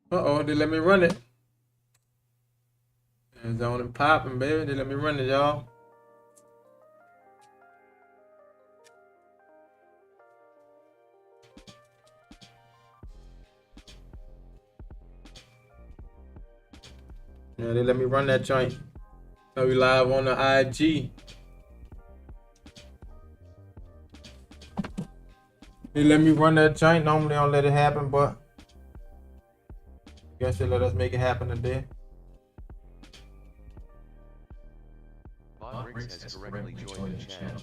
Uh-oh, they let me run it. It's on and popping, baby. They let me run it, y'all. Yeah, they let me run that joint. So we live on the IG. They let me run that joint. Normally I don't let it happen, but I guess they let us make it happen today. Von Riggs has correctly joined the channel.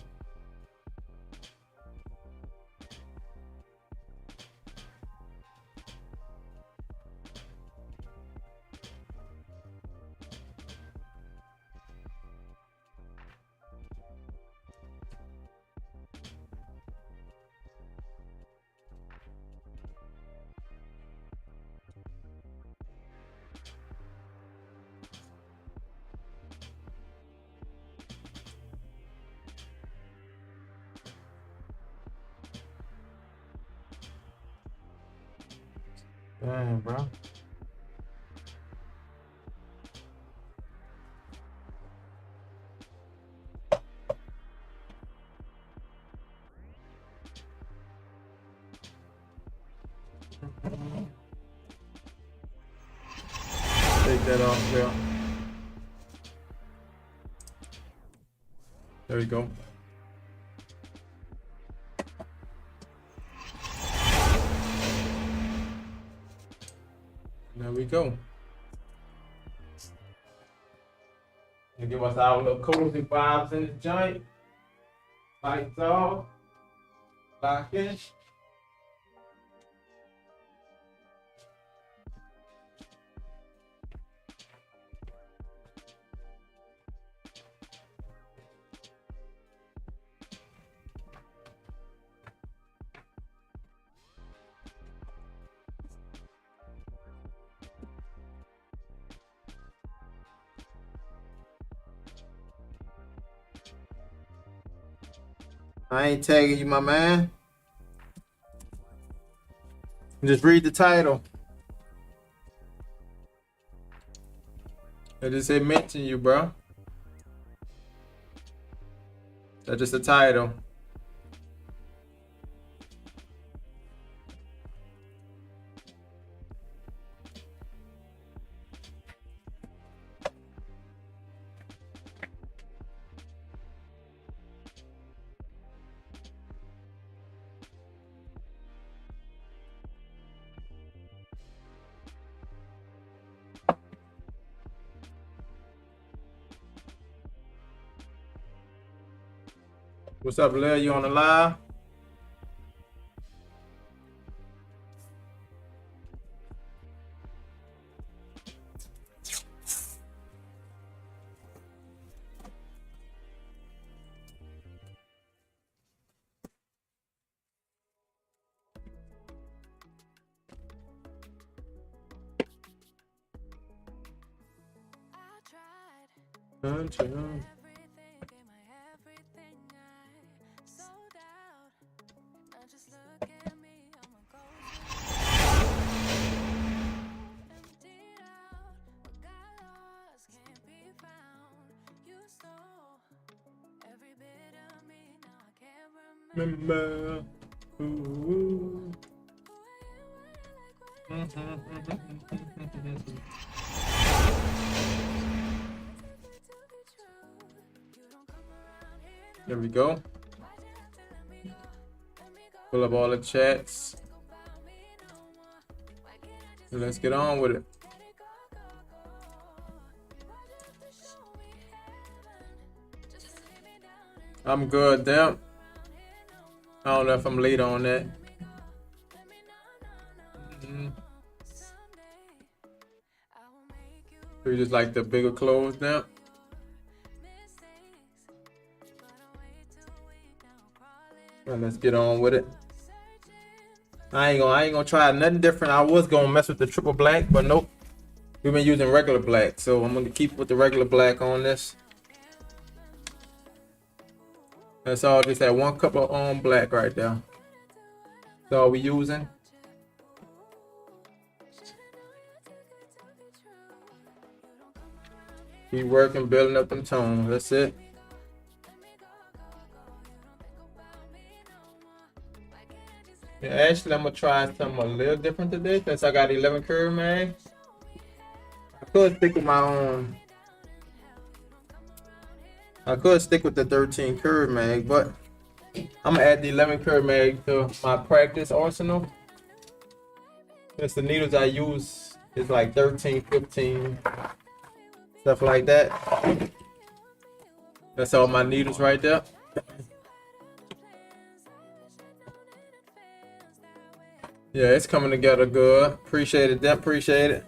Damn, bro. Take that off there. There we go. There we go. And give us our little cozy vibes in the joint. Lights off. Lock in. I ain't tagging you, my man. Just read the title. I just say mention you, bro. That's just the title. What's up, Lil? You on the live? Dun. Remember. Ooh. There we go. Pull up all the chats. Let's get on with it. I'm good, damn. I don't know if I'm late on that. So you just like the bigger clothes now? Well, let's get on with it. I ain't gonna try nothing different. I was gonna mess with the triple black, but nope. We've been using regular black, so I'm gonna keep with the regular black on this. That's all. Just that one cup of black right there. That's all we using. Keep working, building up them tones. That's it. Yeah, actually, I'm gonna try something a little different today since I got 11 curve mag. I could stick with my own. I could stick with the 13 curve mag, but I'm gonna add the 11 curve mag to my practice arsenal. Since the needles I use is like 13, 15, stuff like that. That's all my needles right there. Yeah, it's coming together good. Appreciate it, Dep. Appreciate it.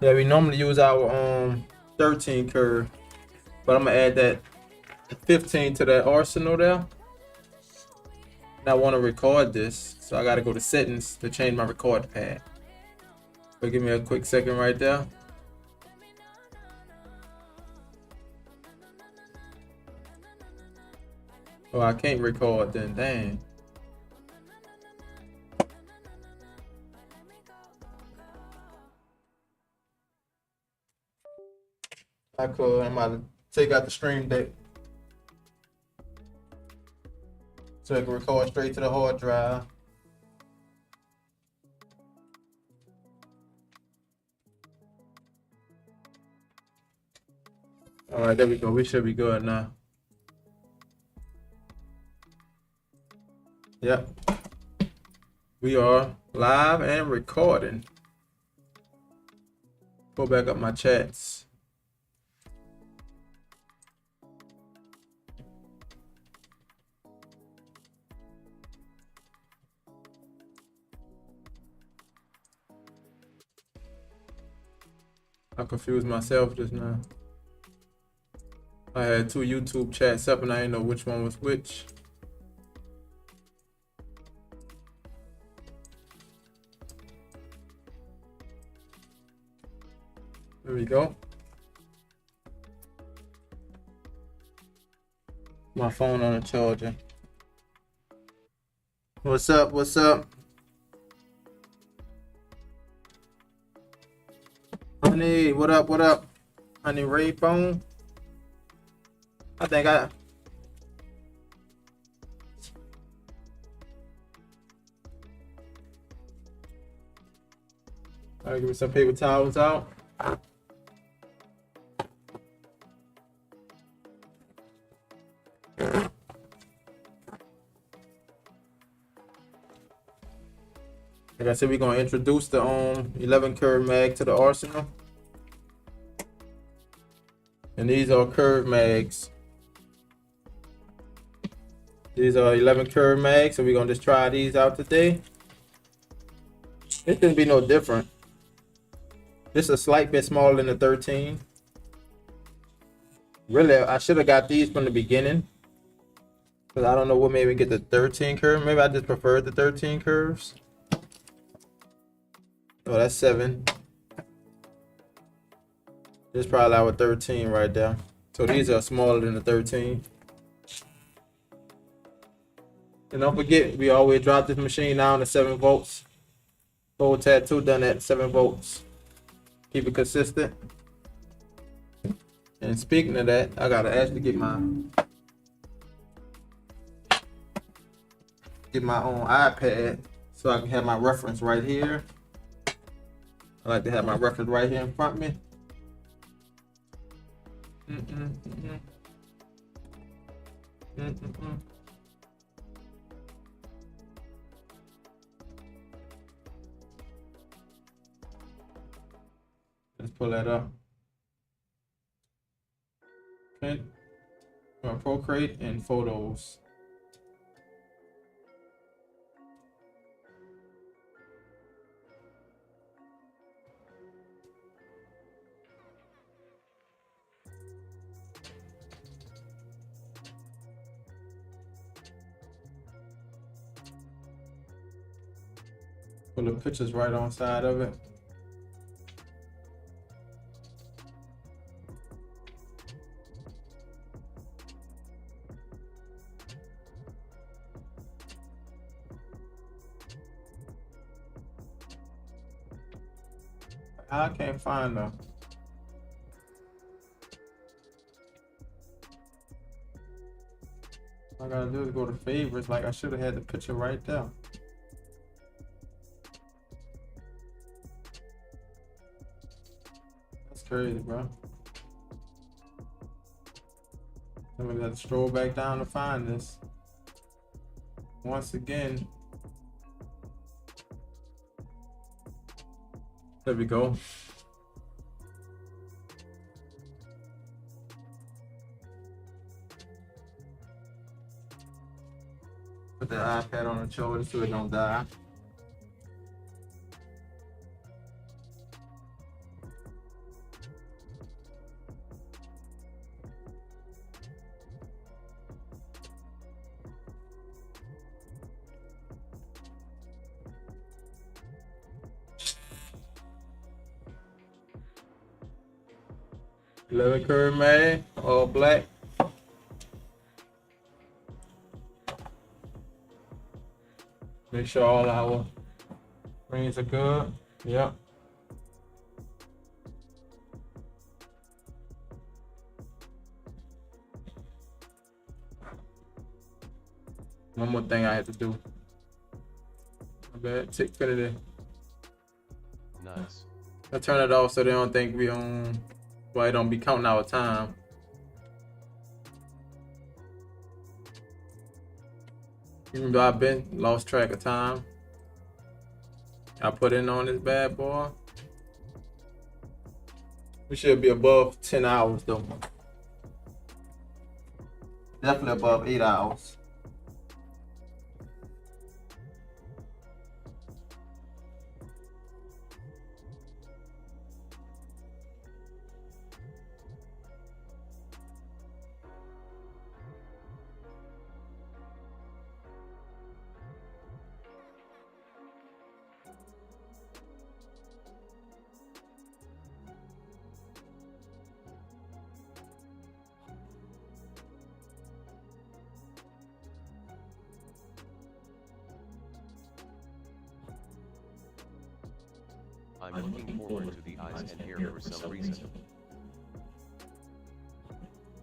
Yeah, we normally use our 13 curve, but I'm gonna add that 15 to that arsenal there. And I want to record this, so I gotta go to settings to change my record pad. So give me a quick second right there. Oh, I can't record then, dang. I could, I'm about to take out the stream deck. So I can record straight to the hard drive. All right, there we go. We should be good now. Yep. We are live and recording. Pull back up my chats. I confused myself just now. I had two YouTube chats up and I didn't know which one was which. There we go. My phone on the charger. What's up? What's up? Honey, what up? What up? Honey Ray phone. I think I. Alright, give me some paper towels out. Like I said, we're gonna introduce the 11 curve mag to the arsenal. And these are curve mags. These are 11 curve mags, so we're gonna just try these out today. It shouldn't be no different. Just a slight bit smaller than the 13. Really, I should have got these from the beginning. Cause I don't know what made me get the 13 curve. Maybe I just preferred the 13 curves. Oh, that's 7. This is probably our 13 right there. So these are smaller than the 13. And don't forget, we always drop this machine down to 7 volts. Whole tattoo done at 7 volts. Keep it consistent. And speaking of that, I gotta actually get my own iPad so I can have my reference right here. I like to have my reference right here in front of me. Let's pull that up. Okay. Procreate and photos. Put the pictures right on side of it. I can't find them. All I gotta do is go to favorites. Like I should have had the picture right there. That's crazy, bro. I'm gonna have to stroll back down to find this. Once again. There we go. Put the iPad on the shoulder so it don't die. Leather curve man, all black. Make sure all our rings are good. Yep. One more thing I have to do. My bad. Tickfinity. Nice. I turn it off so they don't think we on. Well, it don't be counting our time. Even though I've been lost track of time, I put in on this bad boy. We should be above 10 hours though. Definitely above 8 hours. I'm looking forward to the eyes and hair for some reason.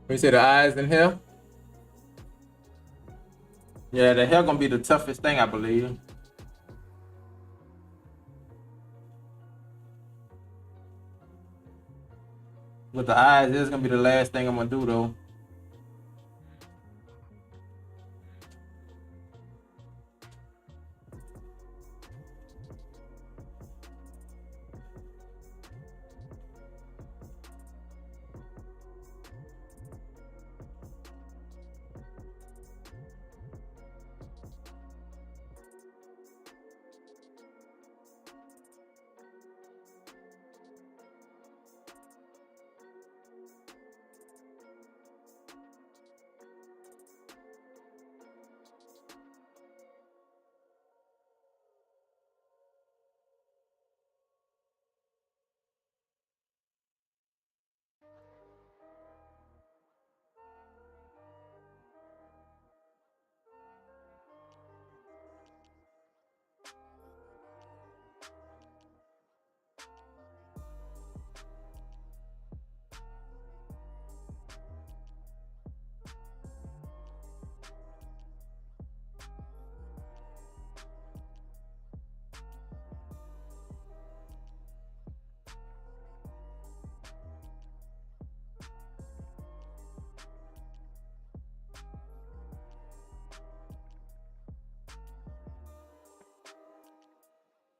We say the eyes in here. Yeah, the hair gonna be the toughest thing, I believe. With the eyes, this is gonna be the last thing I'm gonna do though.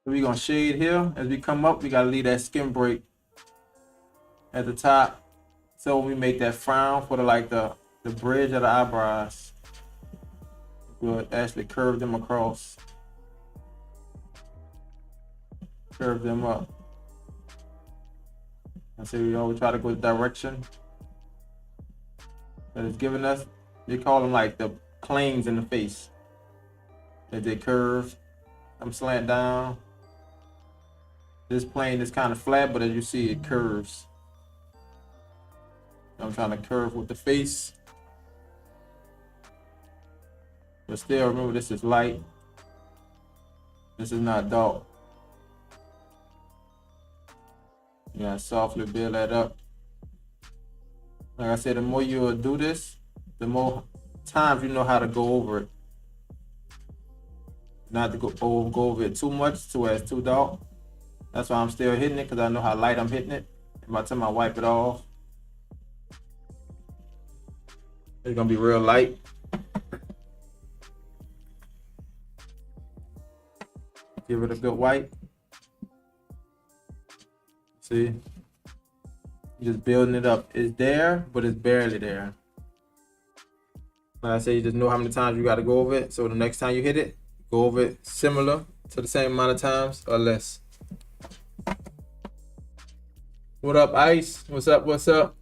We're gonna shade here. As we come up, we gotta leave that skin break at the top. So when we make that frown for the bridge of the eyebrows, we'll actually curve them across. Curve them up. And so we always try to go the direction that it's giving us. They call them like the planes in the face. As they curve, I'm slant down. This plane is kind of flat, but as you see, it curves. I'm trying to curve with the face. But still, remember, this is light. This is not dark. You gotta softly build that up. Like I said, the more you do this, the more times you know how to go over it. Not to go over it too much, so it's too dark. That's why I'm still hitting it, because I know how light I'm hitting it. And by the time I wipe it off, it's gonna be real light. Give it a good wipe. See? Just building it up. It's there, but it's barely there. Like I said, you just know how many times you gotta go over it. So the next time you hit it, go over it similar to the same amount of times or less. What up, Ice? What's up? What's up?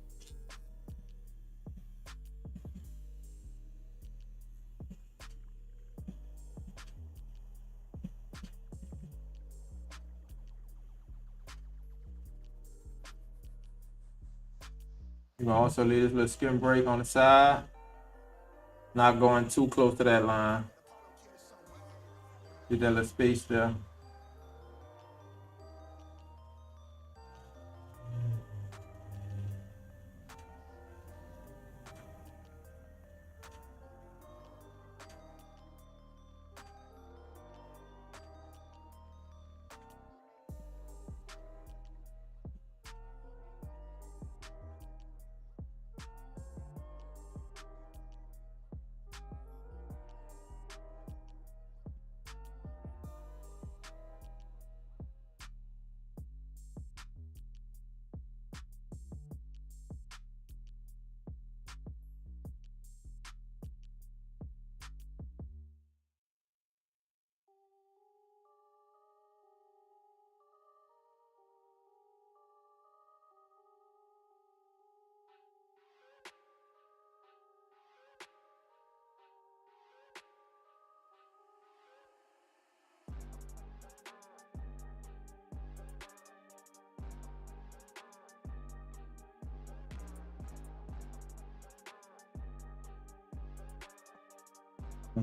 You can also leave this little skin break on the side. Not going too close to that line. Get that little space there.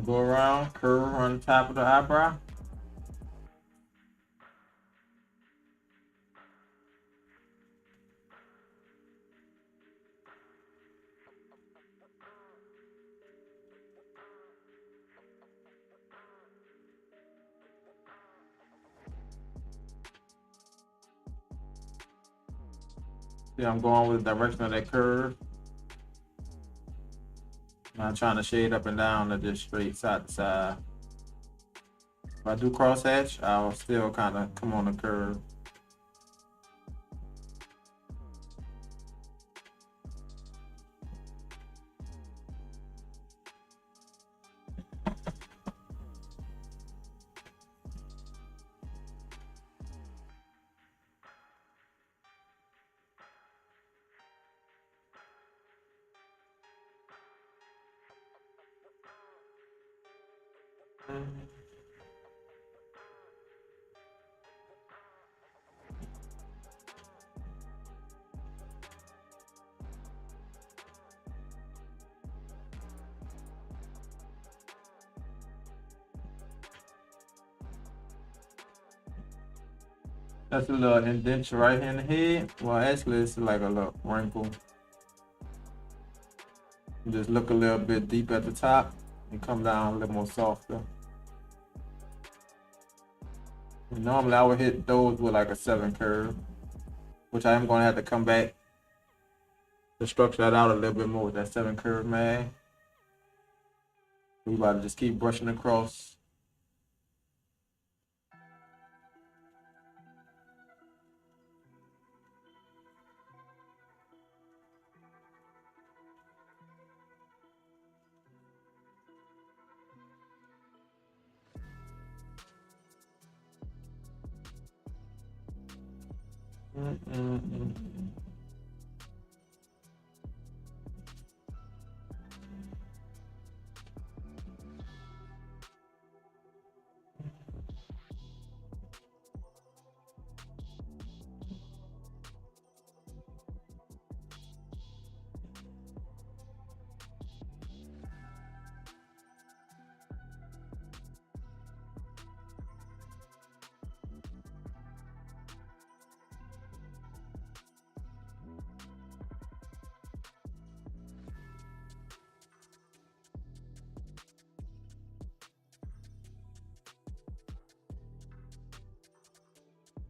Go around, curve on top of the eyebrow. See, I'm going with the direction of that curve. I'm not trying to shade up and down or just straight side to side. If I do crosshatch, I'll still kind of come on the curve. That's a little indentation right here in the head. Well, actually, it's like a little wrinkle. Just look a little bit deep at the top and come down a little more softer. Normally, I would hit those with like a 7 curve, which I am going to have to come back to structure that out a little bit more with that 7 curve, man. We about to just keep brushing across.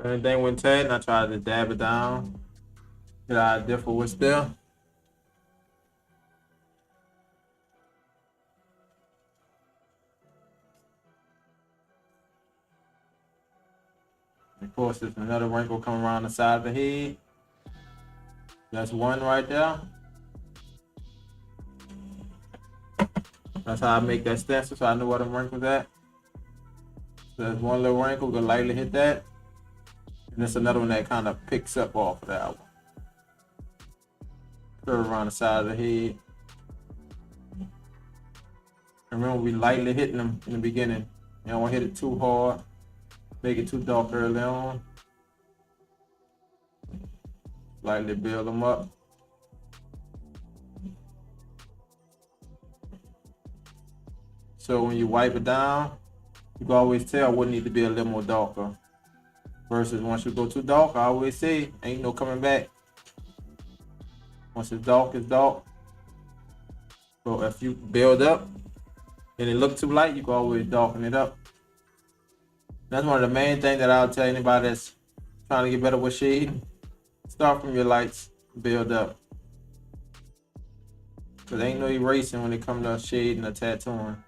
Anything went tight, and I tried to dab it down. Get out of different what's there. Of course, there's another wrinkle coming around the side of the head. That's one right there. That's how I make that stencil, so I know where the wrinkle's at. So there's one little wrinkle, go lightly hit that. And there's another one that kind of picks up off of that one. Curve around the side of the head. And remember, we lightly hitting them in the beginning. You don't want to hit it too hard. Make it too dark early on. Lightly build them up. So when you wipe it down, you can always tell what need to be a little more darker. Versus once you go too dark, I always say, ain't no coming back. Once it's dark, it's dark. So if you build up and it look too light, you can always darken it up. That's one of the main things that I'll tell anybody that's trying to get better with shading. Start from your lights, build up. Cause ain't no erasing when it comes to shading or tattooing.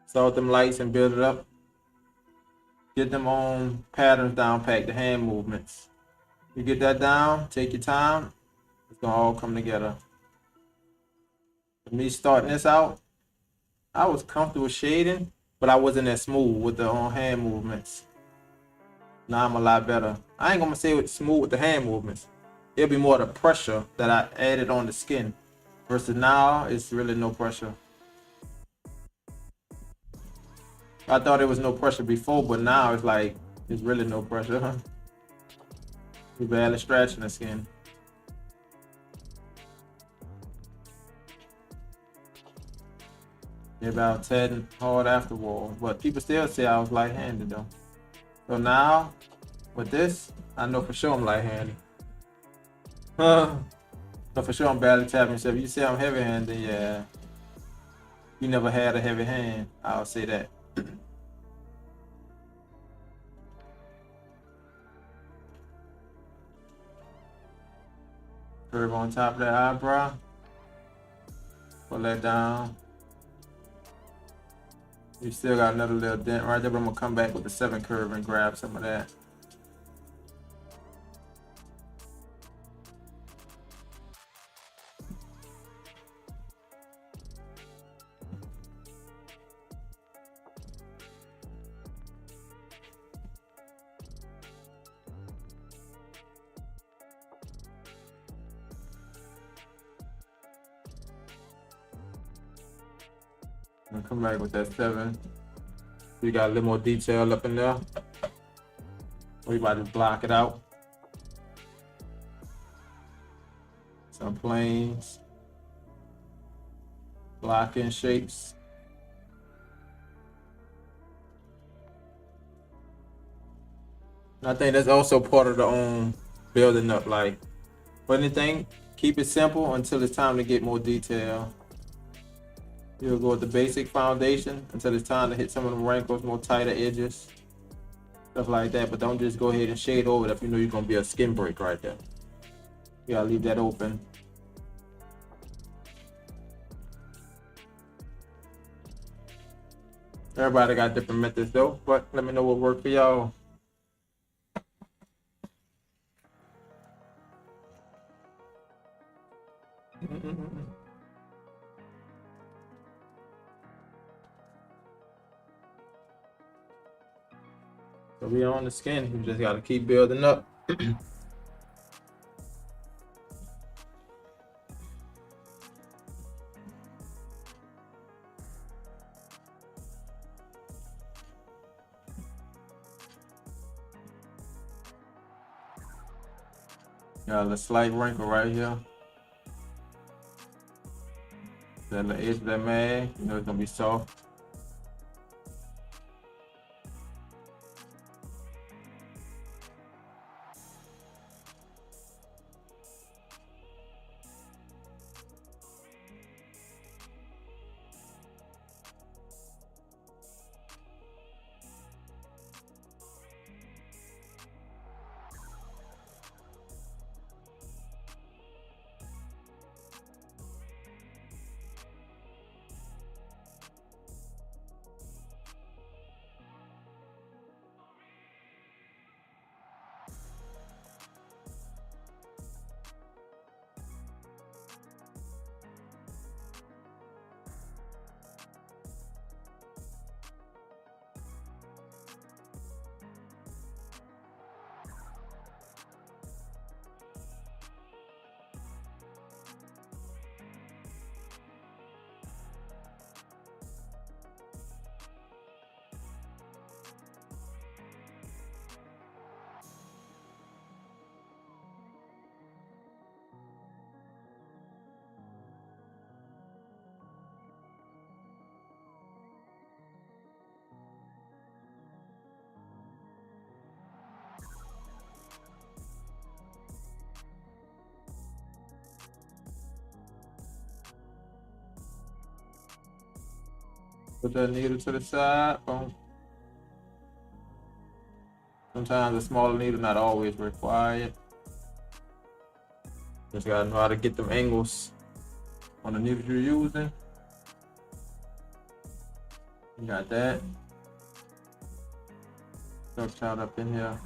Start with them lights and build it up. Get them on patterns down pat, the hand movements. You get that down, take your time, it's gonna all come together. For me starting this out, I was comfortable shading, but I wasn't as smooth with the hand movements. Now I'm a lot better. I ain't gonna say it's smooth with the hand movements. It'll be more the pressure that I added on the skin. Versus now, it's really no pressure. I thought there was no pressure before, but now it's like, it's really no pressure. You're barely scratching the skin. You're about tatting hard afterwards, but people still say I was light-handed though. So now, with this, I know for sure I'm light-handed. No, for sure I'm barely tapping. So if you say I'm heavy-handed, yeah, you never had a heavy hand. I'll say that. Curve on top of that eyebrow. Pull that down. You still got another little dent right there, but I'm gonna come back with the 7 curve and grab some of that. I'm gonna come back with that 7. We got a little more detail up in there. We about to block it out. Some planes. Blocking shapes. I think that's also part of the building up. Like, for anything, keep it simple until it's time to get more detail. You'll go with the basic foundation until it's time to hit some of the wrinkles, more tighter edges, stuff like that. But don't just go ahead and shade over it if you know you're gonna be a skin break right there. You gotta leave that open. Everybody got different methods though, but let me know what worked for y'all. So we on the skin, you just gotta keep building up. Got a slight wrinkle right here. That the edge of that mag, you know it's gonna be soft. Put that needle to the side. Boom. Sometimes a smaller needle not always required. Just gotta know how to get them angles on the needles you're using. You got that. Duck child up in here.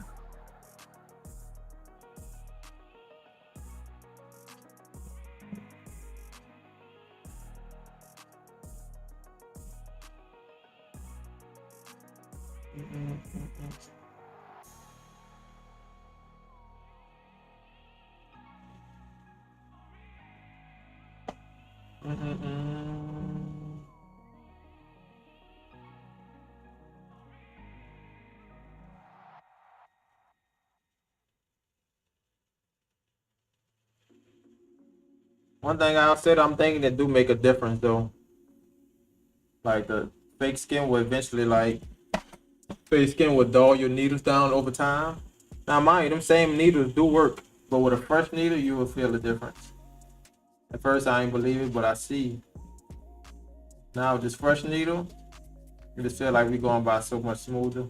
One thing I said I'm thinking that do make a difference though. Like the fake skin will eventually fake skin will dull your needles down over time. Now mind you, them same needles do work, but with a fresh needle you will feel the difference. At first I ain't believe it, but I see. Now with this fresh needle, you just feel like we're going by so much smoother.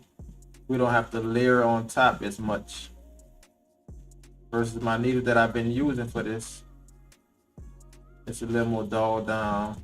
We don't have to layer on top as much. Versus my needle that I've been using for this. It's a little more dulled down.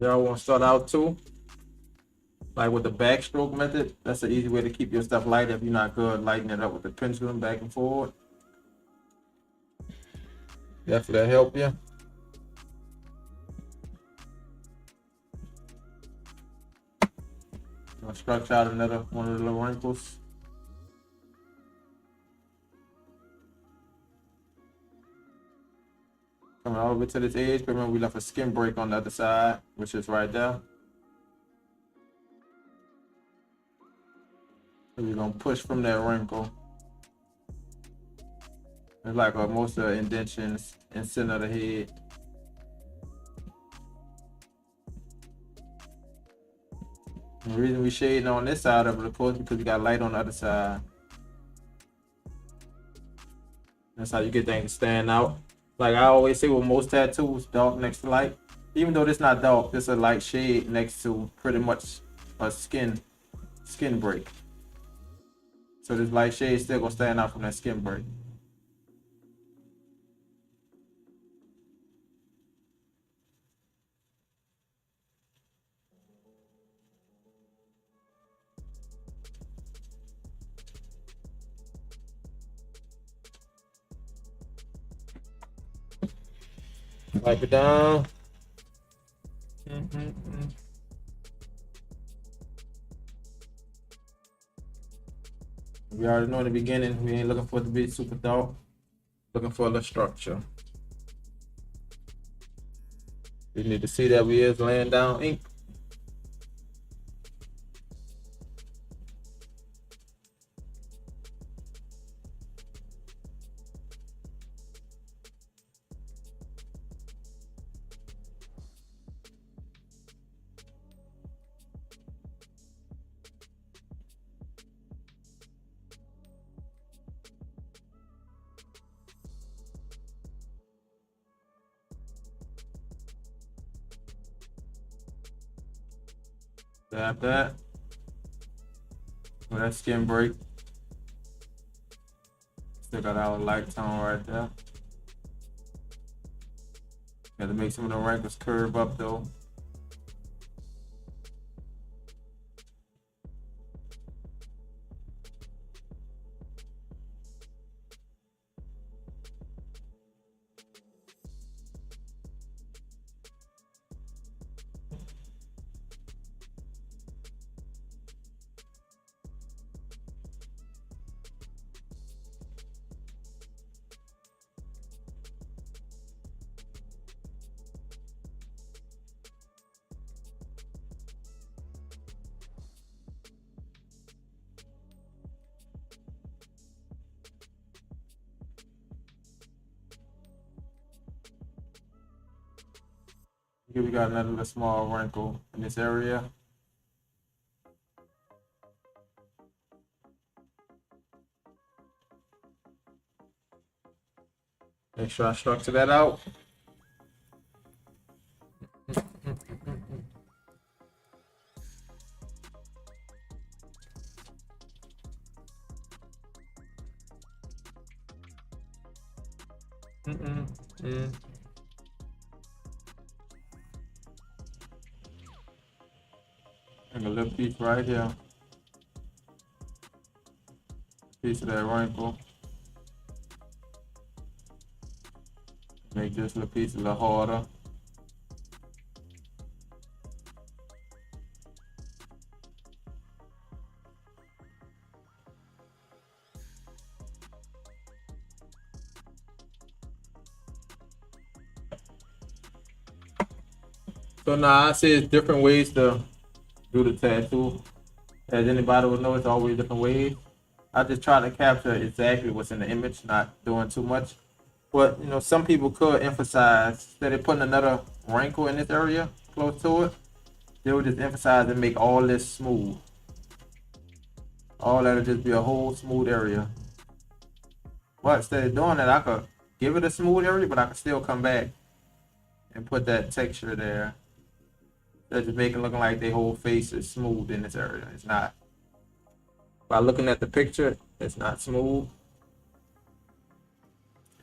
Y'all want to start out too? Like with the backstroke method, that's an easy way to keep your stuff light if you're not good lighting it up with the pendulum back and forward. Definitely help you. I'll stretch out another one of the little wrinkles. Coming all the way to this edge, remember we left a skin break on the other side, which is right there. So we're gonna push from that wrinkle. It's like most of the indentions in center of the head. And the reason we shading on this side of it, of course, because we got light on the other side. That's how you get things to stand out. Like I always say with most tattoos, dark next to light. Even though this not dark, this a light shade next to pretty much a skin break. So this light shade still gonna stand out from that skin break. Wipe it down. We already know in the beginning, we ain't looking for it to be super dark. Looking for a little structure. We need to see that we is laying down ink. Tap that. With that skin break. Still got our light tone right there. Got to make some of the wrinkles curve up though. Here we got another little small wrinkle in this area. Make sure I structure that out. And a little piece right here. Piece of that wrinkle. Make this little piece a little harder. So now I say it's different ways to do the tattoo. As anybody will know, it's always different ways. I just try to capture exactly what's in the image, not doing too much. But you know, some people could emphasize that they're putting another wrinkle in this area close to it. They would just emphasize and make all this smooth. All that'll just be a whole smooth area. But instead of doing that, I could give it a smooth area, but I could still come back and put that texture there. That just make it look like their whole face is smooth in this area. It's not. By looking at the picture, it's not smooth.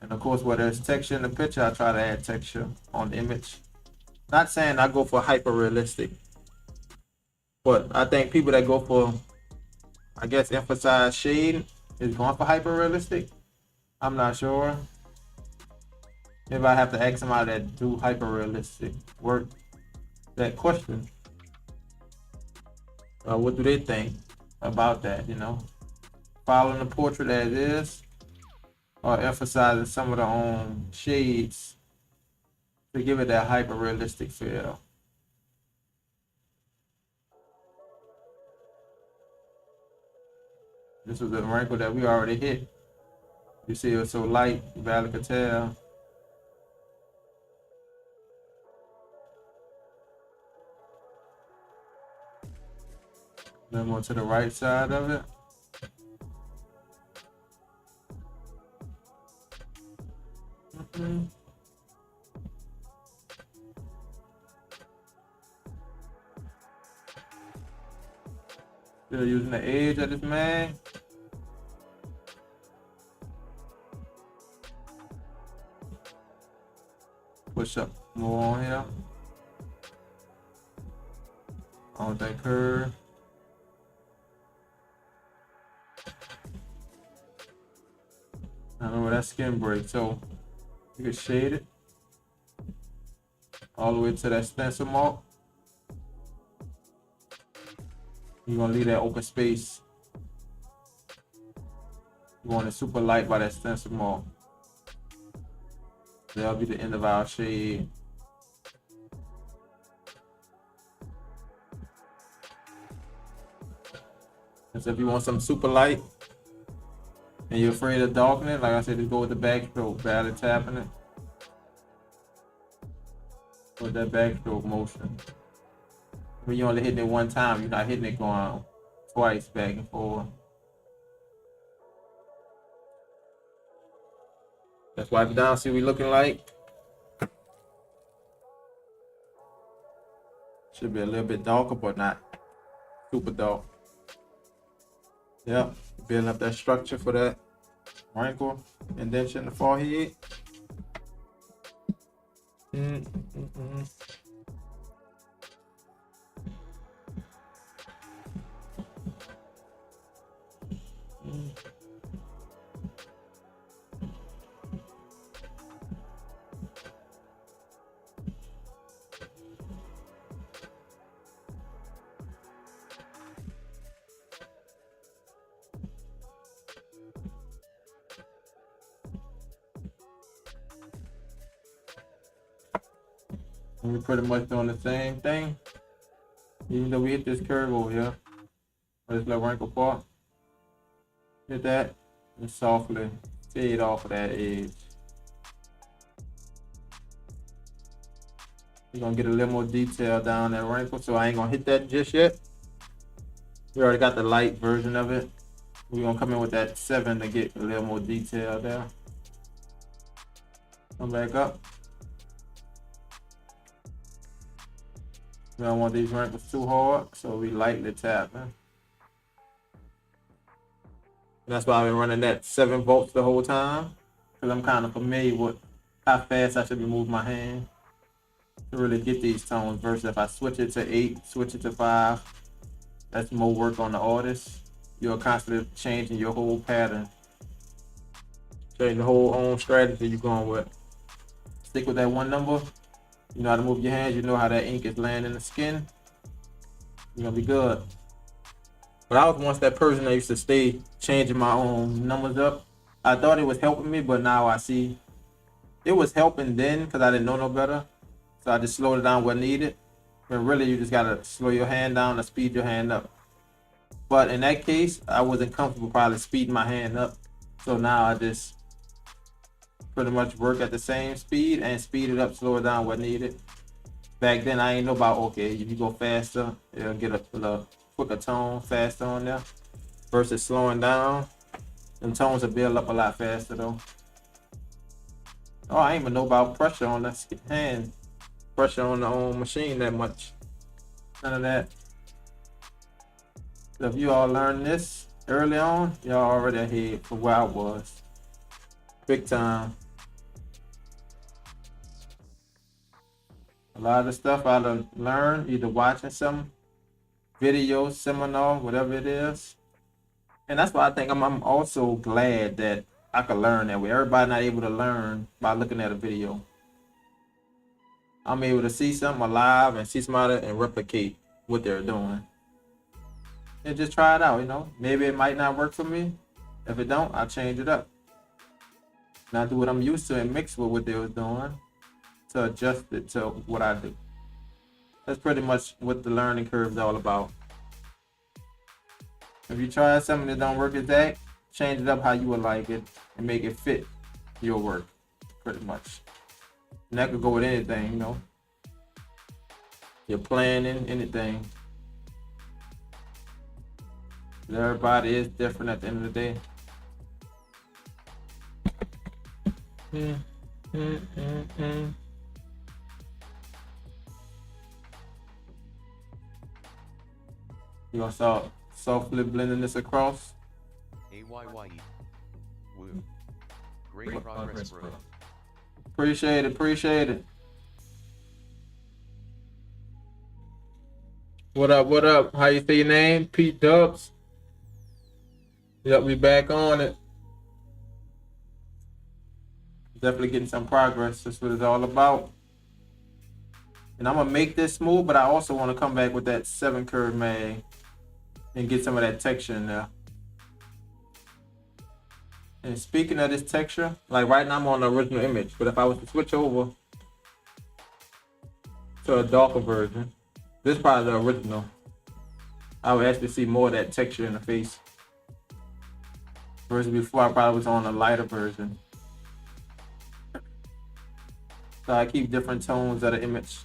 And of course, where there's texture in the picture, I try to add texture on the image. Not saying I go for hyper realistic, but I think people that go for, I guess, emphasize shade is going for hyper realistic. I'm not sure. Maybe I have to ask somebody that do hyper realistic work that question. What do they think about that? You know, following the portrait as is, or emphasizing some of the shades to give it that hyper realistic feel. This was a wrinkle that we already hit. You see, it was so light, you barely could tell. Then more to the right side of it. Still using the edge of this man. Push up more on here. On that curve. I don't know where that skin break, so you can shade it all the way to that stencil mark. You're gonna leave that open space. You want it super light by that stencil mark. That'll be the end of our shade. And so if you want something super light and you're afraid of darkening it, like I said, just go with the backstroke, barely tapping it. With that backstroke motion. When you're only hitting it one time, you're not hitting it going twice back and forth. Let's wipe it down, see what we looking like. Should be a little bit darker, but not Super dope. Yep, building up that structure for that wrinkle, indentation in the forehead. Mm, mm, mm. And we're pretty much doing the same thing, even though we hit this curve over here, or this little wrinkle part. Hit that and softly fade off of that edge. We're gonna get a little more detail down that wrinkle, so I ain't gonna hit that just yet. We already got the light version of it. We're gonna come in with that 7 to get a little more detail there. Come back up. We don't want these wrinkles too hard, so we lightly tap. That's why I've been running that 7 volts the whole time, because I'm kind of familiar with how fast I should be moving my hand to really get these tones, versus if I switch it to 8, switch it to 5, that's more work on the artist. You're constantly changing your whole pattern, changing the whole own strategy you're going with. Stick with that one number. You know how to move your hands. You know how that ink is landing the skin. You're gonna be good. But I was once that person that used to stay changing my own numbers up. I thought it was helping me, but now I see it was helping then because I didn't know no better. So I just slowed it down where needed. But really, you just gotta slow your hand down and speed your hand up. But in that case, I wasn't comfortable probably speeding my hand up. So now I just pretty much work at the same speed and speed it up, slow it down where needed. Back then, I ain't know about, okay, if you go faster, it'll get a quicker tone faster on there versus slowing down. Them tones will build up a lot faster though. Oh, I ain't even know about pressure on the hand, pressure on the own machine that much. None of that. So if you all learned this early on, y'all already ahead for where I was. Big time. A lot of the stuff I learned either watching some video, seminar, whatever it is. And that's why I think I'm also glad that I could learn that way. Everybody not able to learn by looking at a video. I'm able to see something live and see somebody and replicate what they're doing. And just try it out, you know. Maybe it might not work for me. If it don't, I'll change it up. And I do what I'm used to and mix with what they was doing to adjust it to what I do. That's pretty much what the learning curve is all about. If you try something that don't work exact, change it up how you would like it and make it fit your work, pretty much. And that could go with anything, you know. Your planning, anything. Everybody is different at the end of the day. You're gonna start softly blending this across. AYYE. Woo. Great progress, bro. Appreciate it, appreciate it. What up, what up? How you say your name? Pete Dubs. Yep, we back on it. Definitely getting some progress. That's what it's all about. And I'm gonna make this smooth, but I also want to come back with that 7 curve mag and get some of that texture in there. And speaking of this texture, like right now I'm on the original image, but if I was to switch over to a darker version, this is probably the original, I would actually see more of that texture in the face. Versus before I probably was on a lighter version. So I keep different tones of the image.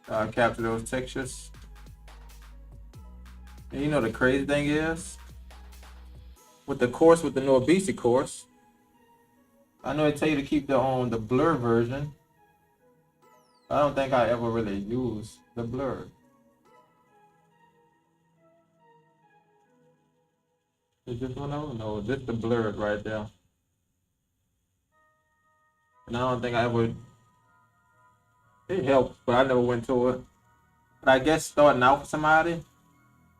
Capture those textures. And you know the crazy thing is, with the course, with the Norbisi course, I know they tell you to keep the blur version. I don't think I ever really use the blur. Is this one of them? No, this the blurred right there. And I don't think I ever. It helps, but I never went to it. But I guess starting out for somebody,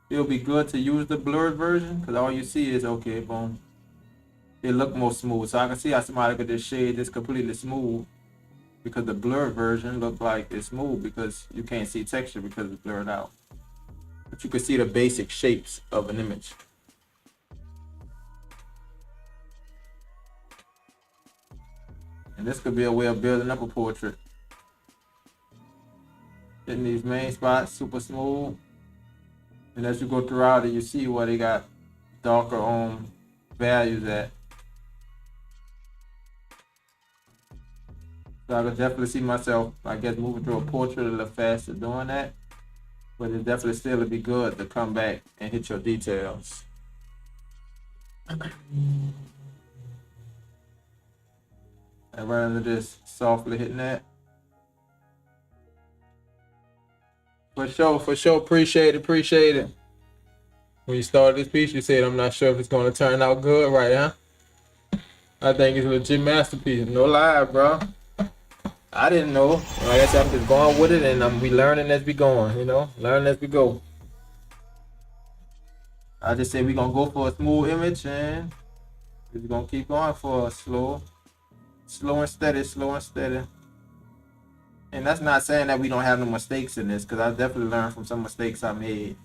it'll be good to use the blurred version because all you see is okay, boom. It look more smooth. So I can see how somebody could just shade this completely smooth because the blurred version look like it's smooth because you can't see texture because it's blurred out. But you can see the basic shapes of an image. And this could be a way of building up a portrait. Hitting these main spots super smooth. And as you go throughout it, you see where they got darker values at. So I could definitely see myself, I guess, moving through a portrait a little faster doing that. But it definitely still would be good to come back and hit your details. And right under this, softly hitting that. For sure, appreciate it. When you started this piece, you said, I'm not sure if it's going to turn out good, right, huh? I think it's a legit masterpiece. No lie, bro. I didn't know. Like I said, I'm just going with it, and we learning as we going, learning as we go. I just said we're going to go for a smooth image, and we're going to keep going for a slow and steady. And that's not saying that we don't have no mistakes in this, because I definitely learned from some mistakes I made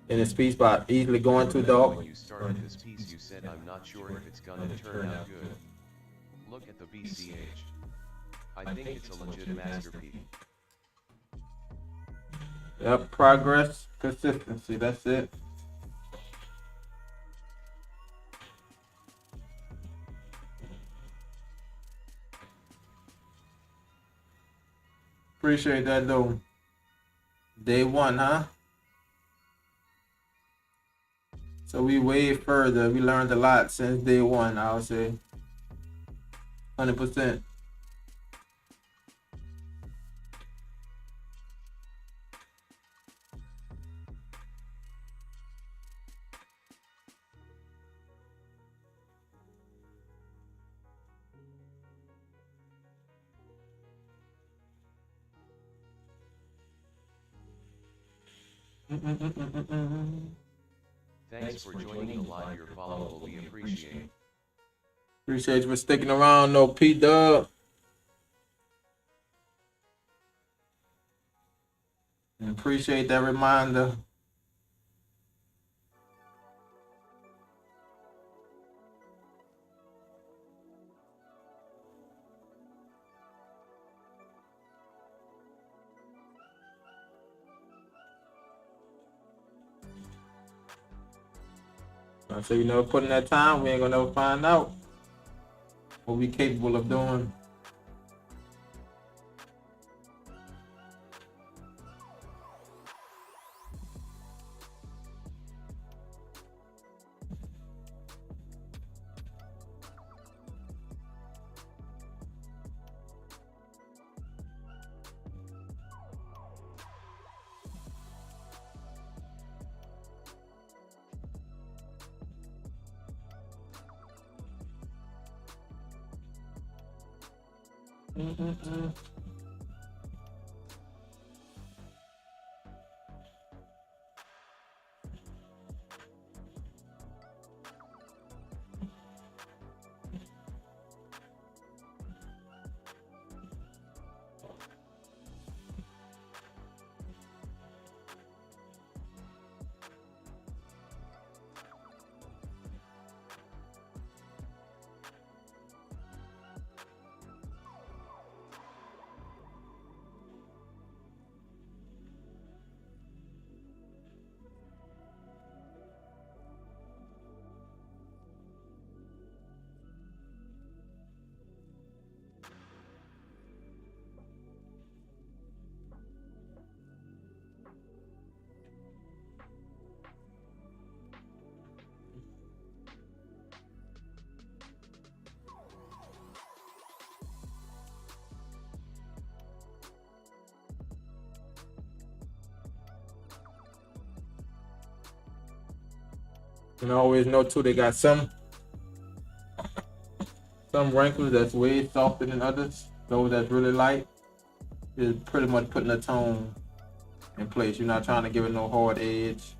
in this piece by easily going too dark. When you started this piece, you said, I'm not sure if it's gonna turn out good. Look at the BCH. I think it's a legit masterpiece. Yep, progress, consistency, that's it. Appreciate that though. Day one, huh? So we way further. We learned a lot since day one, I would say. 100%. Thanks for joining the live. Your follow will be appreciated. Appreciate you for sticking around, no P-Dub. And appreciate that reminder. So you never put in that time, we ain't gonna never find out what we capable of doing. And I always know too, they got some wrinkles that's way softer than others. Those that's really light is pretty much putting a tone in place. You're not trying to give it no hard edge,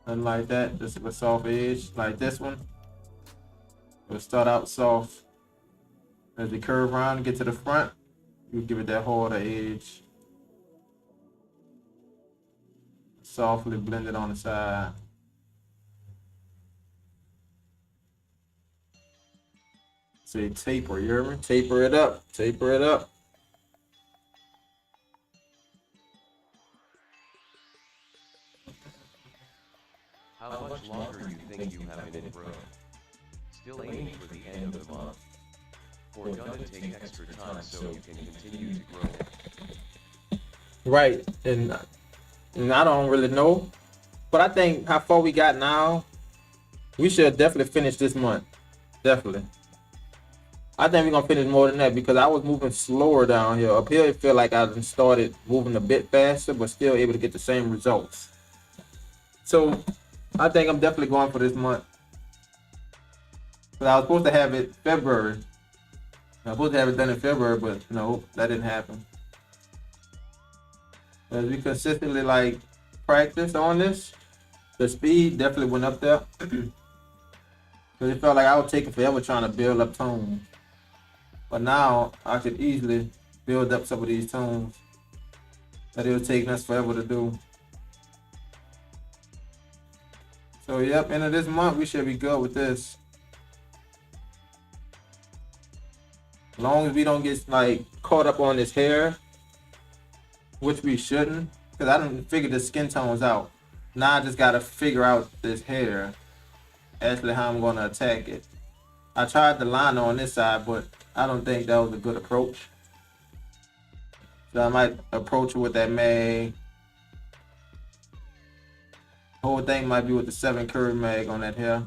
nothing like that. Just a soft edge like this one. It'll start out soft. As we curve around and get to the front, you give it that harder edge. Softly blend it on the side. Say taper, you hear me? Taper it up, taper it up. How much longer you think you have in it, bro? Still aiming for the end of the month. Or gonna take extra time so you can continue to grow. Right, and I don't really know, but I think how far we got now, we should definitely finish this month. Definitely. I think we're gonna finish more than that because I was moving slower down here. Up here, it feel like I started moving a bit faster, but still able to get the same results. So I think I'm definitely going for this month. But I was supposed to have it February. I was supposed to have it done in February, but no, that didn't happen. As we consistently like practice on this, the speed definitely went up there. Because it felt like I was taking forever trying to build up tones. But now I could easily build up some of these tones that it was taking us forever to do. So yep, end of this month we should be good with this. As long as we don't get like caught up on this hair, which we shouldn't, because I didn't figure the skin tones out. Now I just gotta figure out this hair, actually how I'm gonna attack it. I tried the liner on this side, but I don't think that was a good approach. So I might approach it with that mag. The whole thing might be with the 7 curve mag on that hair.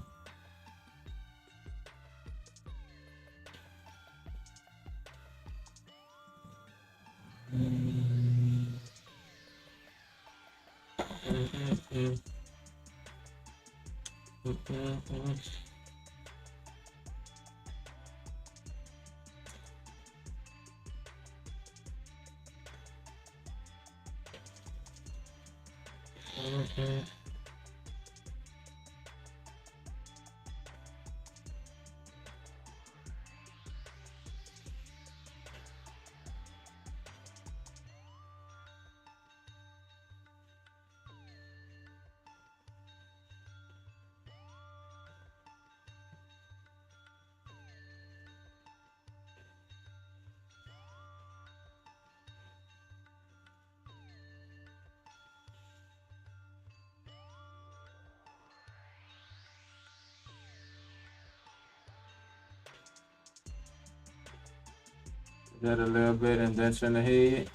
That a little bit and then in the head.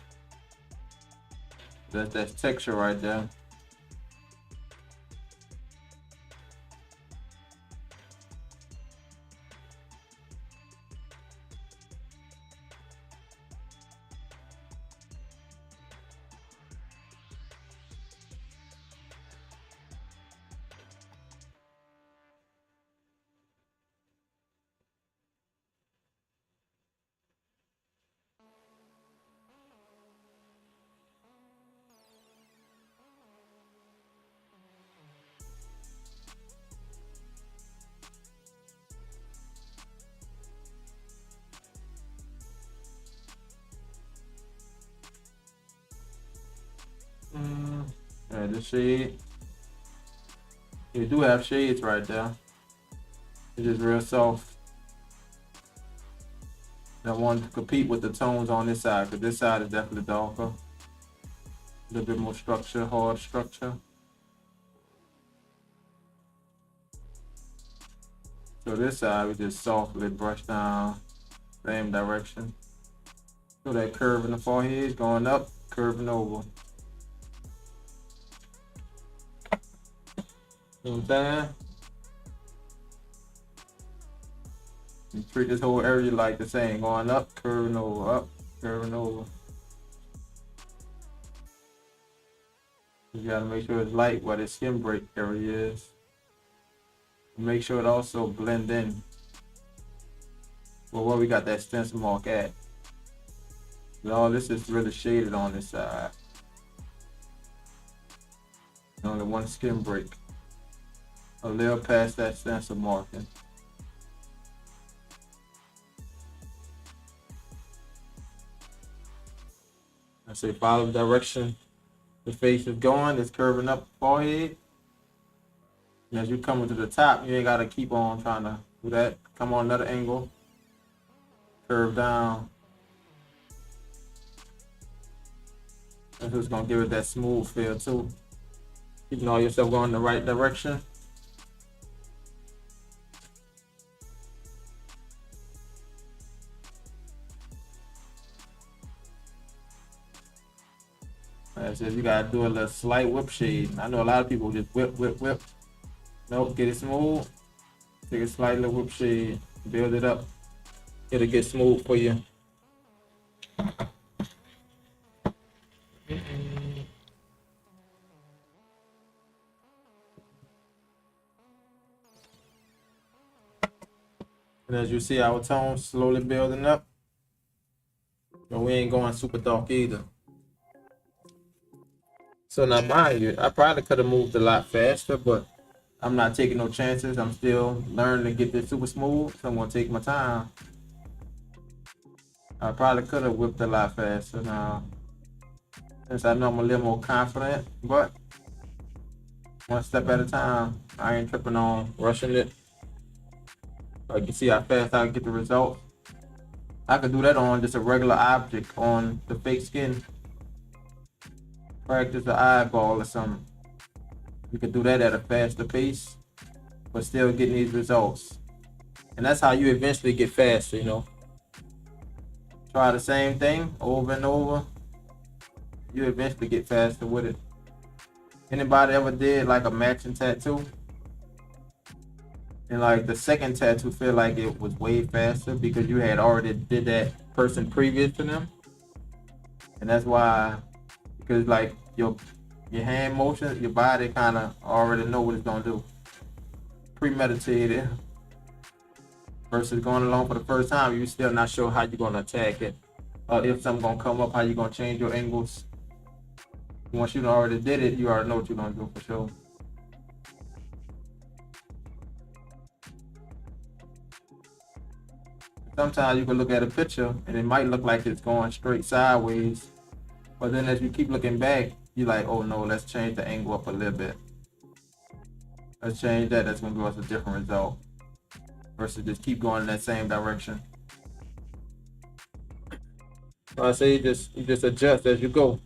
That's texture right there. Alright, the shade. You do have shades right there. It's just real soft. I want to compete with the tones on this side because this side is definitely darker. A little bit more structure, hard structure. So this side we just softly brush down, same direction. So that curve in the forehead going up, curving over. You know what I'm saying? You treat this whole area like the same, going up, curving over, up, curving over. You gotta make sure it's light where the skin break area is. Make sure it also blend in. Well, where we got that stencil mark at. All this is really shaded on this side. Only one skin break. A little past that stencil marking. I say follow the direction the face is going. It's curving up the forehead. And as you come to the top, you ain't gotta keep on trying to do that. Come on another angle. Curve down. That's what's gonna give it that smooth feel too. Keeping all yourself going in the right direction. Like I said, you gotta do a little slight whip shade. I know a lot of people just whip, whip, whip. Nope, get it smooth. Take a slight little whip shade, build it up. It'll get smooth for you. And as you see, our tone slowly building up. But we ain't going super dark either. So now mind you, I probably could have moved a lot faster, but I'm not taking no chances. I'm still learning to get this super smooth, so I'm gonna take my time. I probably could have whipped a lot faster now, since I know I'm a little more confident, but one step at a time. I ain't tripping on rushing it. So you can see how fast I can get the result. I could do that on just a regular object on the fake skin. Practice the eyeball or something. You could do that at a faster pace, but still getting these results. And that's how you eventually get faster, you know. Try the same thing over and over. You eventually get faster with it. Anybody ever did like a matching tattoo? And like the second tattoo feel like it was way faster because you had already did that person previous to them. And that's why, because like your hand motion, your body kind of already know what it's gonna do. Premeditated. Versus going along for the first time, you still not sure how you're gonna attack it. Or if something gonna come up, how you gonna change your angles. Once you already did it, you already know what you're gonna do for sure. Sometimes you can look at a picture and it might look like it's going straight sideways. But then as you keep looking back, you're like, oh no, let's change the angle up a little bit. Let's change that, that's gonna give us a different result. Versus just keep going in that same direction. So I say you just adjust as you go.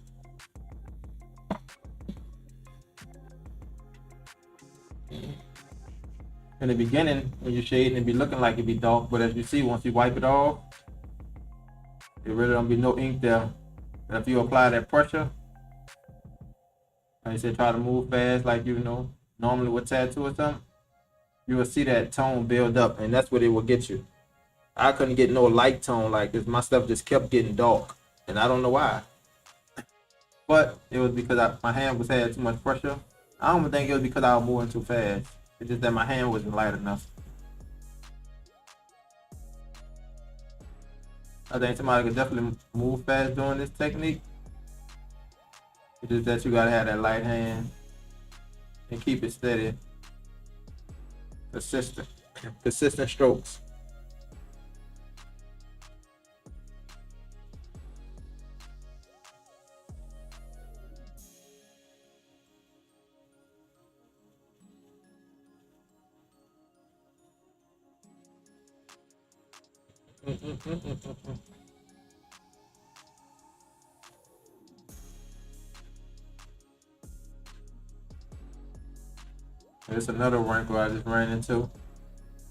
In the beginning, when you're shading, it be looking like it be dark, but as you see, once you wipe it off, it really don't be no ink there. But if you apply that pressure, like I said, try to move fast like you know, normally with tattoo or something, you will see that tone build up, and that's what it will get you. I couldn't get no light tone like this. My stuff just kept getting dark, and I don't know why. But it was because my hand was had too much pressure. I don't think it was because I was moving too fast. It's just that my hand wasn't light enough. I think somebody could definitely move fast doing this technique. It's just that you gotta have that light hand and keep it steady. Consistent strokes. There's another wrinkle I just ran into.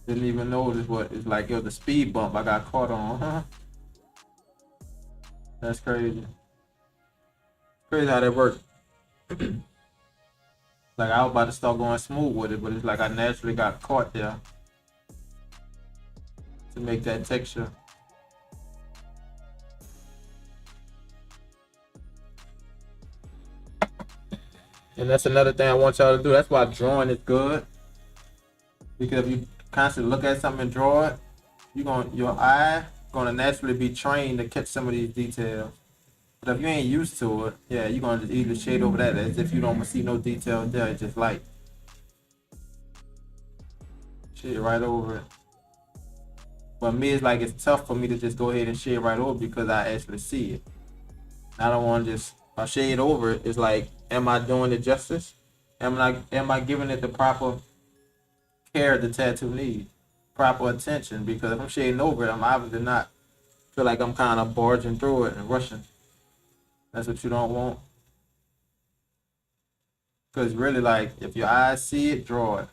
Didn't even notice what it's like. It was a speed bump I got caught on. That's crazy. Crazy how that worked. Like I was about to start going smooth with it, but it's like I naturally got caught there to make that texture. And that's another thing I want y'all to do. That's why drawing is good. Because if you constantly look at something and draw it, your eye gonna naturally be trained to catch some of these details. But if you ain't used to it, yeah, you're gonna just either shade over that as if you don't see no detail there. It's just light. Shade right over it. But me, it's like it's tough for me to just go ahead and shade right over because I actually see it. I don't want to just if I shade over it. It's like, am I doing it justice? Am I giving it the proper care the tattoo needs? Proper attention? Because if I'm shading over it, I'm obviously not. Feel like I'm kind of barging through it and rushing. That's what you don't want. Because really, like, if your eyes see it, draw it.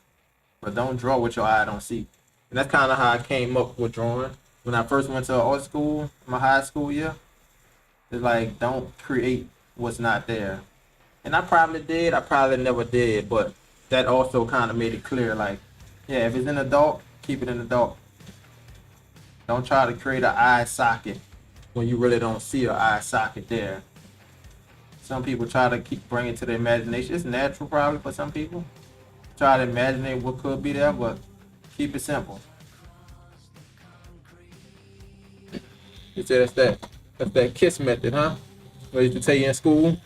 But don't draw what your eye don't see. And that's kind of how I came up with drawing. When I first went to art school, my high school year, it's like, don't create what's not there. And I probably did, I probably never did, but that also kind of made it clear, like, yeah, if it's in the dark, keep it in the dark. Don't try to create an eye socket when you really don't see an eye socket there. Some people try to keep bringing it to the imagination. It's natural probably for some people. Try to imagine what could be there, but keep it simple. You said that's that KISS method, huh? What used to tell you in school?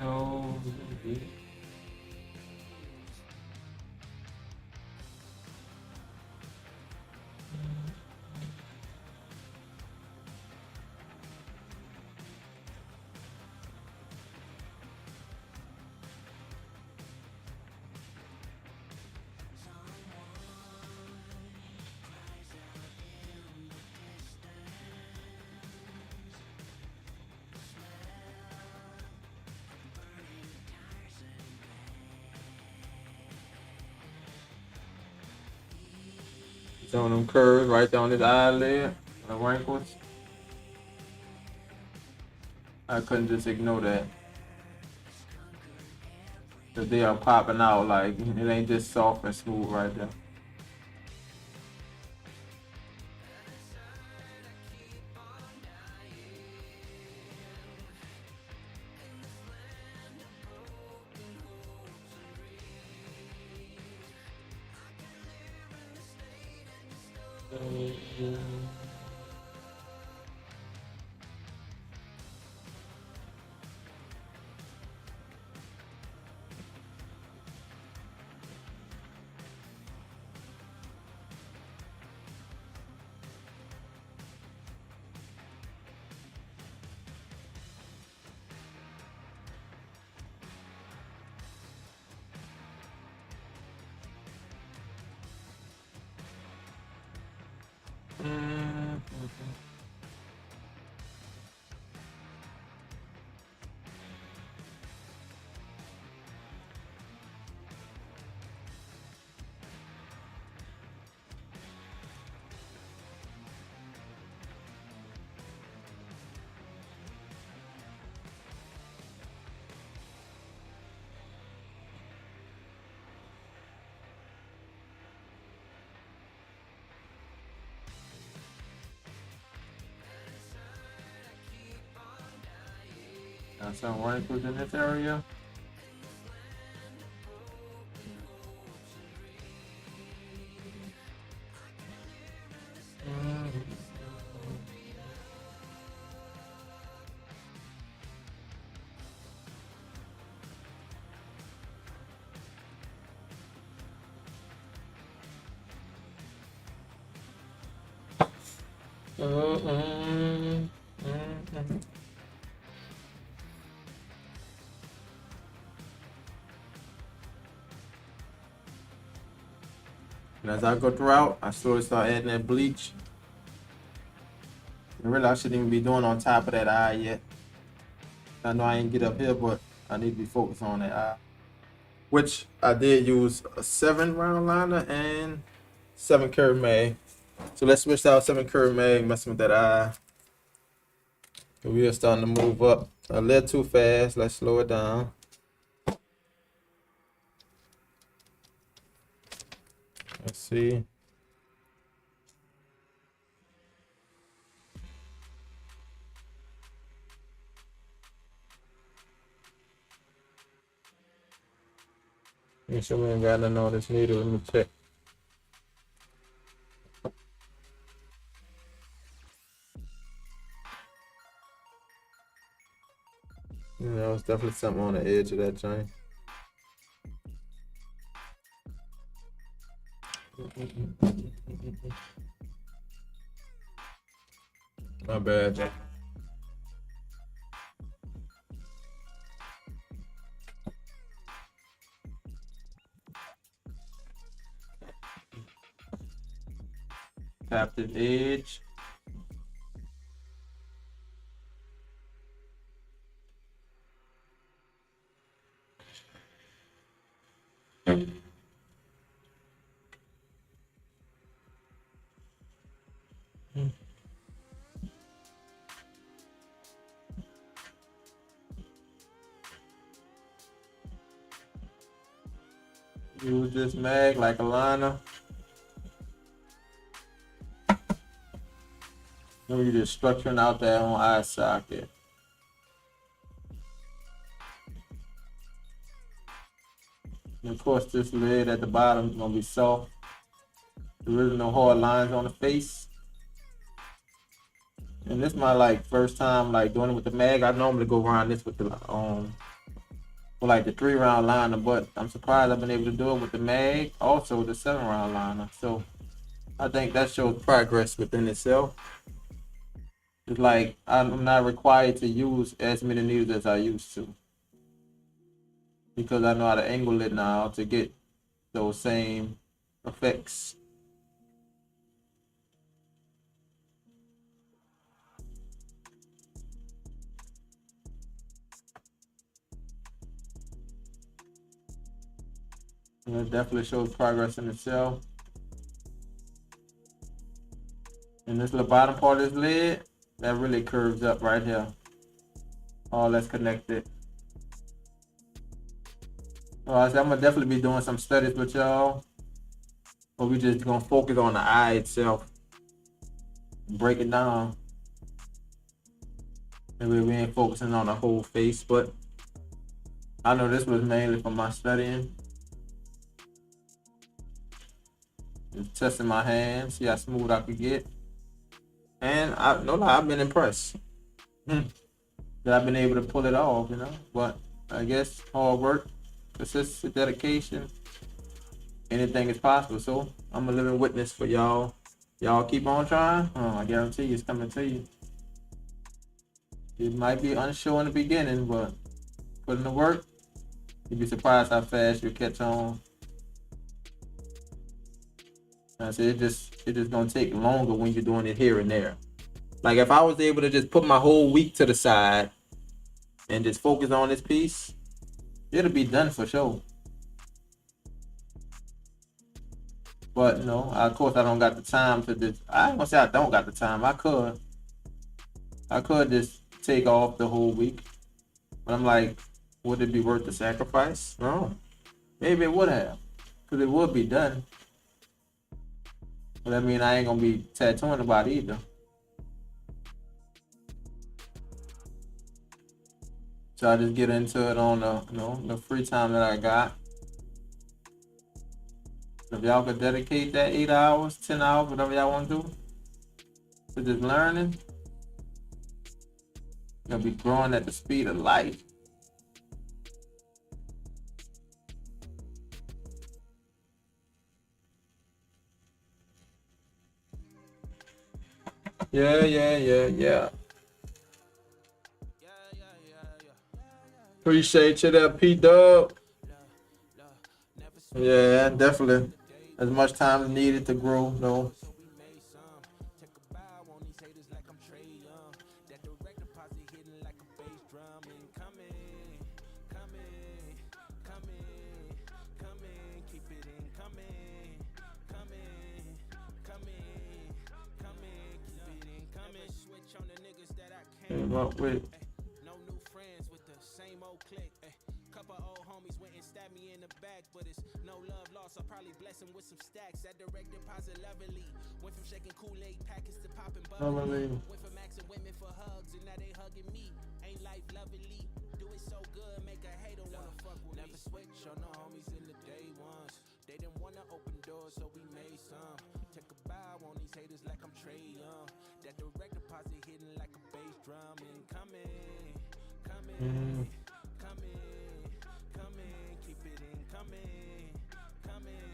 No. Some of them curves right down his eyelid, the wrinkles. I couldn't just ignore that. Cause they are popping out like it ain't just soft and smooth right there. Got some wrinkles in this area. And as I go throughout, I slowly start adding that bleach. And really, I shouldn't even be doing on top of that eye yet. I know I ain't get up here, but I need to be focused on that eye. which I did use a 7 round liner and 7 curve mag. So let's switch out 7 curve mag, messing with that eye. We are starting to move up a little too fast. Let's slow it down. Let's see. Make sure we ain't got nothing on this needle. Let me check. You know, it's definitely something on the edge of that joint. My bad, Jack. Tap the edge. Use this mag like a liner. Then we just structuring out that on eye socket. And of course, this lid at the bottom is gonna be soft. There is no hard lines on the face. And this is my like first time like doing it with the mag. I normally go around this with the for like the 3 round liner, but I'm surprised I've been able to do it with the mag, also the 7 round liner. So I think that shows progress within itself. It's like I'm not required to use as many needles as I used to, because I know how to angle it now to get those same effects. And it definitely shows progress in itself. And this little bottom part of this lid, that really curves up right here. All that's connected. Alright, so I'm gonna definitely be doing some studies with y'all, but we just gonna focus on the eye itself, break it down. Maybe we ain't focusing on the whole face, but I know this was mainly for my studying. Just testing my hands, see how smooth I could get. And I've been impressed that I've been able to pull it off, you know. But I guess hard work, consistent dedication, anything is possible. So I'm a living witness for y'all. Y'all keep on trying. I guarantee you it's coming to you. It might be unsure in the beginning, but put in the work, you'd be surprised how fast you catch on. I said it's just gonna take longer when you're doing it here and there. Like if I was able to just put my whole week to the side and just focus on this piece, it'll be done for sure. But you know, of course I don't got the time to just, I ain't gonna say I don't got the time. I could just take off the whole week. But I'm like, would it be worth the sacrifice? No. Maybe it would have. Because it would be done. But I mean, I ain't gonna be tattooing about it either. So I just get into it on the free time that I got. If y'all could dedicate that 8 hours, 10 hours, whatever y'all want to do, to just learning, you'll be growing at the speed of light. Yeah. Appreciate you there, P-Dub. Yeah, definitely. As much time as needed to grow, though. come up with. No new friends with the same old clique. Couple old homies went and stabbed me in the back, but it's no love lost. I'll probably bless them with some stacks. That direct deposit lovely. Went from shaking Kool-Aid packets to popping bubbly. Went from asking women for hugs and now they hugging me. Ain't life lovely? Do it so good, make a hater wanna fuck with me. Never switch on the homies in the day ones. They didn't wanna open doors, so we made some. Take a bow on these haters like I'm Trey Young. That direct deposit hitting like a bass drum. Incoming, coming, coming, keep it incoming, coming,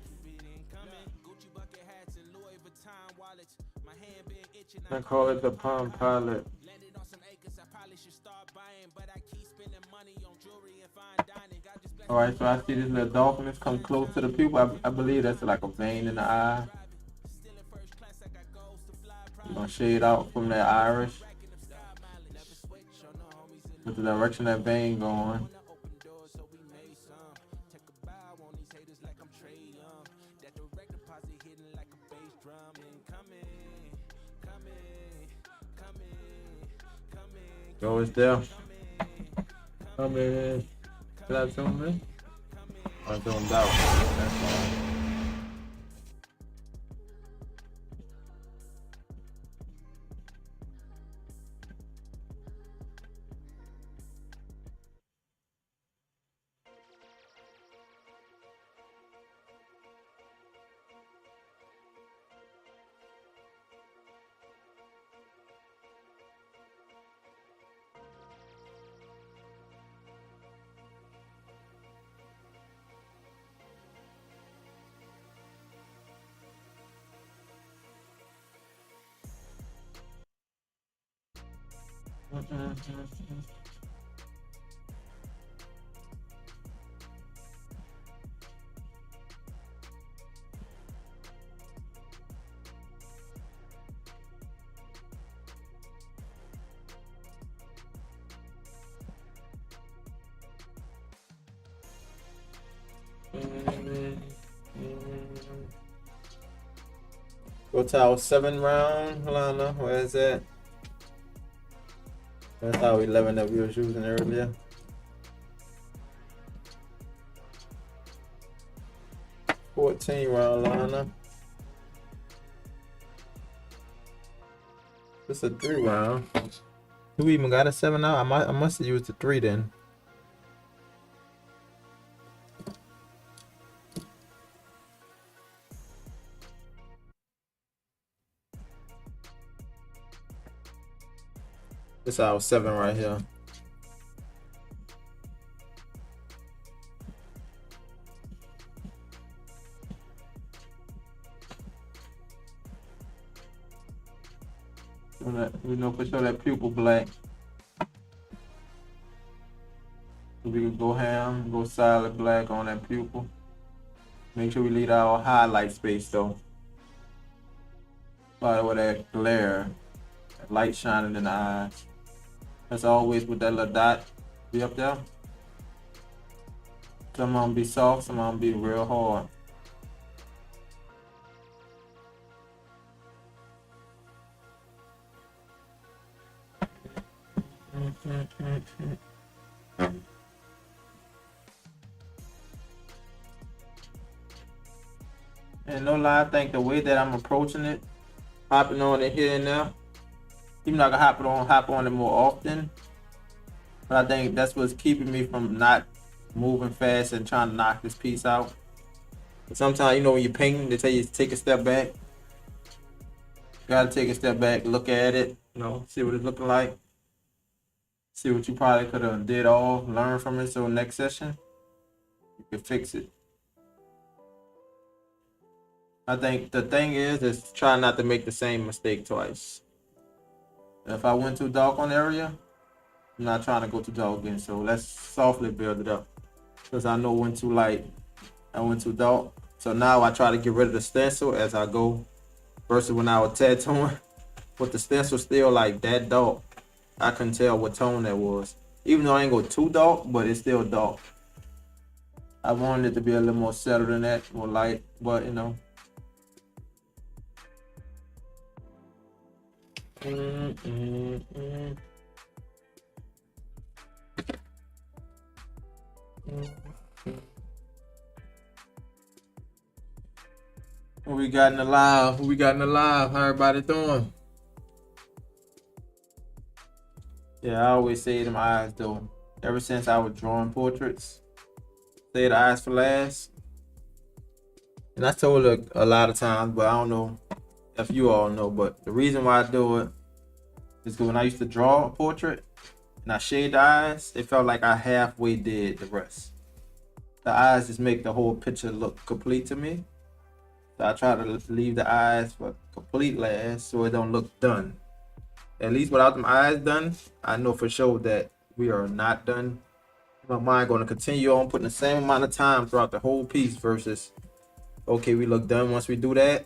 keep it incoming. Gucci bucket hats and Louis Vuitton wallets. My hand been itching. I call it the Palm Pilot. Landed on some acres, I probably should start buying, but I keep spending money on jewelry and fine dining. God just bless. All right, so I see this little dolphin that's come close to the pupil. I believe that's like a vein in the eye. Still in first class, I got goals to fly. I'm gonna shade out from that iris Racking up sky mileage. Never switch on the homies in with the direction that vein going. the open doors, so we made some. Take a bow on these haters like I'm Trey Young. That direct deposit hitting like a bass drum. Incoming, coming. Go is there. Come in. Did I zoom in? I zoomed out. That's all. Go to our 7 round, Lana. Where is that? That's our 11 that we was using earlier. $14 round, Lana. It's a 3 round. Who even got a 7 out? I must have used the 3 then. This our 7 right here. We know for sure that pupil black. So we can go ham, go solid black on that pupil. Make sure we leave our highlight space though. By with that glare, that light shining in the eyes. As always with that little dot be up there. Some of them be soft, some of them be real hard. And no lie, I think the way that I'm approaching it, hopping on it here and there, even though I can hop on it more often, but I think that's what's keeping me from not moving fast and trying to knock this piece out. But sometimes, you know, when you're painting, they tell you to take a step back. You gotta take a step back, look at it, you know, see what it's looking like. See what you probably could have did all, learn from it, so next session, you can fix it. I think the thing is try not to make the same mistake twice. If I went too dark on the area, I'm not trying to go too dark again, so let's softly build it up. Because I know when too light, I went too dark. So now I try to get rid of the stencil as I go. Versus when I was tattooing, with the stencil still like that dark, I couldn't tell what tone that was. Even though I ain't go too dark, but it's still dark. I wanted it to be a little more settled than that, more light, but you know. Mm, mm, mm. What we got in the live? Who we got in the live? How everybody doing? Yeah, I always say them eyes though. Ever since I was drawing portraits, say the eyes for last. And I told her a lot of times, but I don't know if you all know. But the reason why I do it is because when I used to draw a portrait and I shade the eyes, it felt like I halfway did the rest. The eyes just make the whole picture look complete to me. So I try to leave the eyes for complete last so it don't look done. At least without them eyes done, I know for sure that we are not done. My mind going to continue on putting the same amount of time throughout the whole piece versus, okay, we look done once we do that.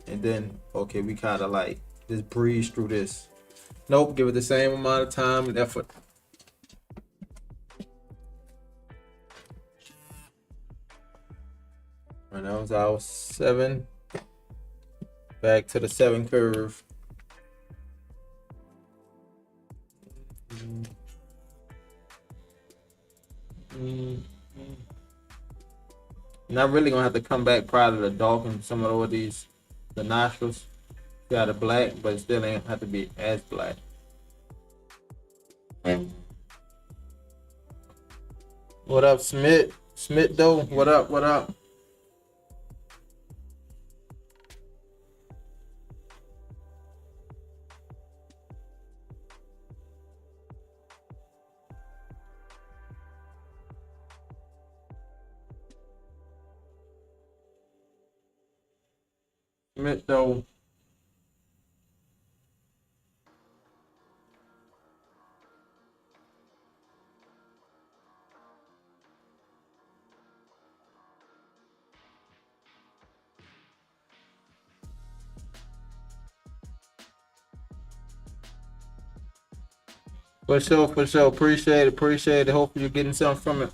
And then, okay, we kind of like just breeze through this. Nope, give it the same amount of time and effort. And that was our 7. Back to the 7 curve. Not really gonna have to come back prior to the darken some of all these, the nostrils. Got a black, but it still ain't have to be as black. What up, Smith? Smith though, what up? What up? Smith though. For sure, for sure. Appreciate it, appreciate it. Hopefully you're getting something from it.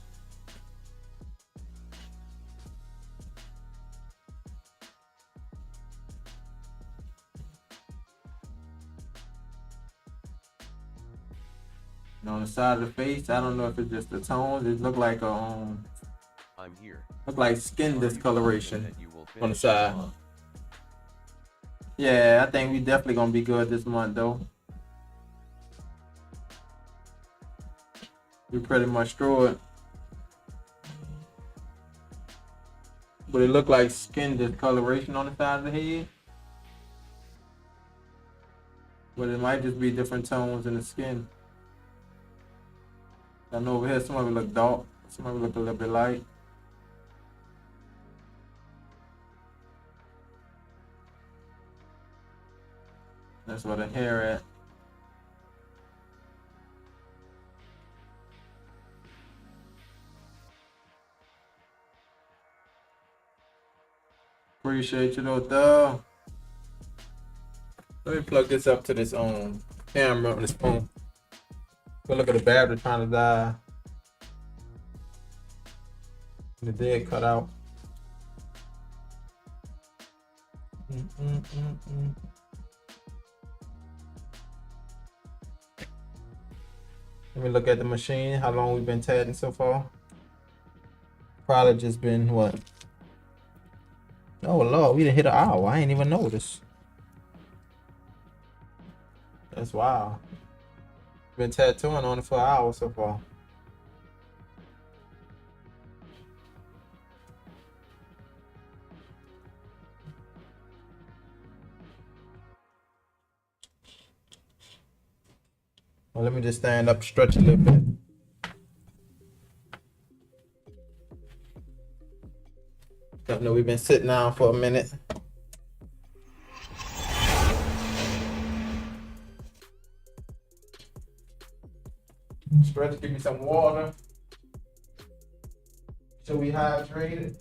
And on the side of the face, I don't know if it's just the tones. It look like I'm here. look like skin Are you discoloration confident that you will on the finish this side. month? Yeah, I think we definitely gonna be good this month though. We pretty much through it. But it looked like skin discoloration on the side of the head. But it might just be different tones in the skin. I know over here some of it look dark, some of it look a little bit light. That's where the hair at. Appreciate you though. Let me plug this up to this camera on this phone. Go look at the battery trying to die. The dead cut out. Let me look at the machine. How long we've been tatting so far? Probably just been what? Oh Lord, we done hit an hour. I ain't even noticed. That's wild. Been tattooing on it for an hour so far. Well, let me just stand up, stretch a little bit. I know we've been sitting down for a minute. Stretch, give me some water. So we hydrated.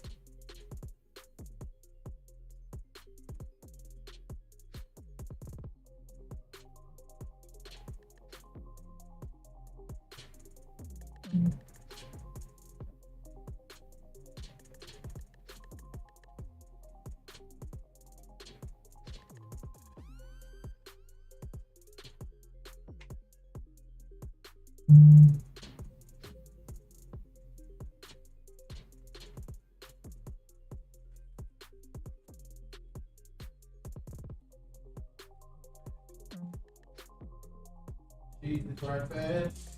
cheese right fast.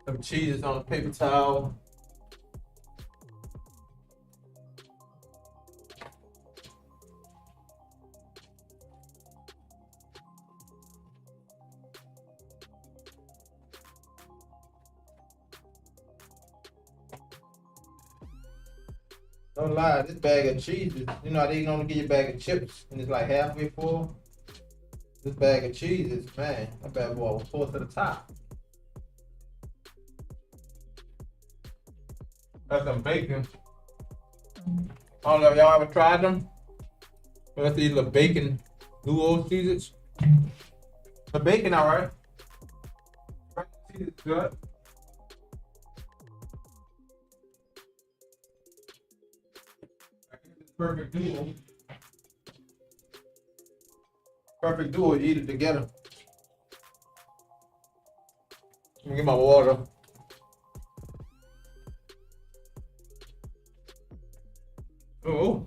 Some cheese on a paper towel. Don't lie, this bag of cheese is, you know, they only give you a bag of chips and it's like halfway full. This bag of cheese is, man, that bad boy was full to the top. That's some bacon. I don't know if y'all ever tried them. That's these little bacon duo cheeses. The bacon, alright. Cheese is good. Perfect duo. Perfect duo, you eat it together. Let me get my water. Oh.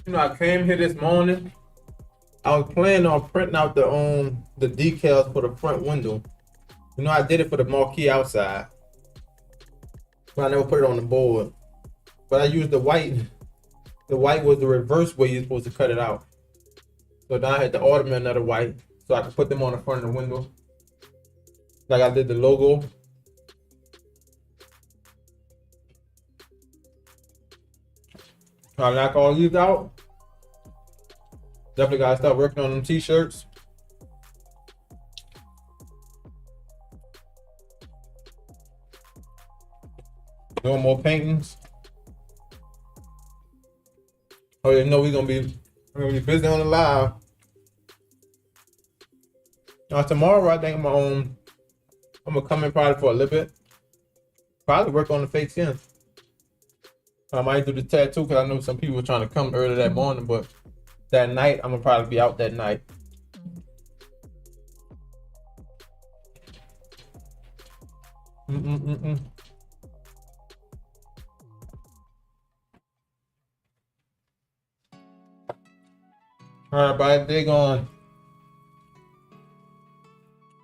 You know, I came here this morning. I was planning on printing out the decals for the front window. You know, I did it for the marquee outside, but I never put it on the board. But I used the white. The white was the reverse way you're supposed to cut it out. So now I had to order me another white so I could put them on the front of the window, like I did the logo. I knock all these out. Definitely gotta start working on them t-shirts. Doing more paintings. Oh, you know we're gonna be busy on the live. Tomorrow I think I'm gonna come in probably for a little bit. Probably work on the fake skin. I might do the tattoo because I know some people were trying to come early that morning, but that night I'm gonna probably be out that night. All right, everybody, dig on.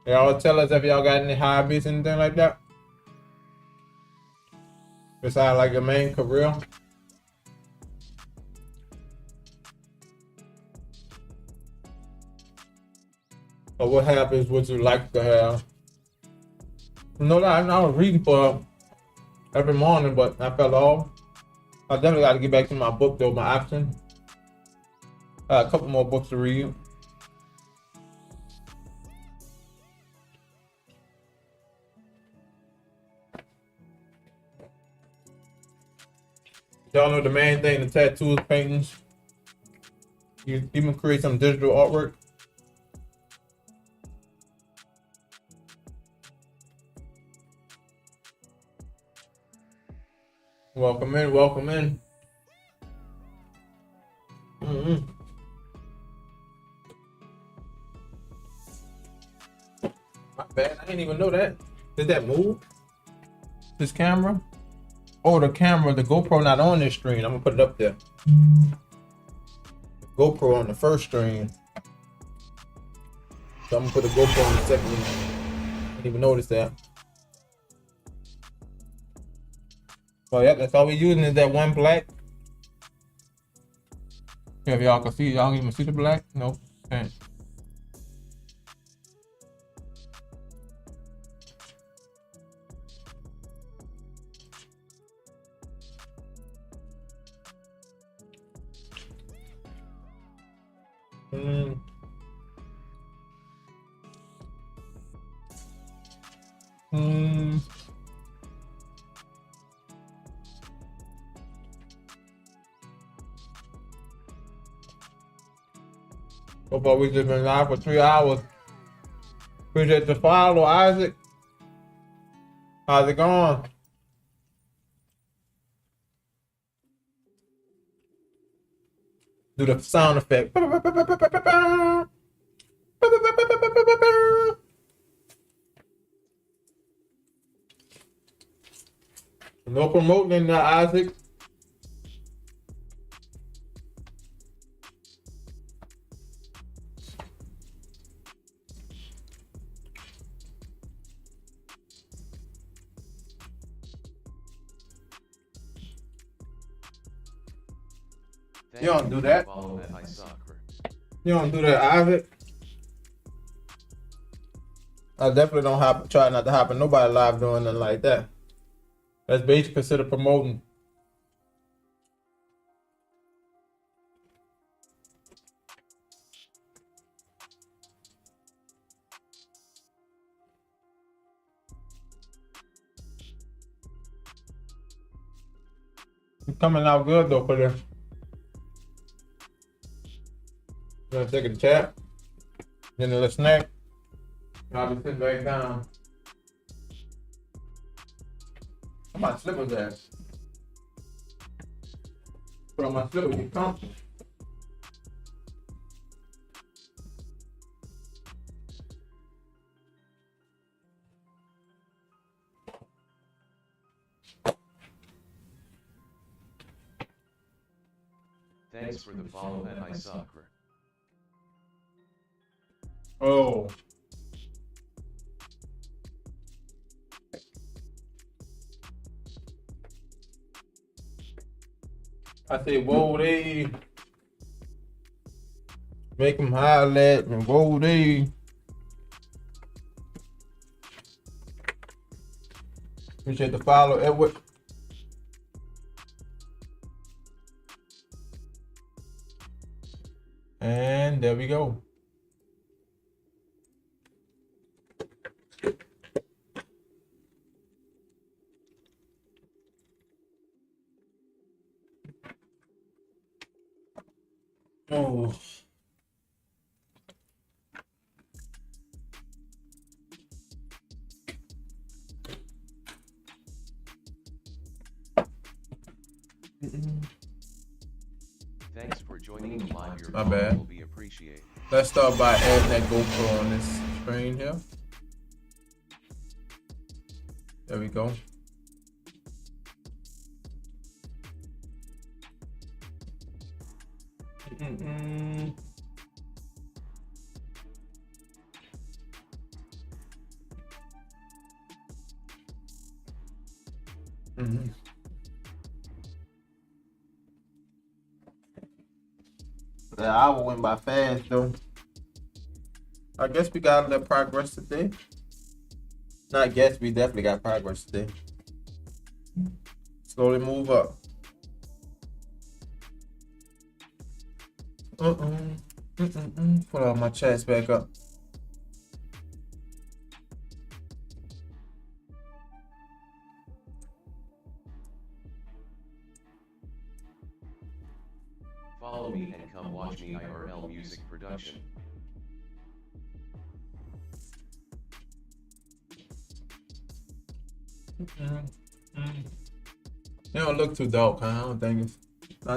Y'all tell us if y'all got any hobbies, anything like that. Besides like your main career. Or what habits would you like to have? No, I was reading for every morning, but I fell off. I definitely got to get back to my book though, my option. A couple more books to read. Y'all know the main thing, the tattoos, paintings. You even create some digital artwork. Welcome in, welcome in. My bad, I didn't even know that. Did that move? This camera? Oh, the camera, the GoPro not on this screen. I'm gonna put it up there. GoPro on the first screen. So I'm gonna put the GoPro on the second one. Didn't even notice that. So yeah, that's all we're using is that one black. Yeah, if y'all can see, y'all can even see the black? Nope. Okay. So far, we just been live for 3 hours. Appreciate the follow, Isaac. How's it going? Do the sound effect. No promoting in there, Isaac. Thank You don't do for the that. follow at iSoccer. You don't do that, Isaac. I definitely don't try not to happen nobody live doing nothing like that. That's basically considered promoting. It's coming out good though for this. Gonna take a chat. Then a little snack. I'll be sitting back down. Where my slippers at? Put on my slippers, you comfortable. Thanks for the follow at iSoccer. Oh. I say, whoa, they make them highlight and whoa, they. Appreciate the follow, Edward. And there we go. Oh. Thanks for joining the live. Your My follow bad. will be appreciated. Let's start by adding that GoPro on this screen here. There we go. The hour went by fast though. I guess we got a little progress today. Not guess, we definitely got progress today. Slowly move up. Put all my chats back up. Follow me and come watch me IRL music production. They don't look too dark, huh? I don't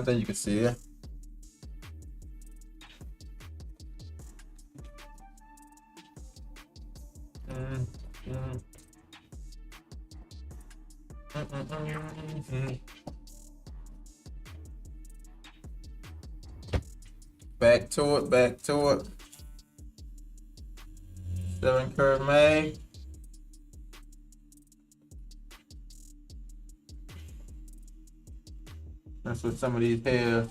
think you can see it. Back to it. Stephen Curry May. That's what some of these hairs.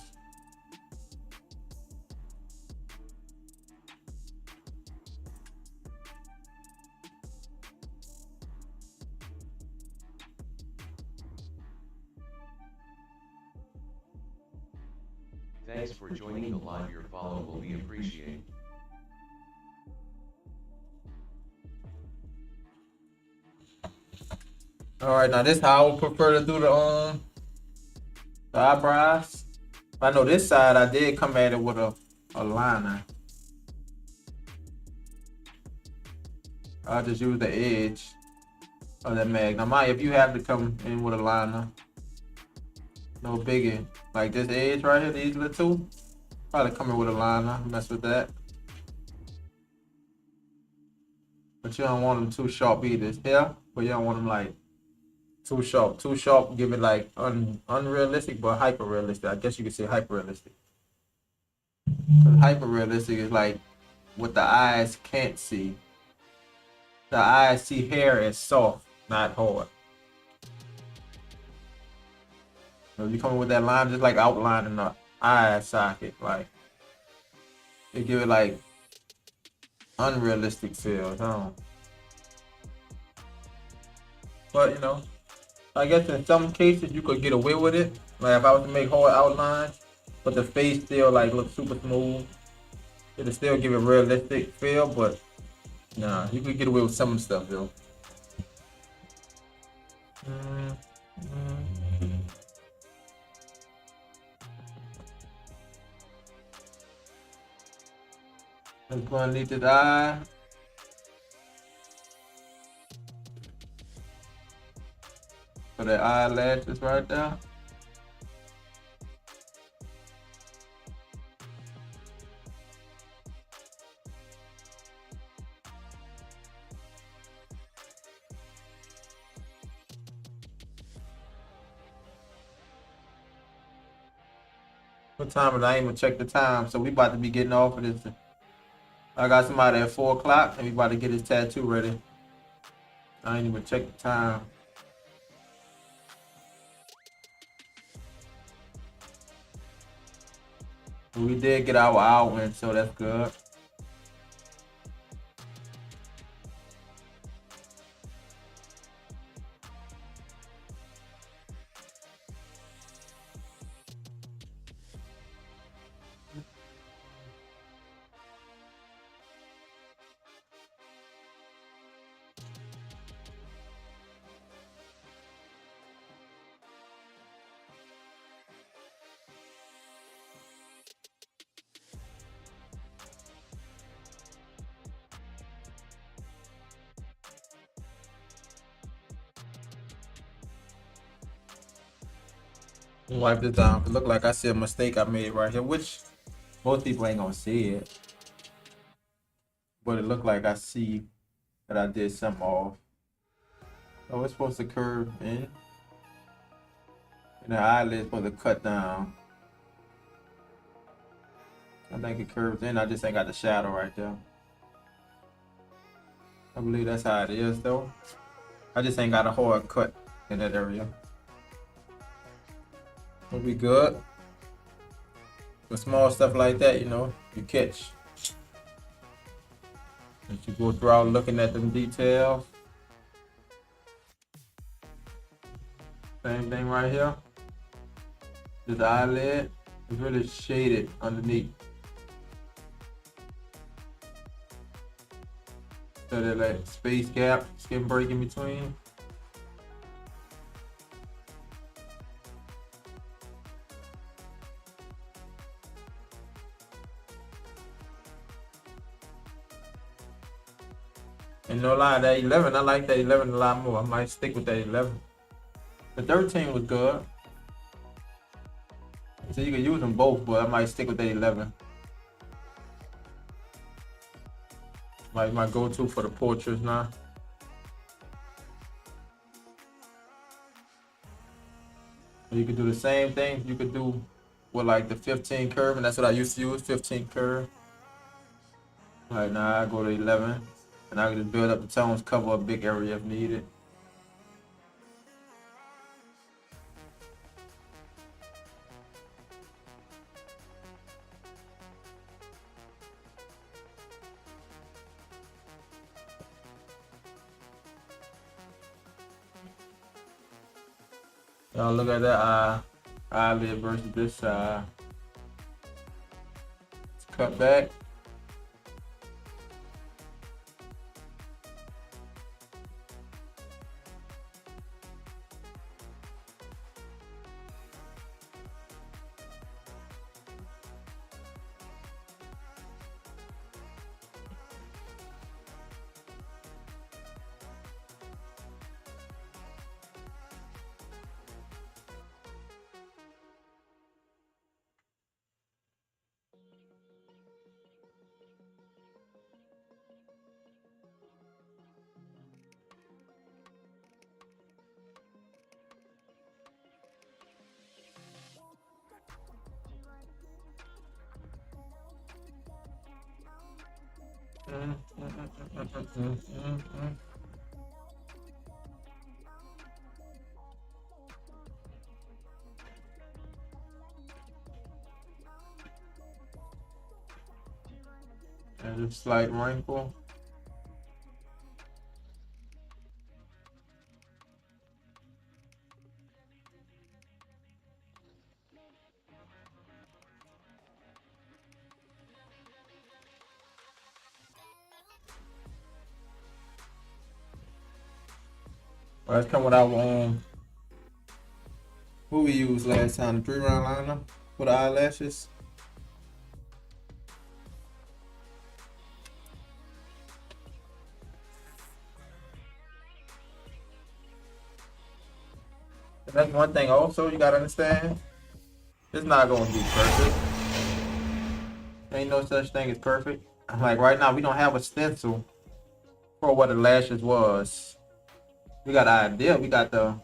Thanks for joining the live. Your follow will be appreciated. All right, now this how I would prefer to do the eyebrows. I know this side I did come at it with a liner. I'll just use the edge of that mag. Now mind if you have to come in with a liner, no biggie. Like this edge right here, these little two, probably come in with a liner, mess with that. But you don't want them too sharp either. It's here, but you don't want them like Too sharp. Too sharp. Give it like unrealistic, but hyper realistic. I guess you could say hyper realistic. Hyper realistic is like what the eyes can't see. The eyes see hair as soft, not hard. So you come with that line, just like outlining the eye socket, like it give it like unrealistic feels, huh? But you know, I guess in some cases you could get away with it. Like if I was to make hard outlines, but the face still like look super smooth, it'll still give it realistic feel. But nah, you could get away with some stuff though. Mm, mm. Let's go underneath his eye. So the eyelashes right there. What time is it? I ain't even check the time. So we about to be getting off of this. I got somebody at 4 o'clock and we about to get his tattoo ready. I ain't even check the time. But we did get our hour in, so that's good. Wipe this down. It look like I see a mistake I made right here, which most people ain't gonna see it. But it looked like I see that I did something off. Oh, it's supposed to curve in. And the eyelid's supposed to cut down. I think it curves in. I just ain't got the shadow right there. I believe that's how it is though. I just ain't got a hard cut in that area. We'll be good. With small stuff like that, you know, you catch. As you go throughout looking at them details. Same thing right here. This eyelid is really shaded underneath. So that like space gap, skin break in between. And no lie, that 11, I like that 11 a lot more. I might stick with that 11. The 13 was good. So you can use them both, but I might stick with that 11. Like my go-to for the portraits now. You could do the same thing. You could do with like the 15 curve, and that's what I used to use, 15 curve. Right now I go to 11, and I can just build up the tones, cover a big area if needed. Y'all look at that eyelid versus this side. It's cut back. And a slight wrinkle. Let's come with our what we used last time, the 3-round liner for the eyelashes. And that's one thing also you gotta understand. It's not gonna be perfect. Ain't no such thing as perfect. Like right now, we don't have a stencil for what the lashes was. We got an idea. We got the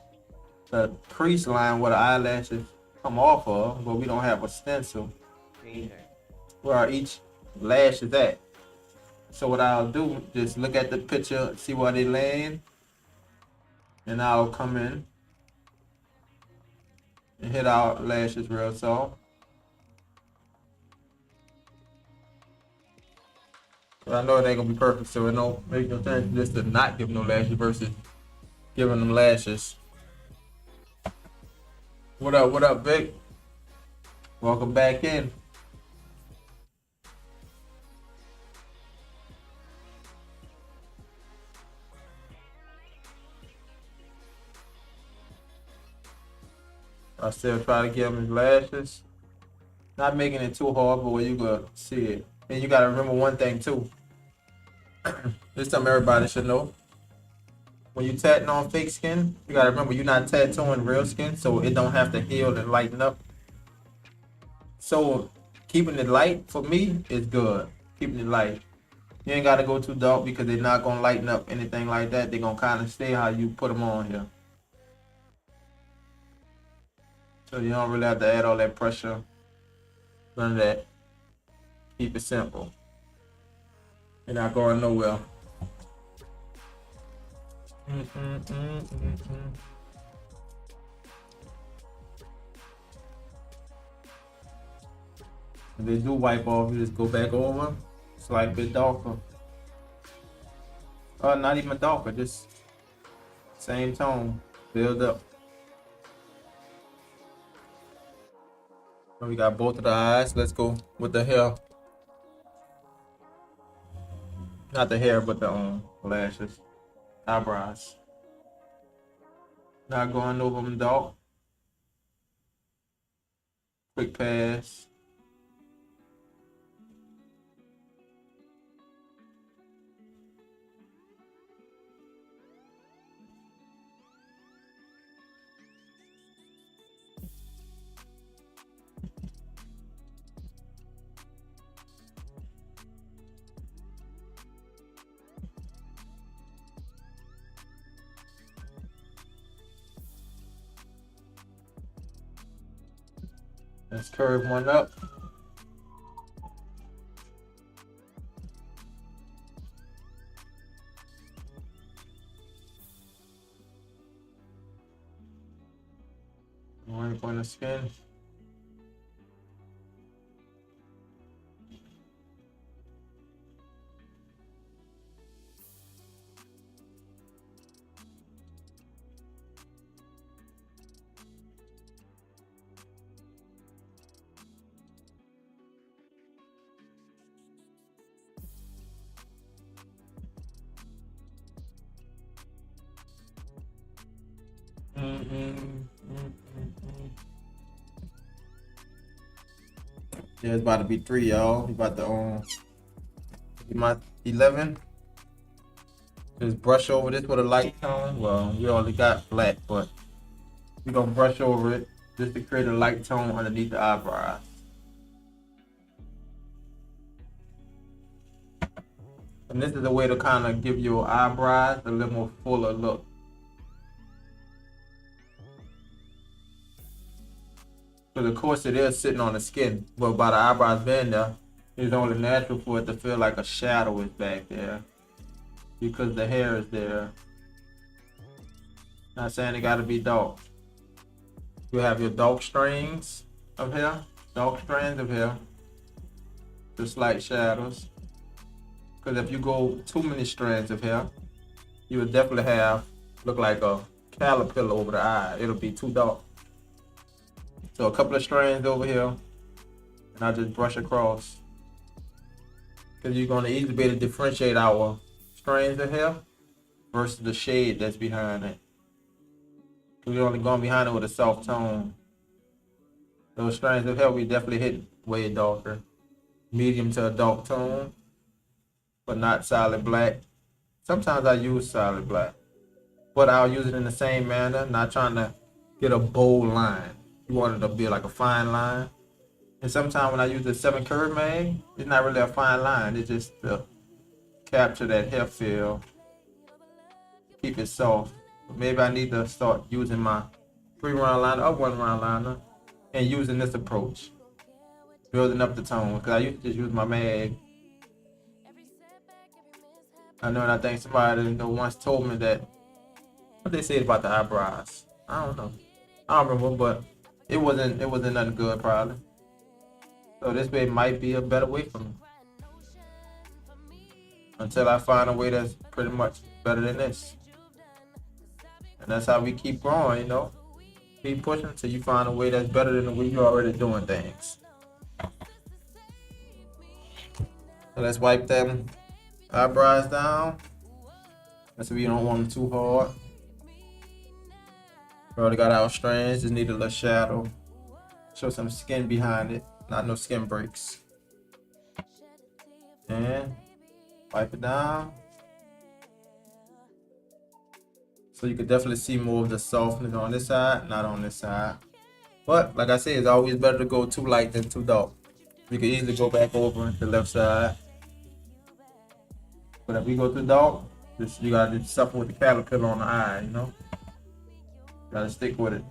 crease line where the eyelashes come off of, but we don't have a stencil where each lash is at. So what I'll do, just look at the picture, see where they land, and I'll come in and hit our lashes real soft. But I know it ain't gonna be perfect, so it don't make no sense just to not give no lashes versus giving them lashes. What up, Vic? Welcome back in. I still try to give him his lashes. Not making it too hard, but where you gonna see it. And you gotta remember one thing too. This something everybody should know. When you tatting on fake skin, you gotta remember you're not tattooing real skin, so it don't have to heal and lighten up. So keeping it light for me is good. Keeping it light. You ain't gotta go too dark because they're not gonna lighten up anything like that. They're gonna kind of stay how you put them on here. So you don't really have to add all that pressure. None of that. Keep it simple. You're not going nowhere. If they do wipe off, you just go back over. Slight bit darker. Not even darker, just same tone. Build up. So we got both of the eyes. Let's go with the hair. Not the hair, but the lashes. Eyebrows. Not going over them dark. Quick pass. Let's curve one up. One point of skin. Yeah, it's about to be 3, y'all. We about to get my 11. Just brush over this with a light tone. Well, we already got black, but we're gonna brush over it just to create a light tone underneath the eyebrows. And this is a way to kind of give your eyebrows a little more fuller look. Because of course it is sitting on the skin, but by the eyebrows being there, It's only natural for it to feel like a shadow is back there because the hair is there. Not saying it gotta be dark. You have your dark strands of hair, dark strands of hair, the slight shadows. Because if you go too many strands of hair, you would definitely have look like a caterpillar over the eye. It'll be too dark. So a couple of strands over here, and I just brush across. Because you're gonna easily be able to differentiate our strands of hair versus the shade that's behind it. Because we're only going behind it with a soft tone. Those strands of hair we definitely hit way darker. Medium to a dark tone, but not solid black. Sometimes I use solid black, but I'll use it in the same manner, not trying to get a bold line. You want it to be like a fine line. And sometimes when I use the 7 curve mag, it's not really a fine line. It's just to capture that hair feel, keep it soft. But maybe I need to start using my 3-round liner or 1-round liner and using this approach, building up the tone. Because I used to just use my mag. I know, and I think somebody once told me that what they said about the eyebrows. I don't know. I don't remember, but it wasn't nothing good probably. So this way might be a better way for me. Until I find a way that's pretty much better than this. And that's how we keep growing, Keep pushing until you find a way that's better than the way you're already doing things. So let's wipe them eyebrows down. That's if you don't want them too hard. We already got our strands, just need a little shadow. Show some skin behind it, not no skin breaks. And wipe it down. So you can definitely see more of the softness on this side, not on this side. But like I said, it's always better to go too light than too dark. You can easily go back over the left side. But if we go too dark, you gotta just suffer with the caterpillar on the eye, Gotta stick with it.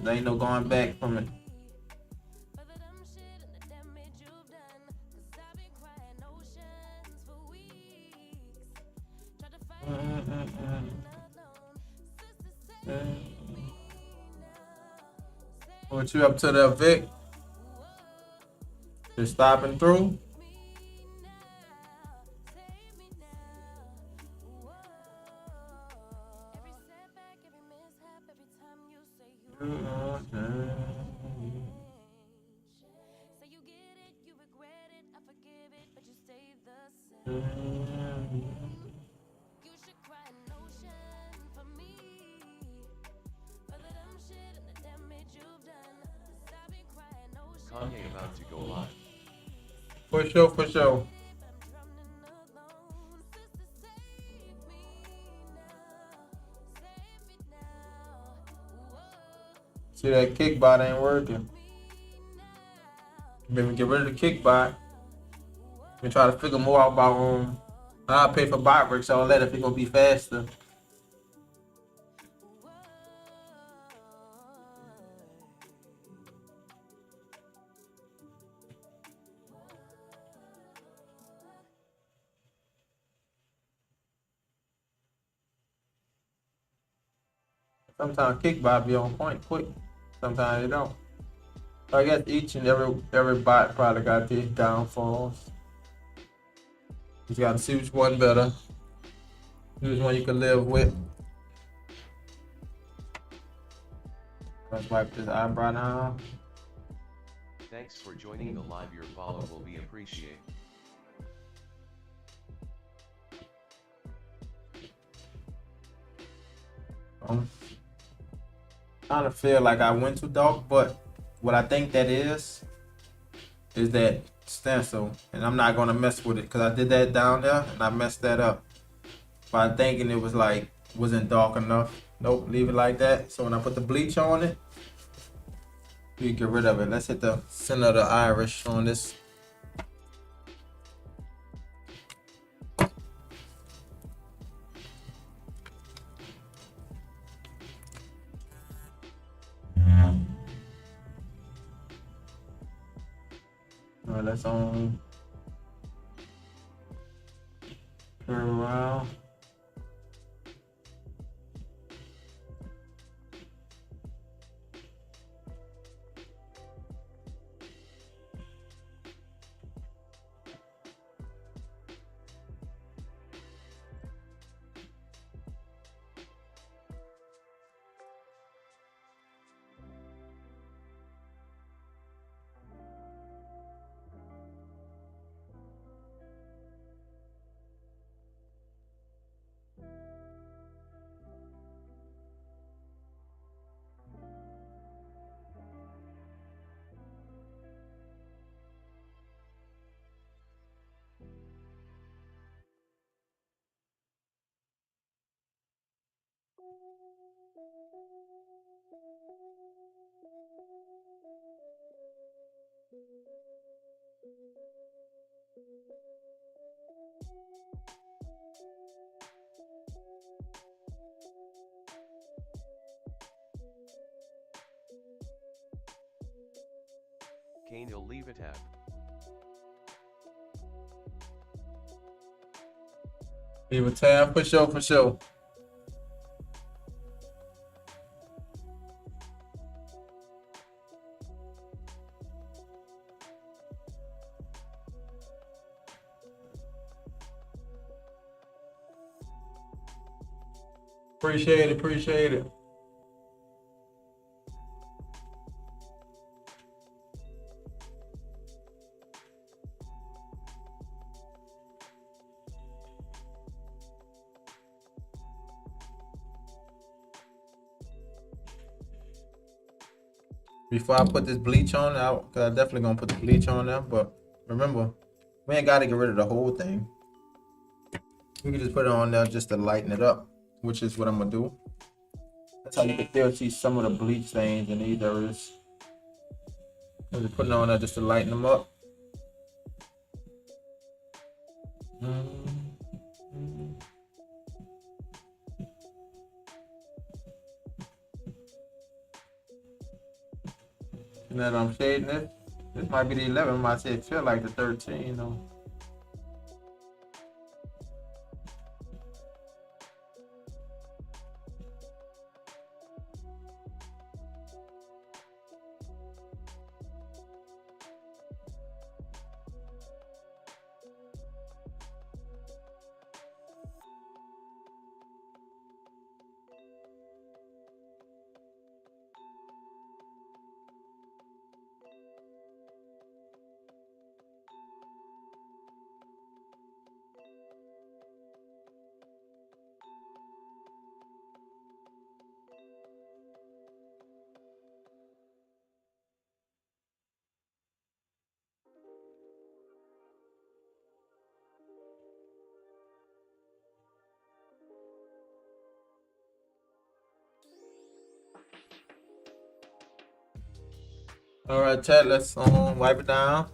There ain't no going back from it. Put you up to the Vic. Just stopping through. Kanye about to go live. For sure, for sure. See that kick bot ain't working. Maybe get rid of the kick bot. We try to figure more out about how I pay for bot bricks, all that if it's gonna be faster. Sometimes kickbot be on point quick. Sometimes they don't. So I guess each and every bot probably got these downfalls. You gotta see which one better. Which one you can live with. Let's wipe this eyebrow now. Thanks for joining the live. Your follow will be appreciated. Kind of feel like I went too dark, but what I think that is that stencil, and I'm not gonna mess with it because I did that down there and I messed that up by thinking it was wasn't dark enough. Nope, leave it like that. So when I put the bleach on it, you get rid of it. Let's hit the center of the iris on this. Alright, let's turn around. Kane, he'll leave a tab. Leave a tab for sure, for sure. Appreciate it, appreciate it. Before I put this bleach on, cause I definitely gonna put the bleach on there. But remember, we ain't gotta get rid of the whole thing. We can just put it on there just to lighten it up, which is what I'm gonna do. That's how you can still see some of the bleach stains in these areas. I'm just putting it on there just to lighten them up. And then I'm shading it. This might be the 11. I might say it feel like the 13 though. All right, chat, let's wipe it down.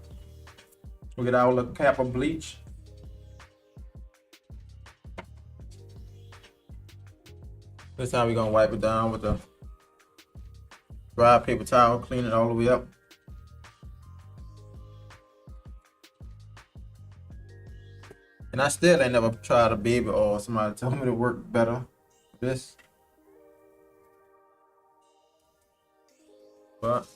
We get our little cap of bleach. This time we're gonna wipe it down with the dry paper towel, clean it all the way up. And I still ain't never tried a baby oil. Somebody told me to work better. This. But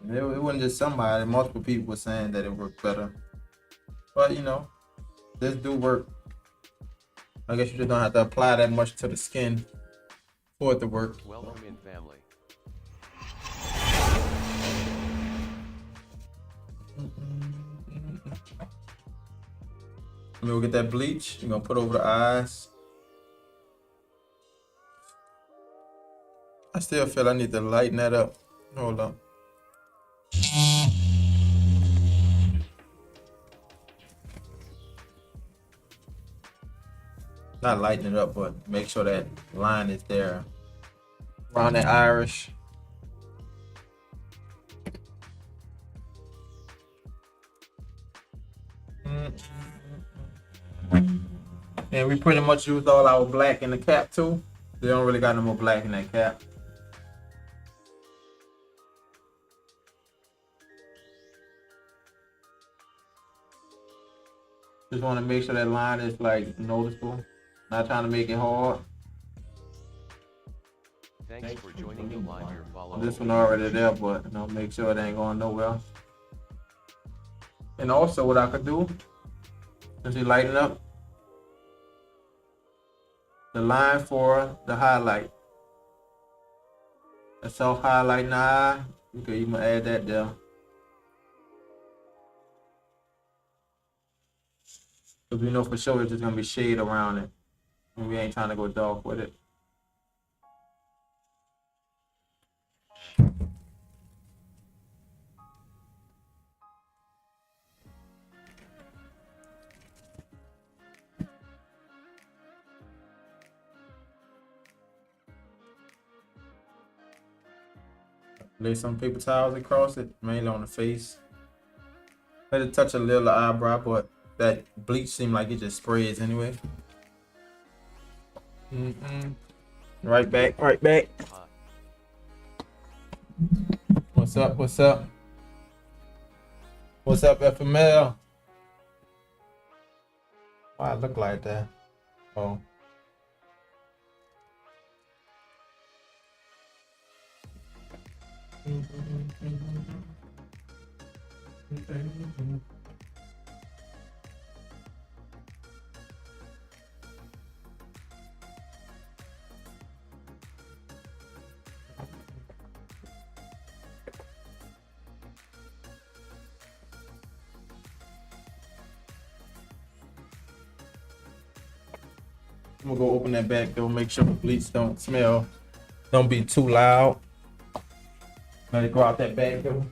it wasn't just somebody. Multiple people were saying that it worked better. But you know, this do work. I guess you just don't have to apply that much to the skin for it to work. Welcome in, family. We'll get that bleach. You're gonna put over the eyes. I still feel I need to lighten that up. Hold up. Not lighten it up, but make sure that line is there around that iris. And we pretty much used all our black in the cap too. They don't really got no more black in that cap. Just want to make sure that line is like noticeable. Not trying to make it hard. Thanks for joining the live. Your follow. This one already there, but you know, make sure it ain't going nowhere. And also what I could do is you lighten up the line for the highlight. The self highlight in the eye. You can even add that there. Because we know for sure it's just gonna be shade around it. And we ain't trying to go dark with it. Lay some paper towels across it, mainly on the face. Let it touch a little eyebrow, but that bleach seems like it just sprays anyway. Right back, right back. What's up, what's up? What's up, FML? Why it look like that? Oh. I'm gonna go open that back door, make sure the bleach don't smell, don't be too loud. Let it go out that back door.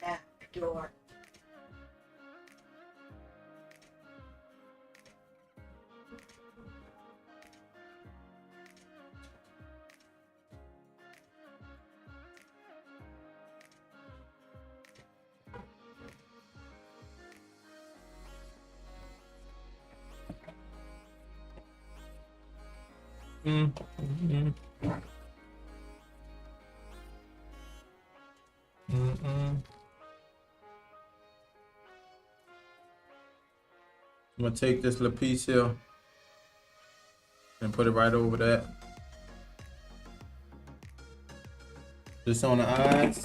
Back door. I'm gonna take this little piece here and put it right over that. Just on the eyes.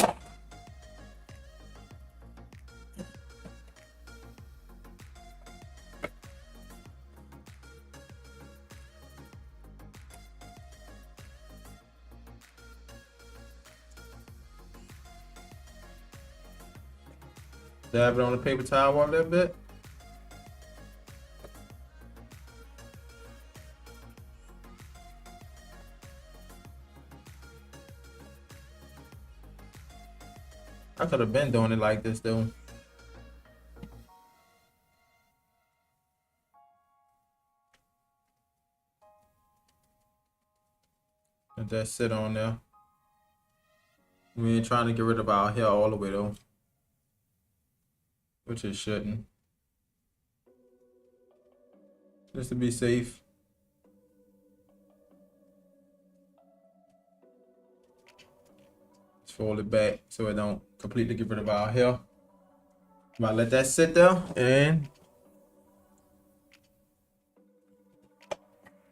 Dab it on the paper towel a little bit. I could have been doing it like this though. Let that sit on there. We ain't trying to get rid of our hair all the way though. Which it shouldn't. Just to be safe. Just fold it back so it don't completely get rid of our hair. I'm gonna let that sit there and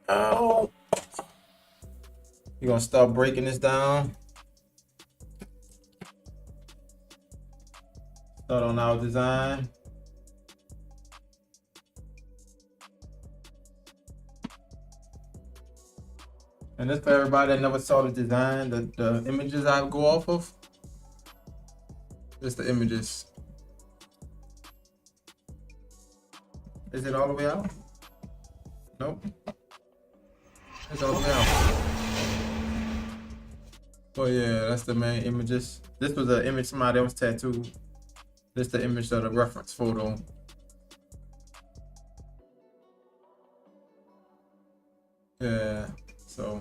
oh, you're gonna start breaking this down. Start on our design. And this for everybody that never saw the design, the images I go off of. Just the images. Is it all the way out? Nope. It's all the way out. Oh yeah, that's the main images. This was an image somebody else tattooed. This is the image of the reference photo. Yeah, so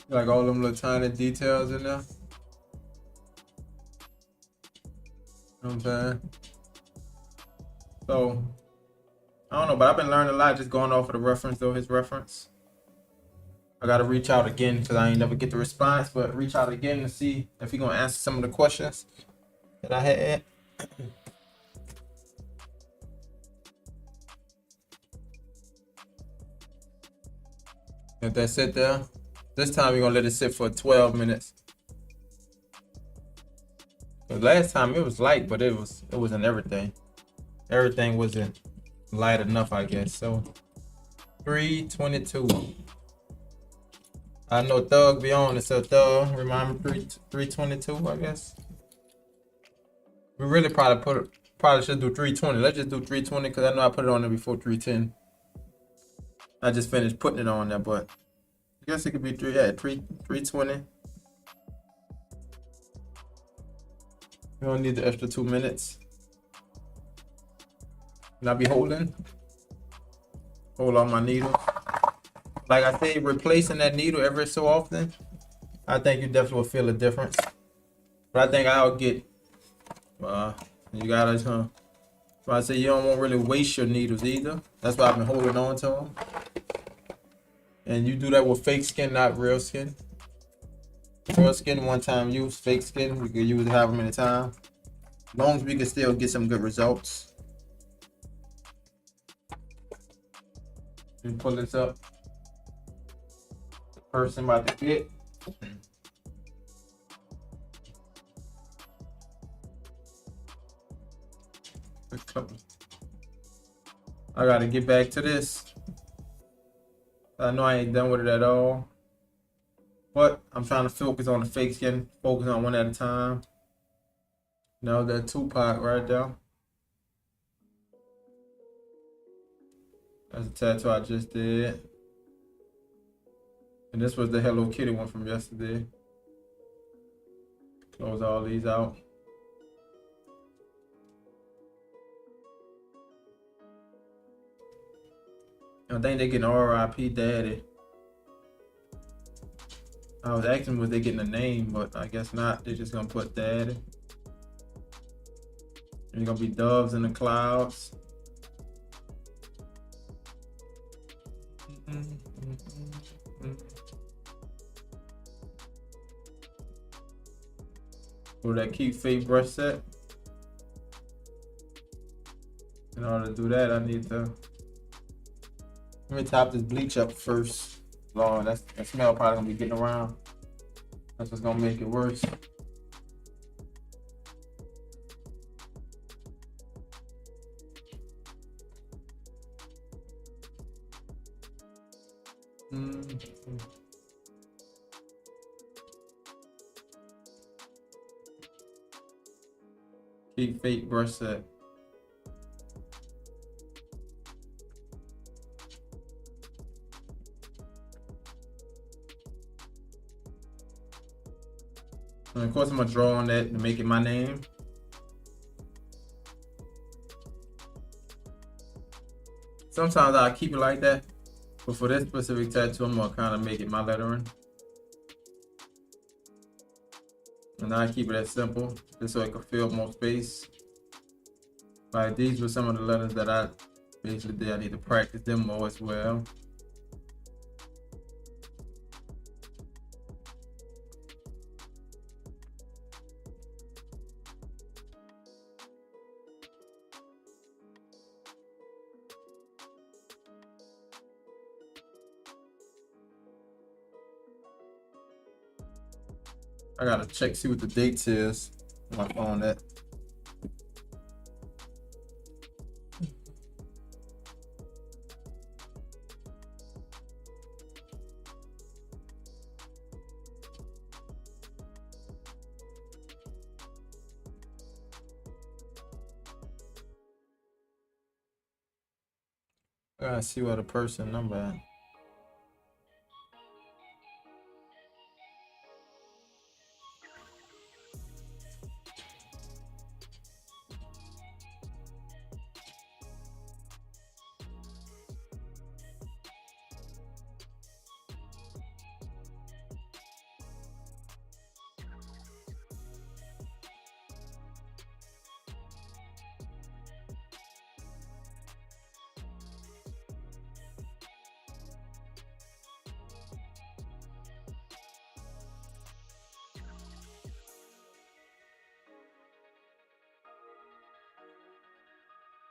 like all them little tiny details in there. You know what I'm saying? So I don't know, but I've been learning a lot just going off of the reference though, his reference. I gotta reach out again because I ain't never get the response, but reach out again to see if he gonna answer some of the questions that I had. If that sit there, this time we're gonna let it sit for 12 minutes. The last time it was light, but it wasn't everything. Everything wasn't light enough, I guess. So 322. I know Thug be on it, so Thug remind me 322, I guess. We really probably should do 320. Let's just do 320 because I know I put it on there before 310. I just finished putting it on there, but I guess it could be 320. We don't need the extra 2 minutes. And I'll be hold on my needle. Like I say, replacing that needle every so often, I think you definitely will feel a difference. But I think I'll get, you gotta, so I say you don't want to really waste your needles either. That's why I've been holding on to them. And you do that with fake skin, not real skin. Real skin, one time use. Fake skin, we can use it however many times. As long as we can still get some good results. You pull this up. The person about to get. I gotta get back to this. I know I ain't done with it at all. But I'm trying to focus on the fake skin. Focus on one at a time. No, that Tupac right there. That's a tattoo I just did. And this was the Hello Kitty one from yesterday. Close all these out. I think they're getting R.I.P. Daddy. I was asking was they getting a name, but I guess not. They're just gonna put Daddy. And you're gonna be doves in the clouds. With that Keep Faith brush set. In order to do that, I need to. Let me top this bleach up first. Lord, that smell probably gonna be getting around. That's what's gonna make it worse. Keep Faith brush set. And of course, I'm gonna draw on that to make it my name. Sometimes I keep it like that, but for this specific tattoo, I'm gonna kind of make it my lettering. And I keep it as simple, just so it can fill more space. Like these were some of the letters that I basically did. I need to practice them more as well. I gotta check, see what the dates is on my phone. That I gotta see what the person number at.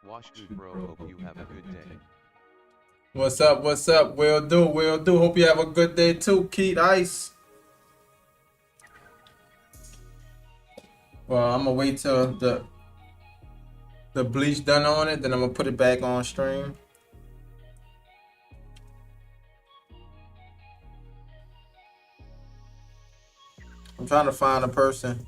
Wash Good Bro, hope you have a good day. What's up? What's up? Will do. Will do. Hope you have a good day too, Keith Ice. Well, I'm gonna wait till the bleach done on it, then I'm gonna put it back on stream. I'm trying to find a person.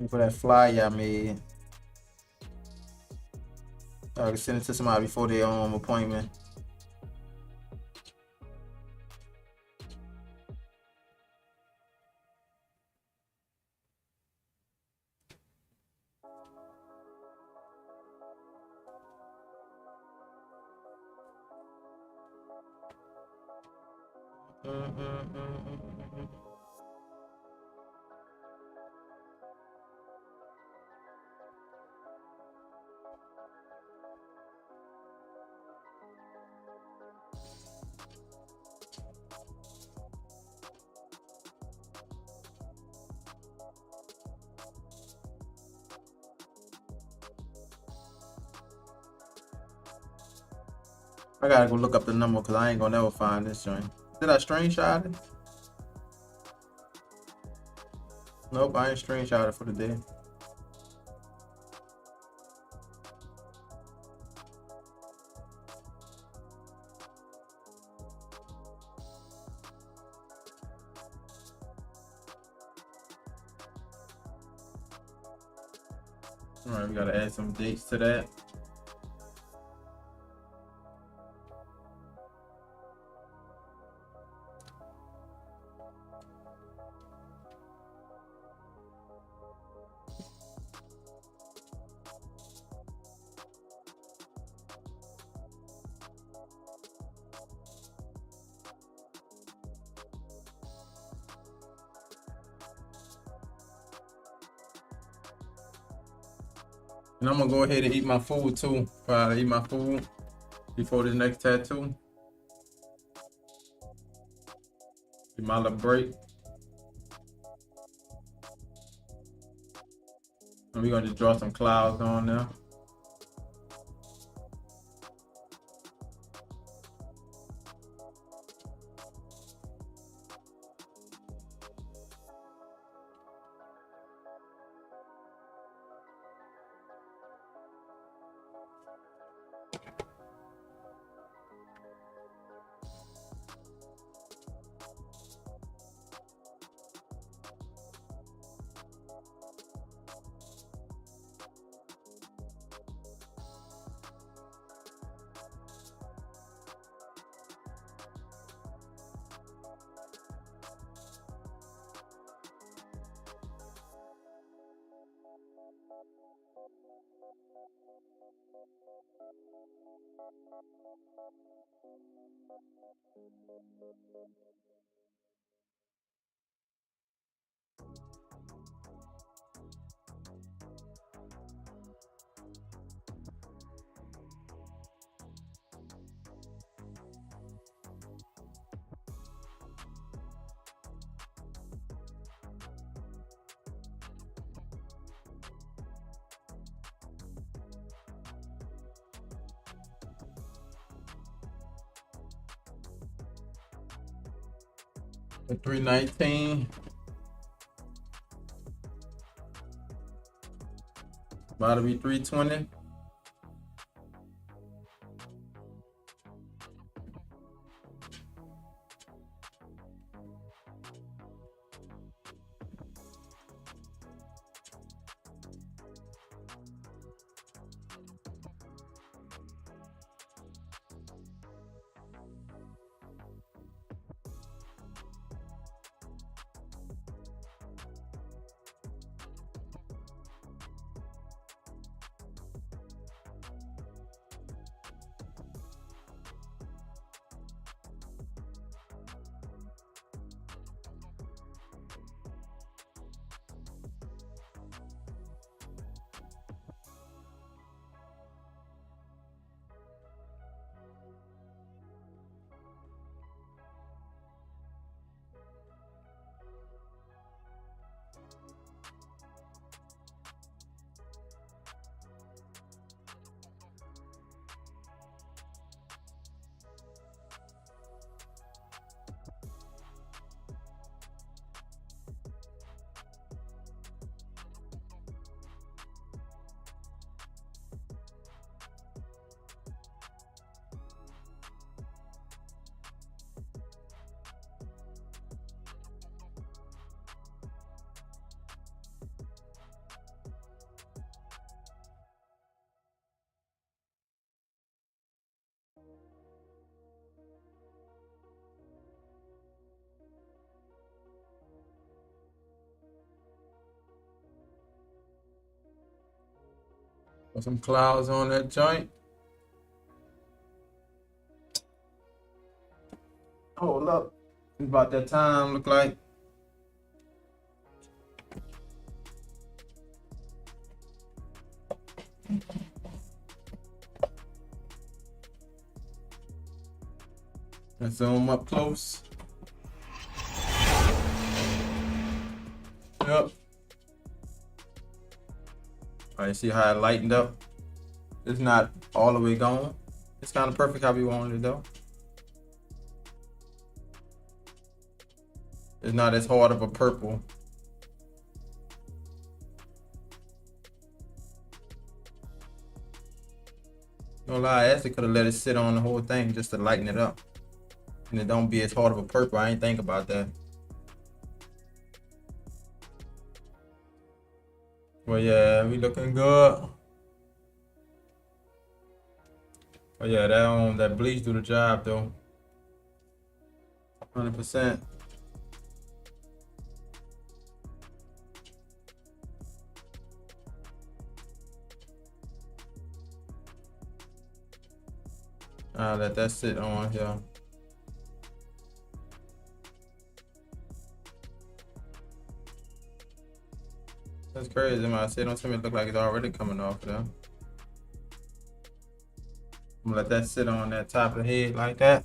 For that flyer I made. I can send it to somebody before their appointment. I gotta go look up the number because I ain't gonna never find this joint. Did I screenshot it? Nope, I ain't screenshot it for the day. All right, we gotta add some dates to that. And I'm gonna go ahead and eat my food too. Probably eat my food before this next tattoo. Get my little break. And we're gonna just draw some clouds on there. The 319. About to be 320. Put some clouds on that joint. Hold up. It's about that time, look like. Let's zoom up close. Yep. All right, see how it lightened up? It's not all the way gone. It's kind of perfect how we wanted it though. It's not as hard of a purple. No lie, I actually could have let it sit on the whole thing just to lighten it up. And it don't be as hard of a purple. I ain't think about that. Well, yeah, we looking good. Oh yeah, that bleach do the job though. 100%. I'll let that sit on here. That's crazy, man. I said, don't tell me it look like it's already coming off there. I'm gonna let that sit on that top of the head like that.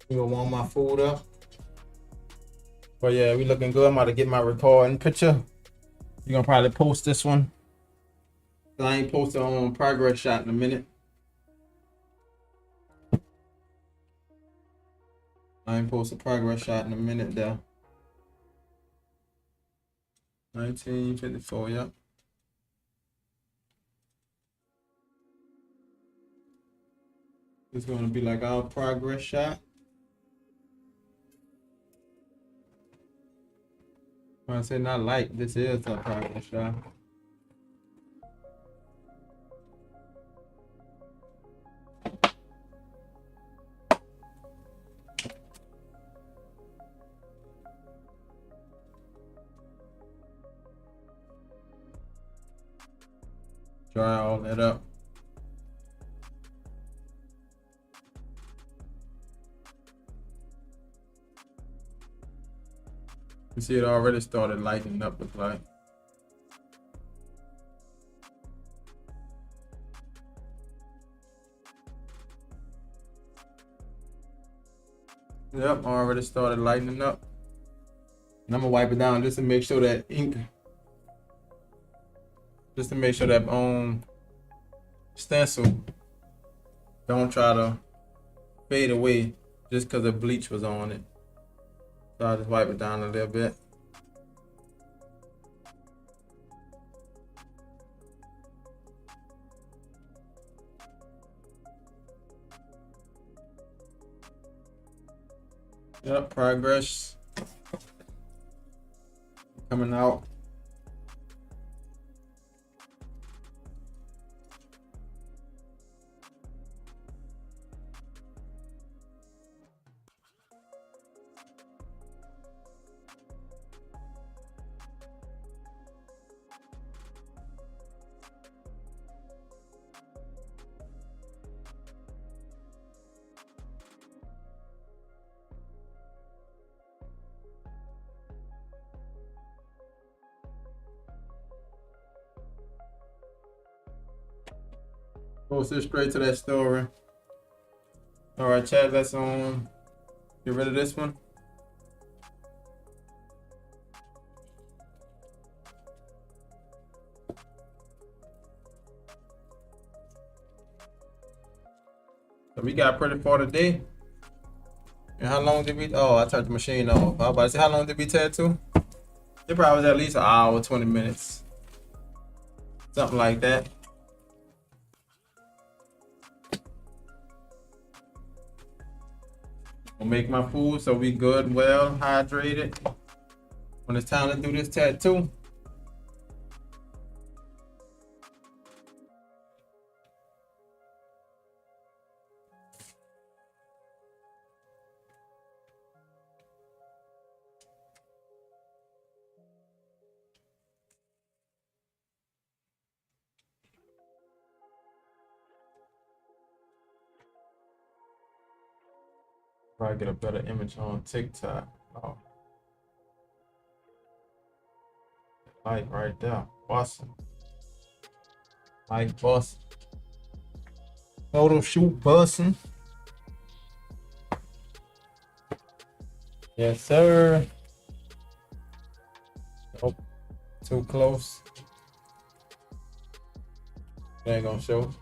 You gonna warm my food up. But yeah, we looking good. I'm about to get my recording picture. You gonna probably post this one. I ain't posted on progress shot in a minute. I ain't posted progress shot in a minute there. 1954, yep. It's gonna be like our progress shot. When I say not like, this is a progress shot. Dry all that up. You see it already started lightening up, look like. Yep, already started lightening up. And I'm gonna wipe it down just to make sure that ink, just to make sure that stencil don't try to fade away just because the bleach was on it. So I'll just wipe it down a little bit. Yep, progress coming out. Post it straight to that story. All right, chat, let's get rid of this one. We got pretty far today. And how long did we? Oh, I turned the machine off. I was about to say, how long did we tattoo? It probably was at least an hour, 20 minutes, something like that. I'll make my food so we good, well hydrated when it's time to do this tattoo. Probably get a better image on TikTok. Oh, light right there, busting. Light busting. Photo shoot busting. Yes, sir. Nope, too close. It ain't gonna show.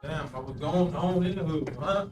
Damn, I was going on in the hood, huh?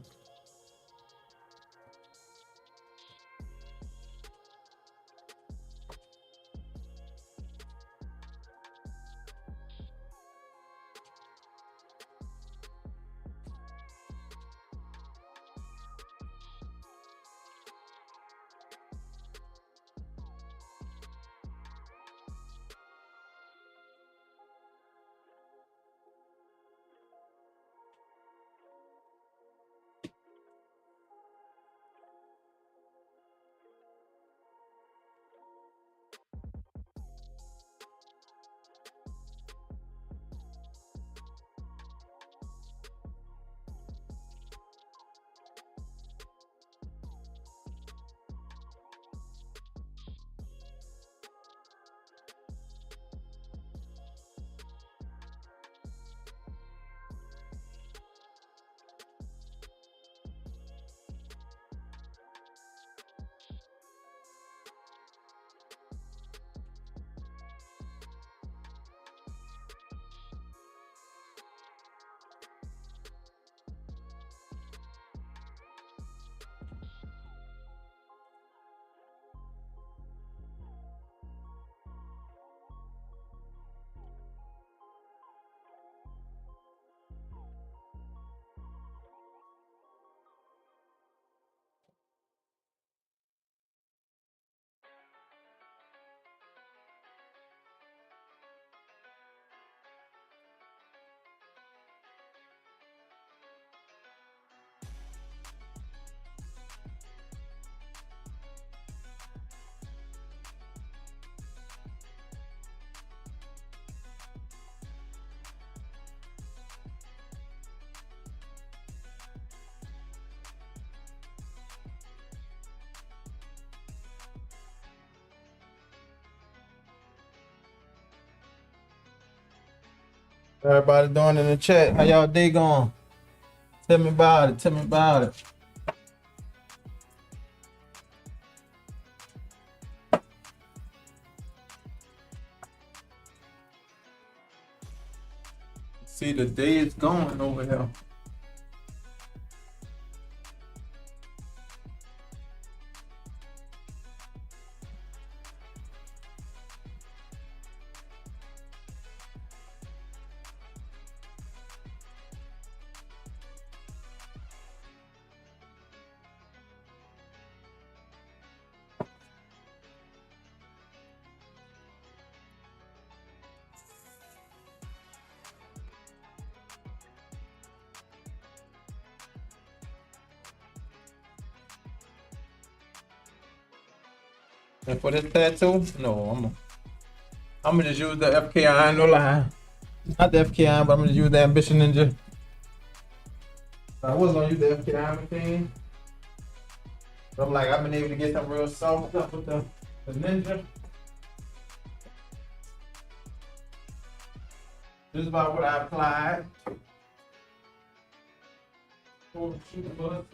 Everybody doing in the chat. How y'all day going? Tell me about it. Tell me about it. See, the day is going over here. And for this tattoo, no, I'm gonna just use the FKI, no lie. Not the FKI, but I'm gonna use the Ambition Ninja. I was gonna use the FKI machine. But I'm like, I've been able to get some real soft stuff with the Ninja. This is about what I applied. Oh, shoot, bud.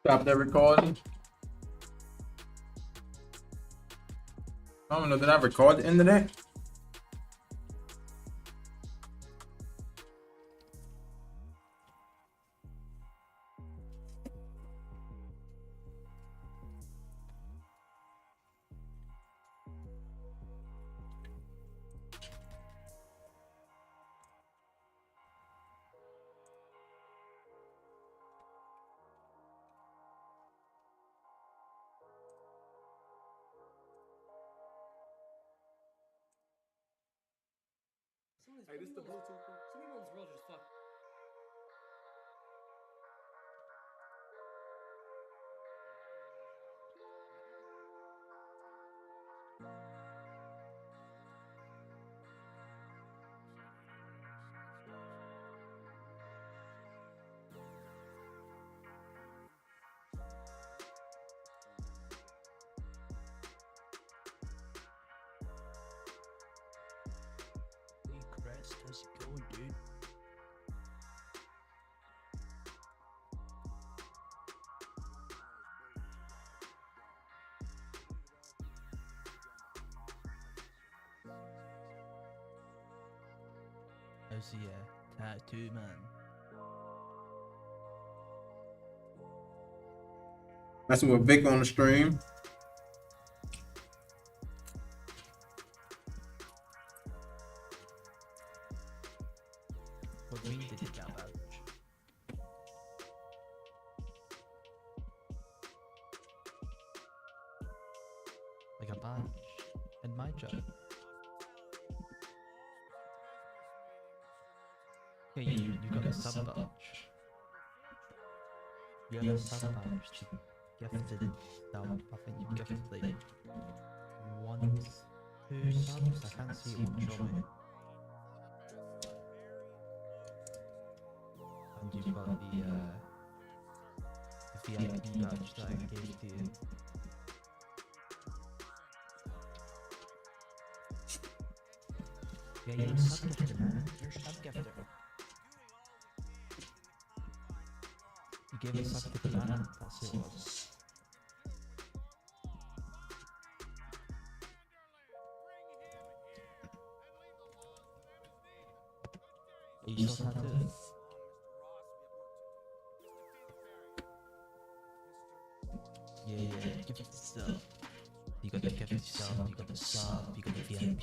Stop that recording. I don't know, did I record the end of that? Hey, this is the Bluetooth one. Some people in this world are just fuck. Hey, Chris, how's it going, dude? How's the tattoo man? Messing with Vic on the stream. What do you mean did you get a badge? Like a badge in my job? Yeah, you got a sub badge. You have a sub badge to gifted down. I think you've gifted like 1, 2 subs. I can't see it on show me. And you've got the VIP badge that I gave to you. Yeah, you're a sub gifter, man. You're a sub gifter. You gave a sub to Planet, that's who it was. Are you still tattooed? Yeah, give it stuff. You got the gift stuff, you got the sub, you got the VIP.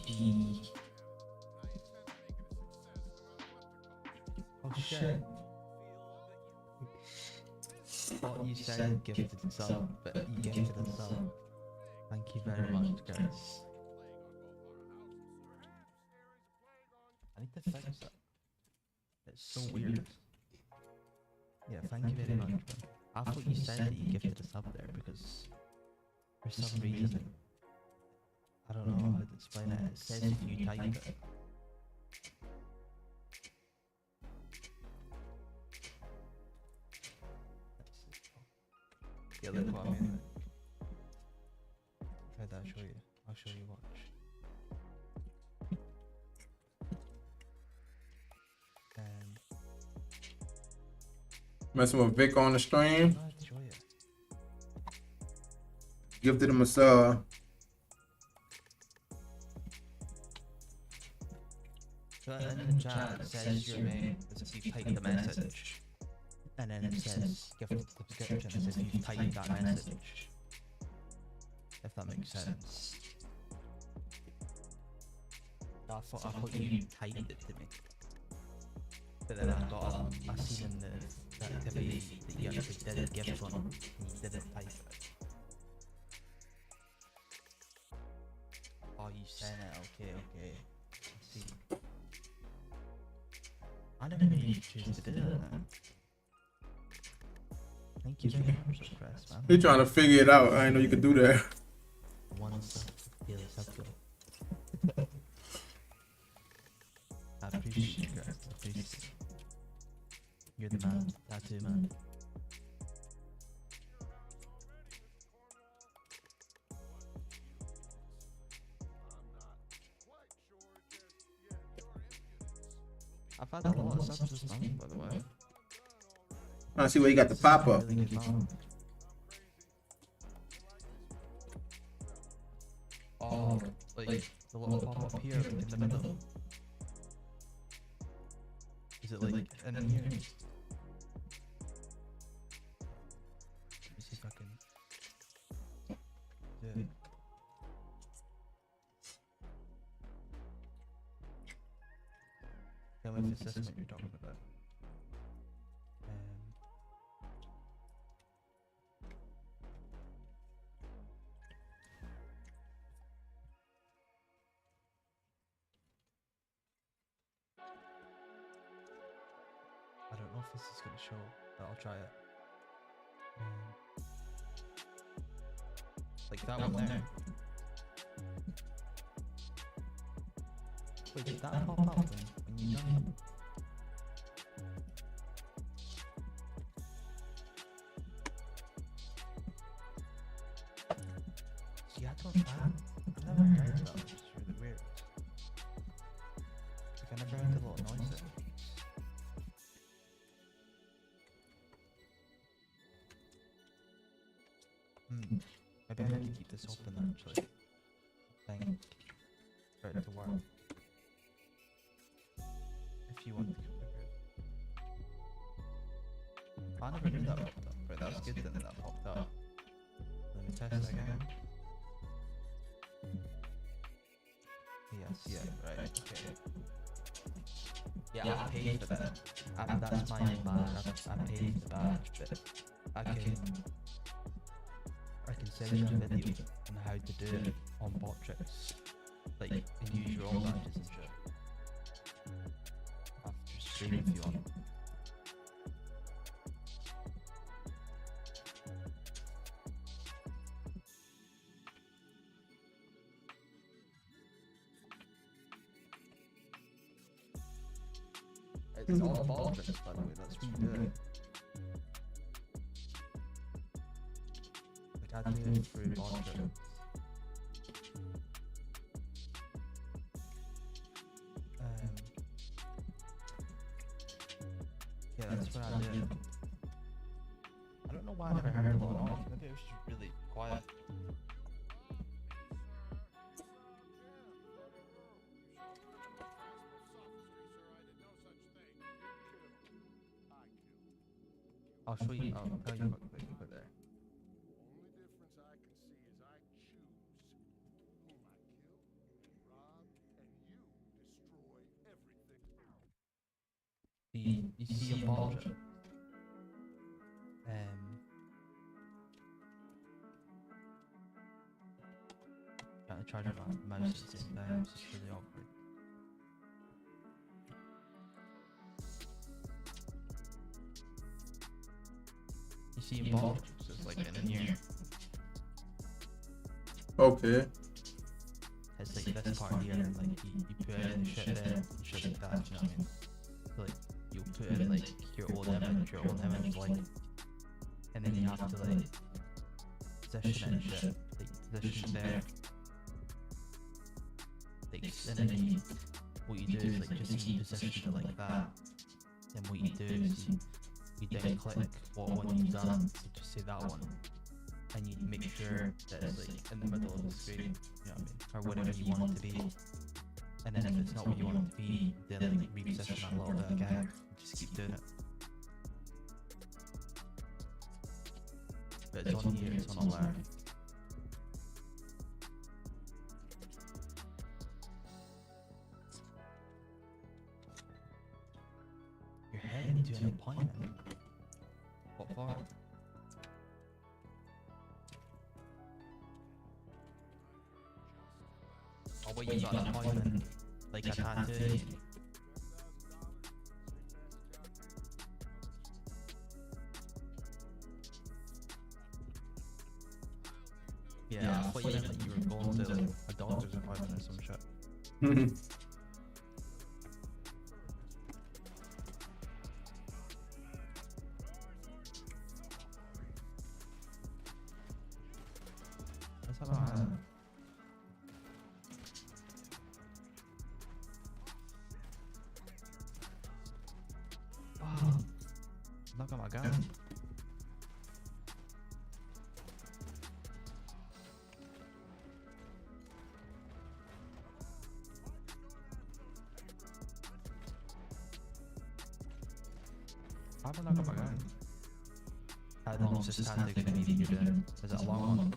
Oh shit. Thought you said gifted sub, but you gifted a sub. Thank you very much, guys. I need to fix that. It's so weird. Yeah, thank you very much, man. I thought you said that you gifted a sub there because for some reason, I don't know how to explain it, it says if you type it. Yeah, look what I mean. Try that, I'll show you, watch. Messing with Vic on the stream. No, I'll show you. Gifted him a sub. So in the chat it says your name as if you type the message. And then it says gift subscription as if you type that message. If that makes sense. I thought you typed it to me. But then I seen in the activity that you actually did a gift one and you didn't type it. Oh, you sent it, okay. I see. I never knew you choose to do that, man. Thank you very much, Chris, man. He trying to figure it out. I didn't know you could do that. One sub, daily sub goal. I appreciate it, Chris. I appreciate it. You're the man, tattoo man. I've had a lot of subs this month, by the way. I see where you got the pop up. Really good month. Oh, like the little pop up here in the middle. Is it like in here? Let me see if I can do it. Tell me if it's this one you're talking about. I don't know if this is going to show, but I'll try it. Like that one there. Wait, did that pop up when you done it? See, I don't, I've never heard of that, which is really weird. Like, I never heard the little noise there. Maybe I need to keep this open actually. I think for it to work. If you want to configure it. I never knew that popped up. Right, that's good then that popped up. Let me test it again. Yes, yeah, right, okay. Yeah, I paid for that. That's my badge. I paid for the badge, but I can send you a video on how to do it on bot tricks. Like, and use your own badges and shit. After stream if you want. It's all bot tricks, by the way, that's what you do it. Like, I do it through bot tricks. Yeah, that's what I did. I don't know why I never heard a lot of noise. Maybe it was just really quiet. I'll show you. I'll tell you what quick put there. You see a ball trip. Trying to charge my mouse at the same time, it's just really awkward. You see a ball trip, so it's like in here. Okay. It's like this part here, and like you put in shit there, and shit like that, you know what I mean? So like, you put in like your own image, like, and then you have to like position it and shit, like position it there, like, and then what you do is like just see you position it like that, then what you do is you then click what one you've done, so just say that one, and you make sure that it's like in the middle of the screen, you know what I mean, or whatever you want it to be. And then if it's not what you want it to be, then like reposition that a little bit again. Just keep doing it. But it's on here, it's on alert. You're heading to an appointment. What for? Oh, wait, you got an appointment, like a tattoo. Yeah, I thought you meant like you were going to like a doctor's appointment or some shit. That's about it. Wow, look at my gun. Paano na kapag how long is this tactic gonna be you're doing? Is it a long one?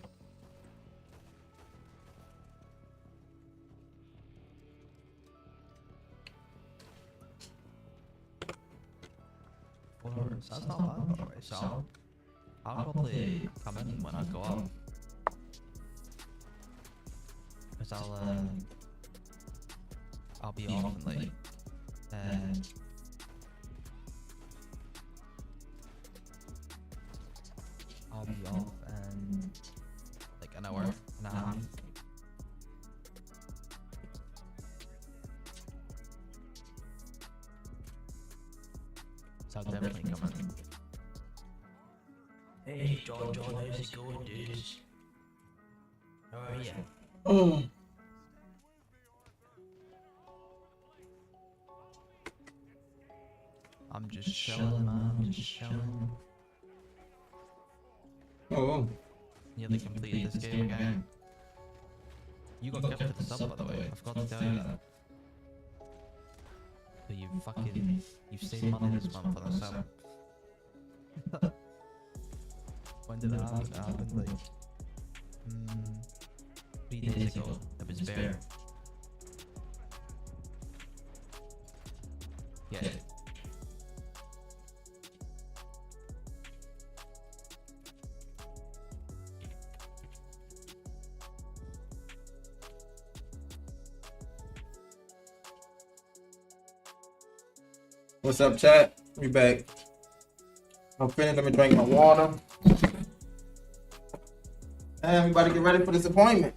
That's not bad, by the way. So I'll probably come in when I go up. Cause I'll be off in like I'll be off in like an hour and a half. So I'll definitely come in. Hey John, how's it going, dudes? How are ya? Oh. I'm just chilling, man. I'm just chilling. Oh. Nearly completed this game again. You got gifted the sub, by the way. I forgot to tell you that. So you've saved money this month for the sub. When did it happen? It happened like 3 days ago. It was bare. Yeah. What's up, chat? We back. I'm finished. Let me drink my water. And everybody get ready for this appointment.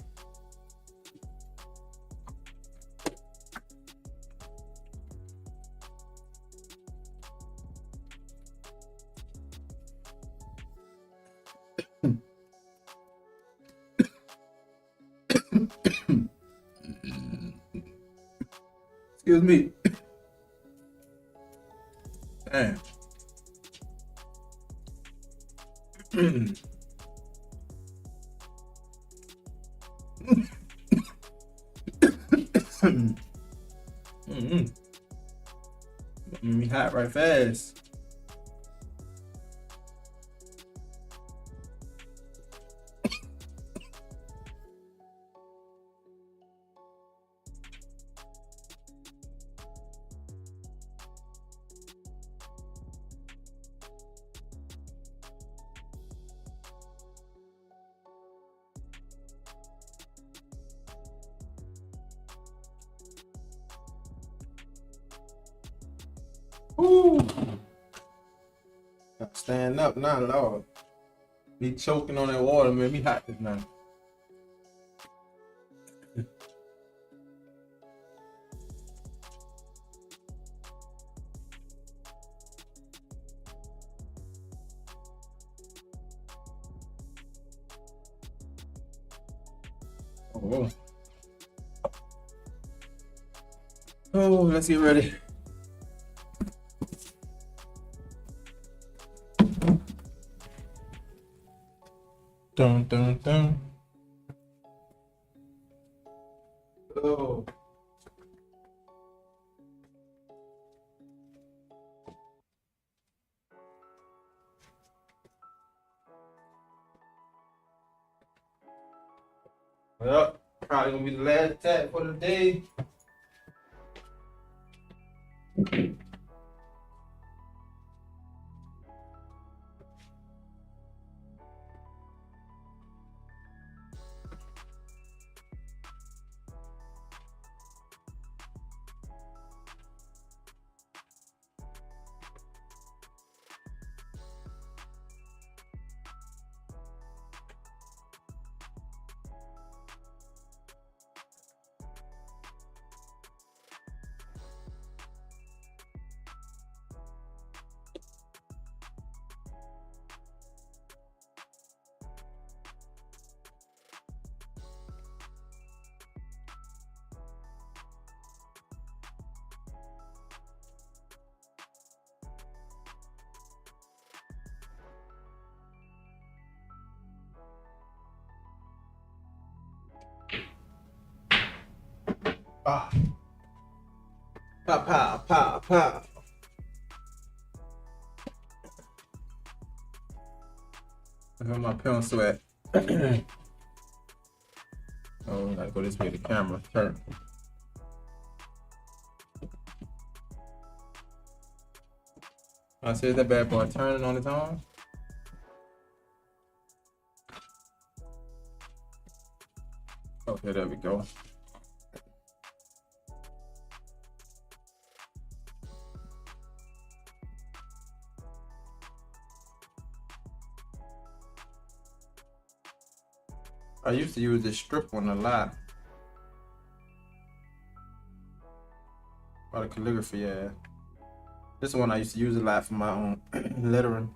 Excuse me. Damn. Me hot right fast. Woo. Stand up now, Lord. Be choking on that water, man. Me hot this now. Oh. Oh, let's get ready. Dun dun dun. Oh. Well, probably gonna be the last attack for the day. Ah. Pow, pow, pow, pow. Where my pencil at? Oh, I gotta go this way. The camera turn. I said that bad boy turning on its own. Okay, there we go. I used to use this strip one a lot. For the calligraphy, yeah. This one I used to use a lot for my own lettering.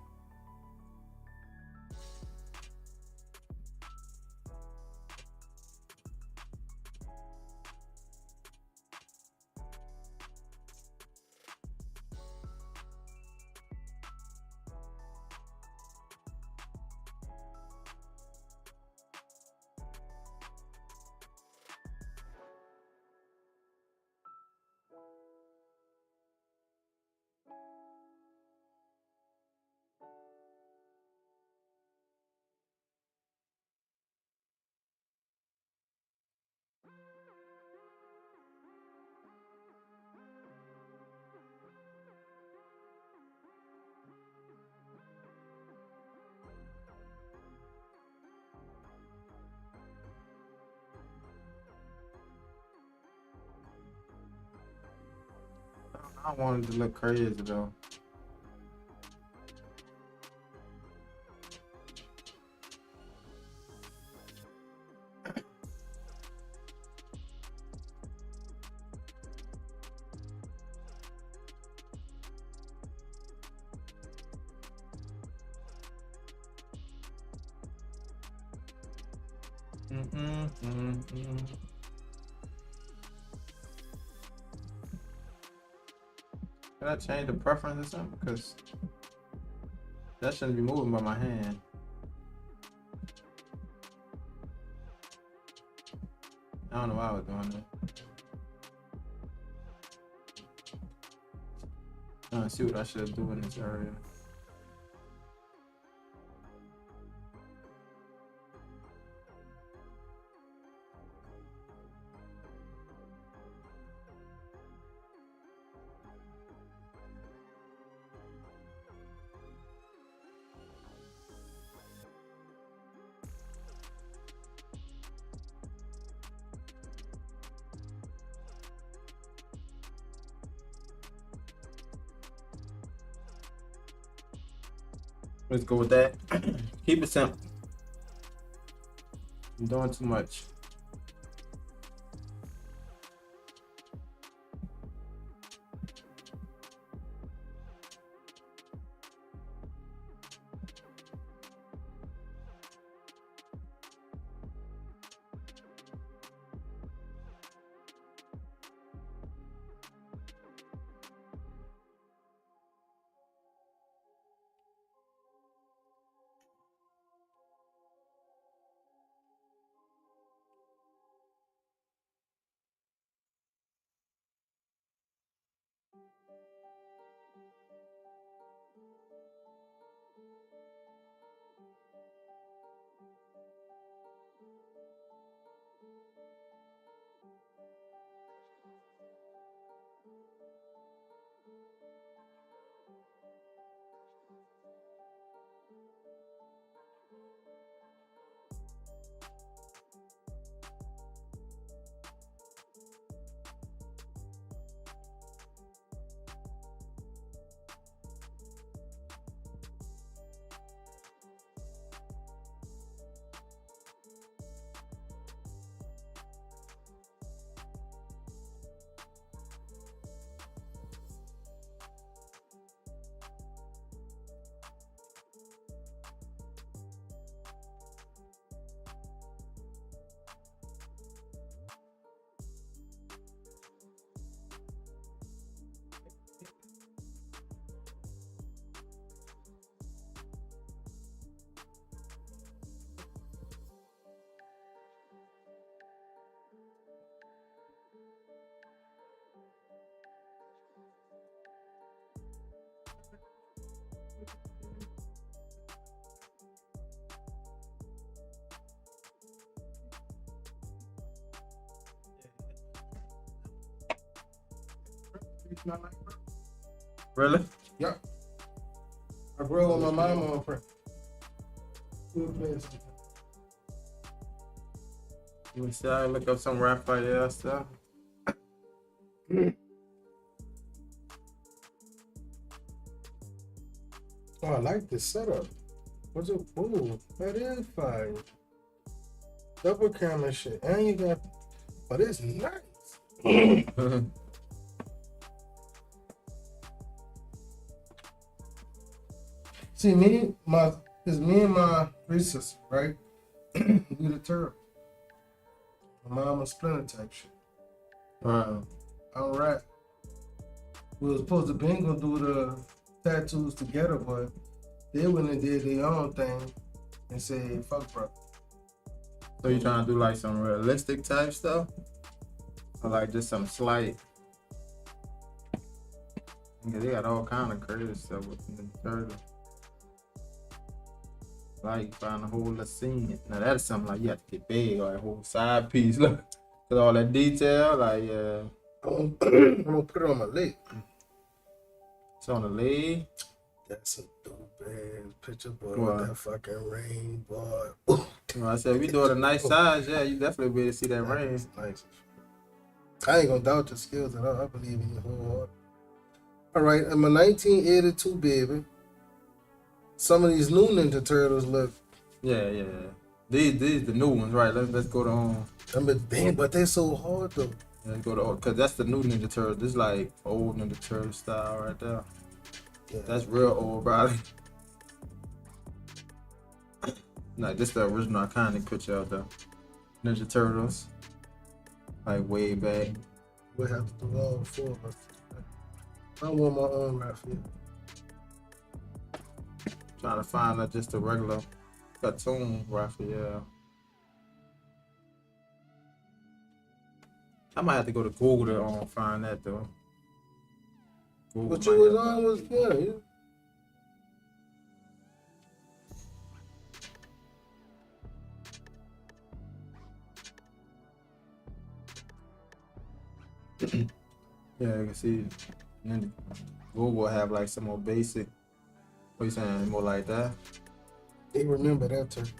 I wanted to look crazy though. Can I change the preference or something? Because that shouldn't be moving by my hand. I don't know why I was doing that. Trying to see what I should do in this area. Let's go with that. Keep it simple. I'm doing too much. Really? Yep. I grew up with my mama on print. Good place. Let me see. I look up some Raphael stuff. Oh, I like this setup. What's it? Ooh, that is fire. Double camera shit. And you got, but it's nice. See, me and my three sisters, right? We the turtle. My mom was Splinter type shit. Wow. All right. We was supposed to be gonna do the tattoos together, but they went and did their own thing and said, fuck, bro. So you trying to do like some realistic type stuff? Or like just some slight? Yeah, they got all kind of crazy stuff with the turtle. Like find a whole little scene. Now that's something like you have to get big or a whole side piece. Look, cause all that detail, like yeah. I'm gonna put it on my leg. It's on the leg. That's a dope ass picture, boy. Wow. With that fucking rain, boy. Well, I said, if we do it a nice size, yeah, you definitely be able to see that rain. Nice. I ain't gonna doubt your skills at all. I believe in your whole heart. All right, I'm a 1982 baby. Some of these new Ninja Turtles look. Yeah. These the new ones, right? Let's go to Damn, but they're so hard though. let's go to cause that's the new Ninja Turtle. This is like old Ninja Turtle style right there. Yeah. That's real old, bro. Like this the original iconic picture of the Ninja Turtles. Like way back. We'll have to do all four of us. I want my own Raphael. Trying to find just a regular cartoon Raphael. I might have to go to Google to find that though. Google What might you was have- on was yeah. Yeah, you can see. And then Google have like some more basic. What you saying? More like that? They remember that turtle.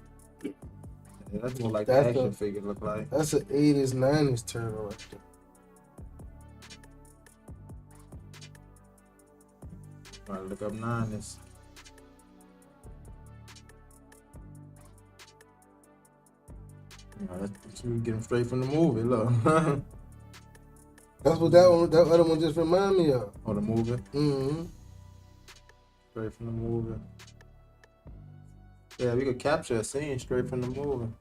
Yeah, that's more like That's the action the- figure look like. That's an 80s, 90s turtle right there. Alright, look up 90s. You get them straight from the movie, look. That's what that other one just remind me of. Or the movie. Mm-hmm. Straight from the movie. Yeah, we could capture a scene straight from the movie.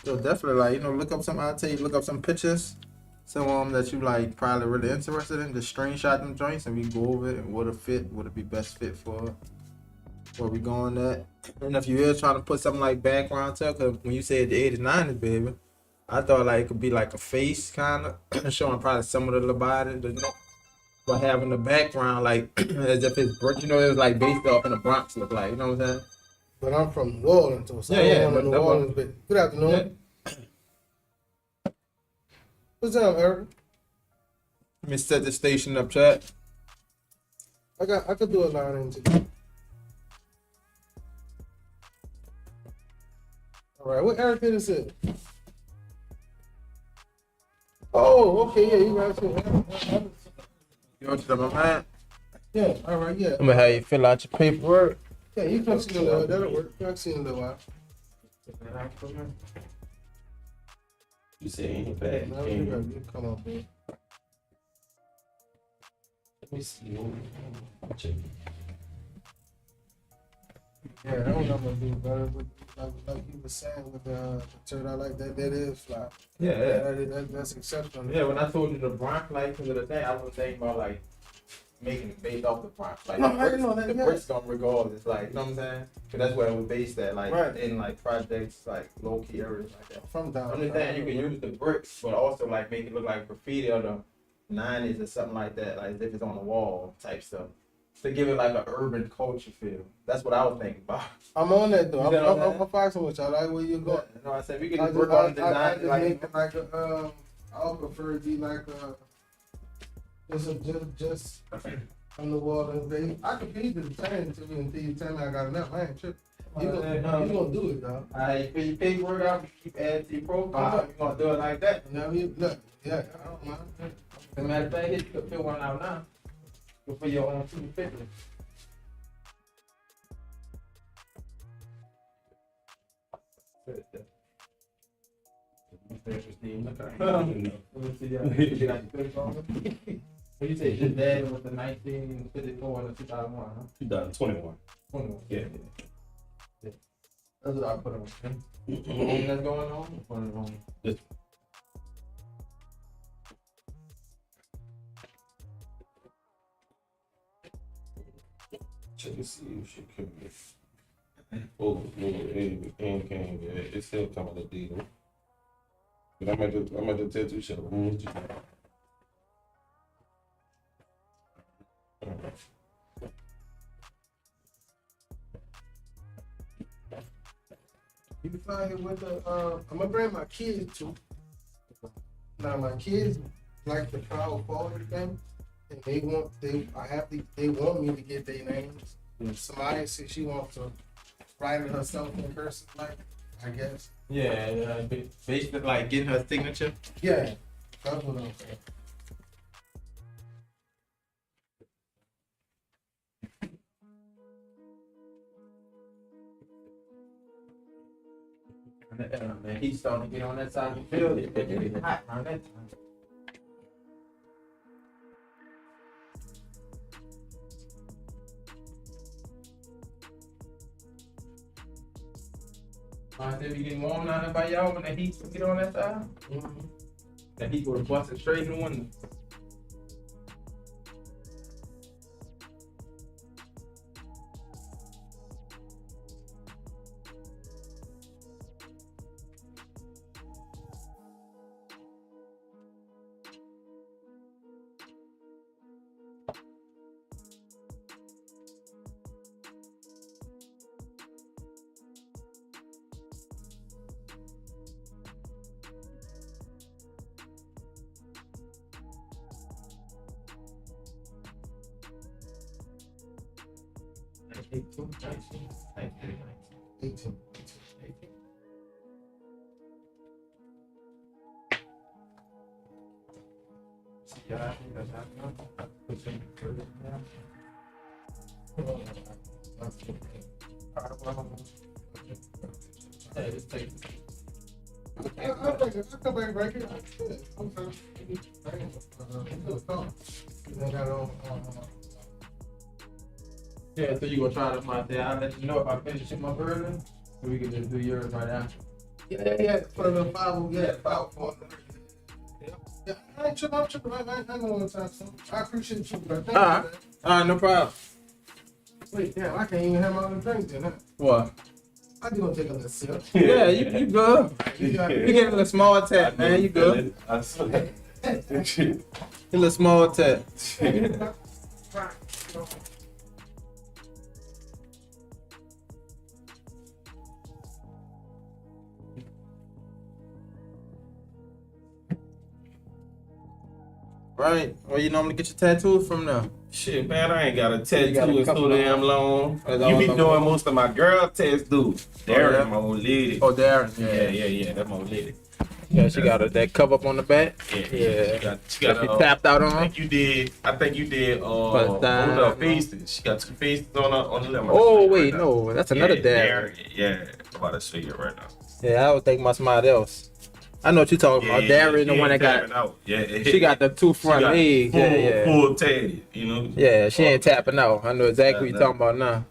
So definitely, like, look up some. I'll tell you, look up some pictures, some of them that you like probably really interested in. Just screenshot them joints, and we go over it and what it fit, what it be best fit for, where we going at. And if you're trying to put something like background to, because when you said the 80s, 90s, baby, I thought like it could be like a face kind of showing probably some of the little body, but having the background like as if it's it was like based off in the Bronx look like, you know what I'm saying? But I'm from New Orleans, so Yeah, I'm but New that Orleans. But good afternoon. What's up, Eric? Let me set the station up, chat. I could do a line into you. All right, what Eric is it? Oh, okay, yeah, you got to. You want to my man? Yeah, all right, yeah. I'm gonna have you fill out your paperwork. Yeah, you come see in a little while. That'll work. I'll see in a little while. You say ain't bad. No, you got it. Come on, man. Let me see. Check. Yeah, I don't know what to do better, but like you were saying with the turtle, I like that. That is fly. Yeah. That's exceptional. Yeah, when I told you the Bronx like because of the thing, I was thinking about like making it based off the Bronx. Like No, the I didn't know that, the yeah. bricks gonna regardless, like you know what I'm saying? Cause that's where it was based at, like Right. in like projects, like low key areas like that. From down. Only thing you can use the bricks, but also like make it look like graffiti or the 90s or something like that, like as if it's on the wall type stuff. to give it like an urban culture feel. That's what I was thinking about. I'm on that though. You know what I'm I'm foxing with y'all. Like where you going? No, I said we could I just just, work on the I design. just Like, make it like a, I would prefer it be like just on the wall and they. I can feed the change to me until you tell me I got enough. I ain't tripping. You gonna do it, dog. you fill your paperwork out, keep adding to your profile. You gonna do it like that? You know, look, yeah, I don't mind. As a matter of fact, you could fill one out now. You for your own 250. Let me see that. You got your picture on it? What you say? His dad was the 1954 and the 2001, huh? 2021. 21. Yeah. That's what I put on. Anything that's going on? Put it on. This- Check and see if she can be. Oh, no, it ain't came yet. It's still coming to deal. But I'm at the tattoo shop. You can find it with the. I'm gonna bring my kids too. Now my kids like the proud father thing, and they want me to get their names. Somebody said she wants to write it herself in cursive, like I guess. Yeah, basically like getting her signature. Yeah, that's what I'm saying. Man, he's starting to get on that side of the field. It's getting hot around that time. I said we getting warm down there by y'all when the heat get on that side. The heat would have busted straight in the window. Yeah, so you gonna try to find that? I'll let you know if I finish my burger, so we can just do yours right after. Yeah. Put a little 5, yeah, 5 4. Yeah, I ain't tripping. I ain't going to time soon. I appreciate you, bro. Thank you, man. No problem. Wait, damn, I can't even have my own drink then, huh? What? I just gonna take a little sip. Yeah, you good. You got You get a little small tap, man. You good. I saw that. A little small tap. Right. Where you normally get your tattoos from now? Shit, man, I ain't got a got a tattoo. It's couple so damn long. That's You all be I'm doing on. most of my girl tattoos. Darren, yeah? my old lady. Oh, Darren. Yeah, that's my old lady. Yeah, she got that cover up on the back. Yeah. Yeah. She got She tapped out I on. think you did. What was down. her faces? She got 2 faces on the left. Oh wait, no, that's another Darren. Yeah, I'm about to show you right now. Yeah, I was thinking about somebody else. I know what you're talking about. Darren, the one that got. out. Yeah, She got the 2 front legs. full, Yeah. full tatted, you know. Yeah, she ain't tapping out. I know exactly what you're talking about now.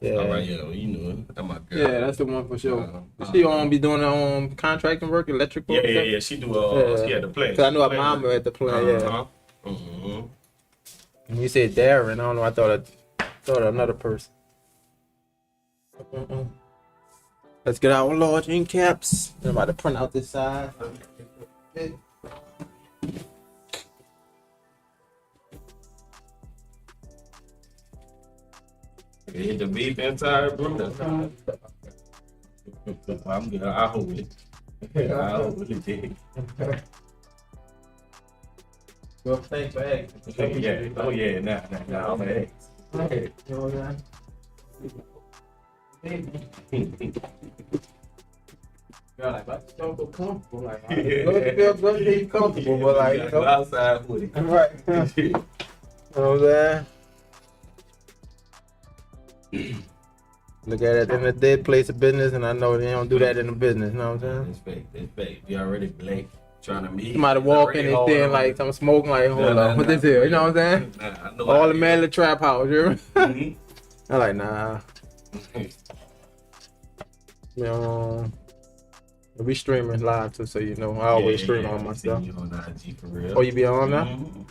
Yeah. All right, yeah, you know it. That's my girl. Yeah, that's the one for sure. She be doing her own contracting work, electrical. Yeah. She do. Yeah. She had to play. Cause I know her mama at the plant. Yeah. Uh-huh. Mm-hmm. And you said Darren. I don't know. I thought another person. Let's get our large ink caps. I'm about to print out this side. Hit the beef inside, bro. I'm good. I hold it. I hold it. Well, thanks for asking. Yeah. Oh yeah. Nah. I'm an Hey, you know what I'm saying? Girl, like, I just don't feel comfortable. Like, I feel good to be comfortable, but like, you go know, outside with it. right. You know what I'm saying? Look at it at the end of the day, place of business, and I know they don't do that in the business. You know what I'm saying? It's fake. You already Blake trying to meet. Somebody walk in and saying like I'm smoking, like hold on, what this here? You know what I'm saying? Nah, I know All the man in the trap house, you hear me? Mhm. I'm like, nah. You know, we streaming live too, so you know I always stream on my I seen stuff. you on IG for real. Oh, you be on now? Mhm.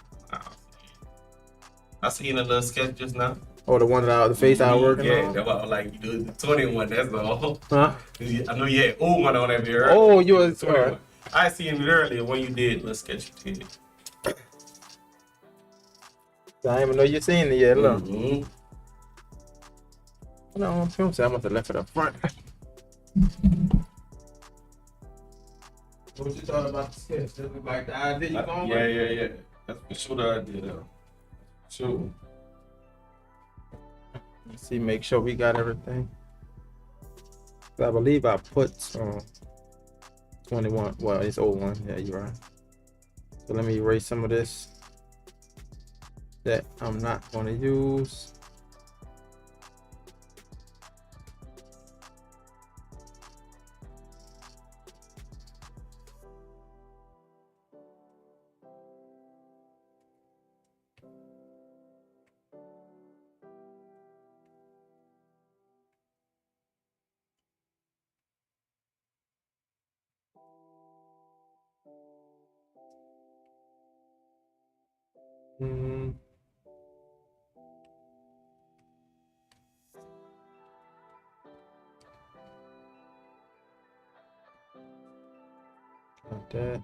I seen a little sketch just now. Or the one that the face I was working Yeah, on? that was like you do the 21. That's all. Huh? I know you had old one on that video. Oh, you was 21. I seen it earlier when you did little sketch you did. I didn't even know you seen it yet. Look. Mhm. No, film say I must have left it up front. What you thought about the sketch? Does it look like the idea you going with? Yeah. That's for sure the idea though. Sure. Let's see, make sure we got everything. I believe I put 21. Well, it's 01. Yeah, you're right. So let me erase some of this that I'm not going to use. Mm. Like that.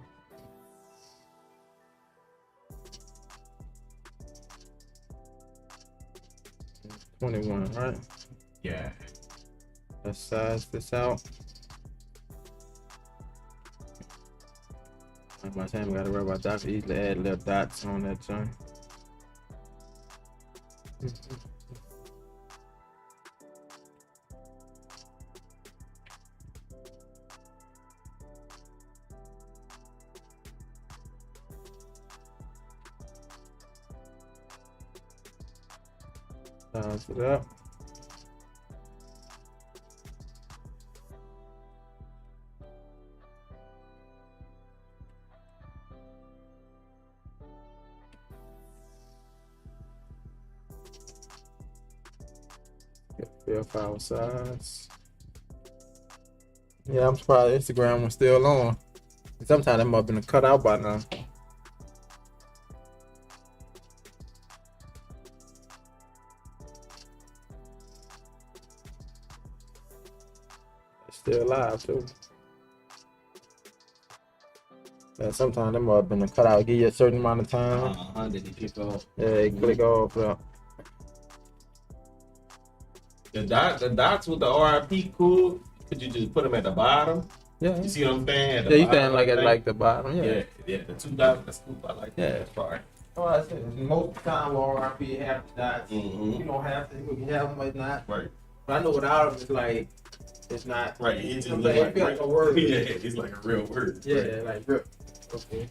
$21, right? Yeah. Let's size this out. By the time we gotta worry about that, we easily add little dots on that joint. Size it up. Fill file size. Yeah, I'm surprised Instagram was still on. Sometimes that might have been cut out by now. It's still live too. Yeah, sometimes that might have been cut out. Give you a certain amount of time. Did he kick off? Yeah, click off. Yeah. The dots with the RIP cool. Could you just put them at the bottom? Yeah. You see what I'm saying? At the Yeah, you bottom, saying like I at think. like the bottom. Yeah. Yeah. The 2 dots. That's cool. I like that. Yeah. That's fine. Oh, I said most of the time RIP have the dots. Mhm. You don't have to. You can have them, but not. Right. But I know without them, it's like it's not. Right. It just It's looks like, like a word. Yeah, it's like a real word. Yeah, Right. like rip. Okay.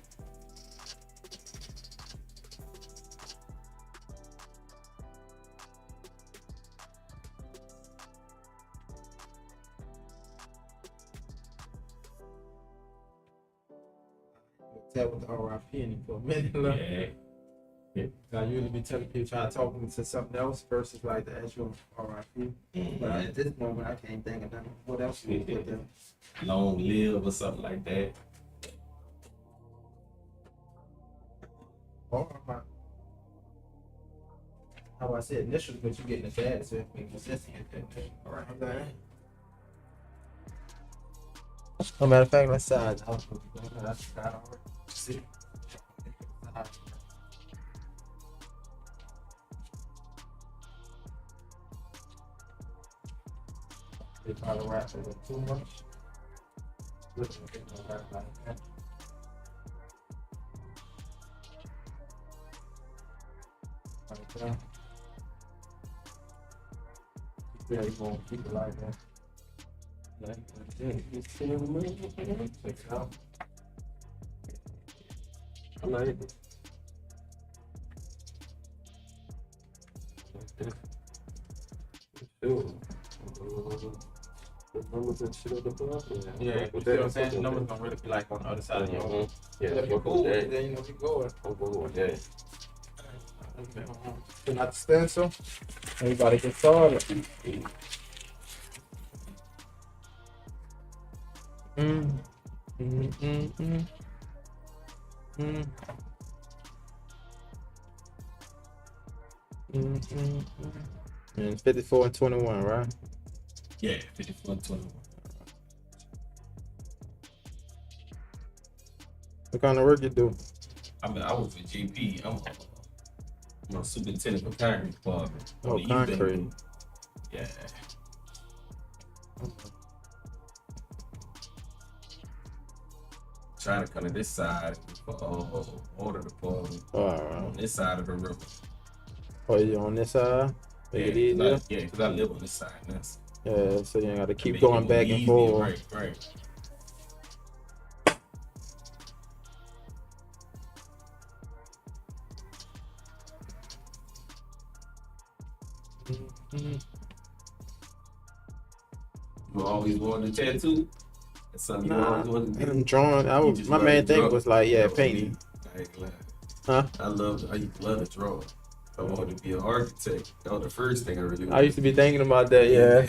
Tell with the RIP in it for a minute. Look. Yeah. I usually be telling people try to talk them to something else versus like the actual RIP. But at this moment, I can't think of nothing. What else you put them? Long live or something like that. How I said initially, but you're getting the data, so it makes sense to get that. All right, okay. No matter of fact, let's size out. See. They try to wrap it in too much. Listen, they don't wrap like that. Like that. Yeah, you gonna keep it like that. Like that. You see the movement? Check it out. I like it. Like this. Sure. The numbers and shit at the bottom. Yeah, you see what I'm saying? The numbers gonna really be like on the other side of your. Yeah, If you cool, then you know keep going. I'm going with that. Fill out the stencil. Everybody get started. And it's 54 and 21, right? Yeah, 54 and 21. What kind of work you do? I mean, I was with JP. I'm a superintendent for concrete department. Oh, On the youth concrete. end. Yeah. Trying to come to this side for order department on this side of the river. Oh, you on this side? Make it easier? Yeah, because I live on this side. That's Yeah, so you ain't gotta keep make going it back and easier. forth. Right. You always wanted a tattoo? That's something you Nah, always wanted to do? I'm drawing. You just My love main to thing draw? was like, yeah, You know, painting. I ain't lying. Huh? I used to love to draw. I wanted to be an architect. That was the first thing I really wanted. I used to be thinking about that, yeah.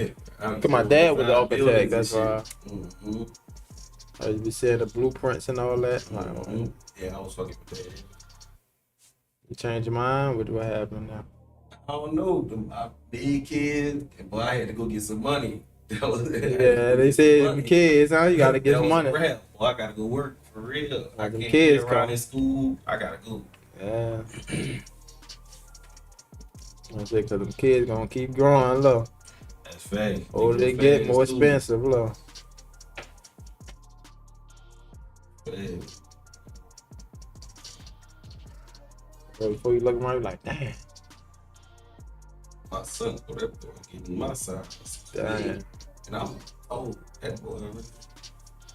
Cause my dad was an architect, that's why. Mm-hmm. I used to be seeing the blueprints and all that. Like, Mm-hmm. Yeah, I was fucking with that. you change your mind? What happened now? I don't know. I big kid, but I had to go get some money. That was Yeah, they said money. the kids, huh? You gotta get That some was a money. wrap. Boy, I gotta go work for real. I Like them can't kids be around come. in school. I gotta go. Yeah. I said, cause them kids gonna keep growing, look. That's fact. Older they get, more expensive, look. So before you look around, you like, damn. My son, go that boy getting my size. Damn. And I'm that boy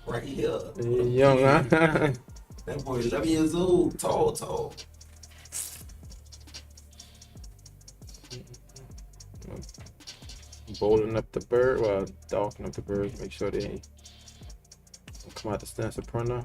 right here. You young, huh? That boy 11 years old, tall. Bolting up the bird, well, darking up the birds, make sure they ain't come out the stencil printer.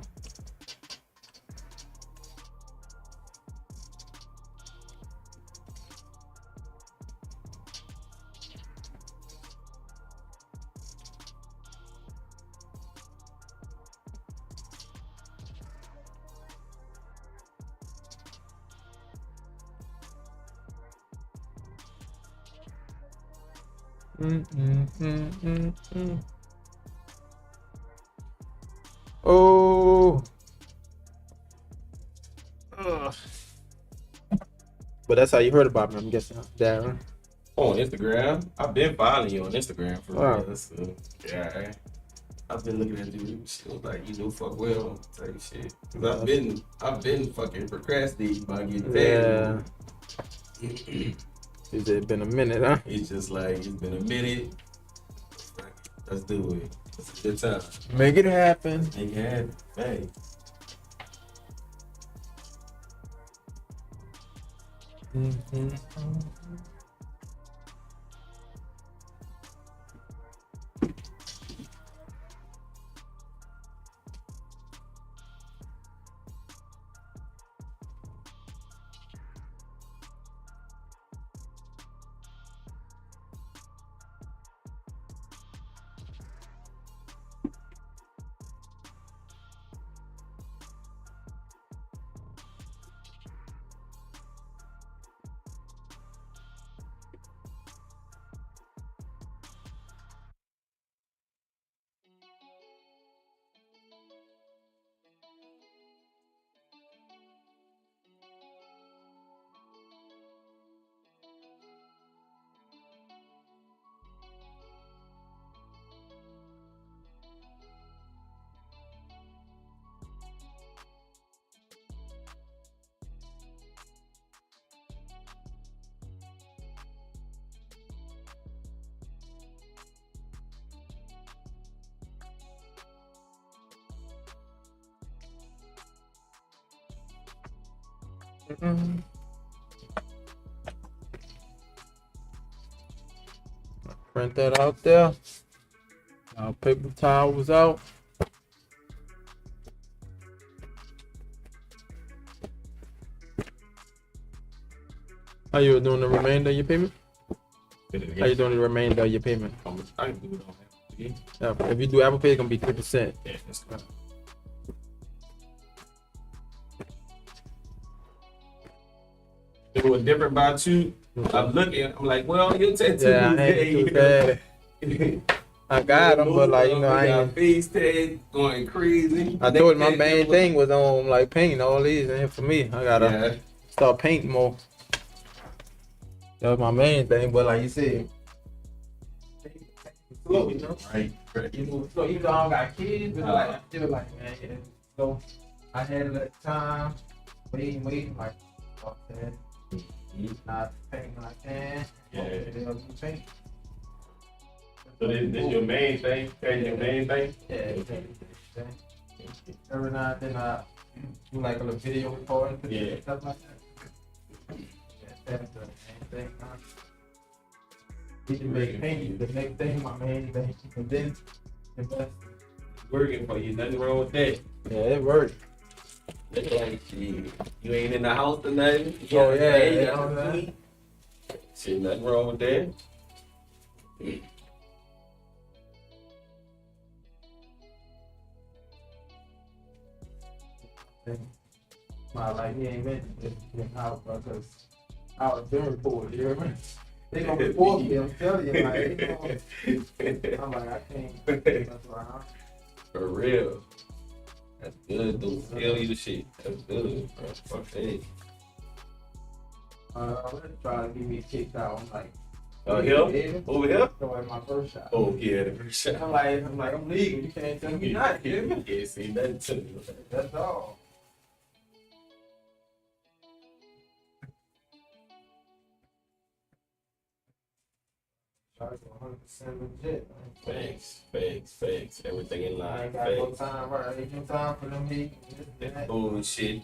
Oh. Ugh. But that's how you heard about me, I'm guessing, Darren. On Instagram, I've been following you on Instagram for Wow. real. So, yeah, I've been looking at you. Still like you know fuck well type shit. 'Cause I've been fucking procrastinating about getting Yeah. tagged. It's been a minute, huh? It's just like it's been a minute. Let's do it. It's a good time. Make it happen. Make it happen. Hey. Mm-mm. Print that out there. Our paper towel was out. How you doing the remainder of your payment? How you doing the remainder of your payment? I can do it on Apple Pay. Yeah, if you do Apple Pay, it's gonna be 3%. Yeah, that's good. It was different about you. I'm looking, I'm like, well, you'll take Yeah, I ain't too bad. I got them, but like you know, I got ain't. face tag going crazy. I told you my main thing was on like painting all these, and for me, I gotta Yeah. start painting more. That was my main thing, but like you said, slow, you know. Right. You know, so even though I don't got kids, but like I feel like man, yeah. So I had a little time waiting, like okay, not painting when I can. Yeah. Paint. So this your main thing? That's your main thing? Yeah. Every now and then I do like a little video recording, Yeah. stuff like that. Yeah, that's the main thing. We can make painting the next thing, my main thing, and then invest. Working for you, nothing wrong with that. Yeah, it worked. Look like shit. You ain't in the house or nothing. Oh, yeah, you yeah, got yeah. the key. Shit, nothing wrong with that. My like he ain't meant to get out because I was been reported. You hear me? They gonna report me. I'm telling you, like I'm like I can't mess around. For real. That's good, dude. Tell you the shit. That's good, bro. Fuck that. Let's try to get me kicked out. I'm like, Here? Over here? So at my first shot. Oh, yeah, the first shot. I'm like, I'm legal. You can't tell me not. You hear me? Yeah, see, nothing to me. That's all. Try to 100% legit. Man. Facts. Everything in I line. ain't got no Facts. time, right? Ain't no time for them meetings. This, that. Bullshit.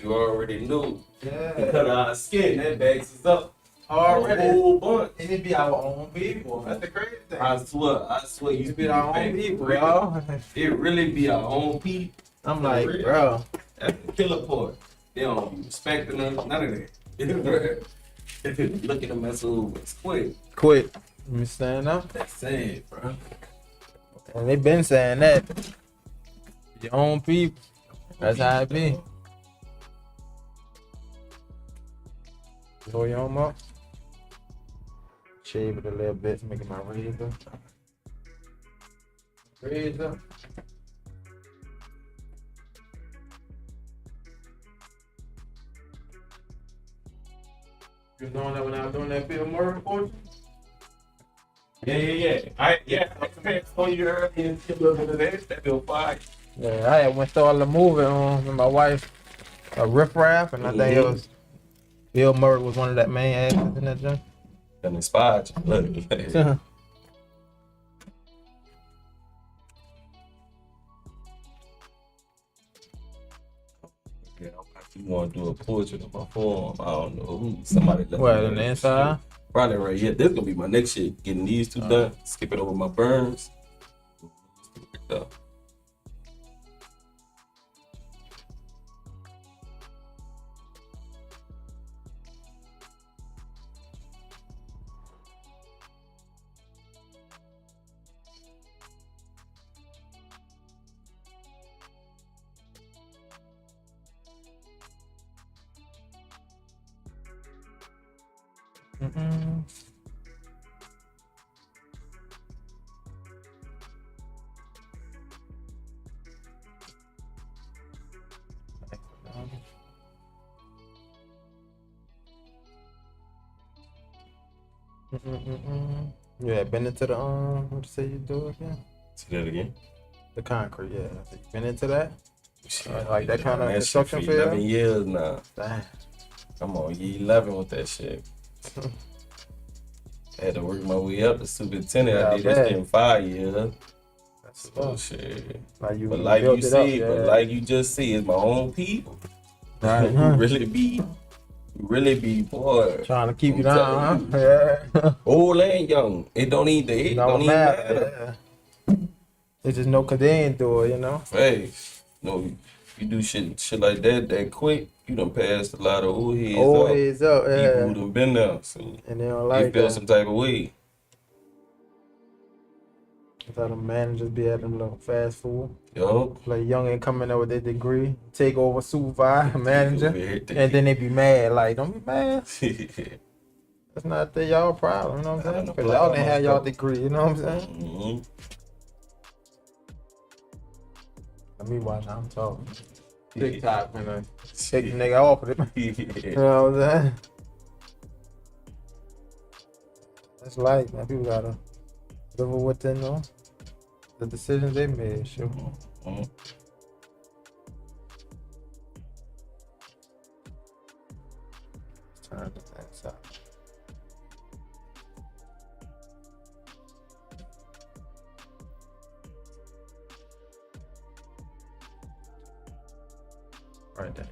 You already knew. Yeah. Cut our skin, that backs us up. Already. A whole bunch. And it be our own people. That's the crazy thing. I swear, you It be our own facts. people, Real. y'all. It really be our own people. I'm like, For real. bro. That's the killer part. They don't be respecting us, none of that. Look at them as it's quick. Quit. Let me stand up. That's sad, bro. And they been saying that. Your own people. That's how it be. Throw your own up. Shave it a little bit, making my razor. Razor. You doing that when I was doing that Bill Murray report? Yeah. I told you earlier, a little bit of that feel fine. Yeah, I had went started a movie with my wife, a Riff Raff, and I think it was Bill Murray was one of that main actors in that joint. And inspired you. Look. Yeah, if you want to do a portrait of my form, I don't know who. Somebody let What, me in the know. inside? Probably right here. This gonna be my next shit. Getting these two done. Skipping over my burns. Mm-mm. Mm-mm-mm-mm. You had been into the what you say you do again? Say that again. The concrete, yeah. You been into that? Shit, Like that kind of shit construction for field? 11 years now. Damn. I'm on year 11 with that shit. Had to work my way up to superintendent. Yeah, I I did this bet. thing 5 years. That's Oh tough. shit. Like But like built you it up, see, yeah. but like you just see, it's my own people. Right, Who huh? really be really be boy. Trying to keep you I'm down, huh? telling Yeah. Old and young. It don't even It it don't don't even matter. matter. Yeah. They just know 'cause they ain't do it, you know. Hey, no, you do shit like that quick, you done passed a lot of old heads Old up. heads up, People who yeah. done been there, so And they don't they like feel that. some type of way. That's how the managers be at them little fast food. Yo, Like young and coming there with their degree, take over supervisor, manager, over everything. and then they be mad. Like, don't be mad. That's not y'all problem, you know what I'm saying? Not a Because y'all didn't have y'all problem. degree, you know what I'm saying? Mhm. Let me watch, I'm talking. TikTok, man. Take the nigga off of it. You know what I'm saying? That's life, man. People gotta live with what they know. The decisions they made, sure. Mhm. Turn the things out. Right there.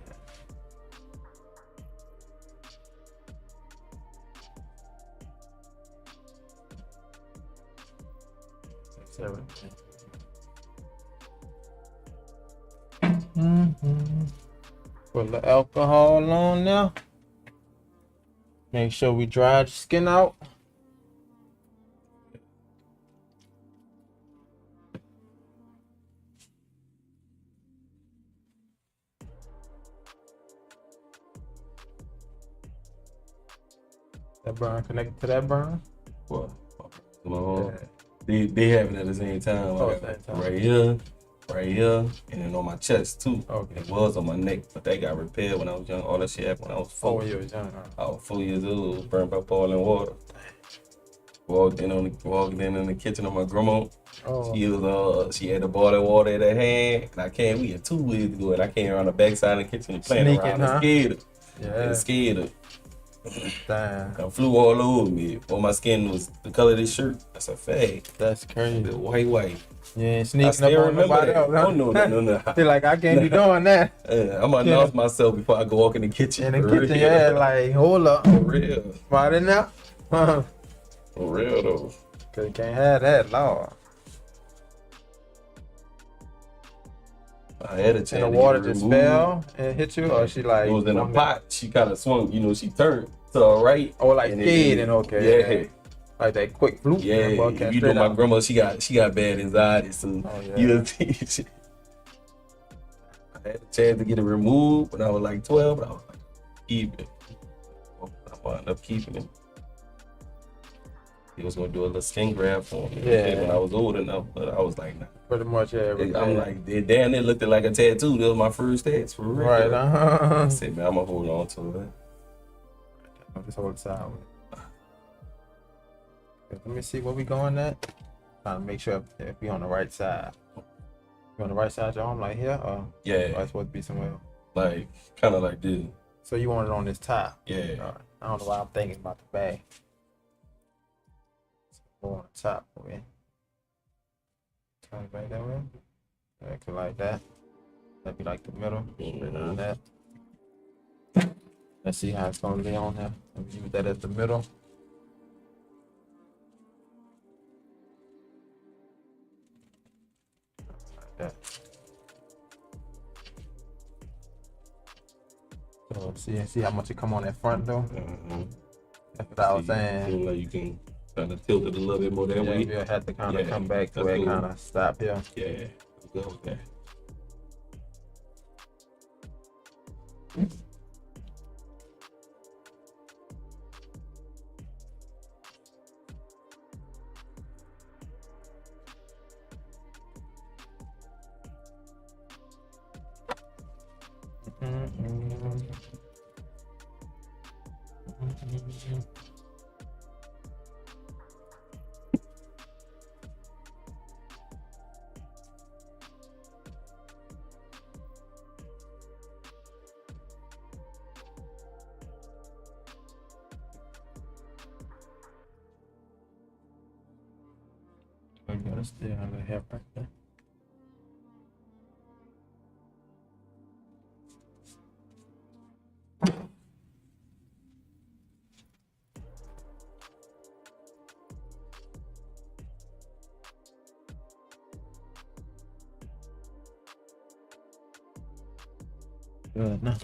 Everything. Put the alcohol on now. Make sure we dry the skin out. That burn connected to that burn. What? They have it at the same time. Oh, I got same time. right here, and then on my chest too. Okay. It was on my neck, but that got repaired when I was young. All that shit happened when I was 4. 4 years young. I was 4 years old, burned by boiling water. Walked in in the kitchen of my grandma. Oh, She had the boiling water in her hand, and we had 2 ways to go, and I came around the backside of the kitchen and playing Sneaking, around. huh? I scared her. yeah. I scared her. Damn. I flew all over me. But my skin was the color of this shirt. That's a fag. That's crazy. The white. You ain't I sneaking up still on remember nobody that. else, huh? Oh no. Feel like I can't be doing that. I'm gonna announce myself before I go walk in the kitchen. In the For kitchen, real. yeah, like, hold up. For real. Right in there? Cause For real though. you can't have that, Lord. I had a chance. And the to water get it just removed. fell and hit you, or she like It was in a swung it? pot. She kind of swung. She turned to the right. Oh, like and skating, okay. Yeah. Like that quick fluke. Yeah, and ball came you know straight my out. grandma, she got bad anxiety, so Oh, yeah. you know, I had a chance to get it removed when I was like 12, but I was like, keep it. I wound up keeping it. He was gonna do a little skin grab for me Yeah. when I was old enough, but I was like, nah. Pretty much, yeah. I'm like, damn, it looked like a tattoo. That was my first tattoo, for real. right, I said, man, I'm gonna hold on to it. Just hold the side with it. Let me see where we going at. Trying to make sure if we on the right side. You on the right side of your arm, like here, or Yeah, I supposed to be somewhere else? like kind of like this. So you want it on this top? Yeah. Alright. I don't know why I'm thinking about the bag. Go on the top, okay. Turn it back that way. Back to like that. That'd be like the middle. Straight down that. Let's see how it's gonna be on there. Let me use that as the middle. Like that. So see how much it come on that front though. That's what I was saying. Feel like you can kind of tilt it a little bit more that Yeah, way. we'll have to kind of Yeah, come back to that's where it cool. kind of stop here. Yeah, let's go with that. We gotta stay on the hip right there. Good enough.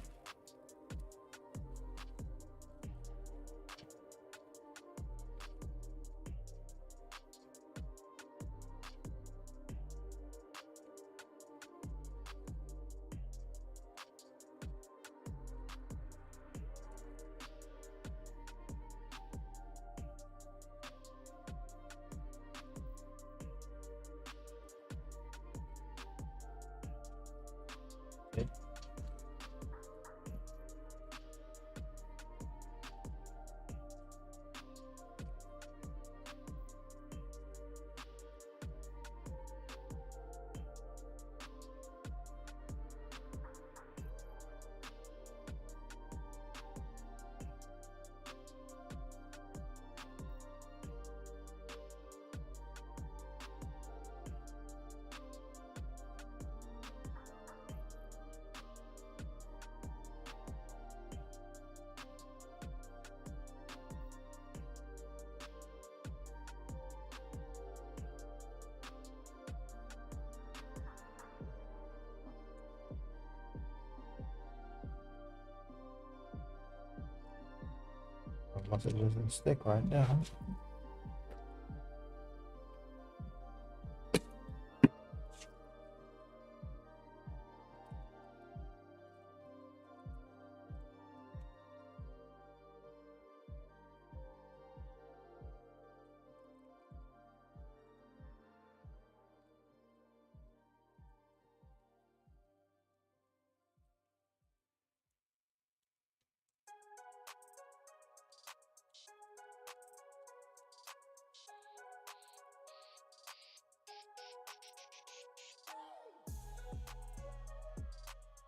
Must have just a stick right there, huh?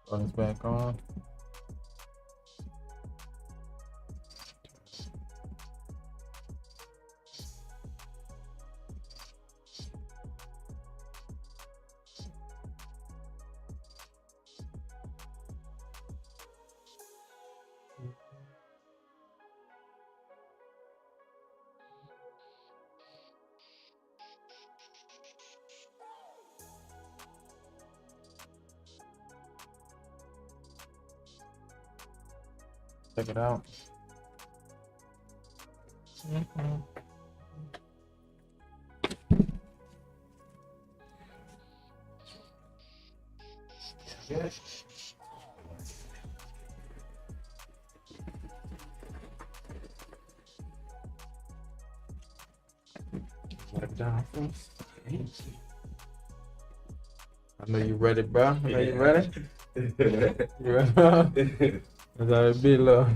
Buttons back on. Check it out. Yeah. Wipe it down. I know you ready, bro. I know you ready. You ready? That's how it be, love.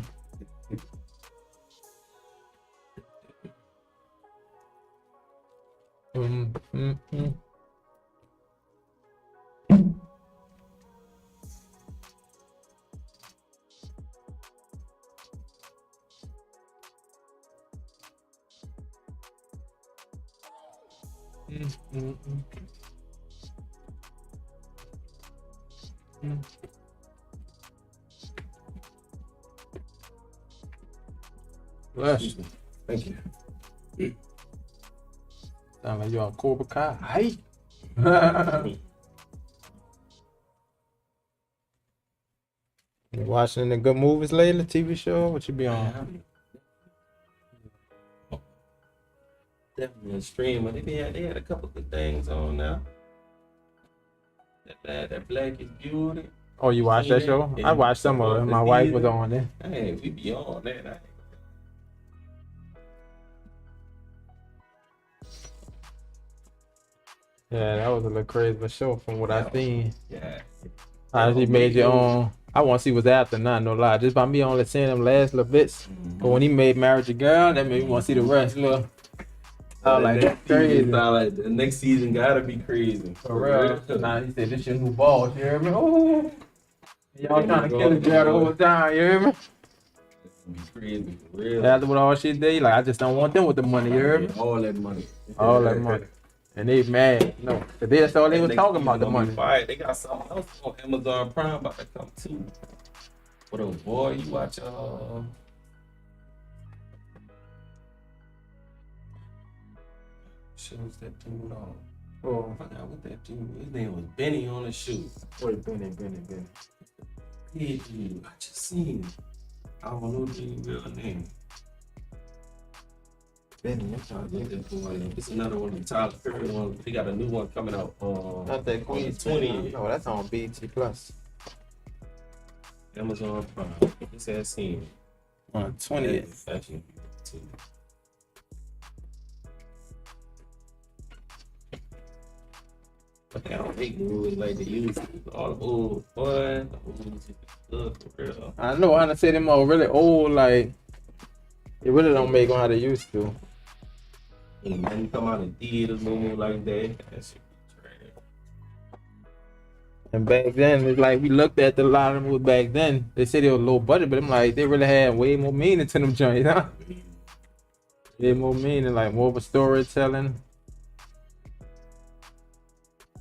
Mm. Bless you. Thank you. Sound like you on Cobra Kai. Hey. You watching any good movies lately? TV show? What you be on? Definitely a streamer. They had a couple good things on now. That Black is Beauty. Oh, you watch that show? I watched some of it. My wife was on it. Hey, we be on that. Yeah, that was a little crazy but show from what I seen. Yeah. How he made your own. I want to see what's after, not no lie. Just by me only seeing them last little bits. But when he made Marriage a Girl, that made me want to see the rest. Look. I was like, that's crazy. Like the next season gotta be crazy. For real. Nah, he said, this your new boss, you hear me? Oh. Y'all trying to kill the girl the whole time, you hear me? Be crazy, for real. After what all she did, like, I just don't want them with the money, you hear me? All that money. All that money. And they mad. No, that's all they was talking about, the money. They got something else on Amazon Prime about to come too. What a boy, you watch shows that dude on. Oh, I forgot what that dude. His name was Benny on the shoe. Wait, Benny. Hey, dude, I just seen it. I don't know the real name. Benny, I'm trying to look at one. It's another one. The Tyler Perry one. They got a new one coming out. Not that Queen 20. No, that's on BT Plus. Amazon Prime. This has seen. On 20th. Actually, but they don't make movies like they used to. All the old boy, the old good for real. I know how to say them all really old, like it really don't make them how they used to. And then you come out in theaters, movie like that. That shit be trash. And back then, it's like we looked at a lot of movies back then. They said they were low budget, but I'm like they really had way more meaning to them joints, huh? Way more meaning, like more of a storytelling.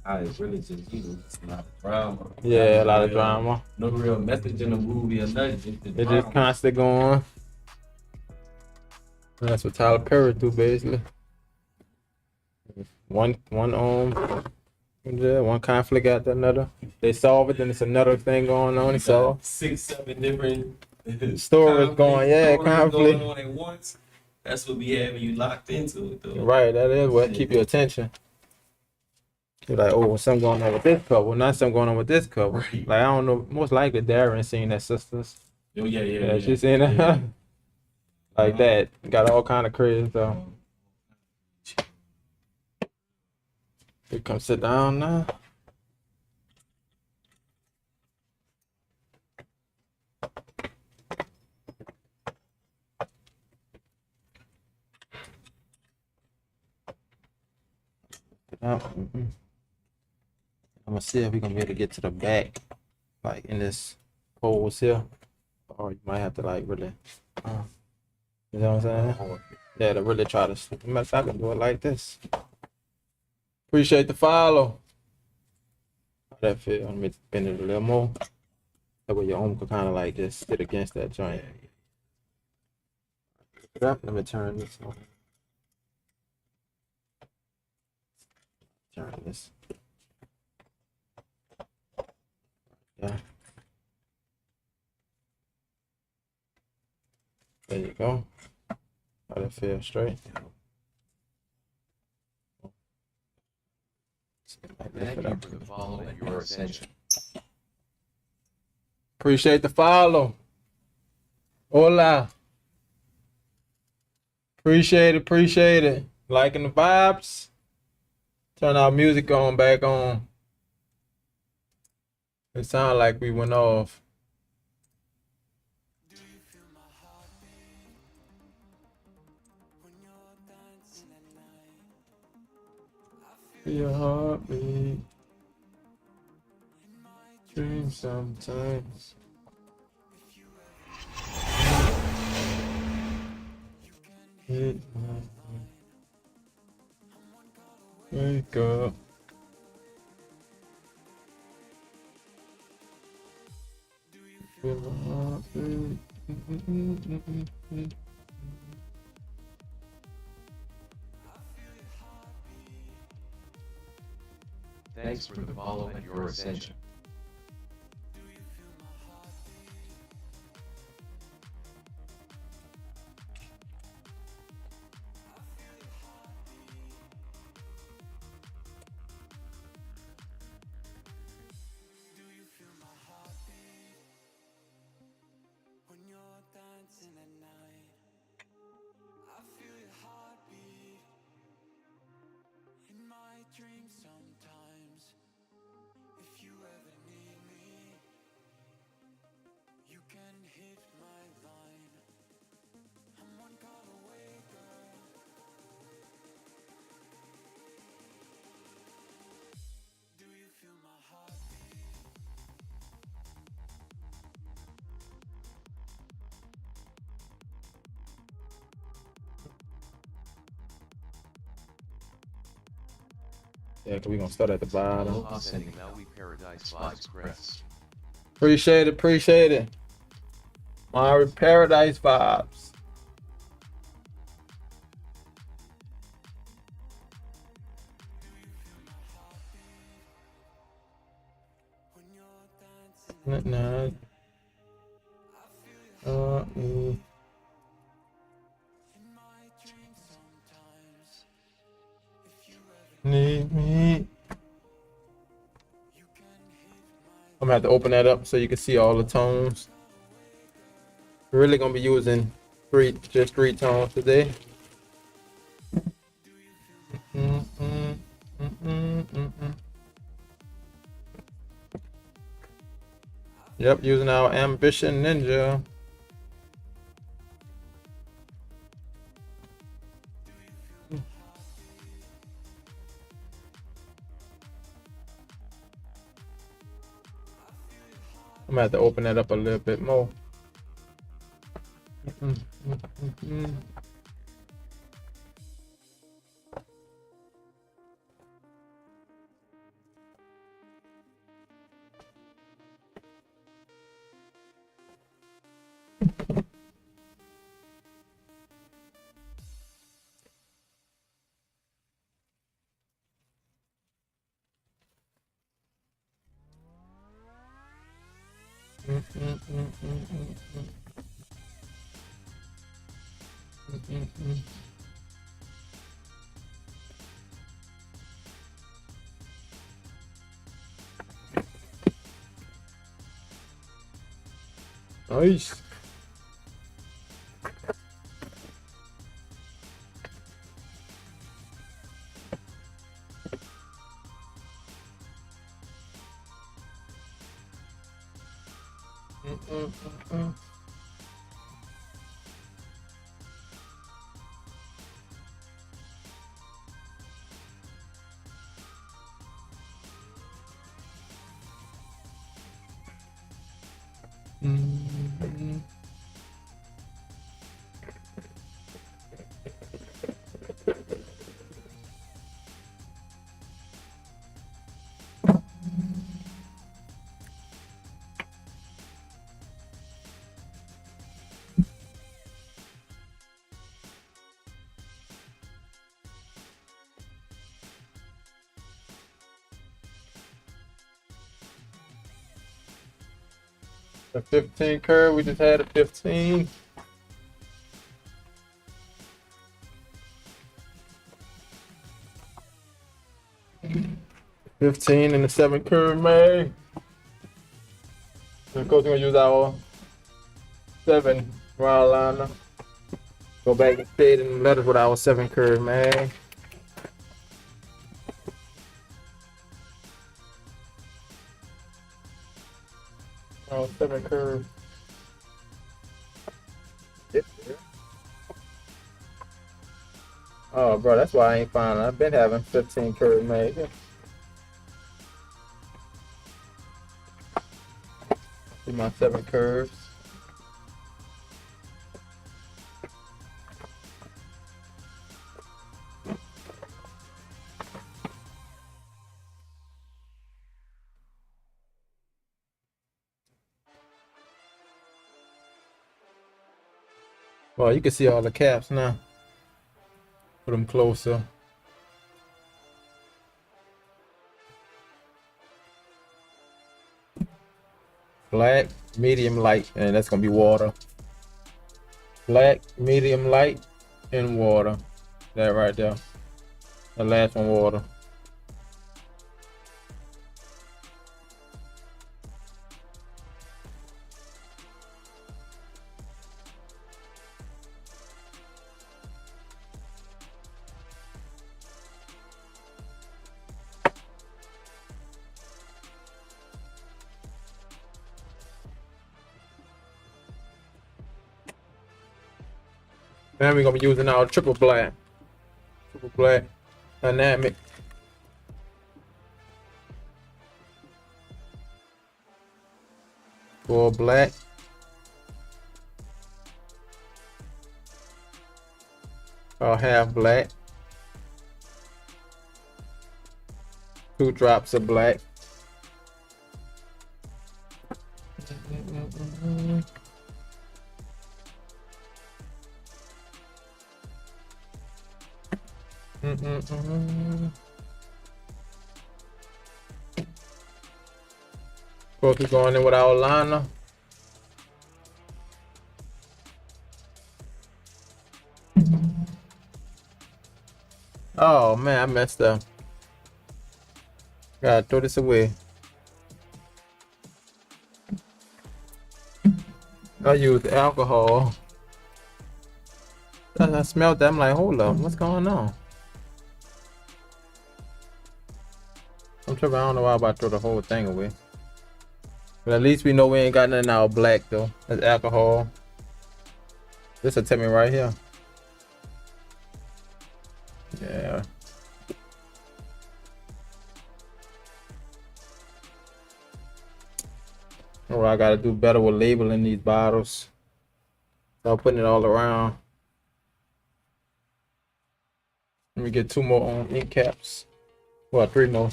I really just, it's a lot of drama. Yeah, a lot of real- drama. No real message in the movie or nothing. Just the It just drama. constant going. And that's what Tyler Perry do basically. One one conflict after another. They solve it, then it's another thing going on. So 6, 7 different Stories going, yeah, conflict. going on at once. That's what be having you locked into it, though. right, that is what keep your attention. You're like, oh, something going on with this couple, not something going on with this couple. Right. Like I don't know, most likely Darren seen that sisters. Oh, yeah. Yeah, she seen it. Yeah. Like that. Got all kind of crazy though. You come sit down now. I'm gonna see if we gonna be able to get to the back, like in this poles here, or you might have to like really, you know what I'm saying? Yeah, to really try to. Matter of fact, I can do it like this. Appreciate the follow. How that feel? Let me bend it a little more. That way your arm could kind of like just sit against that joint. Let me turn this on. Turn this. Yeah. There you go. How that feel straight? Thank you for the follow and your ascension. Appreciate the follow. Hola. Appreciate it. Liking the vibes. Turn our music on back on. It sounded like we went off. Feel your heartbeat. Dream sometimes. Hit my wake up. Feel my heartbeat. Thanks for the follow and your ascension. Yeah, cause we gonna start at the bottom. Aloha sending Maui Paradise Vibes Crest. Appreciate it. Maui Paradise vibes. Nah. Need me. I'm gonna have to open that up so you can see all the tones. We're really gonna be using just three tones today. Yep, using our Ambition Ninja. I'm gonna have to open that up a little bit more. Nice. A 15 curve, we just had a 15. And the 7 curve, man. And of course, we're gonna use our 7 round liner. Go back and shade and letters with our 7 curve, man. Oh, 7 curve. Oh, bro, that's why I ain't finding. I've been having 15 curve made. See my 7 curves. Well, you can see all the caps now. Put them closer. Black, medium, light, and that's gonna be water. Black, medium, light, and water. That right there. The last one, water. Then we're gonna be using our triple black dynamic. Full black. Or half black. 2 drops of black. Of course, we're going in with our liner. Oh man, I messed up. Gotta throw this away. I use alcohol. I smelled that. I'm like, hold up, what's going on? I'm tripping. I don't know why I'm about to throw the whole thing away. But at least we know we ain't got nothing out black though. That's alcohol. This'll tell me right here. Yeah. Oh, I gotta do better with labeling these bottles. Start putting it all around. Let me get 2 more on ink caps. Well, 3 more.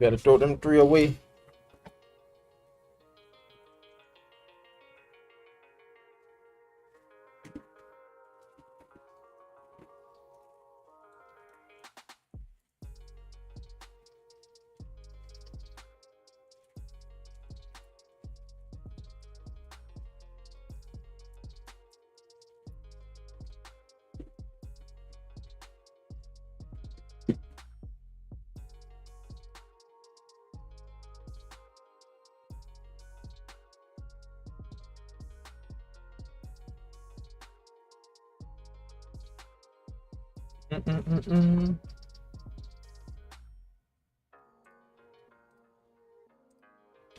Gotta throw them 3 away.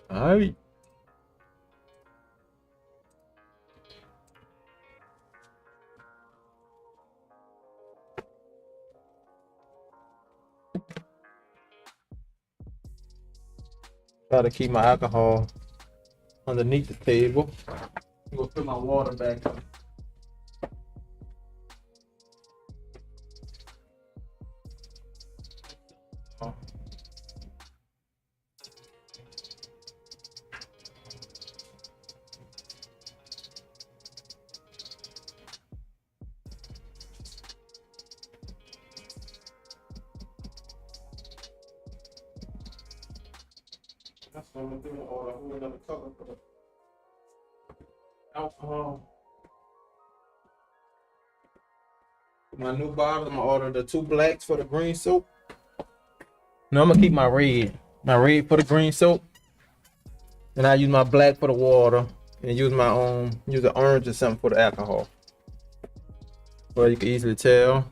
Alright. Try to keep my alcohol underneath the table. I'm gonna put my water back up. That's what I'm gonna do. Or a whole another color for the alcohol. My new bottle, I'm gonna order the 2 blacks for the green soap. No, I'm gonna keep my red. My red for the green soap. And I use my black for the water. And use my use an orange or something for the alcohol. Well, you can easily tell.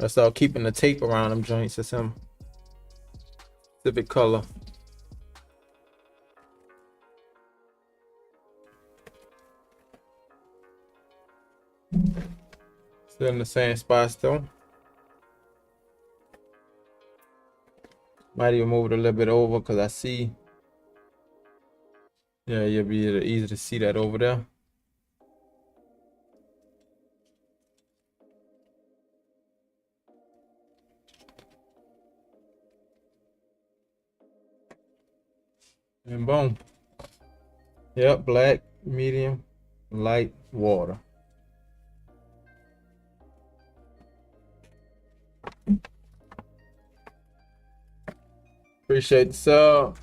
I start keeping the tape around them joints or some specific color. Still in the same spot still. Might even move it a little bit over because I see. Yeah, you'll be easy to see that over there. And boom. Yep, black, medium, light, water. Appreciate the sub.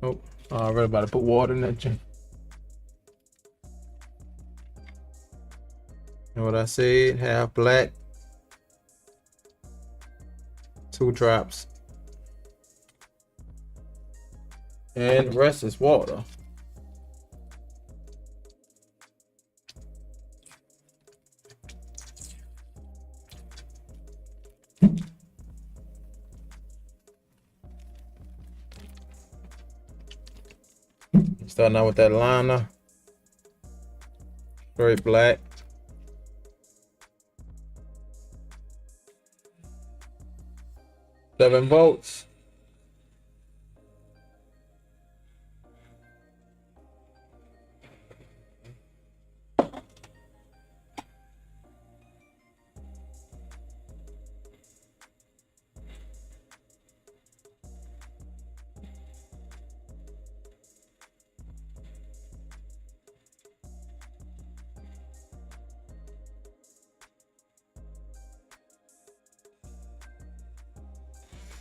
Oh, I already about to put water in that junk. You know what I said? Half black, 2 drops. And the rest is water. Starting out with that liner. Straight black. Seven volts.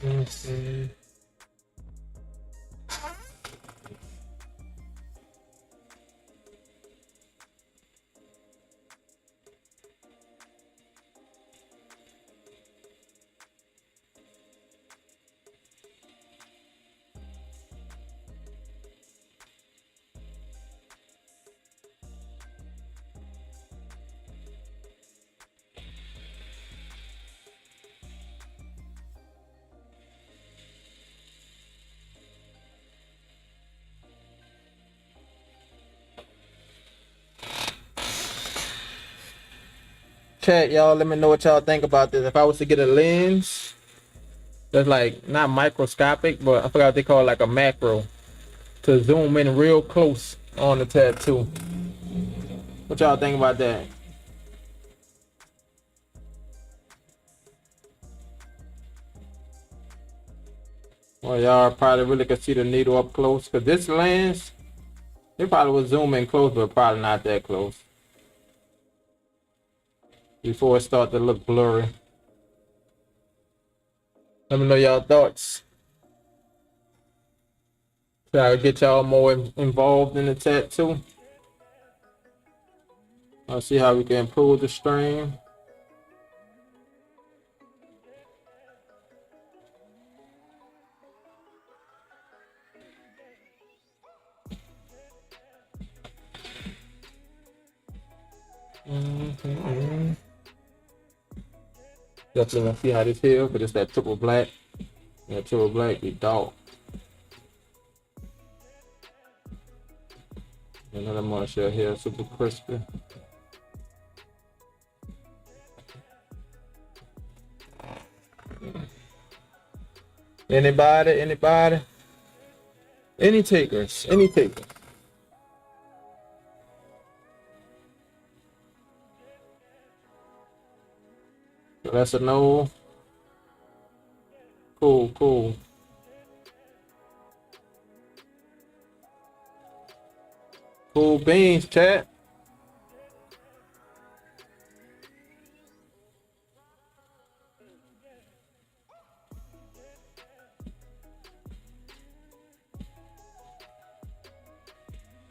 Let's see. chat, y'all. Let me know what y'all think about this. If I was to get a lens that's like not microscopic, but I forgot what they call it, like a macro, to zoom in real close on the tattoo. What y'all think about that? Well, y'all probably really could see the needle up close, because this lens, it probably would zoom in close, but probably not that close. Before it start to look blurry. Let me know y'all thoughts. Try to get y'all more involved in the tattoo. I'll see how we can improve the stream. Definitely gonna see how this feels, but it's that triple black. That triple black be dark. Another Marshall here, super crispy. Anybody? Any takers? So that's a no. Cool. Cool beans, chat.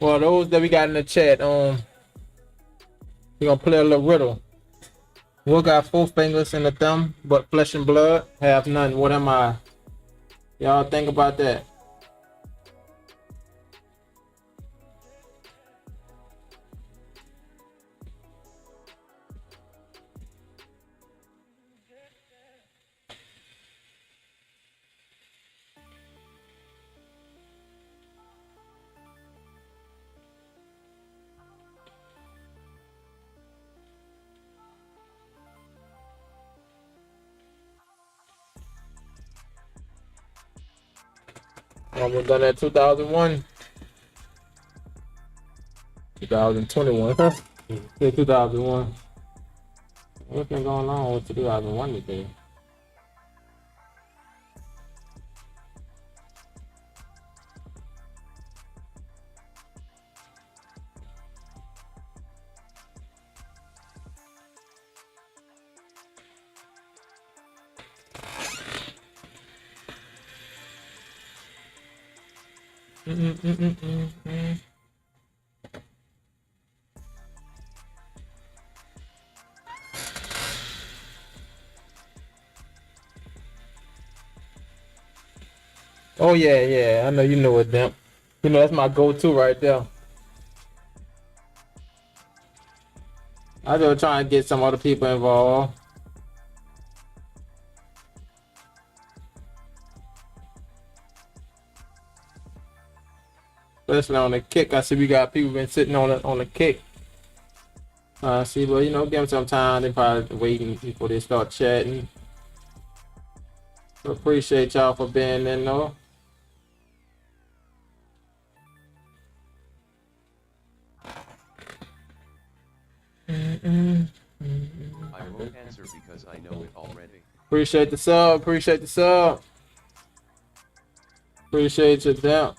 Well, those that we got in the chat, we're gonna play a little riddle. What got 4 fingers and a thumb, but flesh and blood have none? What am I? Y'all think about that. Almost done at 2001. 2021. Yeah, 2001. What's been going on with 2001 today? Oh yeah, I know you know it, Demp. You know that's my go-to right there. I just trying to get some other people involved. Especially on the kick. I see we got people been sitting on the kick. See, but you know, give them some time. They probably waiting before they start chatting. So appreciate y'all for being in though. I won't answer because I know it already. Appreciate the sub. Appreciate your Demp.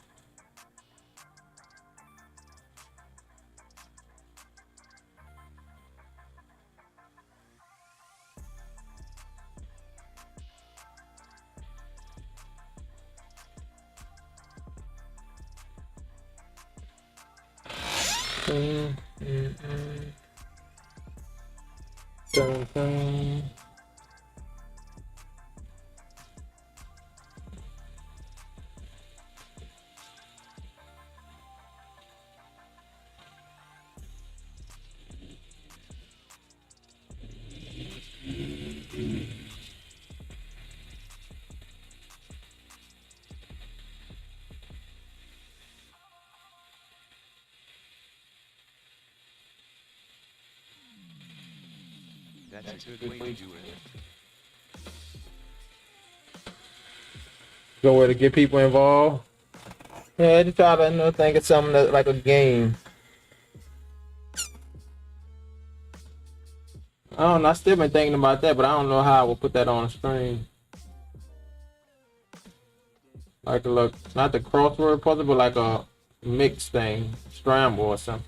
Dun. That's a good way to do it. Good way to get people involved. Yeah, just try to think of something that like a game. I don't know. I still been thinking about that, but I don't know how I will put that on the screen. Like a look, not the crossword puzzle, but like a mixed thing, scramble or something.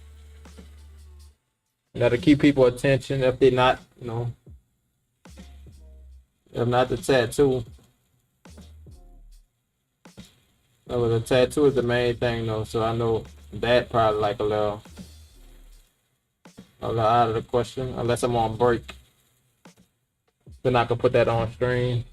That'll keep people attention if they're not, if not the tattoo. No, the tattoo is the main thing though, so I know that probably like a little out of the question, unless I'm on break. Then I can put that on screen.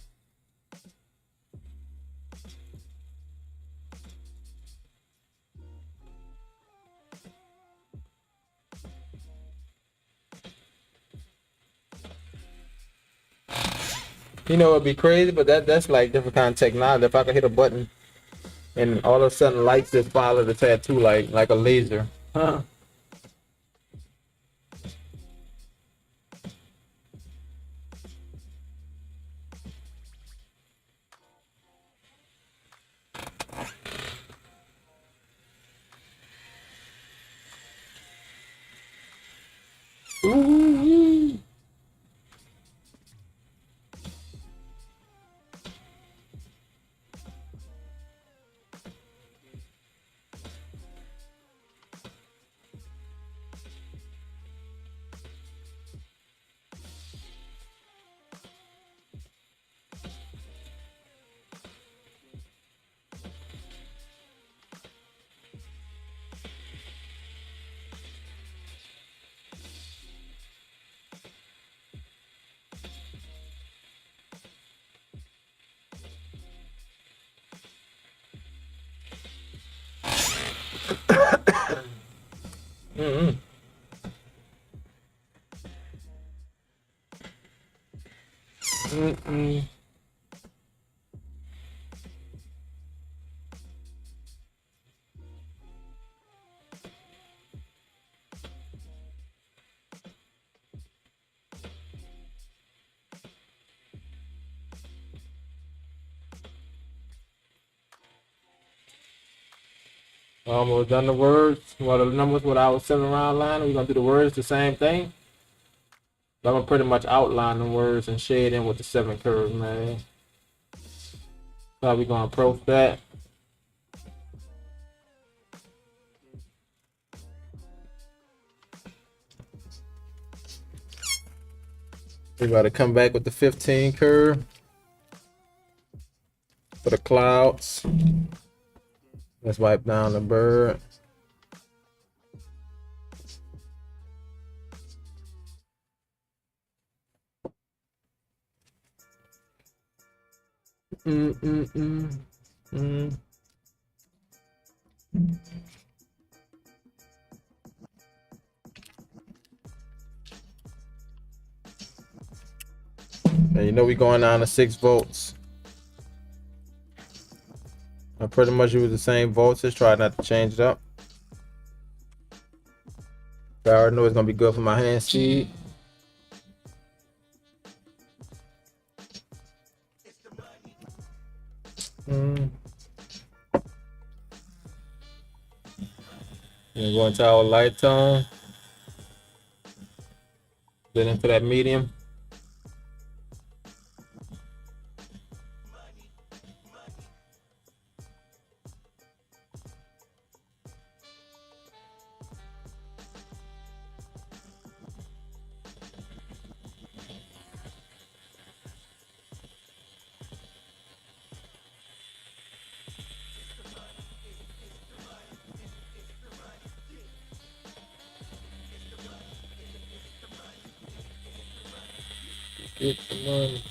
It'd be crazy, but that's like different kind of technology. If I could hit a button and all of a sudden lights just follow the tattoo like a laser. Huh. Ooh. Mm-mm. Mm-mm. Almost done the words. Well, the numbers with our 7-round line. We're gonna do the words the same thing. But I'm gonna pretty much outline the words and shade in with the 7 curves, man. How we gonna approach that? We gotta come back with the 15 curve for the clouds. Let's wipe down the bird. Mm. And we going down to 6 volts. I pretty much use the same voltage. Try not to change it up. I already know it's gonna be good for my hand speed. And go into our light tone. Then into that medium. Get the money.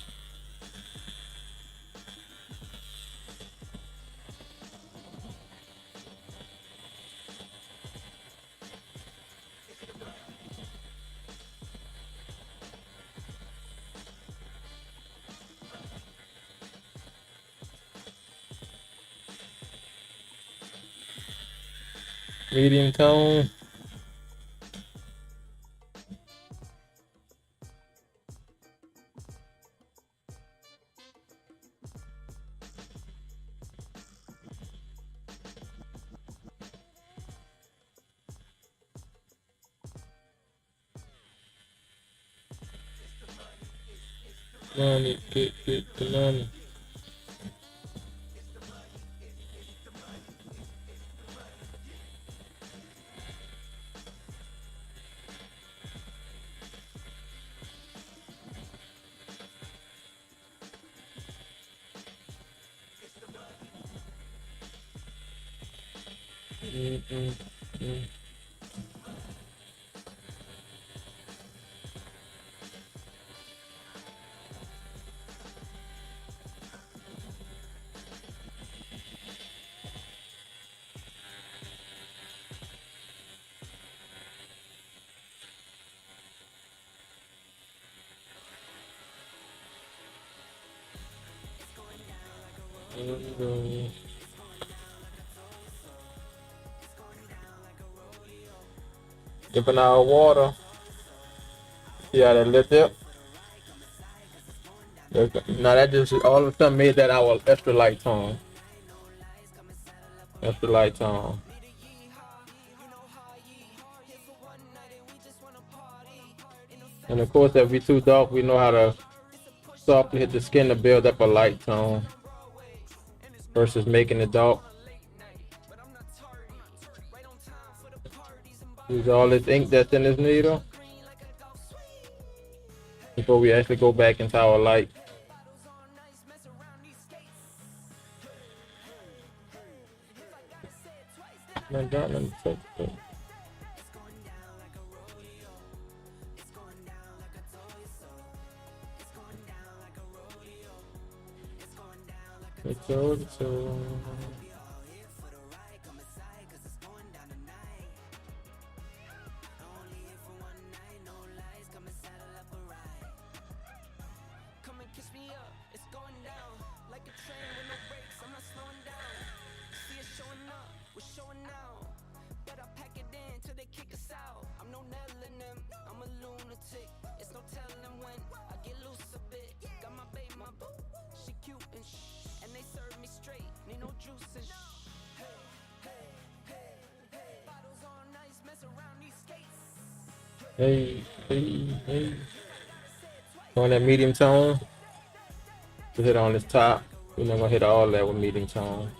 Medium tone. Money, get the money. Mm. Dipping our water. See how that lit up? Now that just all of a sudden made that our extra light tone. Extra light tone. And of course, if we too dark, we know how to softly hit the skin to build up a light tone versus making it dark. Use all this ink that's in this needle before we actually go back into our light. Hey. On that medium tone, we hit on this top. We're not gonna hit all that with medium tone.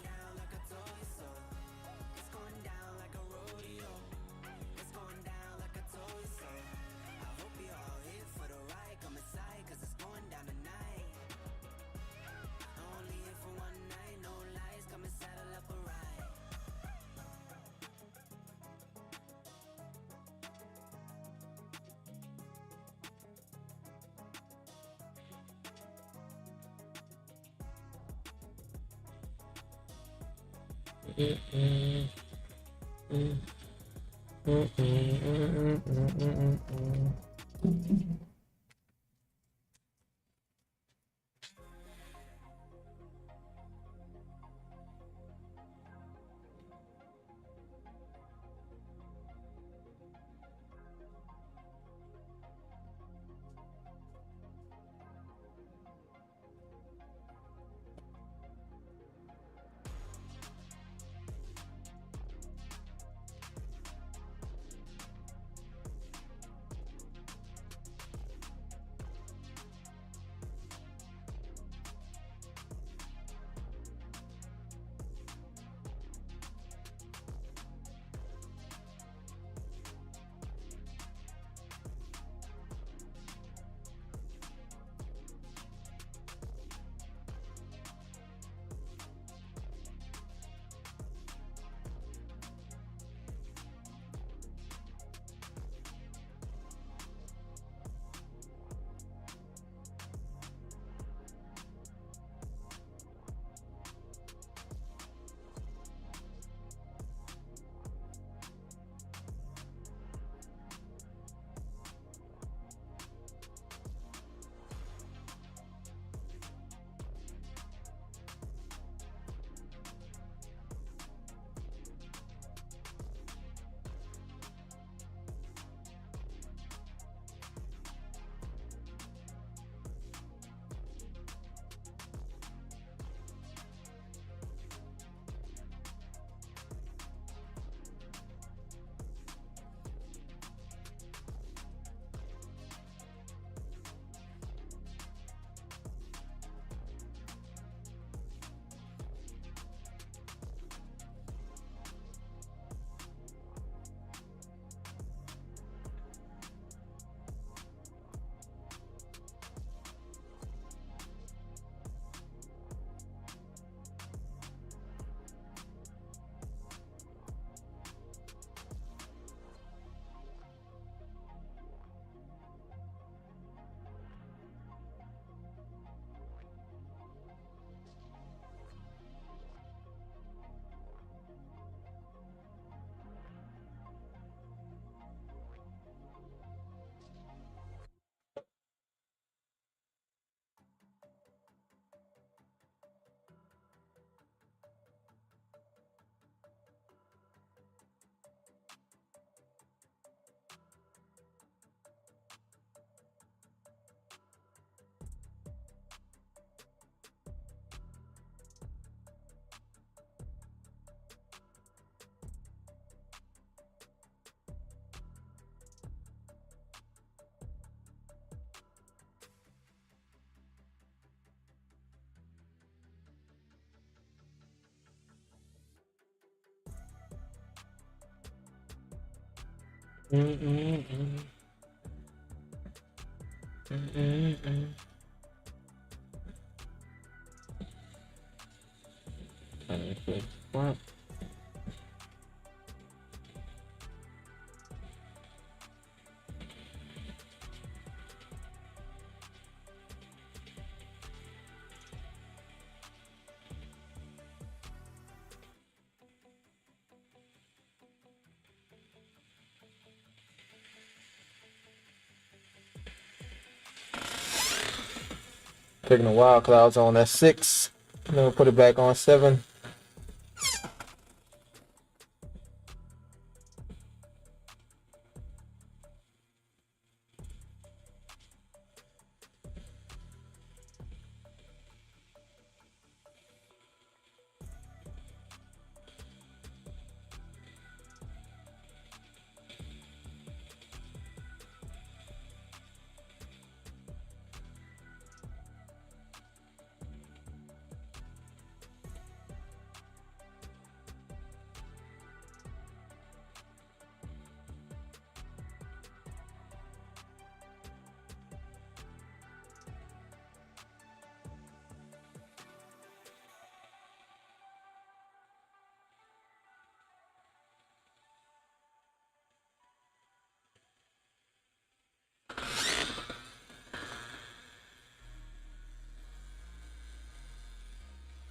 Mm-mm-mm. Mm-mm-mm. Okay. What? Taking a while because I was on that 6. Then we'll put it back on 7.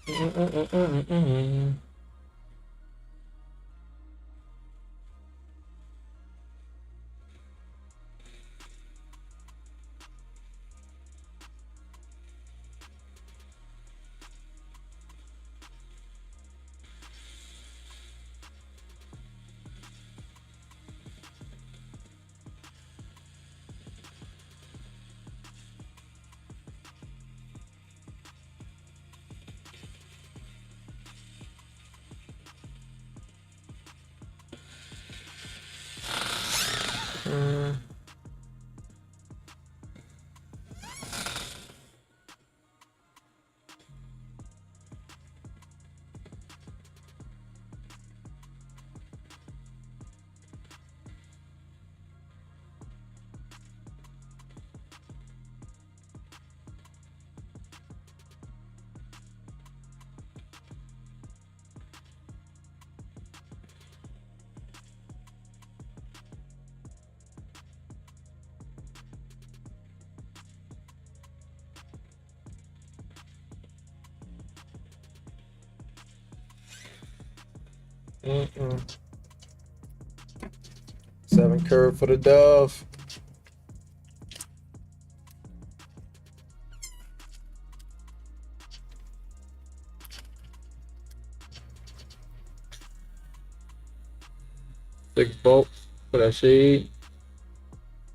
Mm-mm-mm-mm-mm. Mm. Mm-mm. 7 curve for the dove. Six bolt for that shade.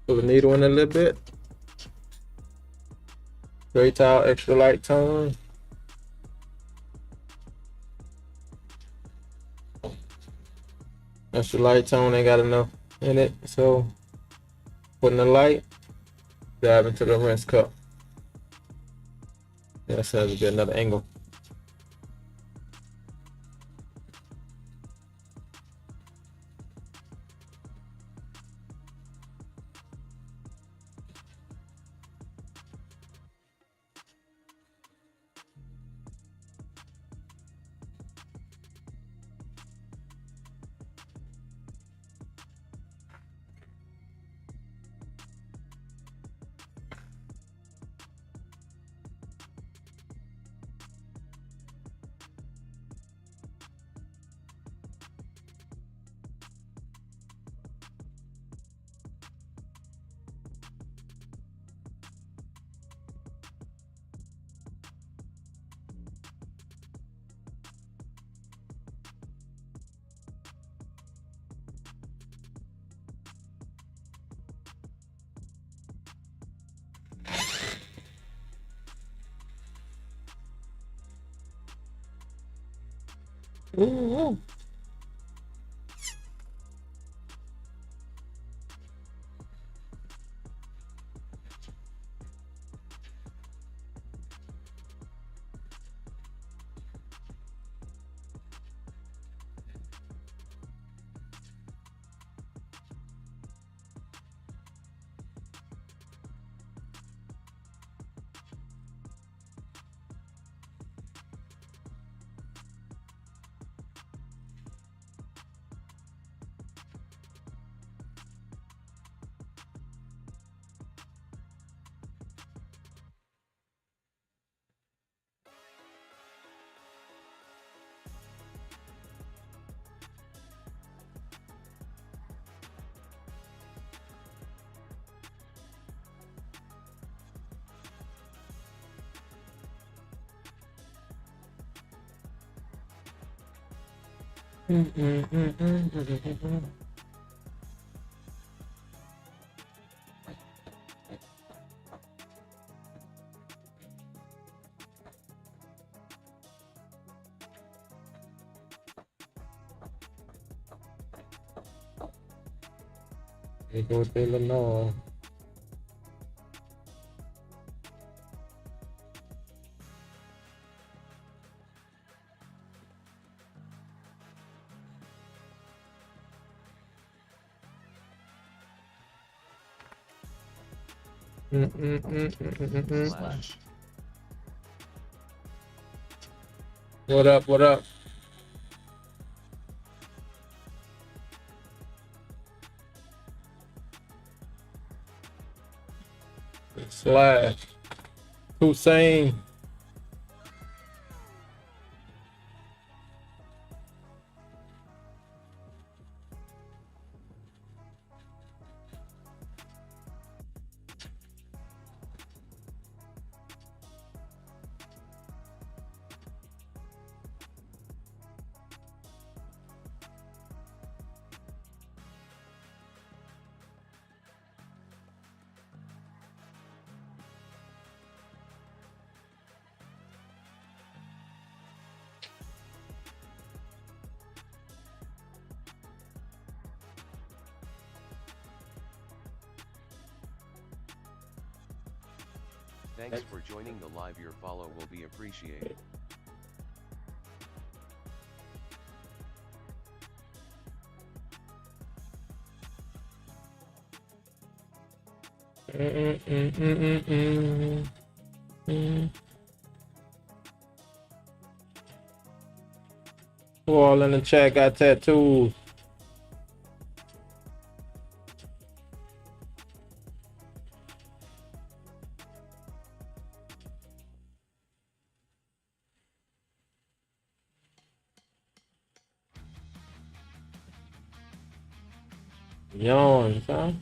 Put the needle in a little bit. Gray tile, extra light tone. Extra light tone ain't got enough in it, so putting the light, dive into the rinse cup. That says be another angle. Ooh. They go with Illinois. Slash. What up? What up? Slash. Hussein. Thanks for joining the live. Your follow will be appreciated. Who all in the chat got tattoos? Yawns, huh?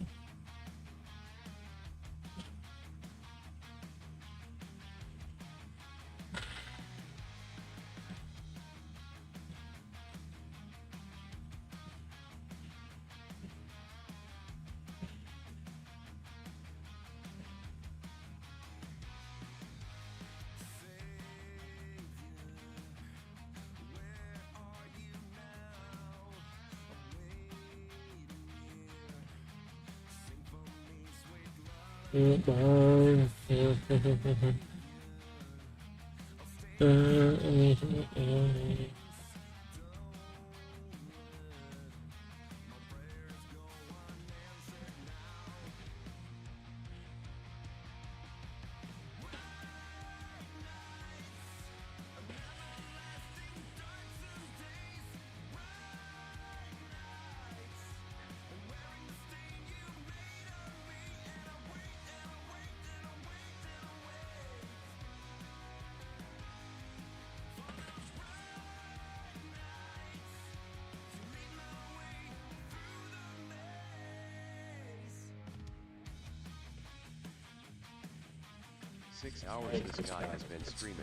Six hours this guy has been streaming.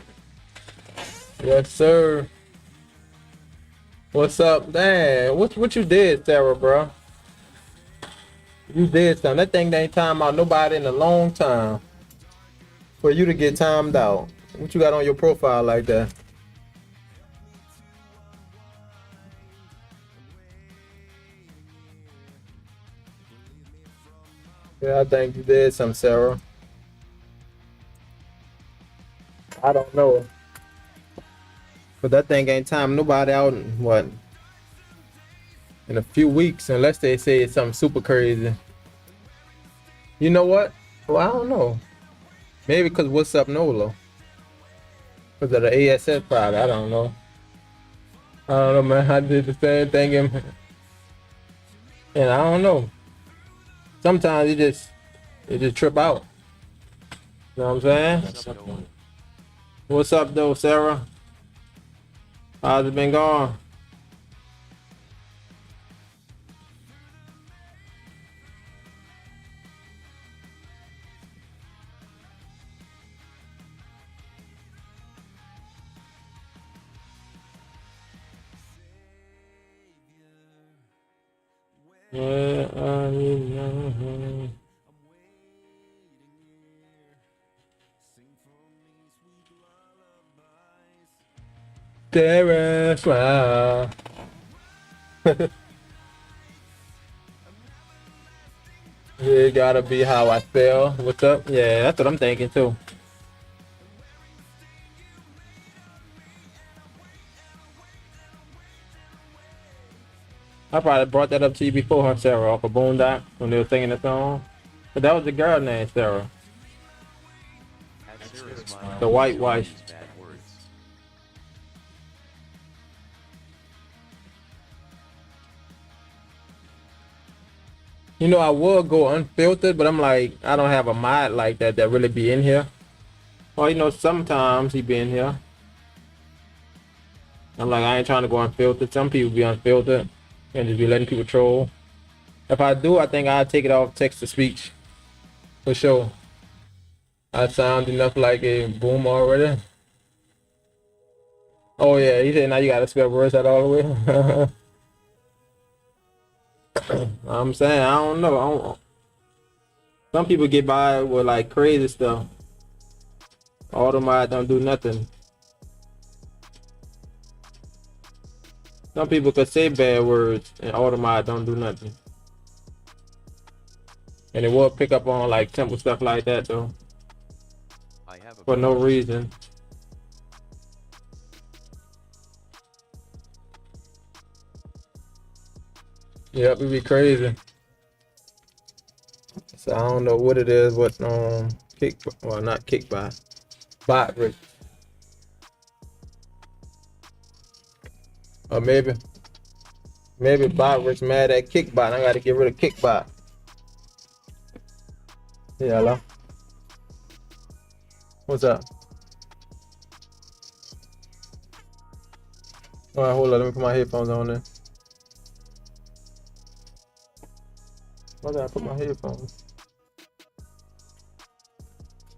Yes, sir. What's up? Damn, what you did, Sarah, bro? You did something. That thing ain't time out nobody in a long time. For you to get timed out. What you got on your profile like that? Yeah, I think you did something, Sarah. I don't know. But that thing ain't time nobody out in what? In a few weeks, unless they say it's something super crazy. You know what? Well, I don't know. Maybe because what's up Nolo? Because of the ASS product, I don't know. I don't know, man. I did the same thing and I don't know. Sometimes it just trip out. You know what I'm What's saying? up, Noah? What's up though, Sarah? How's it been going? Where are you now? There smile. You gotta be how I feel. What's up? Yeah, that's what I'm thinking too. I probably brought that up to you before, huh, Sarah, off of Boondock when they were singing the song. But that was the girl named Sarah. At Sarah Smile, The white please don't wife. use bad words. You know, I would go unfiltered, but I'm like, I don't have a mod like that that really be in here. Well, you know, sometimes he be in here. I'm like, I ain't trying to go unfiltered. Some people be unfiltered and just be letting people troll. If I do, I think I'll take it off text to speech. For sure. I sound enough like a boom already. Oh yeah, he said now you gotta spell words out all the way. I'm saying I don't know. Some people get by with like crazy stuff. Automod don't do nothing. Some people could say bad words and Automod don't do nothing. And it will pick up on like simple stuff like that though. I have a For no question. reason. Yep, it'd be crazy. So I don't know what it is, what kick, well not kickbot, bot rich, or maybe bot rich mad at kickbot. I gotta get rid of kickbot. Yeah, hello. What's up? All right, hold on. Let me put my headphones on there. Why did I put my headphones?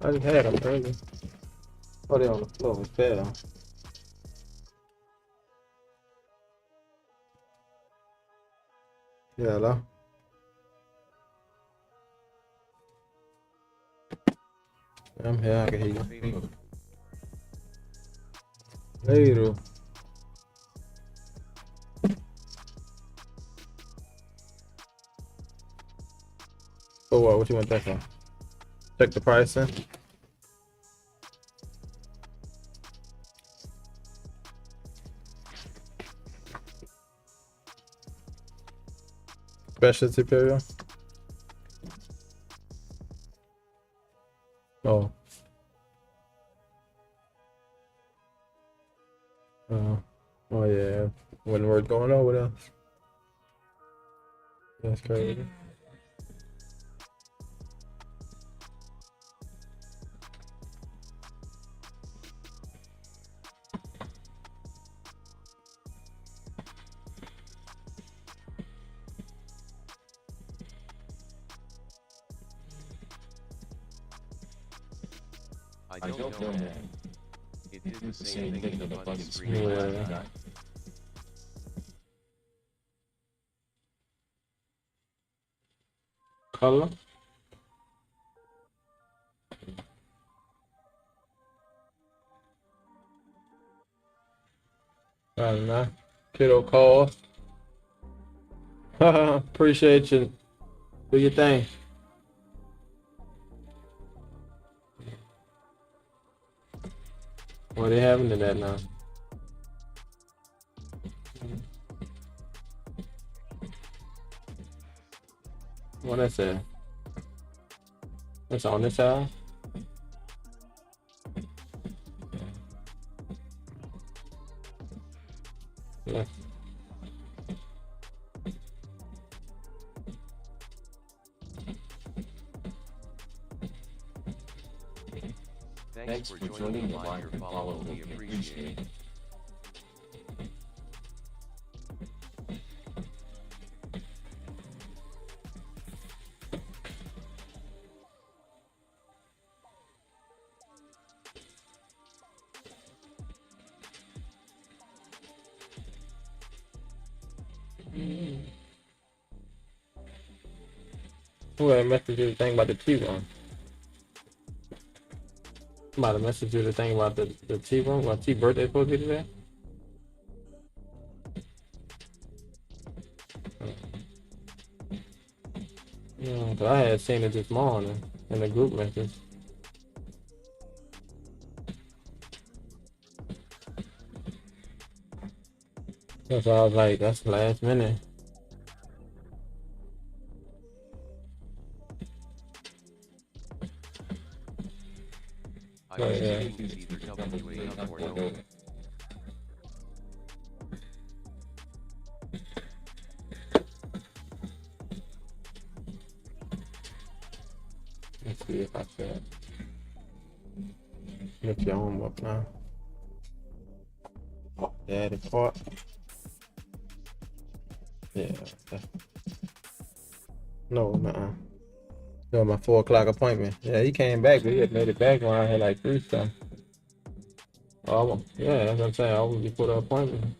I just had them earlier. Oh, they on the floor. It's fair though. Yeah, hello. I'm here. I can hear you. Later. Oh, what you want that for? Check the pricing. Specialty period. Oh. Oh yeah. Wasn't worth going over there. That's crazy. I don't know, man. It did the same thing to the button screen Yeah. last night. Color. I don't know. Kiddo call. Appreciate you. Do your thing. What they having in that now? What that say? It's on this side. Yeah. Thanks for joining the live or follow. We appreciate it. Who had messaged you the thing about the T-Room? Somebody messaged you the thing about the T-Room? What T birthday supposed to be today? Yeah, 'cause I had seen it this morning in the group message. That's why I was like, that's last minute. I Oh, was yeah. thinking it's either WAF or no. Let's see if I can lift your arm up now. Yeah, the part. Yeah. No, nuh-uh. No, my 4 o'clock appointment. Yeah, he came back, but he had made it back when I had like 3 stuff. Oh, yeah, that's what I'm saying. I was before the appointment.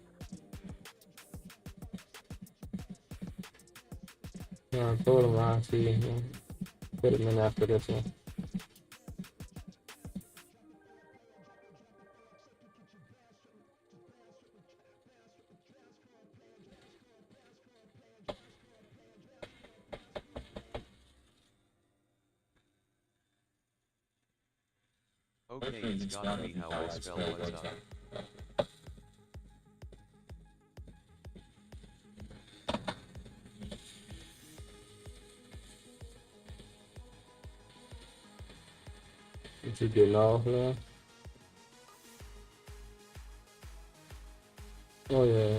Yeah, I told him I'll see him. Put him in after this one. Okay, it's gotta be how I spell what's up. What you getting off now? Oh, yeah.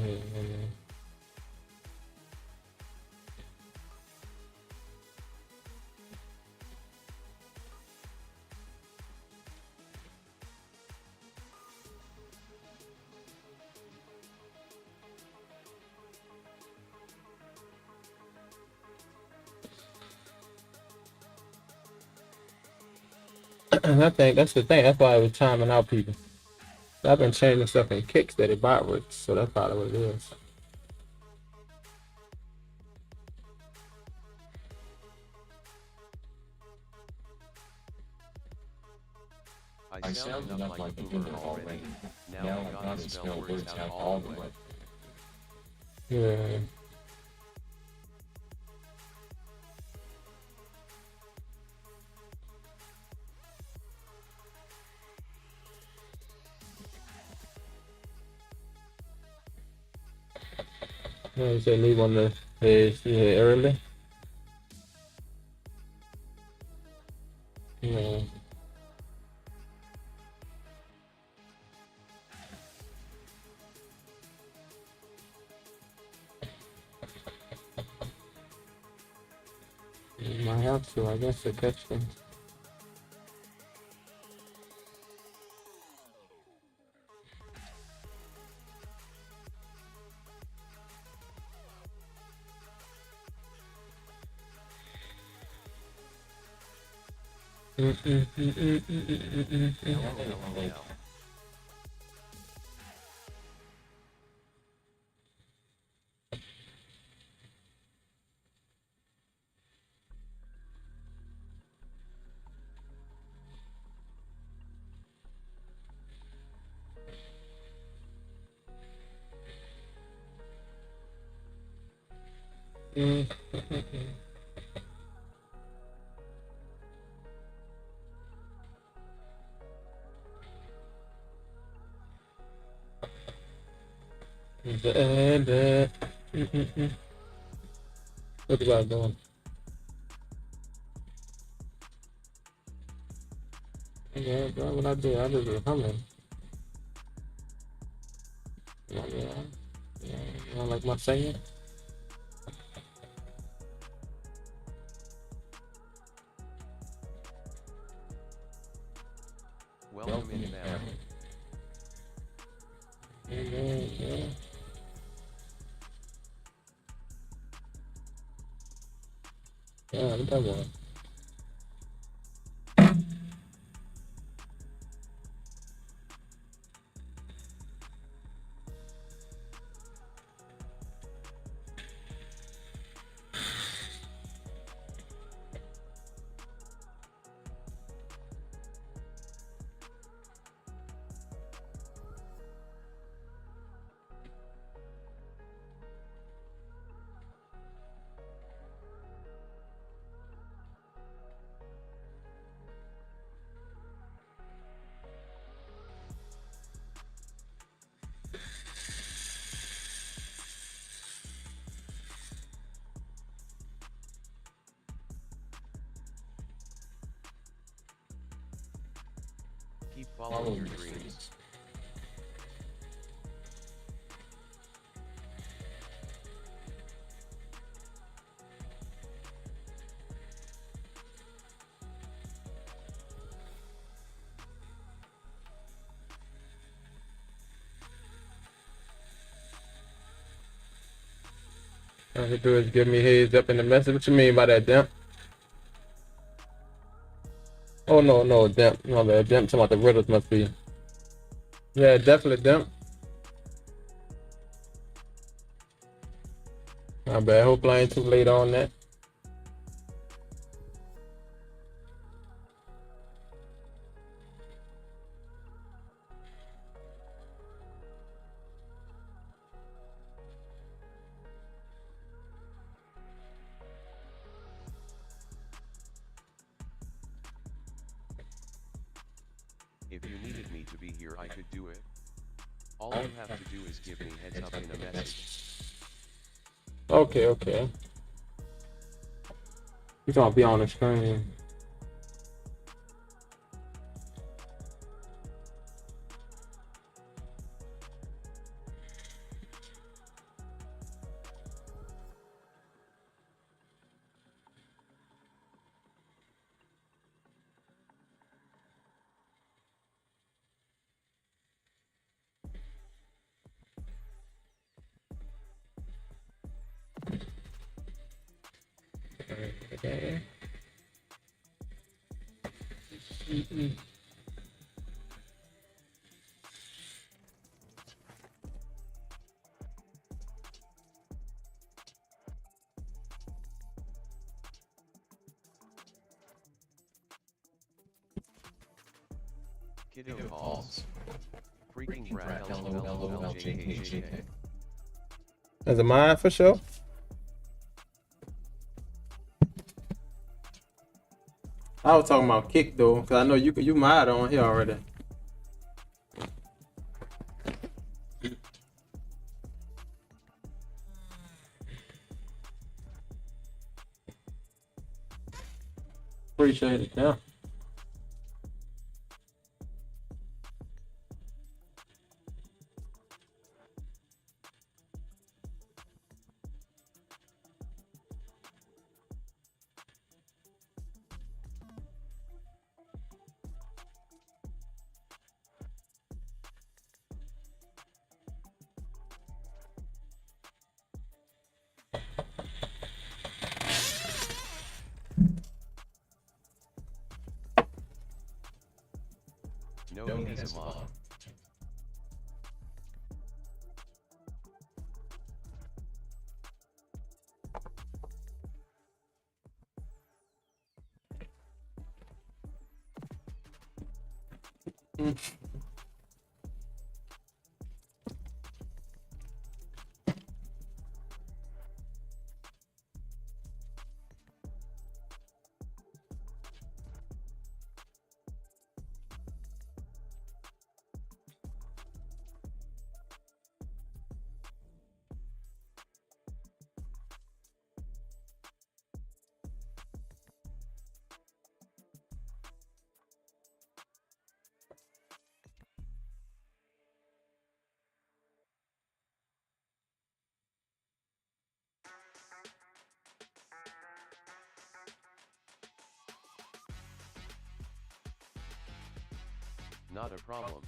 And I think that's the thing. That's why I was timing out people. I've been changing stuff in kicks that it bot with, so that's probably what it is. I sound enough like Boomer already. Now I gotta spell words out all the way. Yeah. Yeah, you said leave on the early. Yeah. You might have to, I guess, to catch them. What about doing? Yeah, bro, what I do? I just be humming. Yeah, you don't like my singing? Welcome in now. Yeah. Yeah, what that was? Keep following your dreams. All you do is give me heads up in the message. What you mean by that, Demp? Oh no, no, Demp. No, the Demp talking about the riddles must be. Yeah, definitely Demp. My bad. Hope I ain't too late on that. If you needed me to be here, I could do it. All you have to do is give me heads up in a message. Okay, okay. You gonna be on the screen. Okay. Kiddo calls. Freaking Brad LOLOLJKJK. As a mine for sure. I was talking about kick though, cause I know you mad on here already. Appreciate it, yeah. No, he's a mom. Not a problem.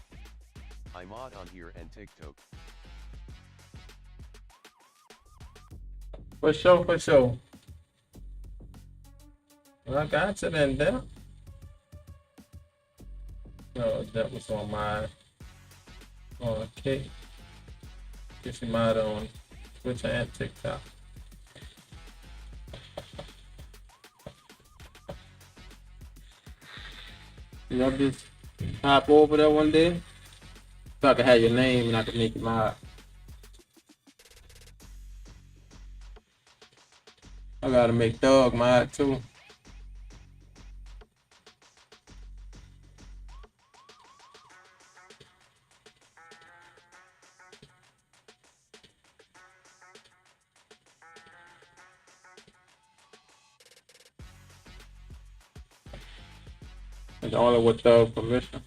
I mod on here and TikTok. For sure, for sure. I got you then, Demp. No, that was on my kick. Get your mod on Twitch and TikTok. Y'all just hop over there one day so I can have your name and I can make you mod. I gotta make Thug mod too. It's only with Thug permission.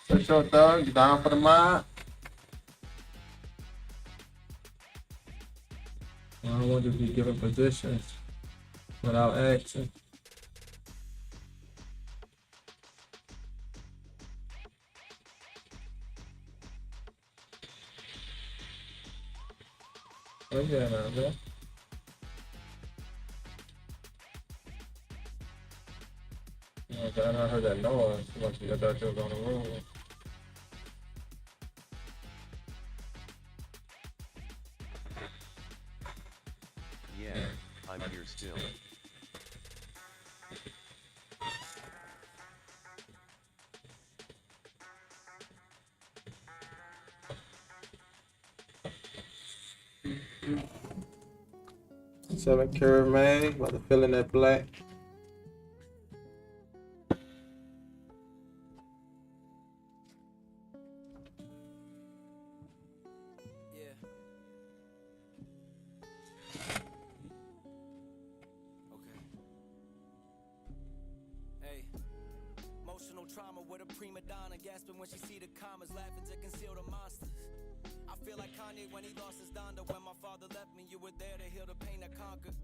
For sure, Thug. You down for the mod? I don't want to be given positions without action. Oh yeah, man. Okay, I heard that noise. Must be I thought you was on the road. Yeah, I'm here still. Seven Carry Mag, about to fill in that black. Yeah. Okay. Hey. Emotional trauma with a prima donna, gasping when she see the commas, laughing to conceal the monsters. I feel like Kanye when he lost his Donda. When my father left me, you were there to heal the pain I conquered.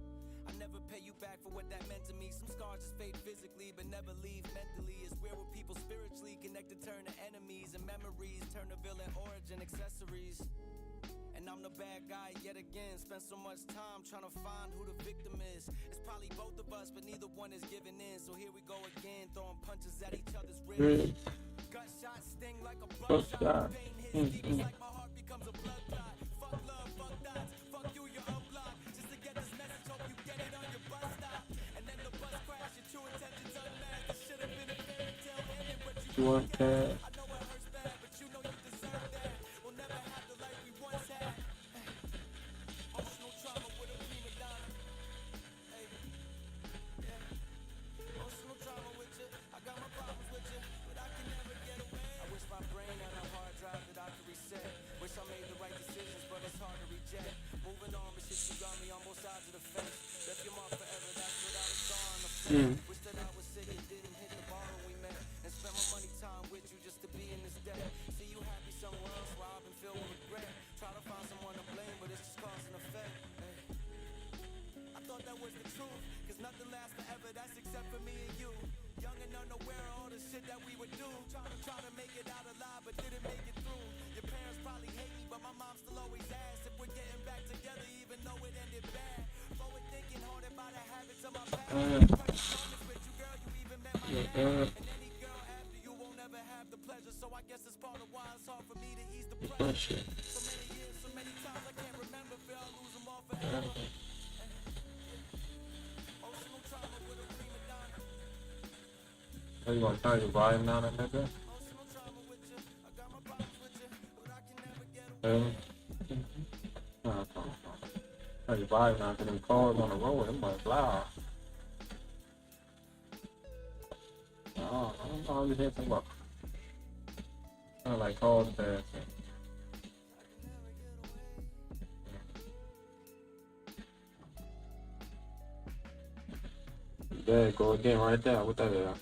I never pay you back for what that meant to me. Some scars just fade physically, but never leave mentally. It's where people spiritually connected turn to enemies, and memories turn to villain origin accessories. And I'm the bad guy yet again. Spent so much time trying to find who the victim is. It's probably both of us, but neither one is giving in. So here we go again, throwing punches at each other's ribs. Gunshots sting like a buckshot. Pain hits deep, it's like my heart becomes a blood clot. Fuck love, fuck dots, fuck you, you're unblocked. Just to get this message, hope you get it on your bus stop. And then the bus crash, your true intentions unmasked. This should have been a fairy tale ending, but you want that. I know it hurts bad, but you know you deserve that. We'll never have the life we once had. Emotional trauma with a prima donna. Hey, yeah. Emotional trauma with you. I got my problems with you, but I can never get away. I wish my brain had a hard drive that I could reset. Wish I made the right decisions, but it's hard to reject. Moving on, but shit, you got me on both sides of the fence. Left your mark forever, that's what I was on the fence. Wish that I was sick and didn't hit the bar when we met. And spent my money time with you just to be in this debt. See you happy somewhere else while I've been filled with regret. Try to find someone to blame, but it's just cause and effect. Hey. I thought that was the truth, cause nothing lasts forever, that's except for me and you. Young and unaware of all the shit that we would do. Try to make it out alive, but didn't make it through. Your parents probably hate me, but my mom still always asks if we're getting back together, even though it ended bad. Forward thinking, haunted by the habits of my past. Precious moments with you, girl, you even met my dad. And any girl after you won't ever have the pleasure, so I guess it's part of why it's hard for me to ease the pressure. So many years, so many times I can't remember, feel I'll lose them all forever. Emotional trauma with a prima donna. Are you gonna turn your volume down, nigga? Emotional trauma with you. I got my problems with you, but I can never get away. Turn your volume down, cause them cars on the road, them boys loud. Oh, I don't know, I'm just hearing something about. Sound like cars passing. There you go again, right there. What that is?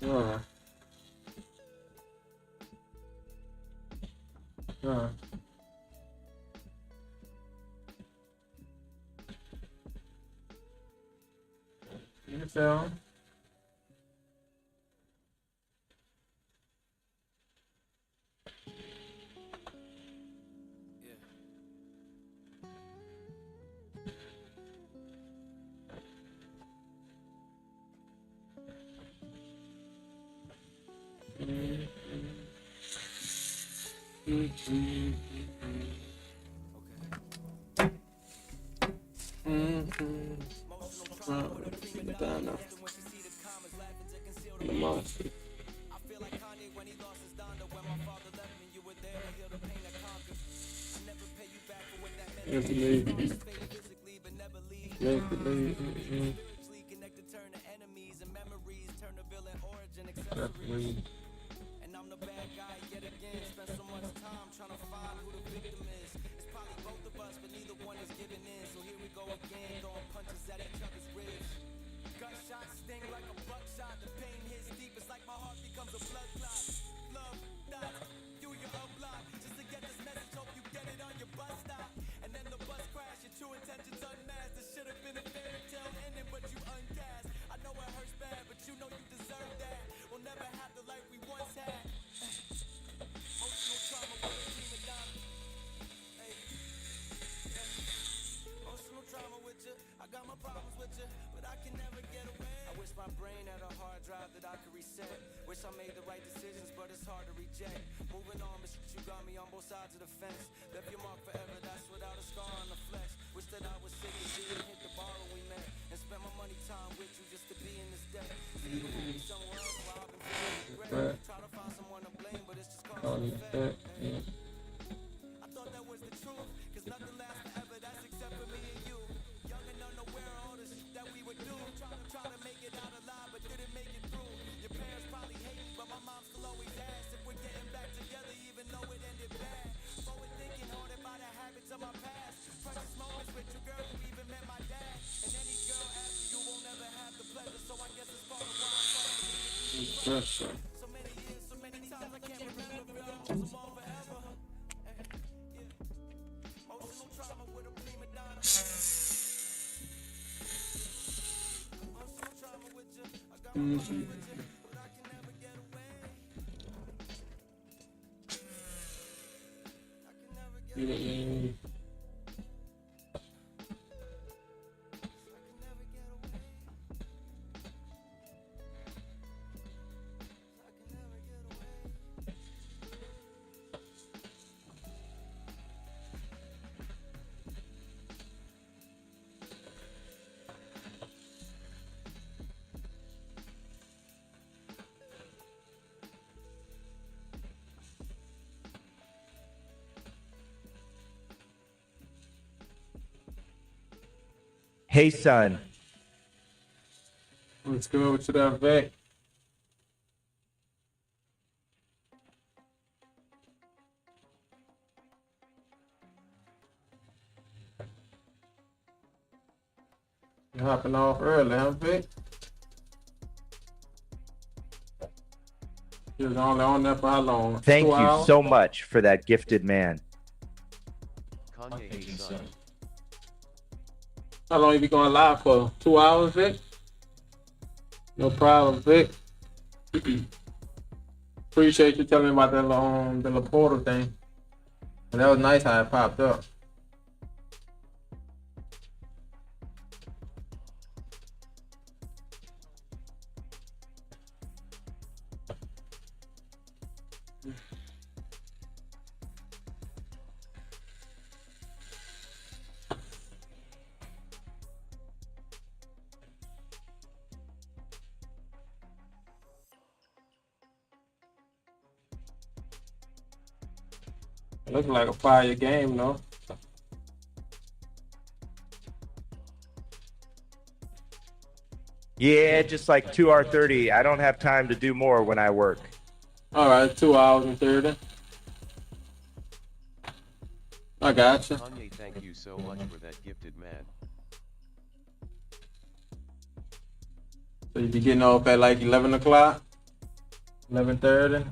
You feel? Yeah. The monster. I feel like Kanye when he lost his Donda. When my father left me, you were there to heal the pain I conquered. I never pay you back for what that meant to me. Scars fade physically, but never leave. Spiritually connected, turn to enemies, and memories turn to villain origin accessories. And I'm the bad guy yet again. Spent so much time trying to find who the victim is. It's probably both of us, but neither one is giving in. So here we go again, throwing punches at each other's ribs. Gunshots sting like a buckshot. The pain sides of the fence. Left your mark forever, that's without a scar on the flesh. Wish that I was sick and didn't hit the bar when we met. And spent my money time with you just to be in this debt. See you with me somewhere else while I've been feeling regret. Try to find someone to blame, but it's just causing effect. I thought that was the truth, cause nothing lasts forever, that's except for me and you. Young and unaware of all the shit that we would do. Try to make it out alive, but didn't make it through. Your parents probably hate me, but my mom still always asks if we're getting back together, even though it ended bad. Forward thinking, haunted by the habits of my past. Precious moments with you, girl, who even met my dad. And any girl after you won't ever have the pleasure, so I guess it's part of why I'm falling. So many years, so many times I can't remember, but I hold them all forever. Emotional trauma with a prima donna. Emotional trauma with you. I got my money with you, but I can never get away. I can never get away. I can never get away. I can never get away. Hey, son. Let's go over to that vet. You're hopping off early, huh, Vic? He was only on there for how long? Thank 2 you hours? so much for that gifted man. Kanye, hey son. How long you be going live for? 2 hours, Vic? No problem, Vic. Appreciate you telling me about that the Laporta thing. And that was nice how it popped up. It looks like a fire game, though. Yeah, just like 2R30. I don't have time to do more when I work. All right, 2 hours and 30. I gotcha. Kanye, thank you so much for that gifted man. So you be getting off at like 11 o'clock, 11:30.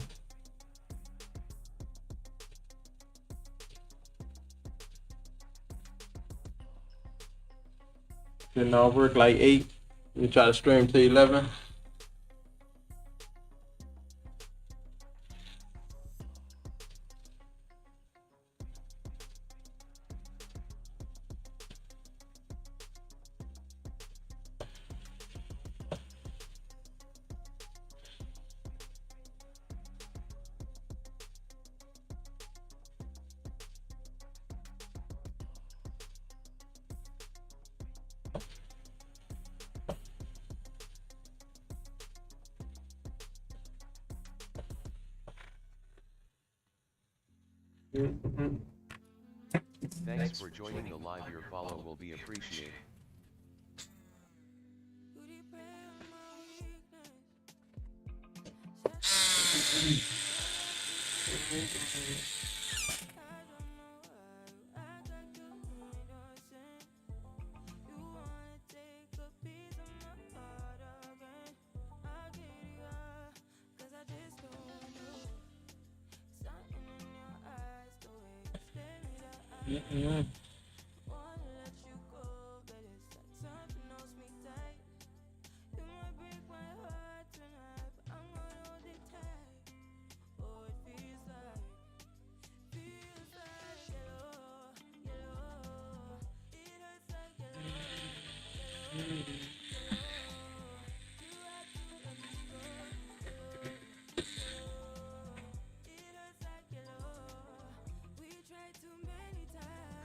Getting off work like 8. You try to stream to 11. Thanks for joining the live. Your follow will be appreciated.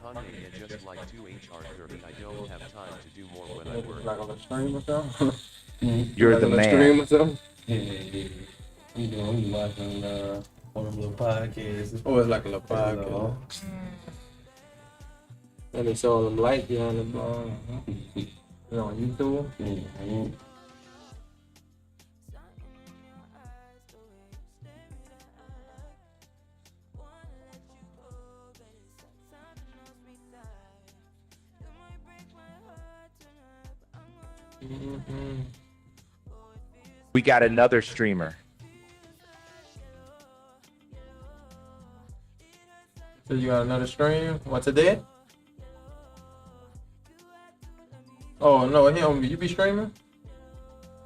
Kanye, yeah, just like 2HR30. I don't have time to do more when I work. Like on the stream or something? You're Like the on the man. stream or something? Yeah. We watching one of them little podcasts. Oh, it's like a little podcast. And they show them light behind the bar. You know, on YouTube. Mm-hmm. We got another streamer. So you got another stream? What, today? Oh no, he don't be. You be streaming?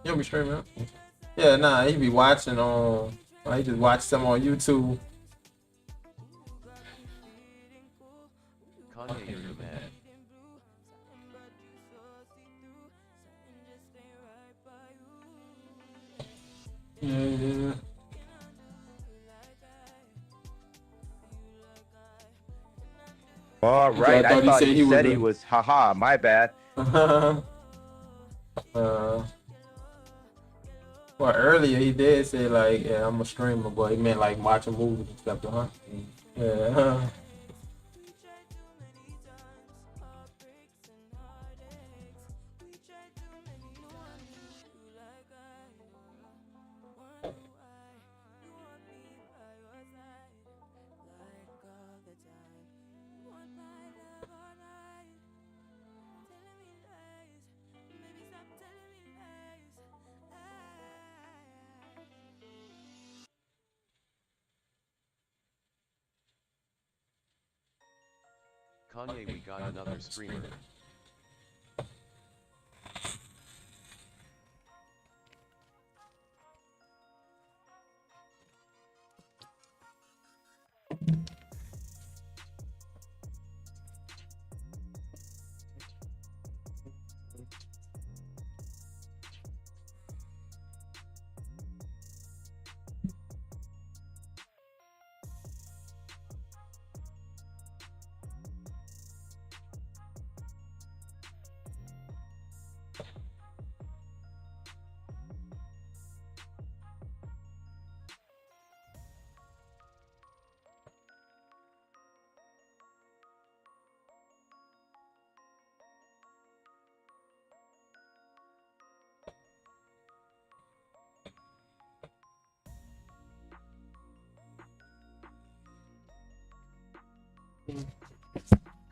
You don't be streaming? Huh? Yeah, nah, he be watching on. He just watch some on YouTube. Kanye, you're the man. Yeah. All right, I thought he said he a- was. Haha, my bad. Well, earlier he did say like, yeah, I'm a streamer, but he meant like watching movies and stuff, huh? Yeah. Kanye, we got another streamer.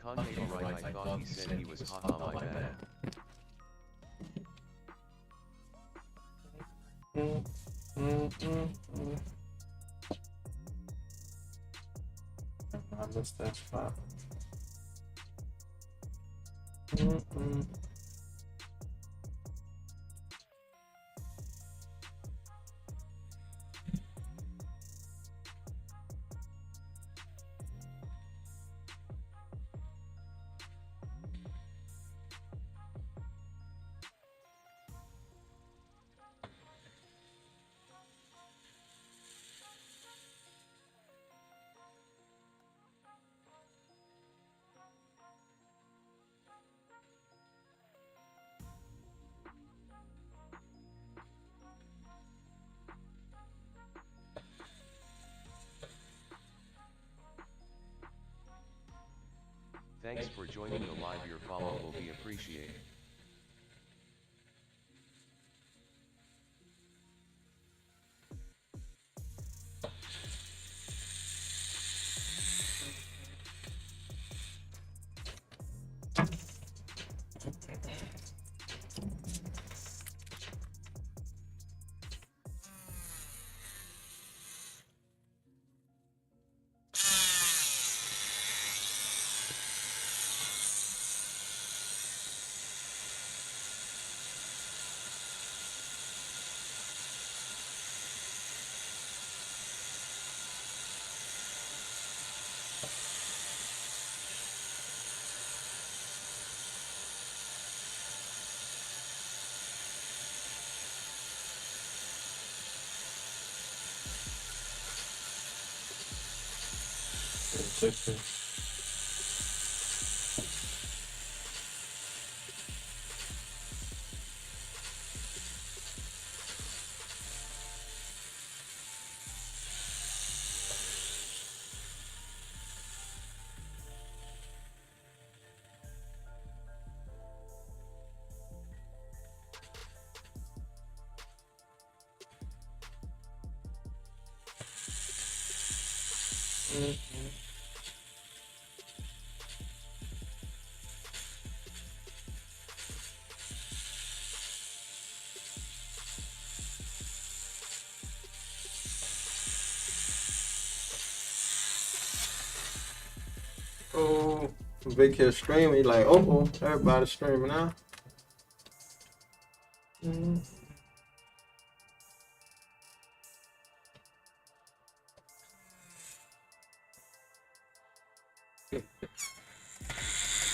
Kanye, you're right, I thought he said he was haha, my bad. I missed that spot. Thanks for joining the live. Your follow will be appreciated. Oh, Vic here streaming. He like, oh, everybody's streaming now.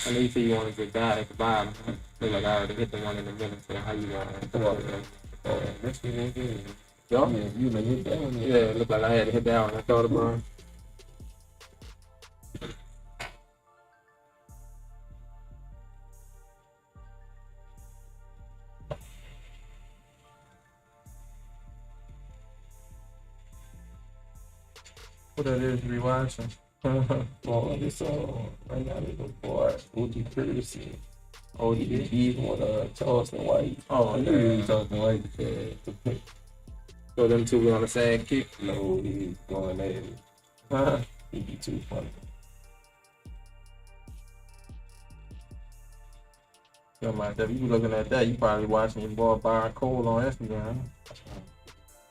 I know you said you wanted to die at the bottom. Look like I already hit the one in the middle. So how you going? Next thing again. Yeah, you like hit that one. Yeah, it looked like I had to hit that one. I thought about it. What that is, rewatching. Oh, this right now they go for OG Pearson. OG with Charleston White. Oh, I knew you was Charleston White. So them two were on the same kick. No, he's going at it. He'd be too funny. Yo, man, if you looking at that, you probably watching your boy Byron Cole on Instagram.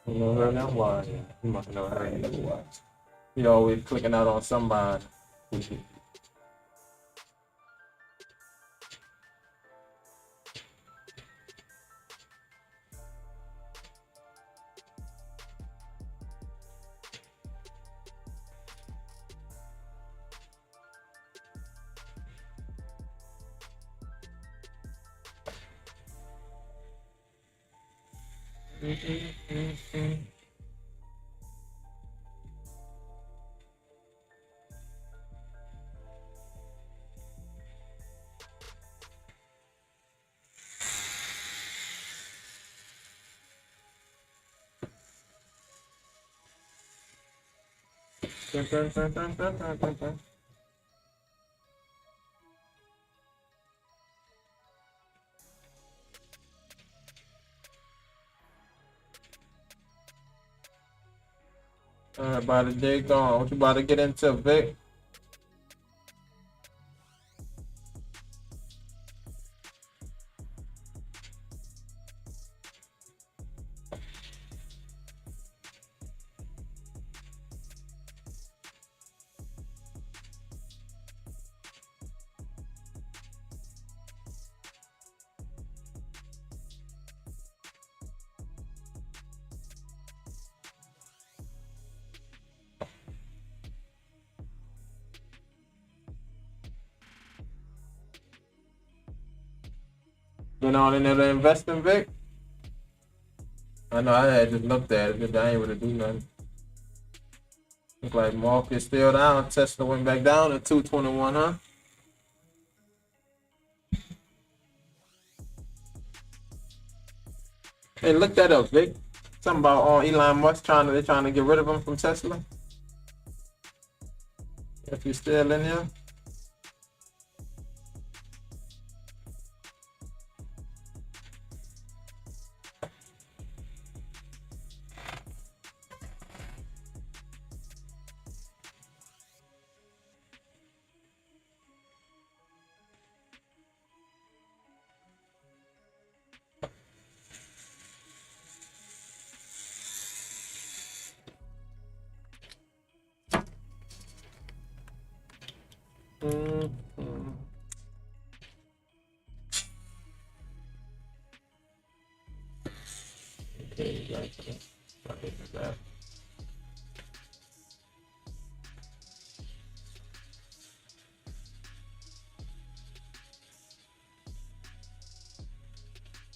You know her now? Why? You must know her. I ain't never watched. He always clicking out on somebody. About a day gone. What you about to get into, Vic? Been on in there to invest in, Vic? I know I had just looked at it, but I ain't really do nothing. Look like market still down. Tesla went back down to 221, huh? Hey, look that up, Vic. Something about Elon Musk they're trying to get rid of him from Tesla. If you're still in here. Okay, gotcha.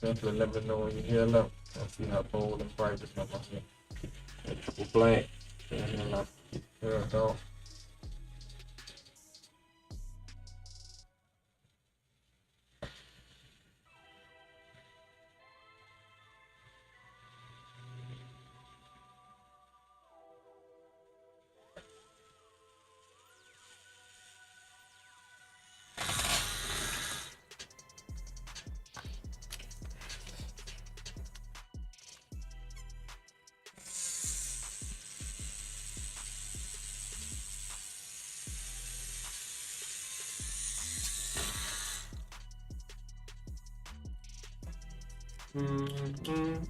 Definitely let me know when you heal up. I'll see how bold and bright this number here. Triple blank. There we go. Mm-mm.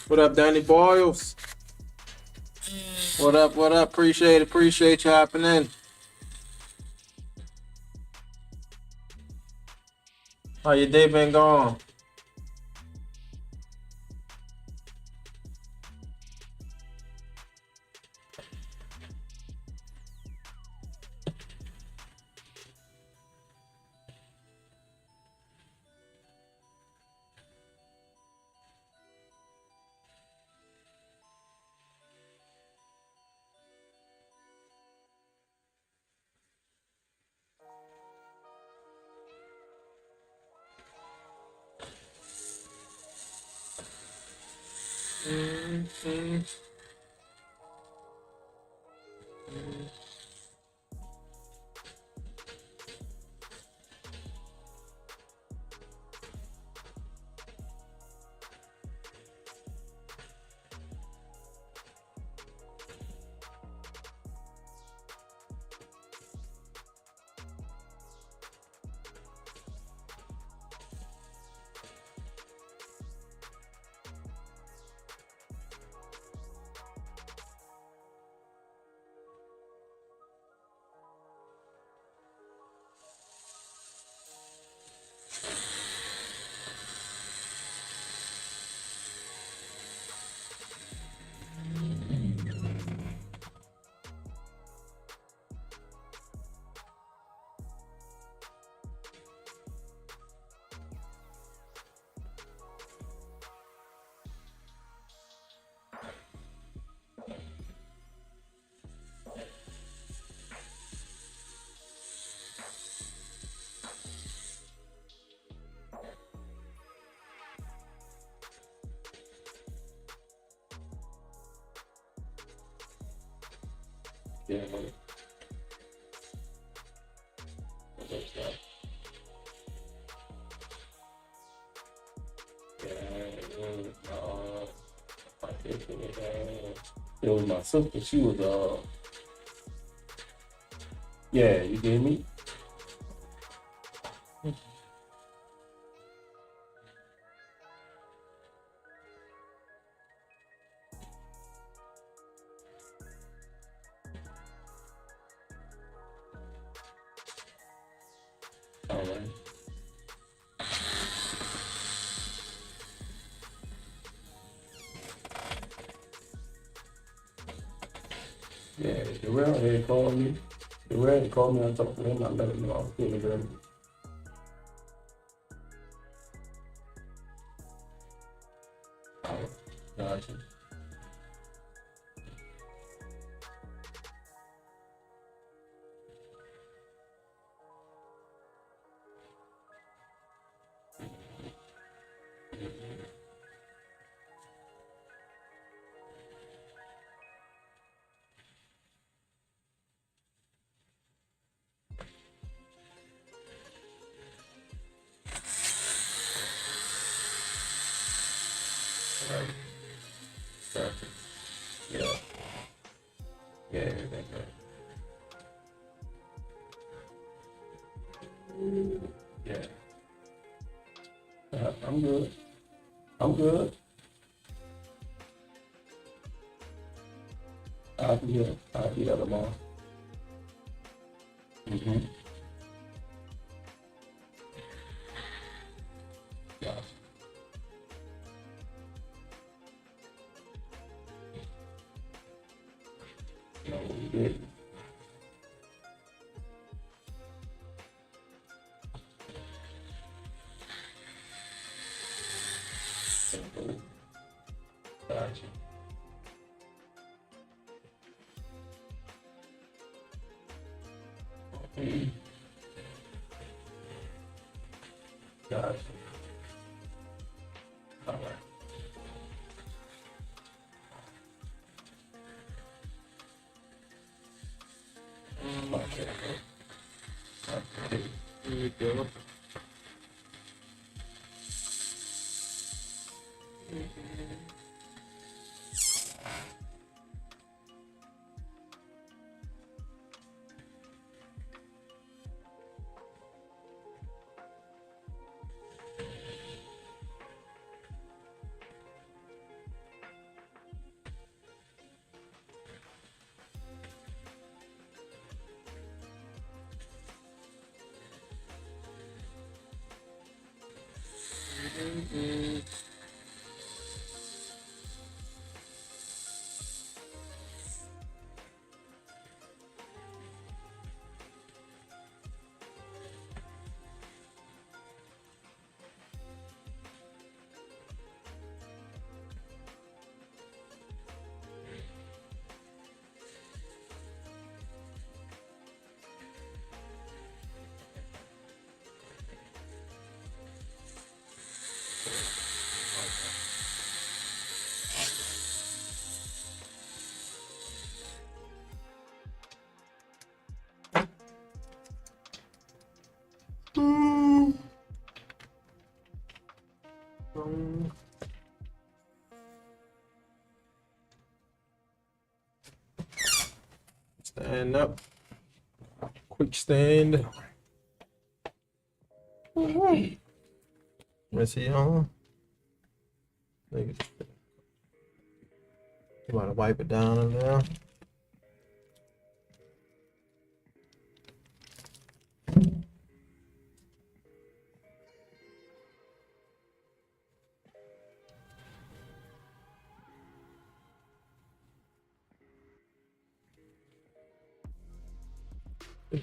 What up, Danny Boyles? What up? What up? Appreciate you hopping in. How your day been going? Mm-hmm. Yeah. It was my sister. She was yeah, you get me? All right. Yeah, Darrell had called me. Darrell had called me. I talked to him. I let him know I was feeling good. Gotcha. Right. Perfect. Yeah. Yeah, everything good. Yeah. I'm good. I'm good. I'll be here. I'll be there tomorrow. Mm-hmm. Yeah. No, we didn't. Gotcha. Gotcha. All right. Okay. Okay. Here we go. Stand up. Quick stand. Let's see on. You want to wipe it down in there.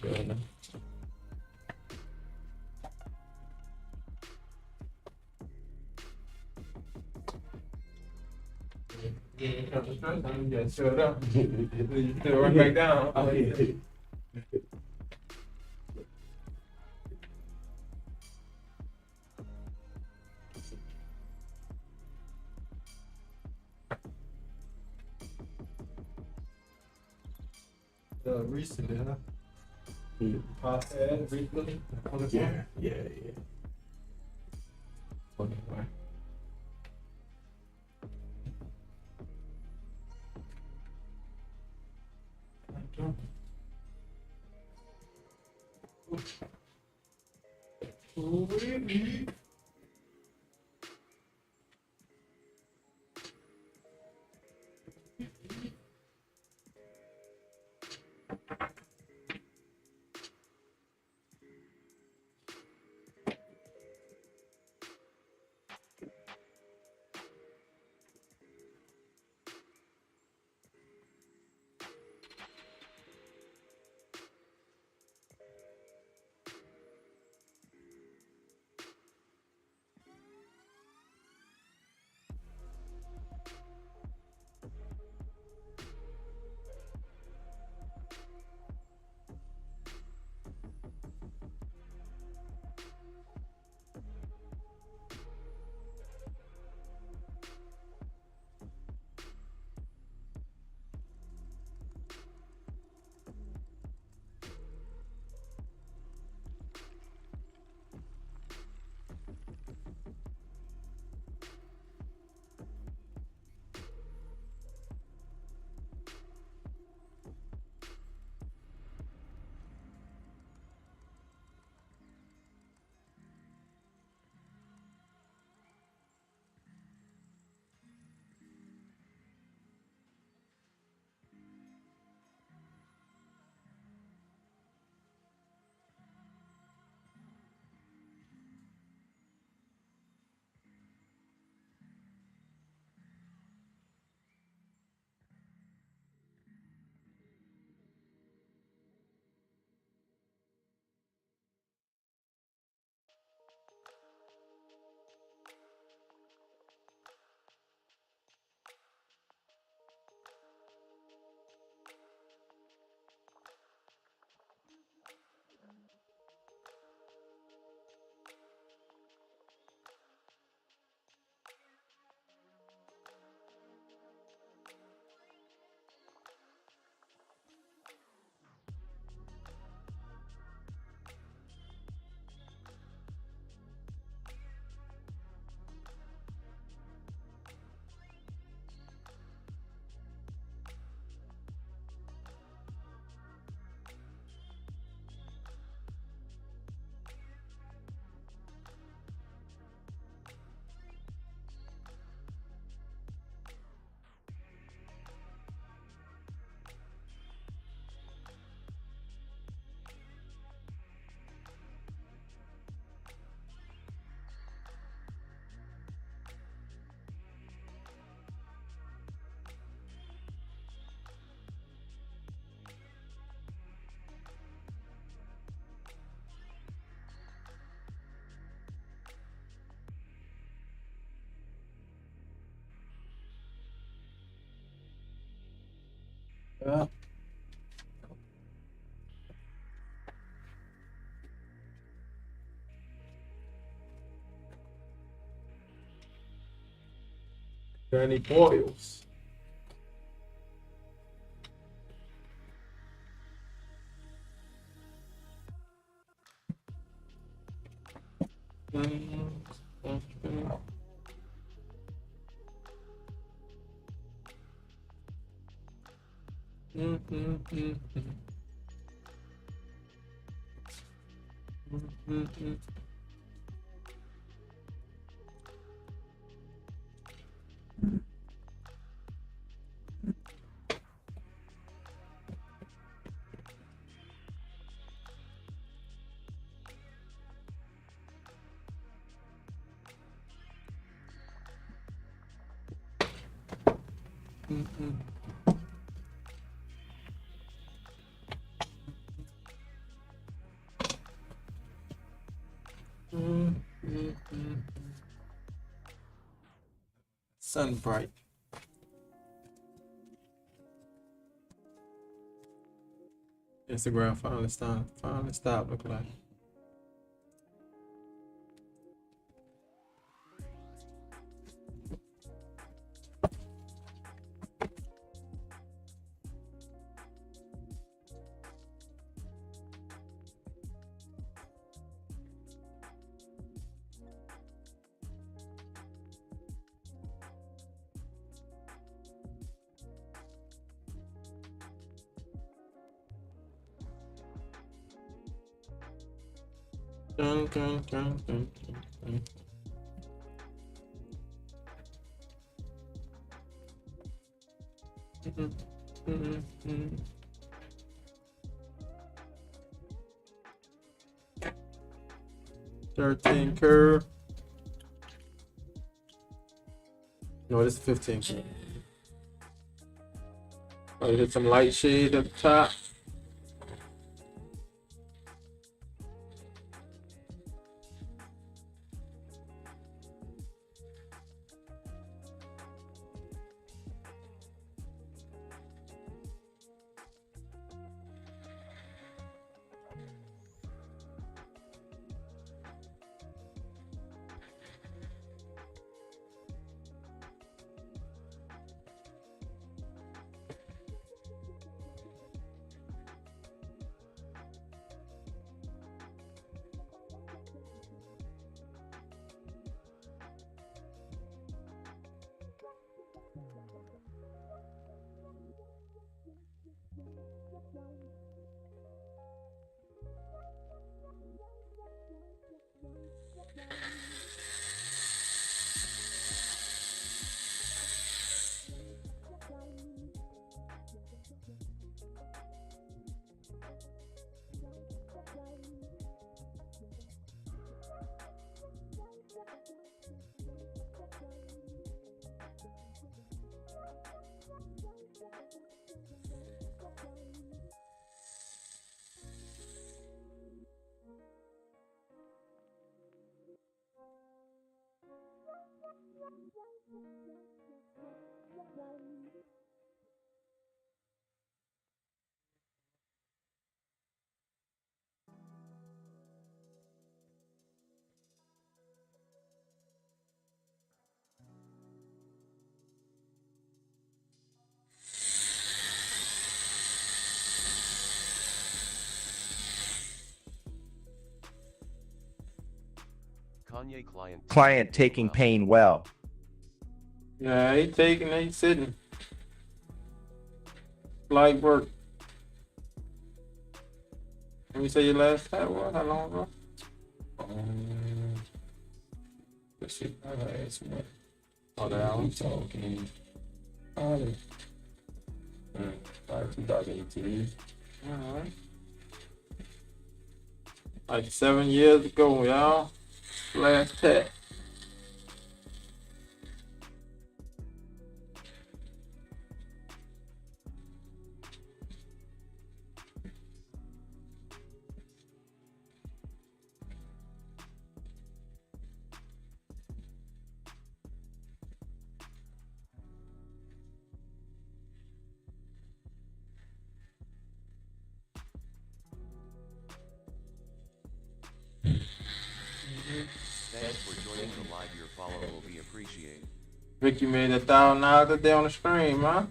Good now. Yeah, shut up. You still run back down. Oh, yeah. Recently, huh? Podcast recently? Yeah, yeah. Okay, right. Yeah. Got any boils? Sun bright. Instagram finally stop looking like. Dun, dun, dun, dun, dun, 13 curve. No, this is 15 curve. Oh, hit some light shade at the top. Kanye client. Client taking pain well. Yeah, he sitting. Light work. Let me say your last time. What? How long ago? Let's see. I last one. Oh, that album. Talking. Probably. 2018. All right. Like 7 years ago, y'all. Last tech. Thanks for joining the live. Your follow will be appreciated. Vic, you made $1,000 a day on the stream, huh?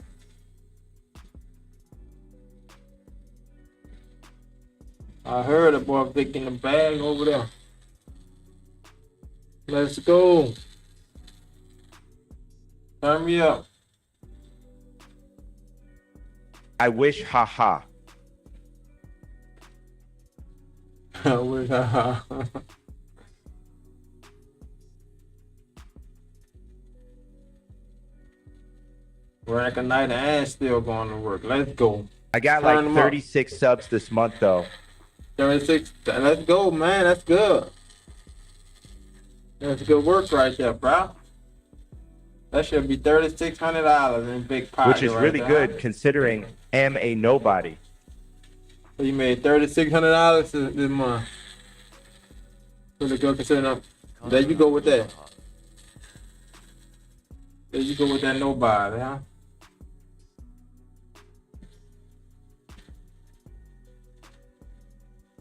I heard it, boy. Vic in the bag over there. Let's go. Turn me up. I wish, haha. I wish I. Rack a night and still going to work. Let's go. I got Turn like them up. 36 subs this month though. 36. Let's go, man. That's good. That's good work right there, bro. That should be $3,600 in big pocket. Which is right really there. good considering am a nobody. So you made $3,600 this month. Really good considering. There you go with that. There you go with that nobody, huh?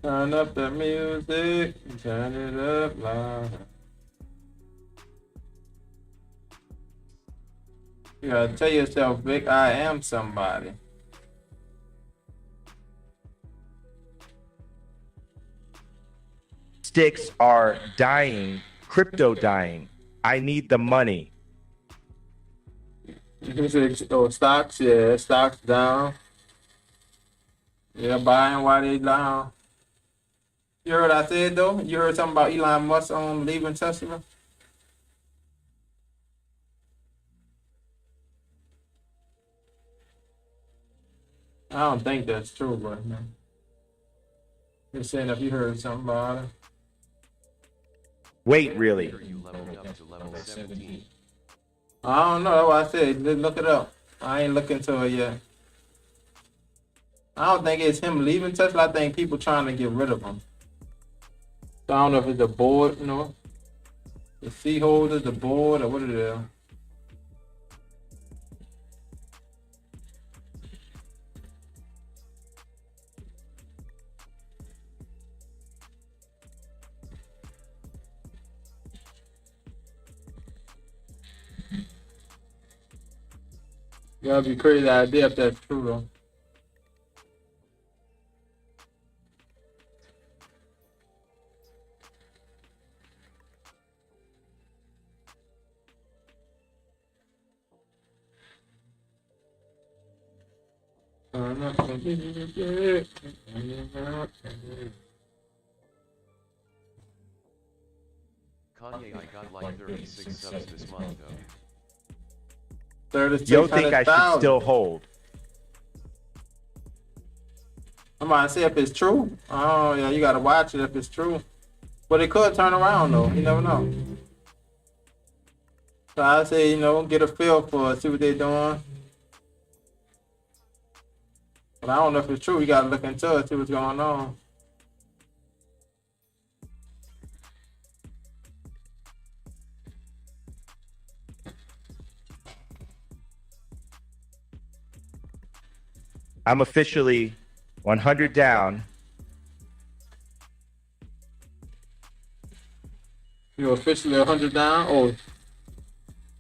Turn up the music, turn it up loud. You gotta tell yourself, Vic, I am somebody. Sticks are dying, crypto dying. I need the money. You say, oh, stocks, yeah, stocks down. Yeah, buying while they down. You heard what I said though? You heard something about Elon Musk leaving Tesla? I don't think that's true, but man. Just saying if you heard something about it. Wait, really? You leveled up to level 17. I don't know. That's what I said. Just look it up. I ain't looking into it yet. I don't think it's him leaving Tesla. I think people trying to get rid of him. So I don't know if it's the board, you know, the C holders, the board, or what it is. That'd be a crazy idea if that's true though. Kanye, I got like 36 subs this month though. 3600,000. You'll think I should still hold. I'm about to see if it's true. Oh yeah, you gotta watch it if it's true. But it could turn around though. You never know. So I say, you know, get a feel for it, see what they're doing. But I don't know if it's true. You gotta look into it, see what's going on. I'm officially 100 down. You're officially 100 down? Oh.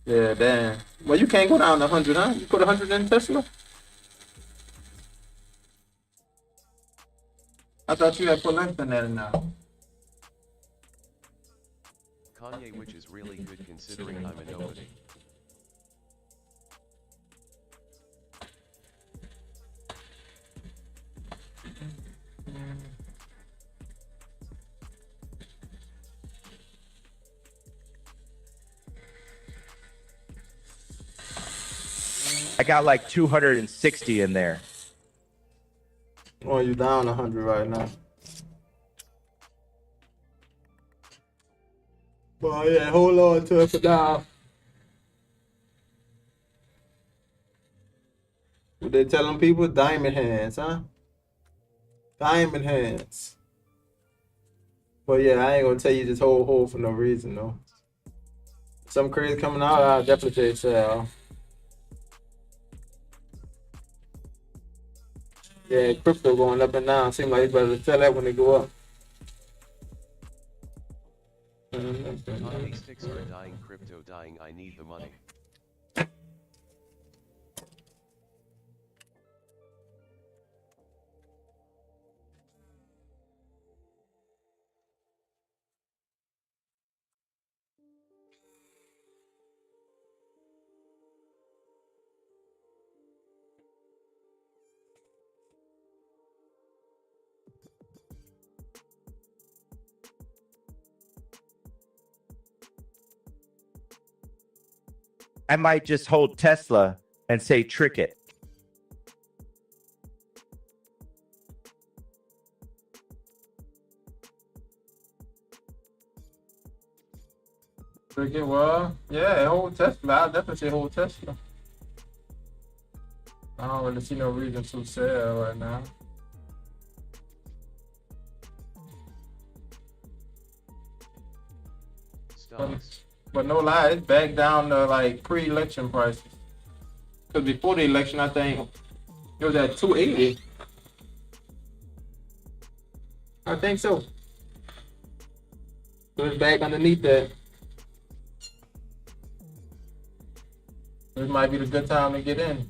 Yeah, damn. Well, you can't go down to 100, huh? You put 100 in Tesla? I thought you had put less than that in now. Kanye, which is really good considering I'm a nobody. I got like 260 in there. Well, you down 100 right now. Well, yeah, hold on to it for now. What they telling people? Diamond hands, huh? Diamond hands. But yeah, I ain't gonna tell you this whole hole for no reason, though. Something crazy coming out, I'll definitely say sell. Yeah, crypto going up and down. Seems like you better sell that when they go up. Tommy sticks are dying, crypto dying, I need the money. I might just hold Tesla and say trick it. Freaking well, yeah, hold Tesla. I definitely say hold Tesla. I don't really see no reason to sell right now. Stocks. But no lie, it's back down to like pre-election prices. Cause before the election, I think it was at 280. I think so. So it's back underneath that. This might be the good time to get in.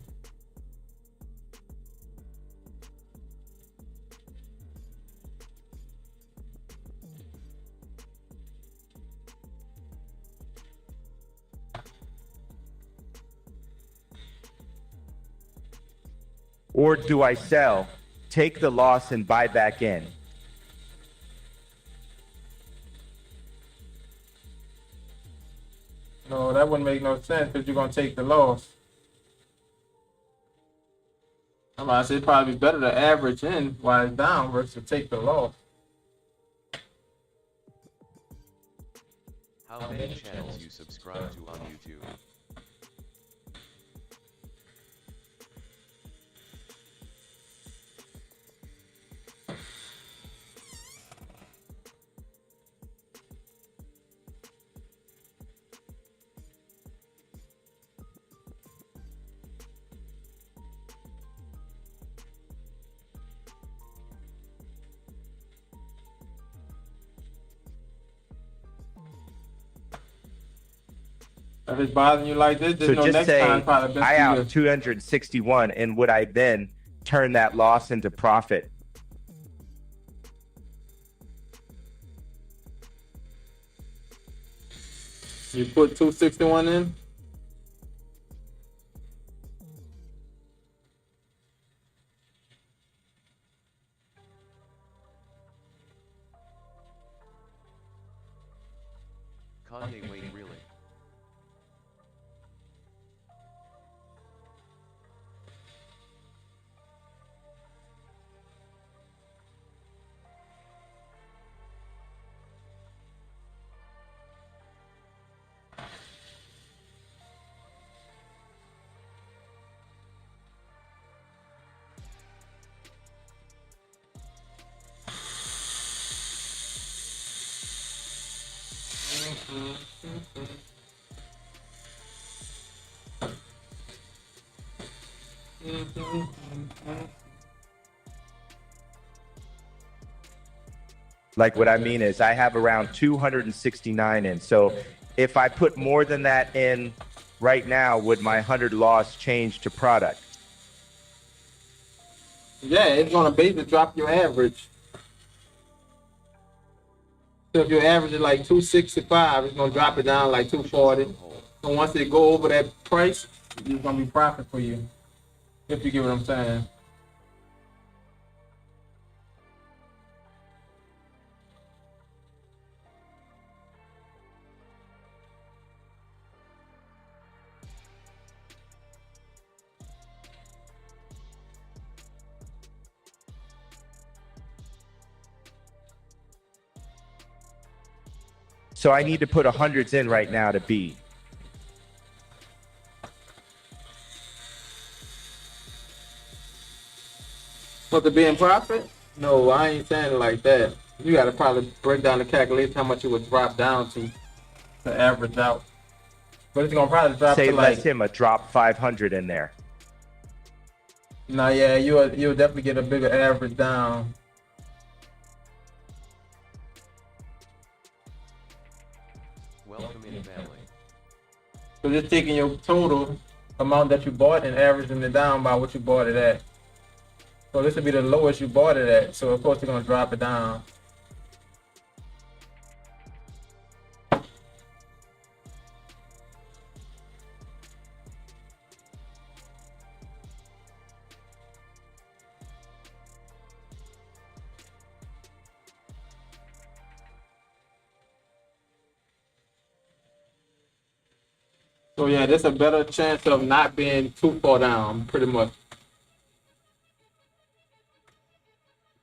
Or do I sell, take the loss, and buy back in? No, that wouldn't make no sense because you're gonna take the loss. I'm about to say it'd probably be better to average in while it's down versus take the loss. How many channels you subscribe to on YouTube? If it's bothering you like this, So there's no just next say time probably best I for out you. 261, and would I then turn that loss into profit? You put 261 in. Kanye, wait, really? Like what I mean is I have around 269 in. So if I put more than that in right now, would my 100 loss change to product? Yeah, it's gonna basically drop your average. So if your average is like 265, it's gonna drop it down like 240. So once it go over that price, it's gonna be profit for you. If you get what I'm saying. So I need to put 100s in right now to B. But to be in profit? No, I ain't saying it like that. You gotta probably break down the calculation how much it would drop down to average out. But it's gonna probably drop Say to like, let's him a drop 500 in there. nah, yeah, you'll definitely get a bigger average down. Welcome in family. So just taking your total amount that you bought and averaging it down by what you bought it at. So this would be the lowest you bought it at. So of course they're gonna drop it down. So yeah, there's a better chance of not being too far down, pretty much.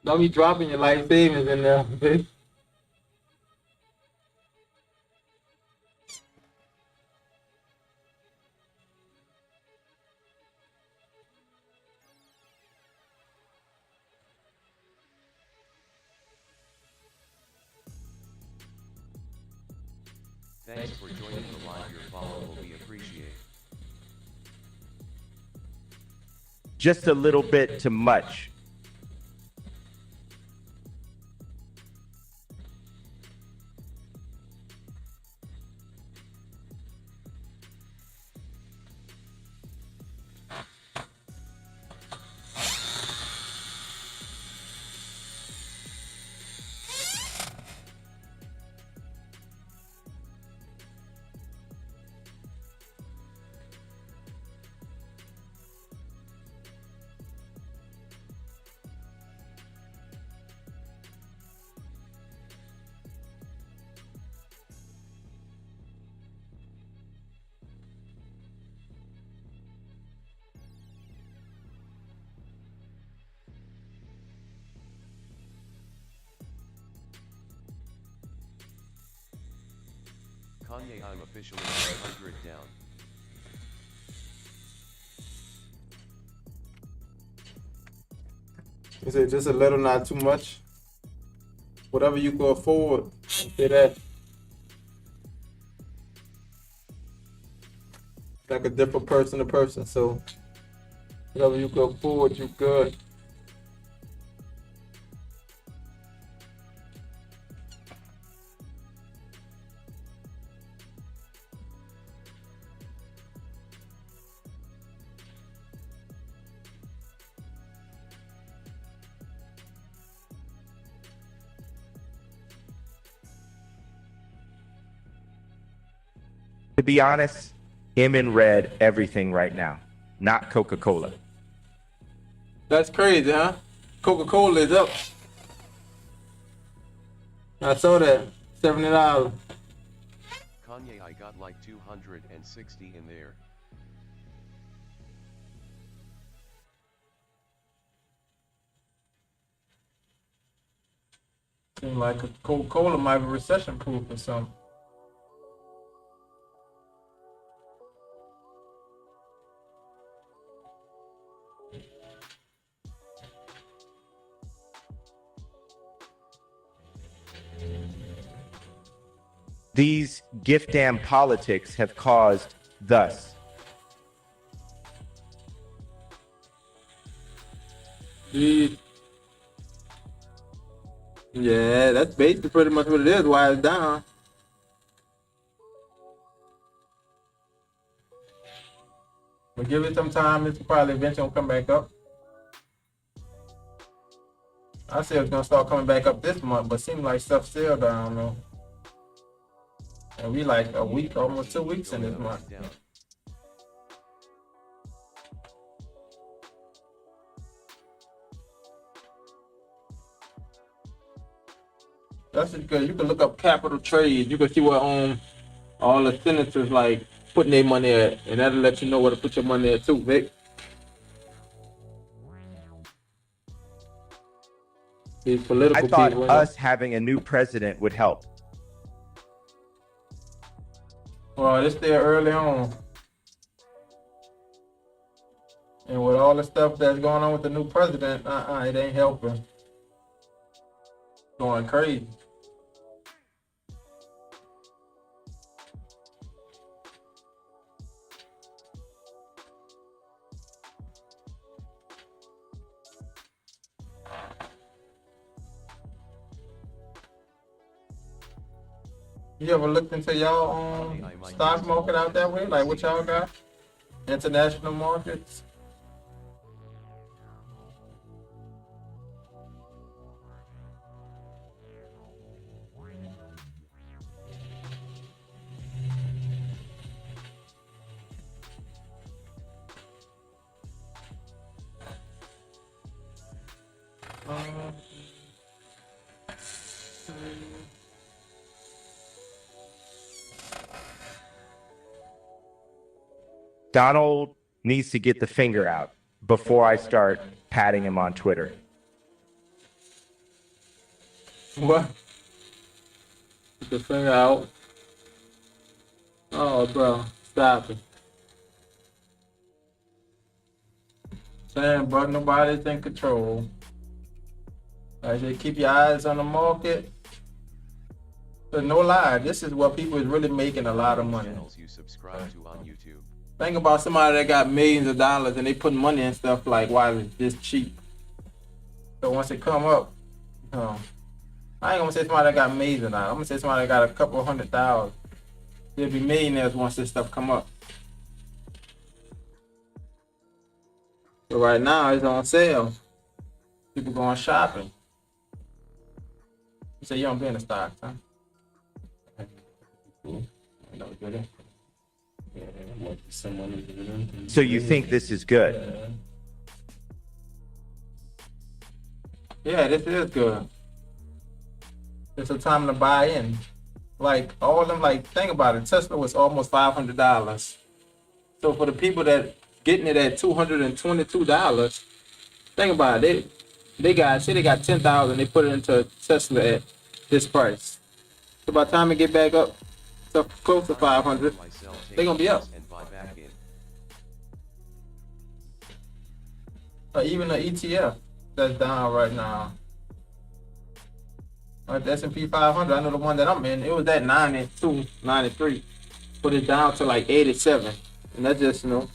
Don't be dropping your life savings in there, bitch. Thanks for joining the live. Your follow will be appreciated. Just a little bit too much. Kanye, I'm officially 100 down. Is it just a little, not too much? Whatever you can afford, say that. Like a different person to person, so whatever you can afford, you good. To be honest, him and Red everything right now, not Coca-Cola. That's crazy, huh? Coca-Cola is up. I saw that. $70. Kanye, I got like 260 in there. Seems like a Coca-Cola might be recession proof or something. These gift dam politics have caused thus. Yeah, that's basically pretty much what it is. Why it's down. But give it some time. It's probably eventually gonna come back up. I said it's gonna start coming back up this month, but seems like stuff's still down though. And we like a week, almost 2 weeks in this month. Down. That's just good. You can look up capital trade. You can see what all the senators like putting their money at, and that'll let you know where to put your money at too, Vic. These political I thought people. us having a new president would help. Well, it's there early on. And with all the stuff that's going on with the new president, it ain't helping. Going crazy. You ever looked into y'all stock market out that way? Like what y'all got? International markets? Donald needs to get the finger out before I start patting him on Twitter. What? Get the finger out. Oh, bro, stop it. Saying, but nobody's in control. I say keep your eyes on the market. But no lie, this is what people is really making a lot of money. Channels you subscribe to on YouTube. Think about somebody that got millions of dollars and they put money in stuff like why is this cheap? So once it come up, I ain't gonna say somebody that got millions of dollars. I'm gonna say somebody that got a couple 100,000. They'll be millionaires once this stuff come up. So right now it's on sale. People going shopping. You say you don't be in the stocks, huh? So you think this is good? Yeah, this is good. It's a time to buy in. Like all of them, like think about it. Tesla was almost $500. So for the people that getting it at $222, think about it. They got 10,000. They put it into Tesla at this price. So by the time it get back up to close to 500, they gonna be up. And buy back in. Or even the ETF that's down right now. Like the S&P 500, I know the one that I'm in, it was at 92, 93. Put it down to like 87. And that's just, the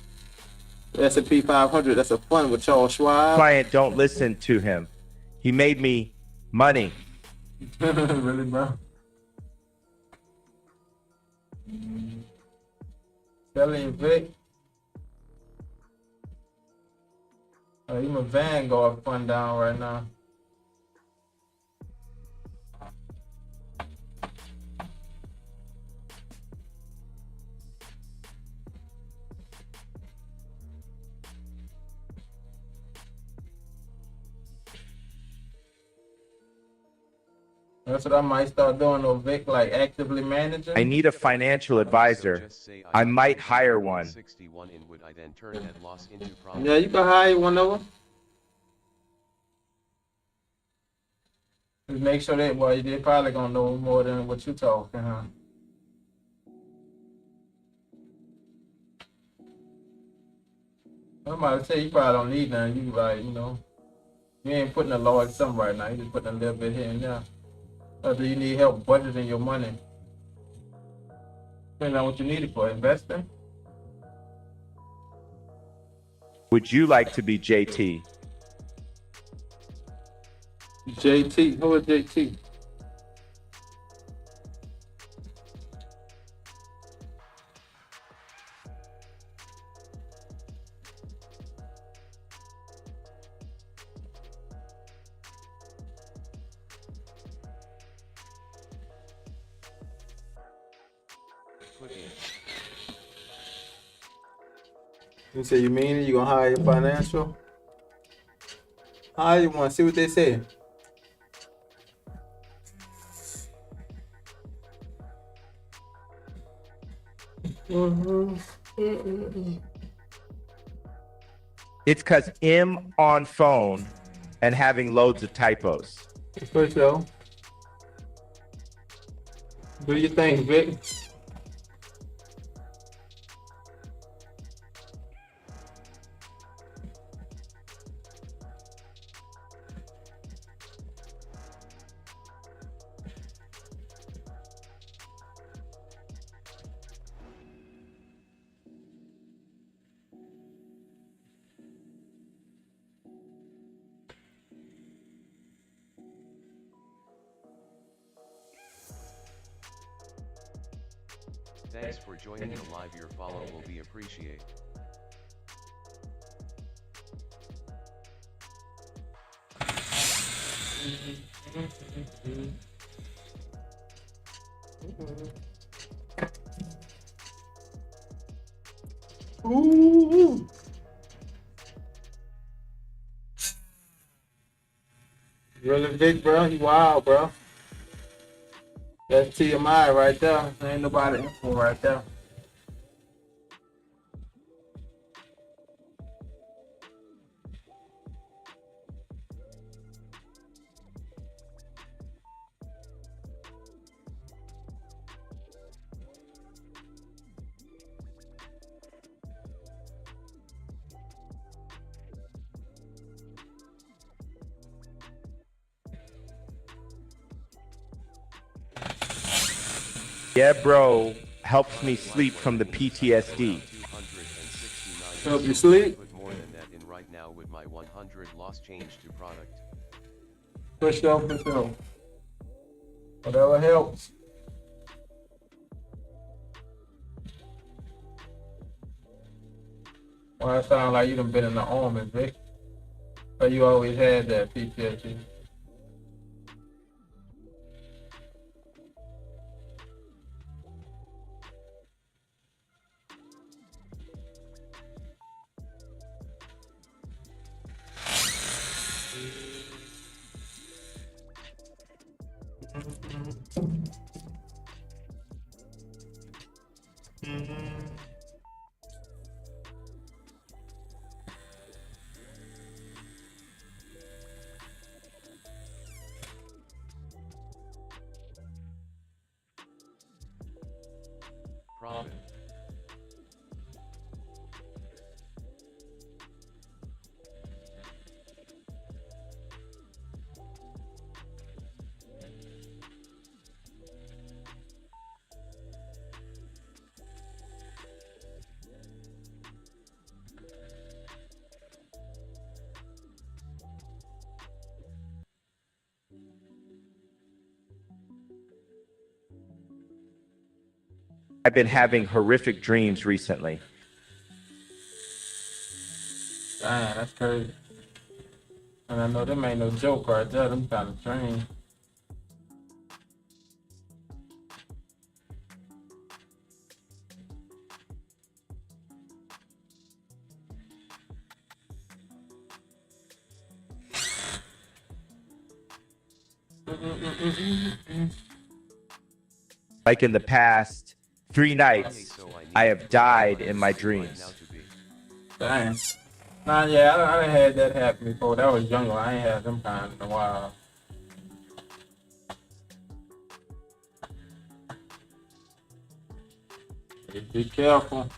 S&P 500, that's a fund with Charles Schwab. Client, don't listen to him. He made me money. Really, bro? Kelly and Vic. Oh, even Vanguard fund down right now. That's what I might start doing though, Vic, like actively managing. I need a financial advisor. I might hire one. 61 in would I then turn that loss into profit? Yeah, you can hire one of them. Just make sure that, well, they probably gonna know more than what you talking, huh? I'm about to say you probably don't need none. You like, you ain't putting a large sum right now. You just putting a little bit here and there. Or do you need help budgeting your money? Depending on what you need it for, investing. Would you like to be JT? JT, who is JT? You say you mean it? You gonna hire your financial? Hire one. See what they say. It's because I'm on phone and having loads of typos. For sure. Do you think, Vic? Thanks for joining the live. Your follow will be appreciated. Ooh. Really big, bro. He wild, bro. That's TMI right there. Ain't nobody info right there. Yeah, bro, helps me sleep from the PTSD. Help you sleep? Put more than that in right now with my 100 loss change to product. For sure. Whatever helps. Well, that sound like you done been in the army, Vic. Or you always had that PTSD. Profit. I've been having horrific dreams recently. Damn, that's crazy. And I know them ain't no joke right there. Them kind of dreams. Like in the past 3 nights, I have died in my dreams. Damn. Nah, yeah, I done had that happen before. That was younger. I ain't had them kind in a while. Be careful.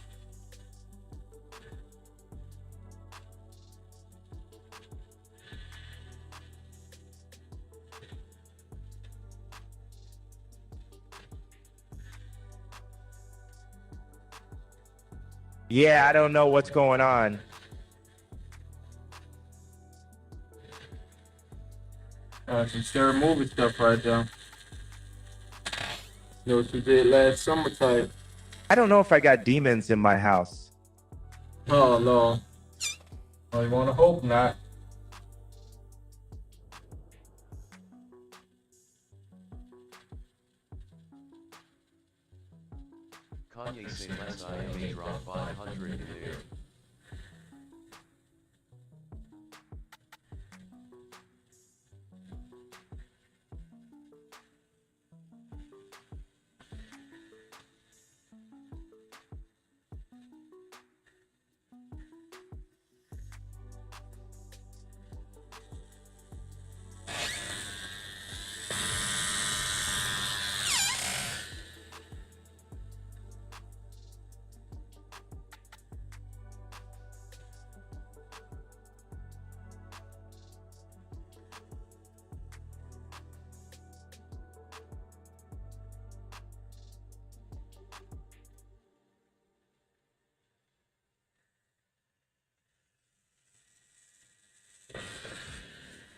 Yeah, I don't know what's going on. Some scary movie stuff right there. You know what you did last summer type. I don't know if I got demons in my house. Oh, no. Well, you want to hope not. Kanye say less IMA drop 500 in there.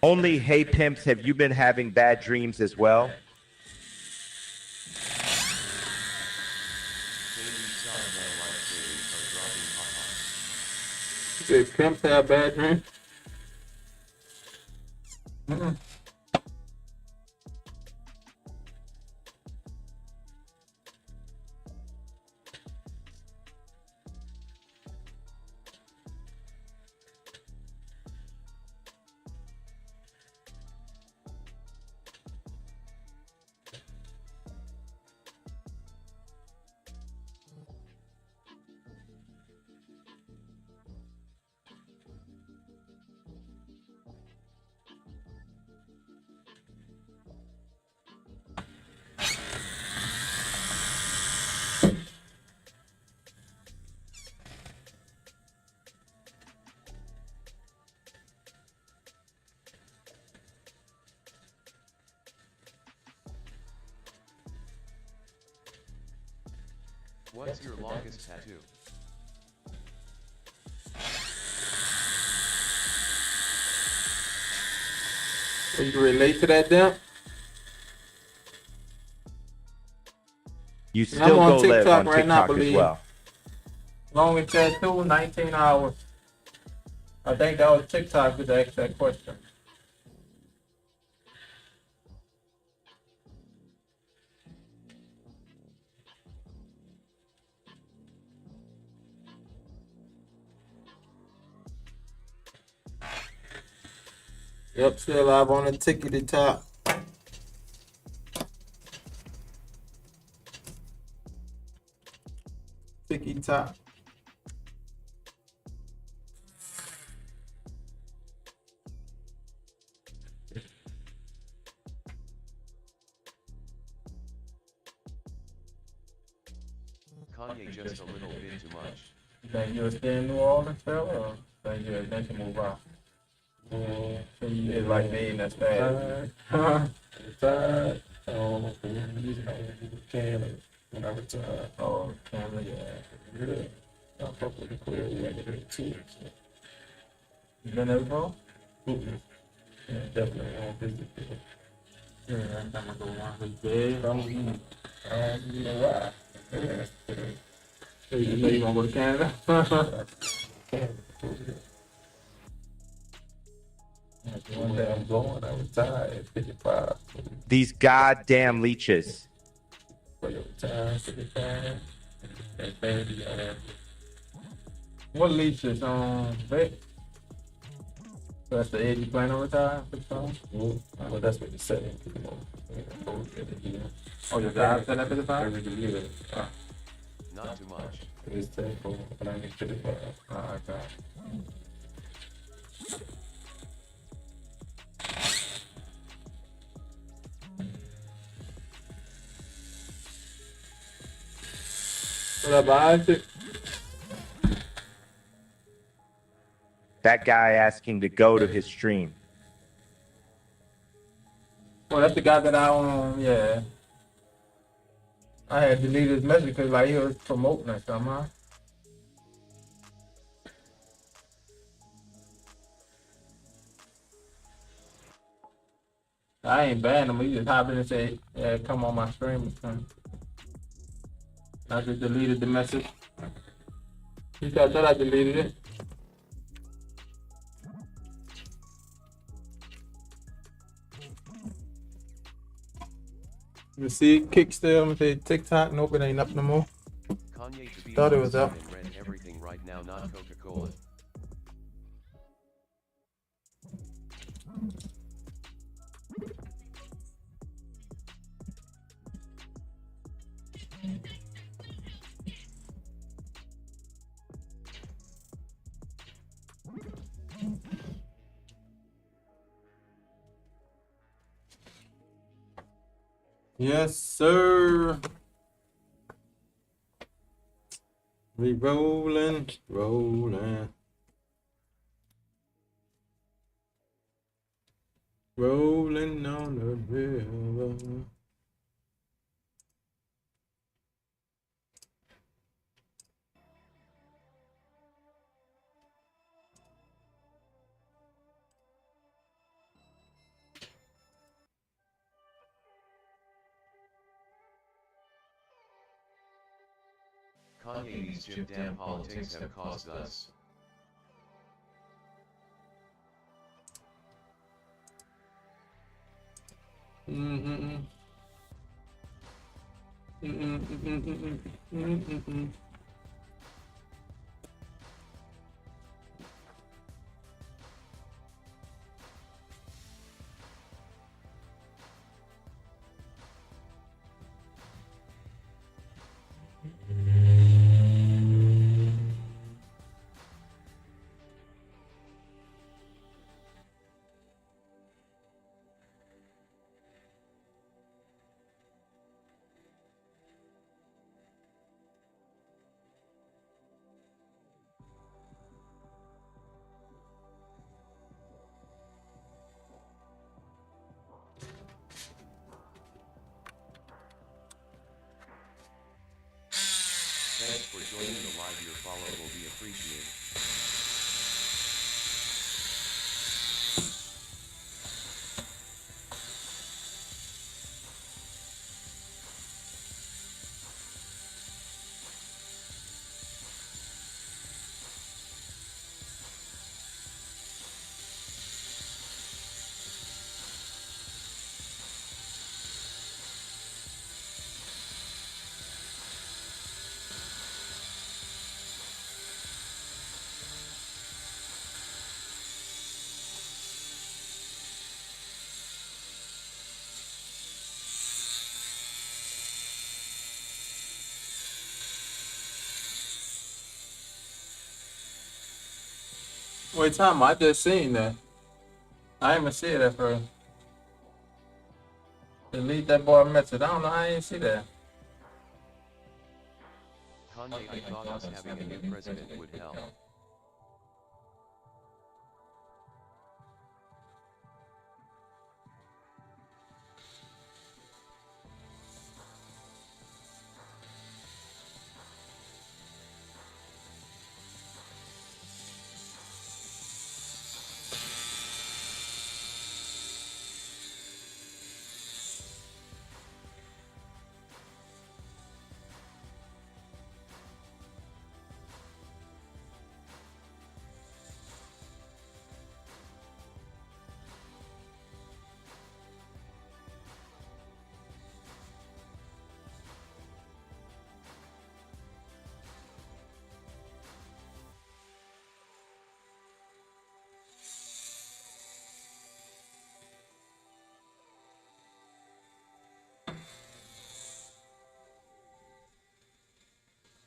Only Hey Pimps, have you been having bad dreams as well? Seaside man life savings are dropping haha. You said pimps have bad dreams? What's your longest tattoo? So you relate to that, Damp? You I'm still on go live TikTok on right now, TikTok as believe. well. Longest tattoo, 19 hours. I think that was TikTok that asked that question. Yep, still live on the tickety top. Ticky top. Kanye just a little bit too much. You think you'll stay in New Orleans, fella, or think you'll eventually move out? So you is like me and that's bad. Retired. Canada. When I retired. Oh, Canada, yeah. Really? I fuck with the clear. We went here too. You been there before? Mm-mm. Yeah, definitely. I don't visit there. Yeah, I'm gonna go around with bed. I don't even know why. Yeah. So you know you gonna go to Canada? One day I'm going, I retired at 55. These goddamn leeches. For your time, 55. And baby, What leases on vet? So that's the age you plan on retiring? well, that's what you said. Oh, your job set at 55? Every year. Not too much. It's thankful when I get 55. Okay. What up, Isaac? That guy asking to go to his stream. Well, that's the guy that yeah. I had deleted his message because like he was promoting or something, huh? I ain't banned him. He just hopped in and said, yeah, come on my stream or something. I just deleted the message. He thought that I deleted it. You see, kick still, say TikTok, nope, it ain't up no more. Kanye to be Thought it was up. and rent everything right now, not Coca-Cola. Yes, sir. We rolling, rolling. Rolling on the river. Kanye, these Jim damn politics have caused us. Thanks for joining the live. Your follow will be appreciated. Wait, time. I just seen that. I ain't even see it at first. Delete that boy message. I don't know. I ain't see that. Kanye, I thought us having a new president would help.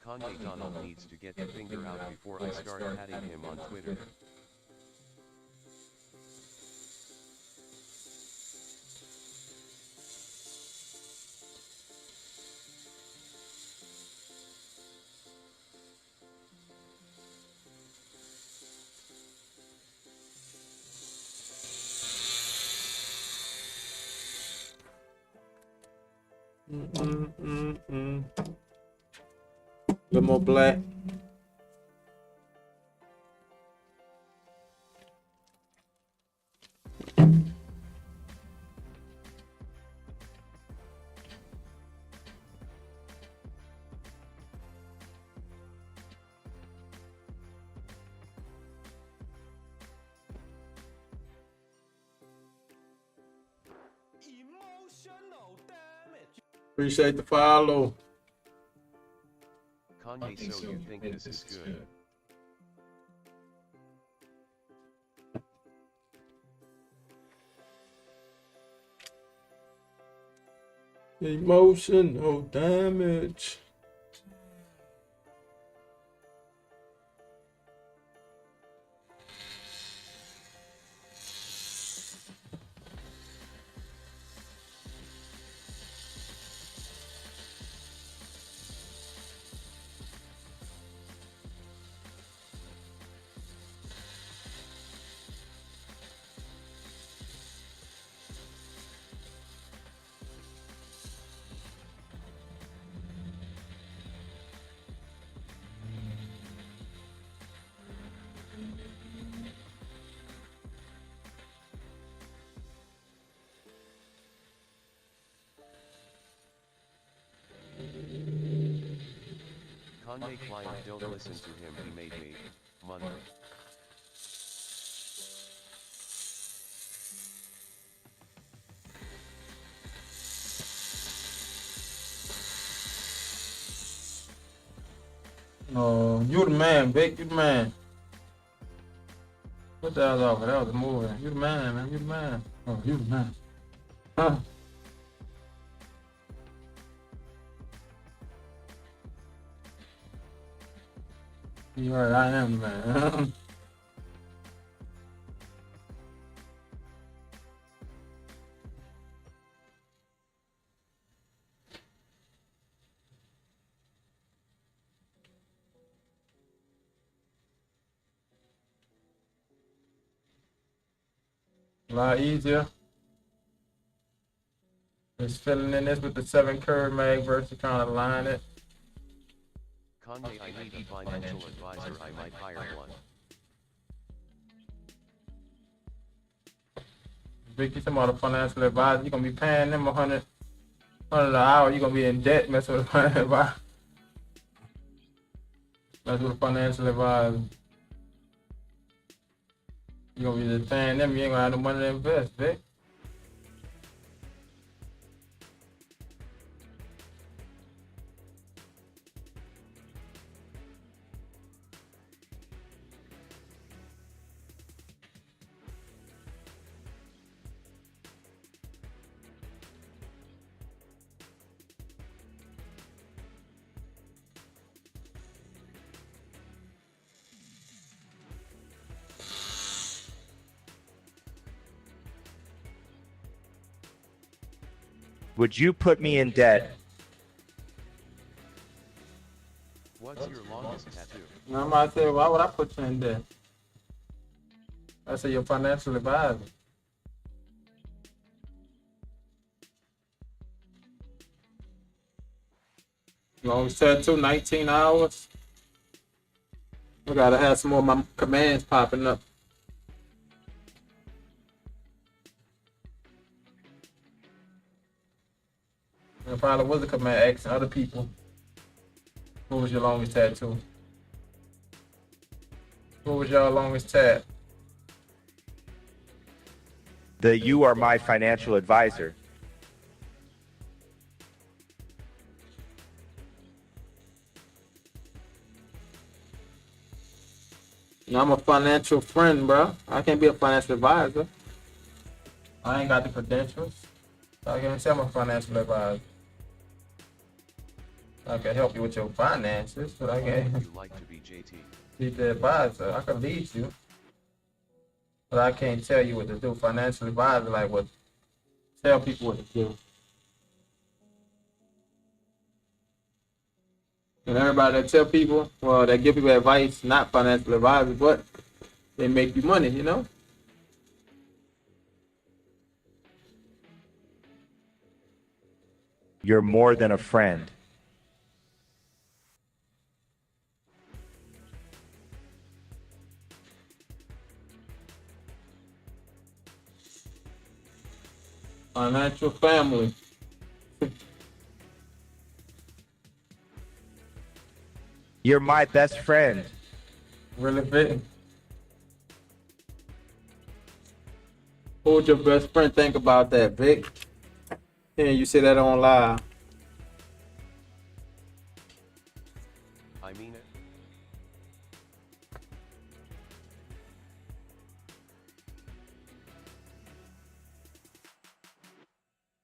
Kanye Donald needs to get the finger out before I start patting him on Twitter. A little more black. Appreciate the follow. Kanye, so you think this is good? Emotional damage. Kanye Klein, don't listen to him, he made me money. No, you the man, Vic. You the man. What the hell off? That was a movie. You the man, man. You the man. Oh, you the man. Huh? You right, I am the man. A lot easier. Just filling in this with the 7 curve mag versus trying to line it. Kanye, I need a financial advisor, I might hire one. Vicky, some other financial advisor, you're gonna be paying them $100 an hour. You're gonna be in debt messing with a financial advisor. Messing with a financial advisor. You're gonna be just paying them, you ain't gonna have no money to invest, Vic. Would you put me in debt? What's your longest tattoo? Now I might say, why would I put you in debt? I say your financial advisor. Longest tattoo, 19 hours. I gotta have some more of my commands popping up. I probably was a command asking other people, what was your longest tattoo? What was your longest tat? You are my financial advisor. Now, I'm a financial friend, bro. I can't be a financial advisor. I ain't got the credentials. I can't say I'm a financial advisor. I can help you with your finances, but I can't Would you like to be JT? be the advisor. I can lead you, but I can't tell you what to do. Financial advisor, like what? Tell people what to do. And everybody that tell people, well, they give people advice, not financial advisors, but they make you money, you know? You're more than a friend. Financial family. You're my best friend. Really big. Who would your best friend think about that, Vic? And you say that on live. I mean it.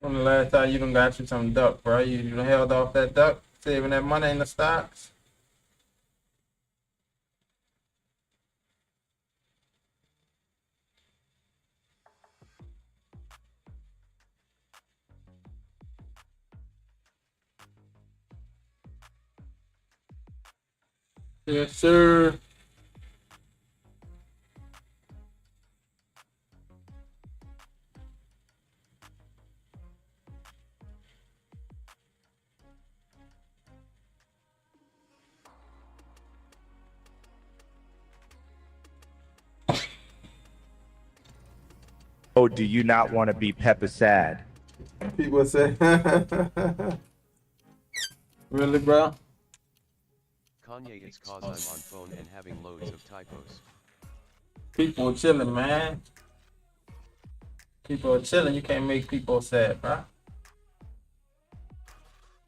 When the last time you done got you some duck, bro? You done held off that duck, saving that money in the stocks? Yes, sir. Oh, do you not want to be Peppa Sad? People say, really, bro? Kanye, it's cause I'm on phone and having loads of typos. People chilling, man. People are chilling. You can't make people sad, bro.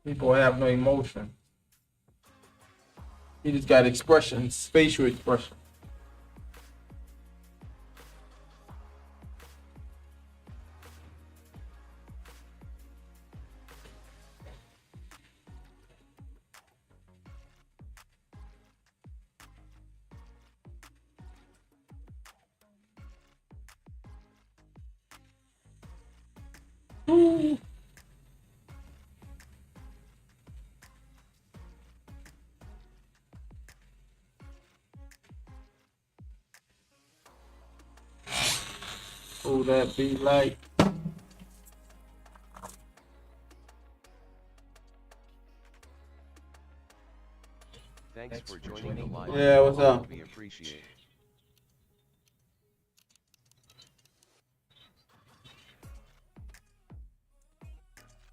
People have no emotion. You just got expressions, facial expression. Ooh. Who that be like? Thanks for joining the live. Yeah, what's up? We appreciate it.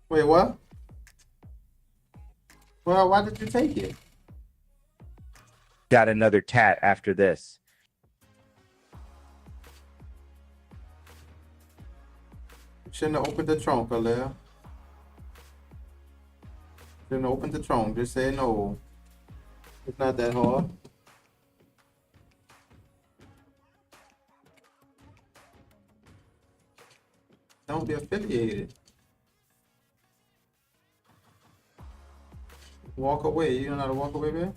Wait, what? Well, why did you take it? Got another tat after this. Shouldn't have opened the trunk, Alea. Shouldn't have opened the trunk. Just say no. It's not that hard. Don't be affiliated. Walk away. You don't know how to walk away, man?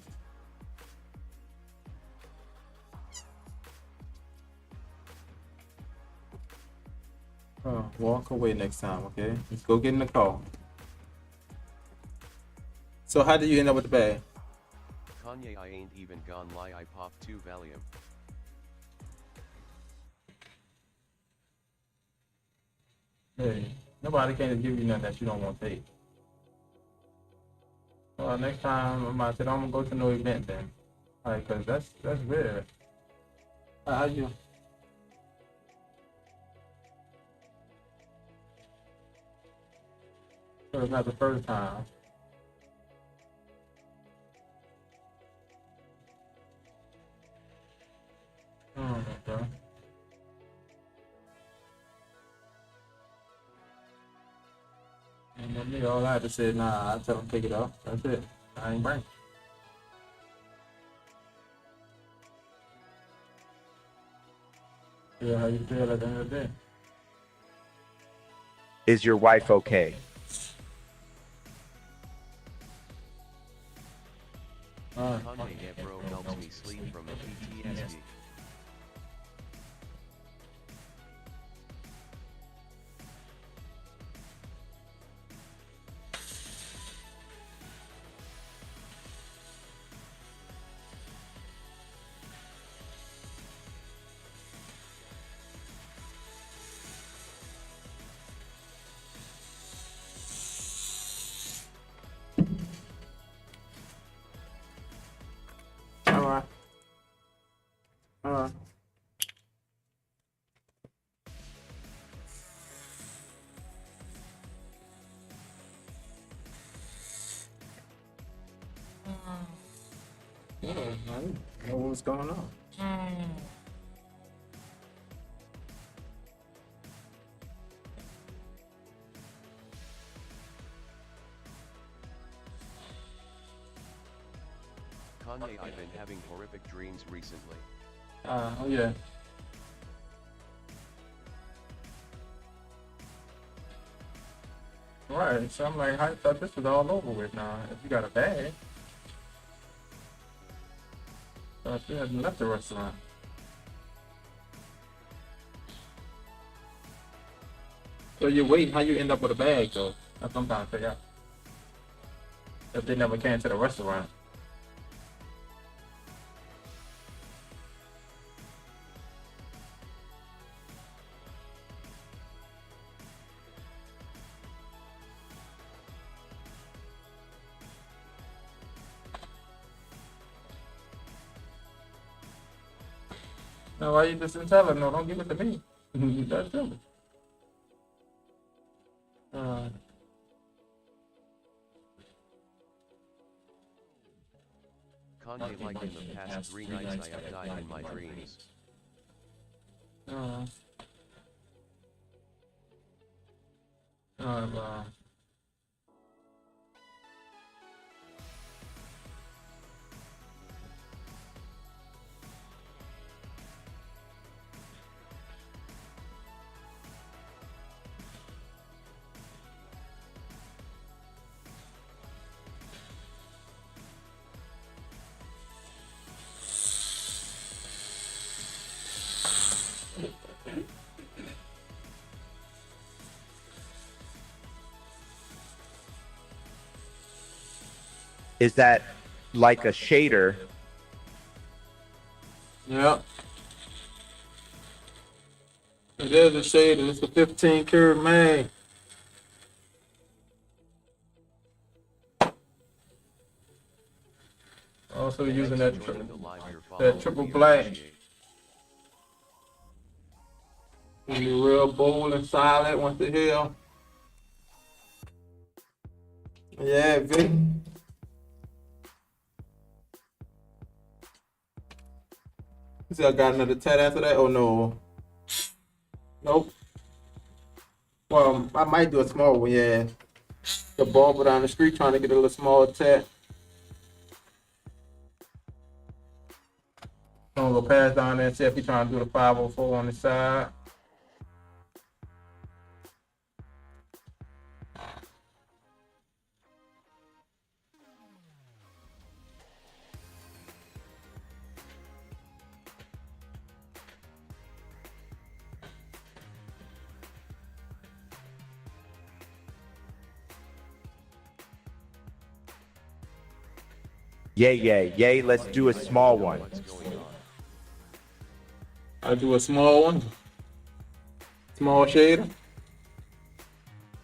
Walk away next time, okay? Let's go get in the car. So how did you end up with the bag? Kanye, I ain't even gone lie, I popped 2 Valium. Hey, nobody can just give you nothing that you don't want to take. Well, next time I said I'm gonna go to no event then. Alright, cause that's weird. How you? So it's not the first time. Oh, bro. And then me, all I had to say, nah, I tell them take it off. That's it. I ain't bring. Yeah, how you feel at the end of the day? Is your wife okay? Kanye, yeah, bro, helps me sleep from PTSD. Alright. Alright. Yeah, I didn't know what was going on. Kanye, I've been having horrific dreams recently. Oh yeah. Right, so I'm like, I thought this was all over with now. If you got a bag. So I still hadn't left the restaurant. So you're waiting, how you end up with a bag though? That's what I'm trying to figure out. If they never came to the restaurant. No, why you just didn't tell her? No, don't give it to me. That's silly. Kanye, like in the past 3 nights I have died in my dreams. Wow. Is that like a shader? Yeah. It is a shade, and it's a 15 karat mag. Also using that Joining the live, your that follow triple we black. appreciate. It'll be real bold and solid once the hell. Yeah, Vic. See, I got another tat after that. Oh no. Nope. Well, I might do a small one, yeah. The barber down the street trying to get a little small tat. I'm gonna go pass down there and see if he's trying to do the 504 on the side. Yay, let's do a small one. What's going on? I do a small one. Small shader.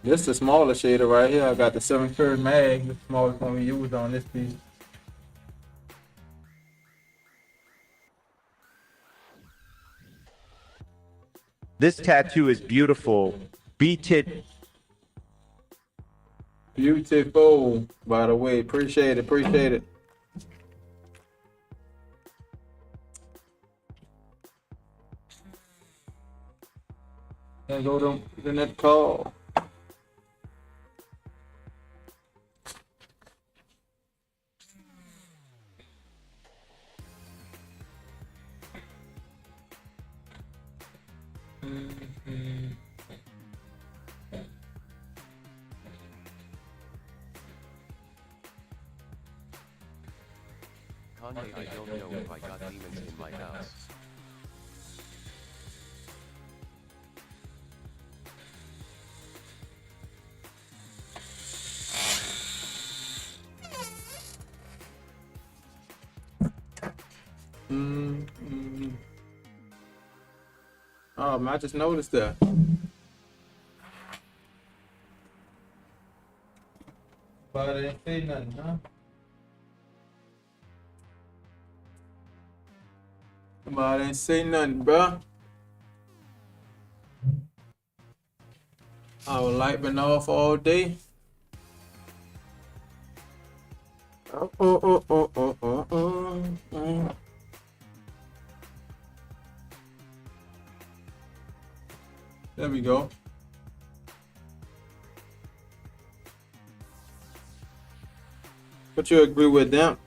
This is the smaller shader right here. I got the 7 karat mag, the smallest one we used on this piece. This tattoo is beautiful. Beat it. Beautiful, by the way. Appreciate it, appreciate it. And go to the next call. Kanye, I don't know if I got demons in my house. Oh man, I just noticed that. But I didn't say nothing, huh? But I didn't say nothing, bruh. Our light been off all day. Oh. There we go. But you agree with them?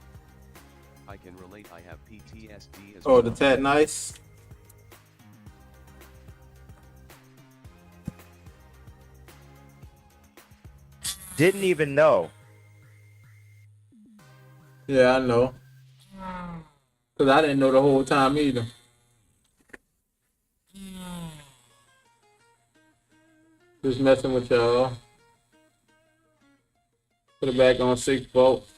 I can relate, I have PTSD as Oh, well. the tat nice. Didn't even know. Yeah, I know. Cause I didn't know the whole time either. Just messing with y'all. Put it back on 6 volts.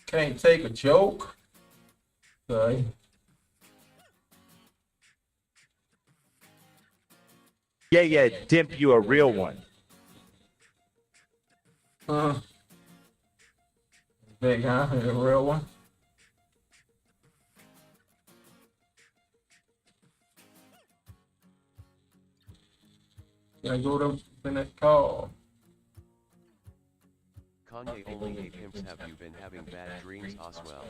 Can't take a joke. Sorry. Yeah, Dimp, you a real one. Big, huh? A real one. Gotta go to the next call. Kanye only hate pimps. Have you been having bad dreams, Oswell?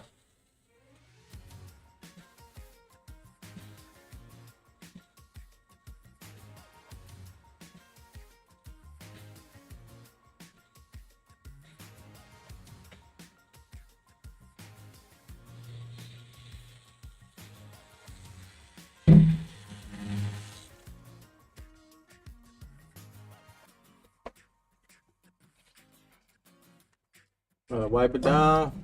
Wipe it down.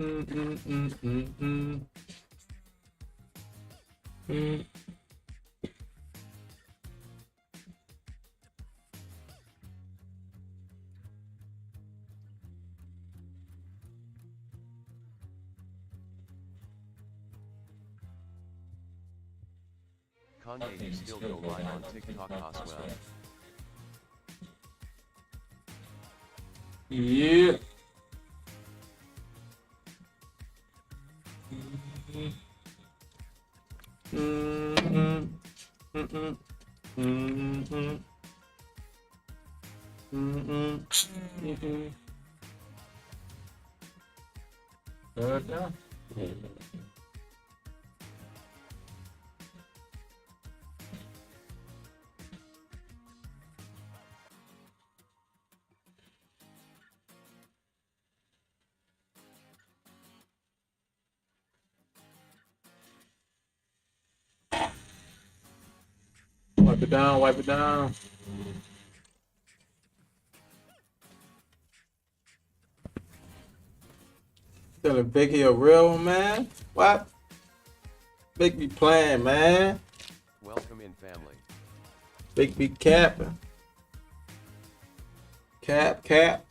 Mm, mm, mm, mm, mm. Mm. Kanye, you still go live on TikTok, Oswell? Yeah. Mm-hmm. Mm-hmm. Mm-hmm. Mm-hmm. Mm-hmm. Good now. Wipe it down, wipe it down. Telling Big he a real one, man. What? Big be playing, man. Welcome in, family. Big be capping. Cap.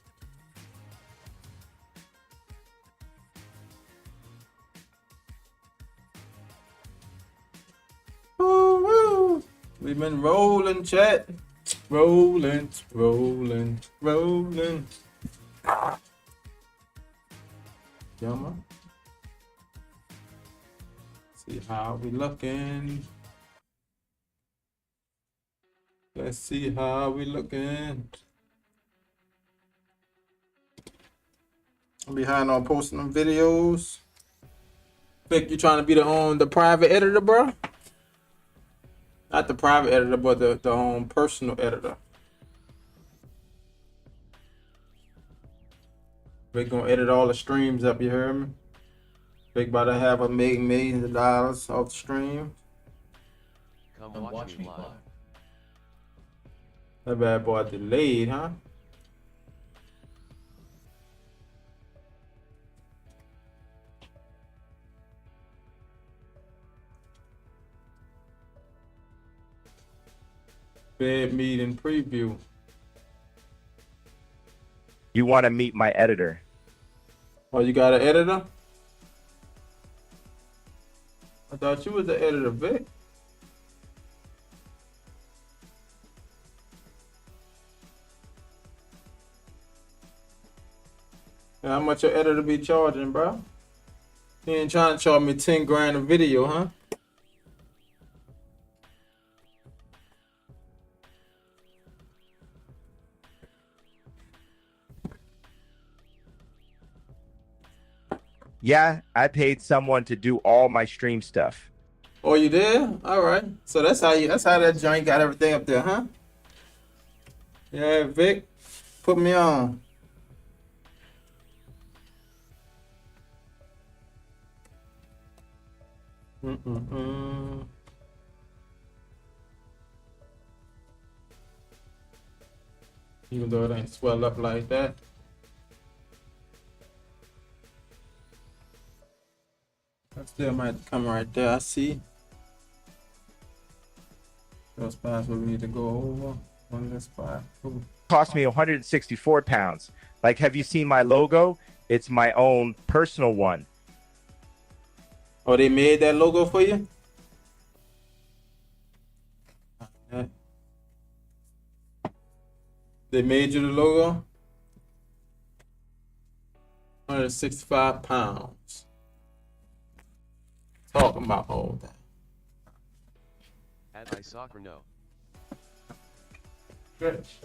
Woo-woo. We've been rolling, chat. Rolling. Yumma. See how we looking. Let's see how we looking. I'm behind on posting them videos. Vic, you trying to be the private editor, bro? Not the private editor, but the personal editor. Vic gonna edit all the streams up, you heard me? Vic about to have millions of dollars off the stream. Come watch me live. That bad boy delayed, huh? Bed meeting preview. You want to meet my editor? Oh, you got an editor? I thought you was the editor, Vic. And how much your editor be charging, bro? He ain't trying to charge me 10 grand a video, huh? Yeah, I paid someone to do all my stream stuff. Oh, you did? All right. So that's how that joint got everything up there, huh? Yeah, Vic, put me on. Even though it ain't swelled up like that. I still might come right there. I see. Those spots where we need to go over. One of the spot. Ooh. Cost me 164 pounds. Like, have you seen my logo? It's my own personal one. Oh, they made that logo for you? They made you the logo? 165 pounds. Talking about all that. At I soccer no. Stretch.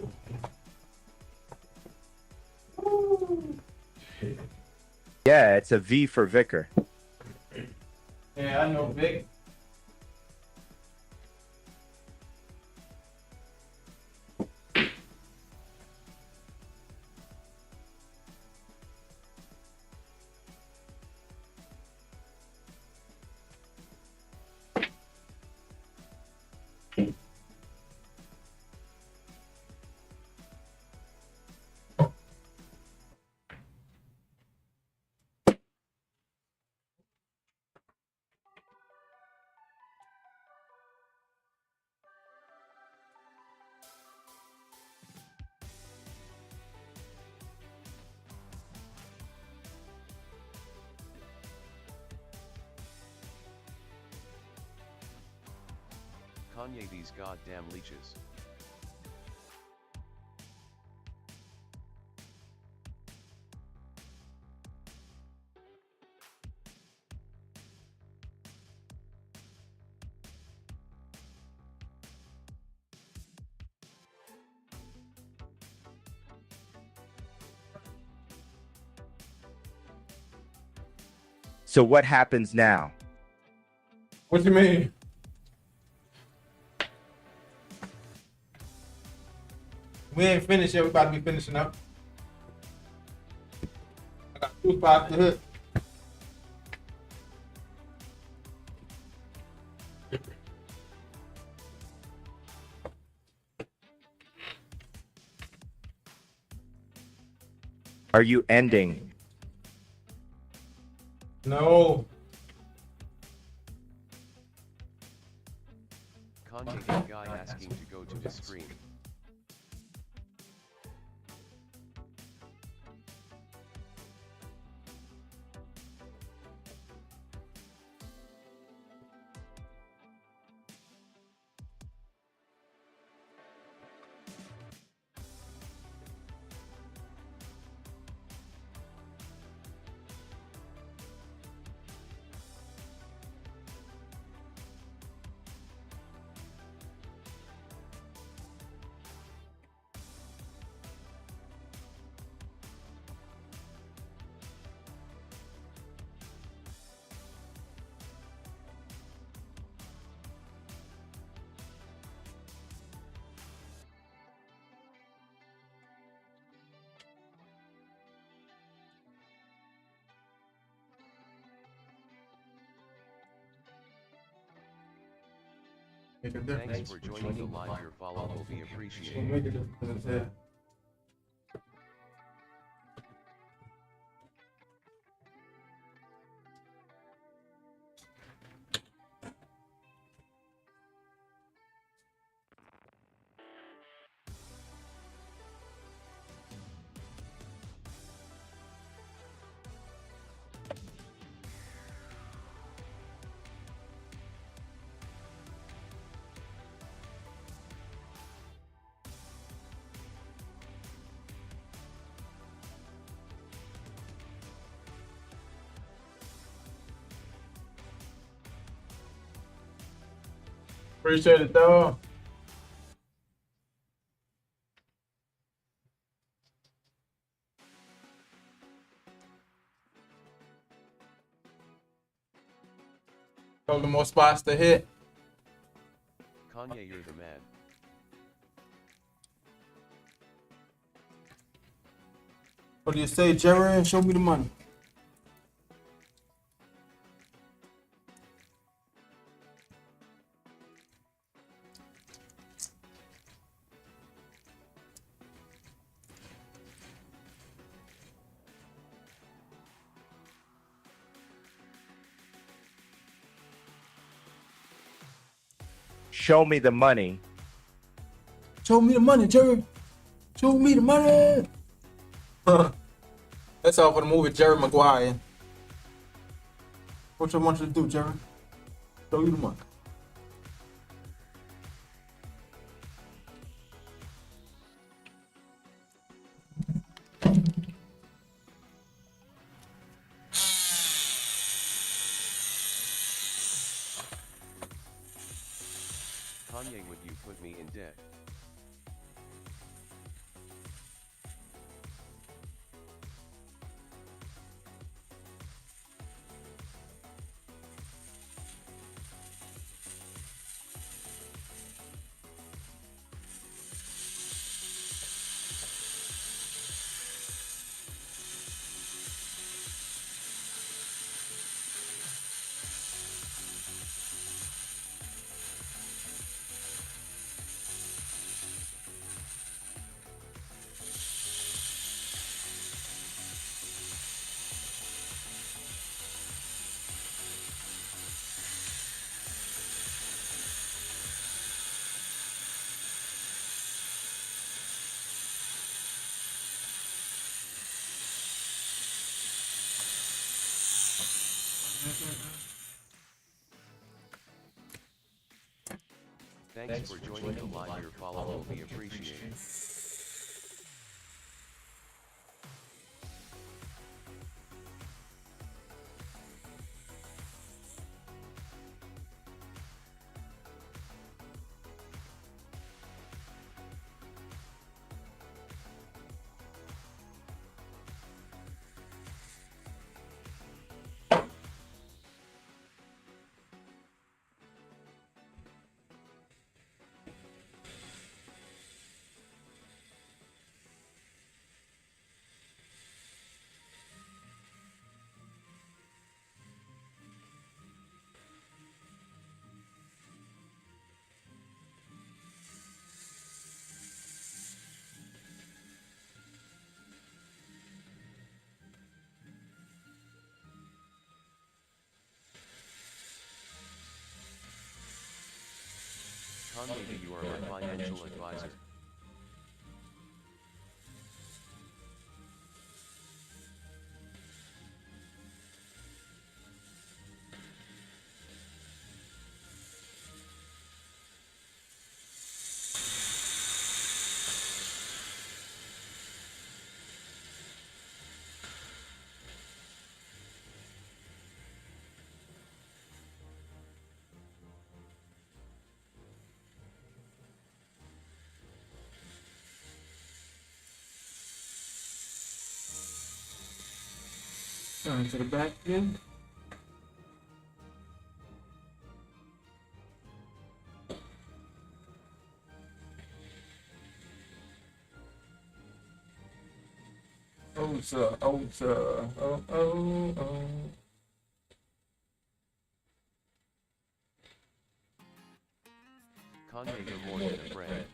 Yeah, it's a V for Vicar. Yeah, I know Vic. Kanye, these goddamn leeches. So what happens now? What you mean? We ain't finished yet. We about to be finishing up. I got 2 spots to hit. Are you ending? No. Kanye, the guy asking to go to the screen. Make a difference. Thanks for joining the live. Your follow will be We'll appreciated. make a difference, yeah. Appreciate it, though. Couple more spots to hit. Kanye, you're the man. What do you say, Jerry? Show me the money. Show me the money. Show me the money, Jerry. Show me the money. That's all for the movie Jerry Maguire. What you want you to do, Jerry? Show you the money. Kanye, would you put me in debt? Thanks for joining the live. Your follow will be appreciated. Kanye, you are my financial advisor. Turn to the back again. Oh, sir. Oh, sir. Oh, oh, oh. Kanye, you're more than a friend.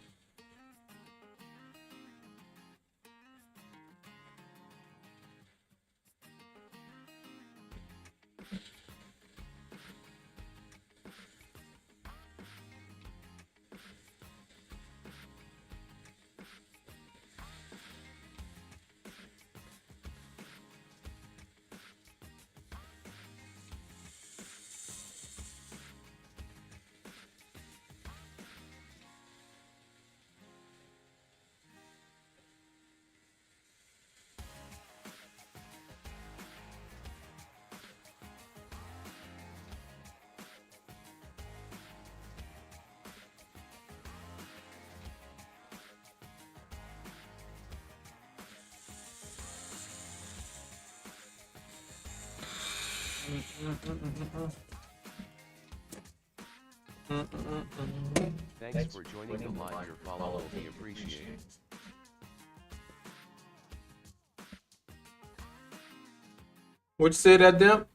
Thanks for joining the live. Your follow will be appreciated. What you say that them?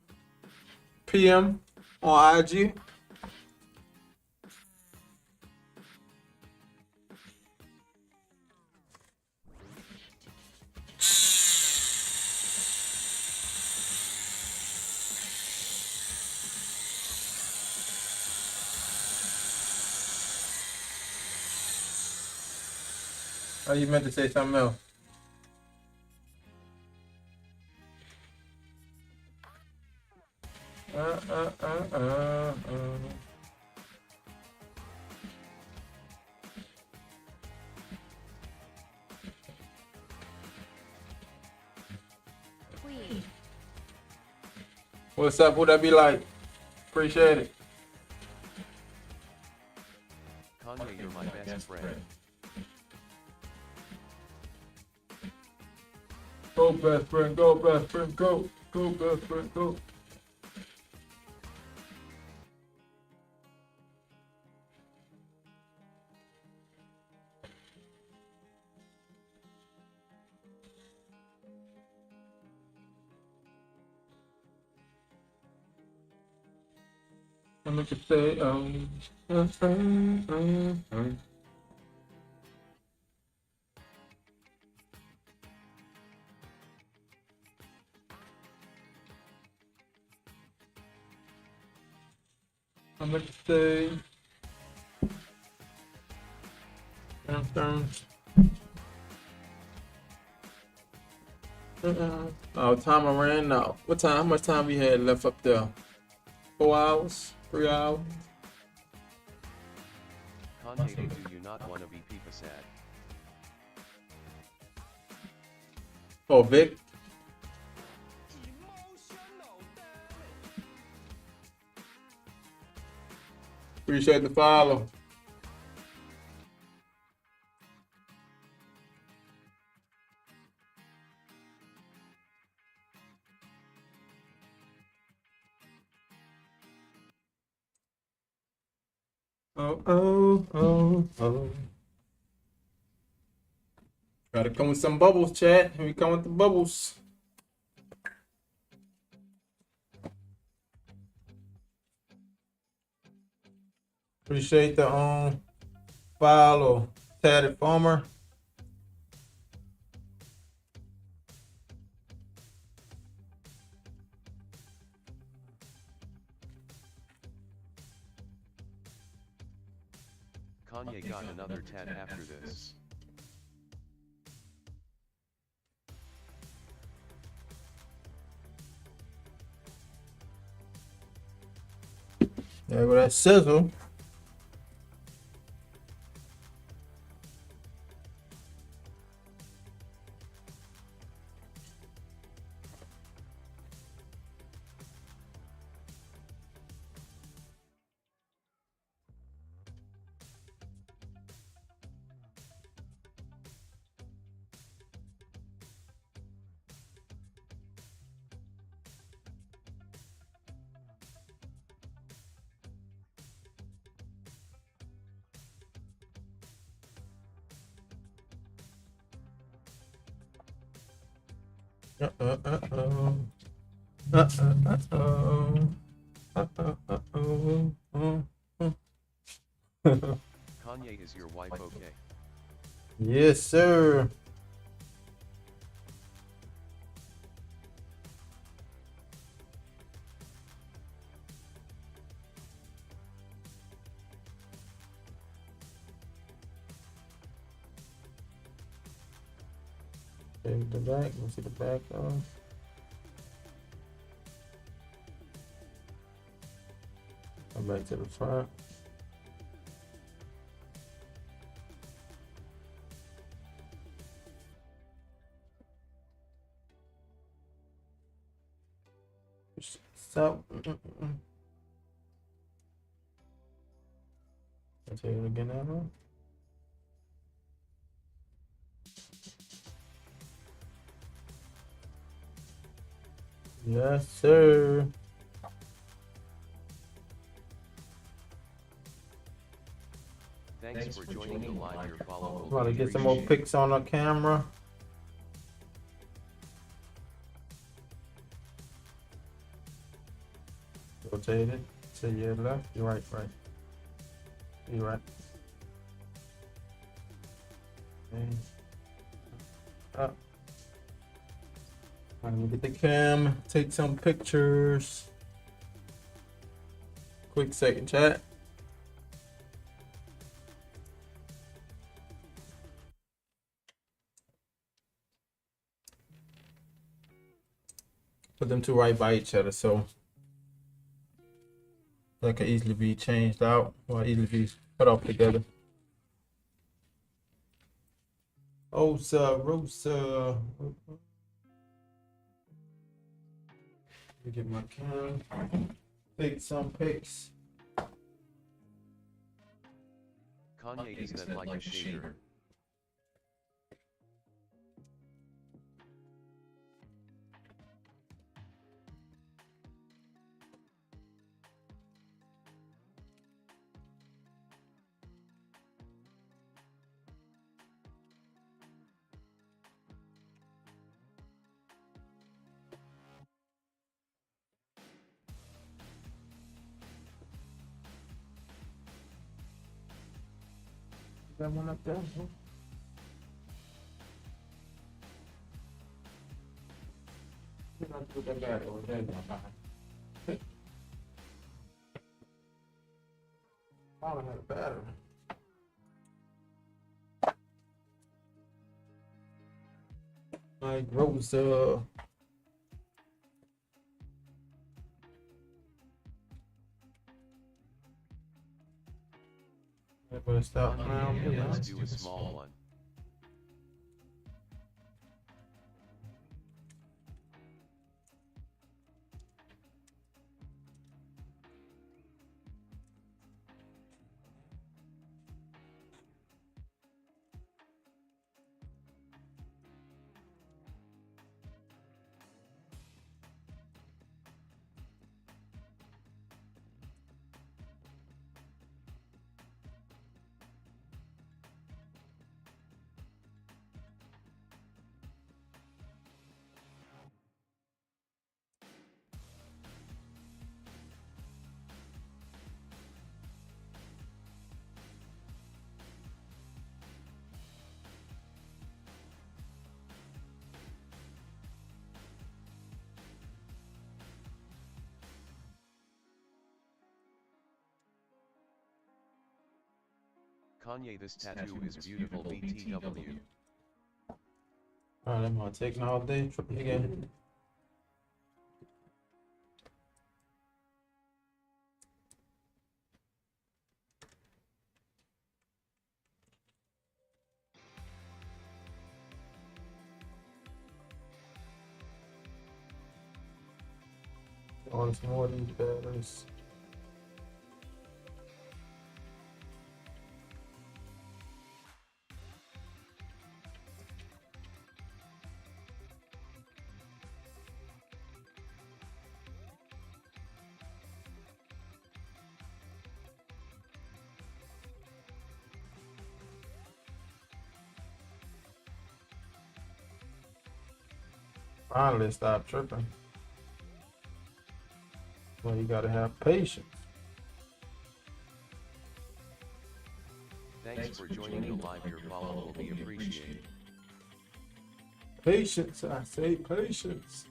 PM on IG. Oh, you meant to say something else. What's up? Who that be like? Appreciate it. Kanye, you're my best friend. Go best friend, go best friend, go. Go best friend, go. And look at say, I'm gonna say, oh, time I ran out. What time? How much time we had left up there? 4 hours? 3 hours? Kanye, do you not want to be Pipa sad? Oh, Vic. Appreciate the follow. Oh, oh, oh, oh. Gotta come with some bubbles, chat. Here we come with the bubbles. Appreciate the follow, Tatted Farmer. Kanye got another tat after this. There go that sizzle. Kanye, is your wife okay? Yes, sir. Take the back. Let's see the back off. Come back to the front. So, I'll tell you again now. Yes, sir. Thanks for joining the live. Your follow will Try to be get some more appreciated. pics on the camera. Rotate it to your left, your right, right. You're right. Okay. Up. Let me get the cam, take some pictures. Quick second, chat. Put them two right by each other so that can easily be changed out or easily be cut off together. Osa, Rosa. Let me get my cam. Take some pics. Kanye, is that like a shader? That one up there. You're not put that bad over there. I don't have a battery. Like Rosa. Everybody stop now. Kanye, let's do a small one. Kanye, this tattoo is beautiful. BTW. Alright, I'm gonna take all day. Triple again. On some more of these batteries. Finally, stop tripping. Well, you gotta have patience. Thanks for joining the live. Your follow will be appreciated. Patience, I say patience.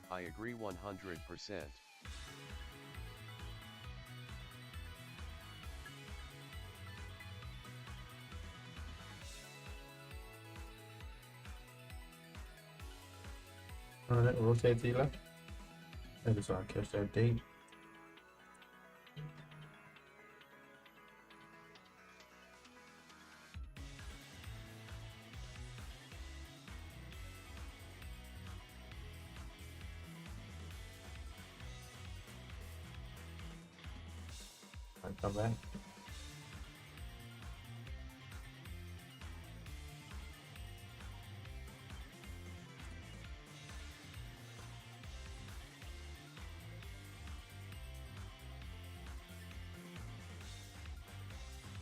I agree 100%. Alright, rotate to your left. Maybe so I catch that date. Alright, come back.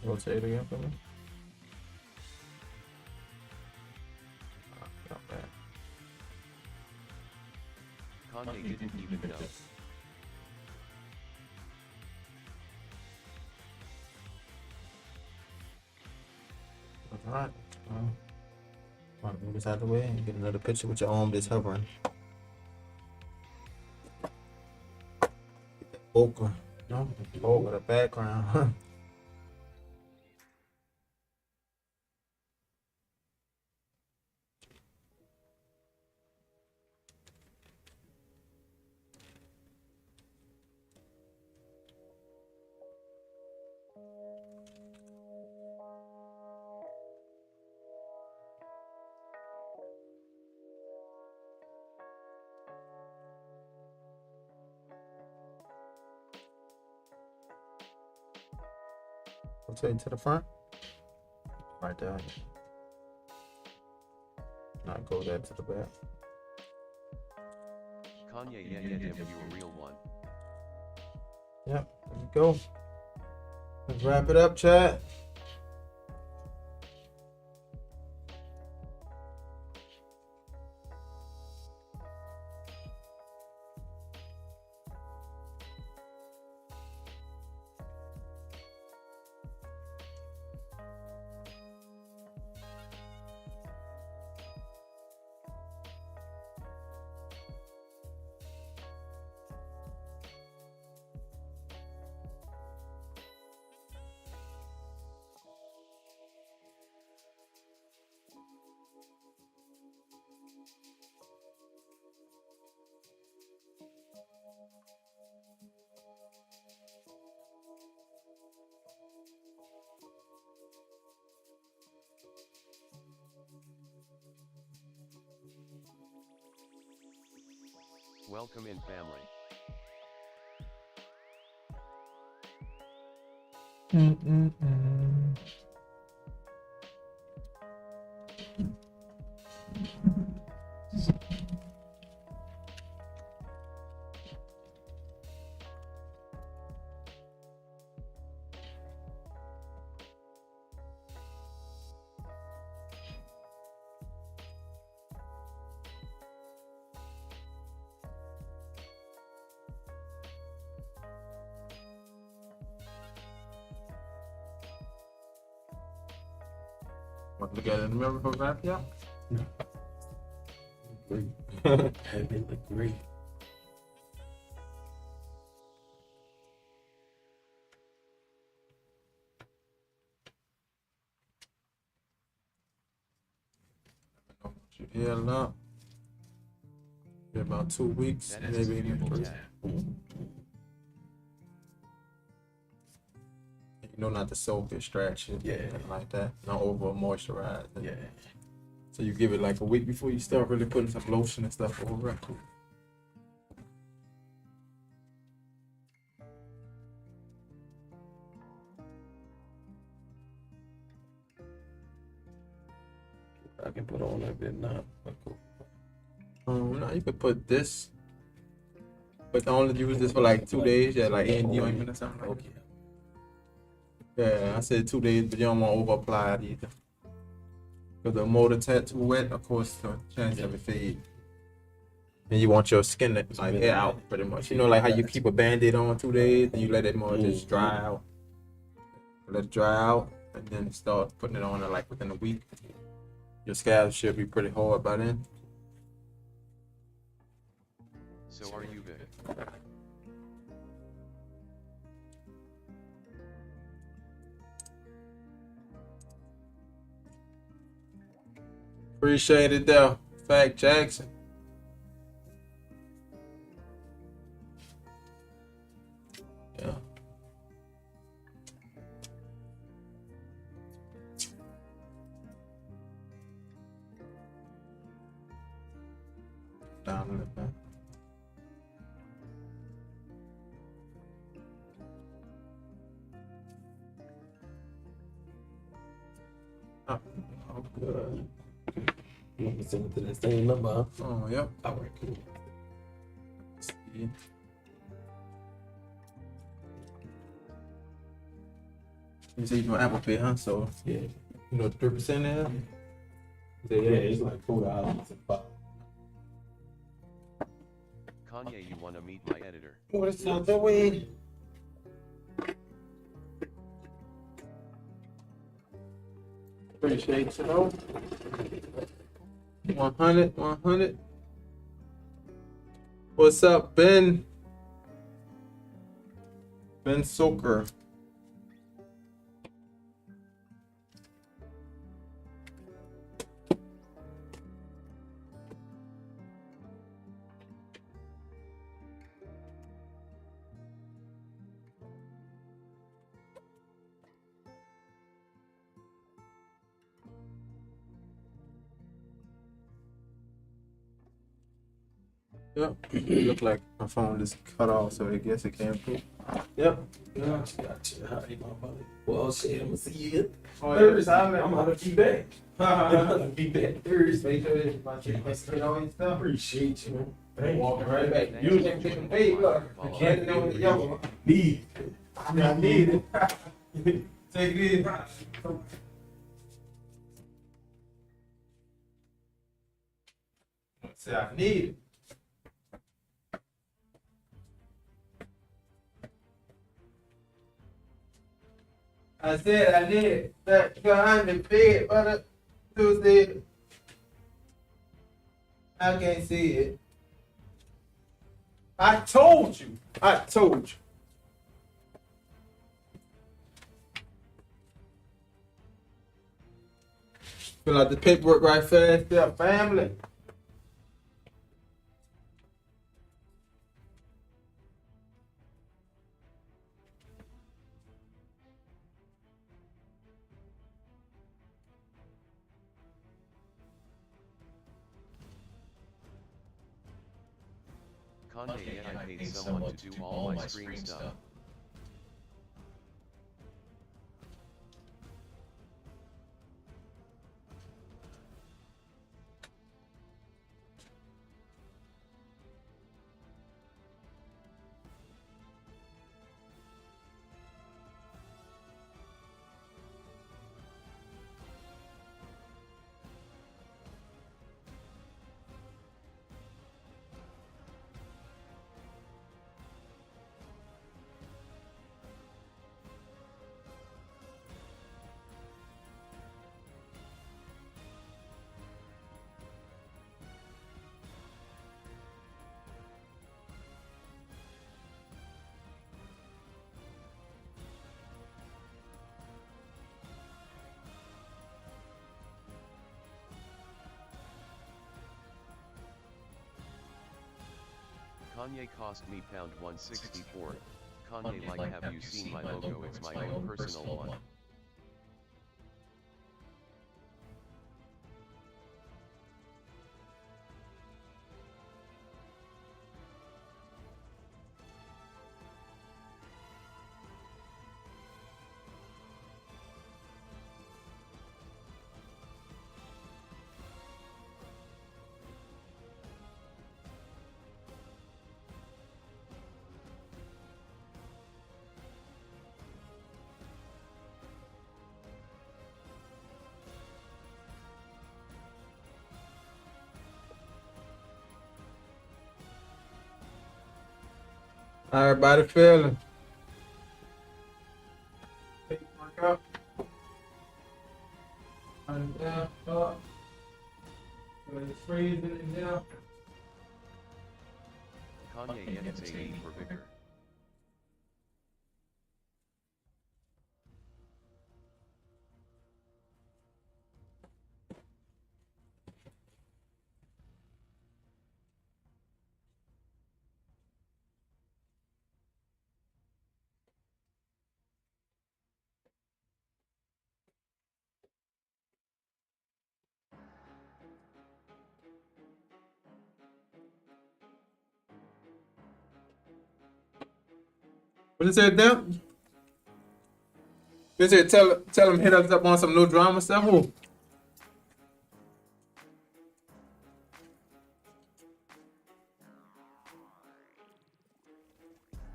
Rotate it again for me. Not bad. Kanye didn't even know. Alright. Want to move this out of the way and get another picture with your arm just hovering. Get that ochre, no, over the background. Rotate to the front. Right there. Now go there to the back. Kanye, yeah, you a real one. Yep, there we go. Let's wrap it up, chat. Welcome in, family. Want to look at it in the mirror for wrap it up? Great. It look great. Heal up. In about 2 weeks, That is maybe a even beautiful 3. tat. You know, not to soak it, stretch it, Yeah. anything like that. Not over moisturize. Yeah. So you give it like a week before you start really putting some lotion and stuff over it. I can put on that bit now. Cool. Now you could put this, but only use this for like 2 days. Yeah, like AND ointment or something. Like Okay. that. Yeah, I said 2 days, but you don't want to over apply it either. Because the more the tattoo wet, of course, the chance of it fade. And you want your skin to like air out pretty much. You know, like how you keep a band-aid on 2 days, and you let it more just dry out. Let it dry out, and then start putting it on it like within a week. Your scalp should be pretty hard by then. So are you, Vic? Appreciate it though. Fact Jackson. Yeah. Down a little bit. Oh, Good. You want to send it to that same number, huh? oh, yep. All right, cool. See. You say you doing Apple Pay, huh? So Yeah. you know 3% there. Yeah, it's like $4 and $5. Kanye, you wanna meet my editor? What is out the way? Appreciate you, know. 100, 100. What's up, Ben? Ben Soker. Yep. Look like my phone just cut off, so I guess it can't prove. Yep. Gotcha. Howdy, my brother. Well, shit, I'm gonna see you Oh, Thursday. yeah. I'm gonna be back. I'm gonna be back Thursday. Make sure that you get all your stuff. Appreciate you, man. Thank you. Walking right back. Thanks You for didn't get joining paid, my look. follow. You can't know the yellow. Need it. I need it. Take it easy. Say I need it. I said I need it. That behind the bed, but Tuesday. I can't see it. I told you. I told you. Fill out the paperwork right fast. Yeah, family. Kanye, yet I paid someone to do all my stream stuff. Kanye cost me pound 164. Kanye, like, have you seen my logo? It's my own personal one. How everybody feeling? Paperwork up. And down, up. It's freezing in there. Kanye, yet it's 80 for Victor. What is it there? Is it tell him hit us up on some no drama stuff? Who?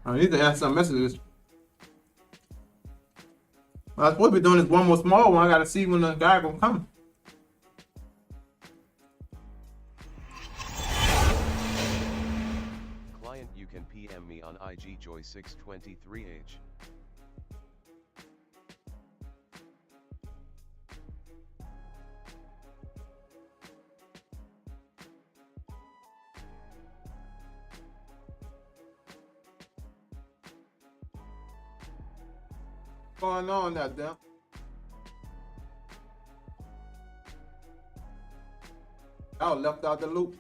I need to ask some messages. I supposed to be doing this one more small one. I gotta see when the guy gonna come. you can PM me on IG Joy623H. What's going on out there? Y'all left out the loop.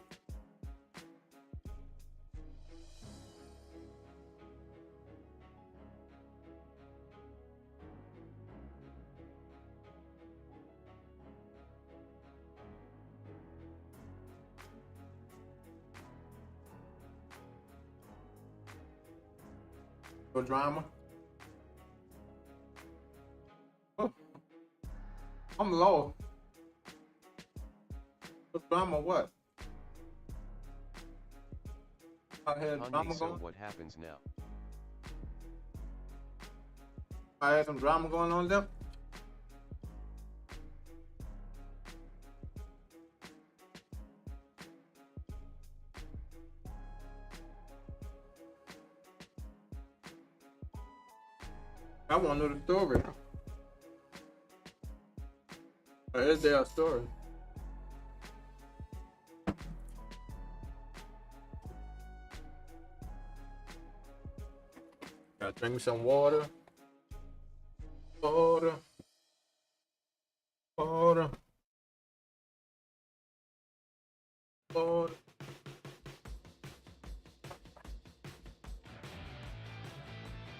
No drama. Oh, I'm lost. What drama? What? I had drama Kanye, so going. what happens now? I had some drama going on there. I want to know the story. Or is there a story? Gotta drink me some water. Water. Water. Water.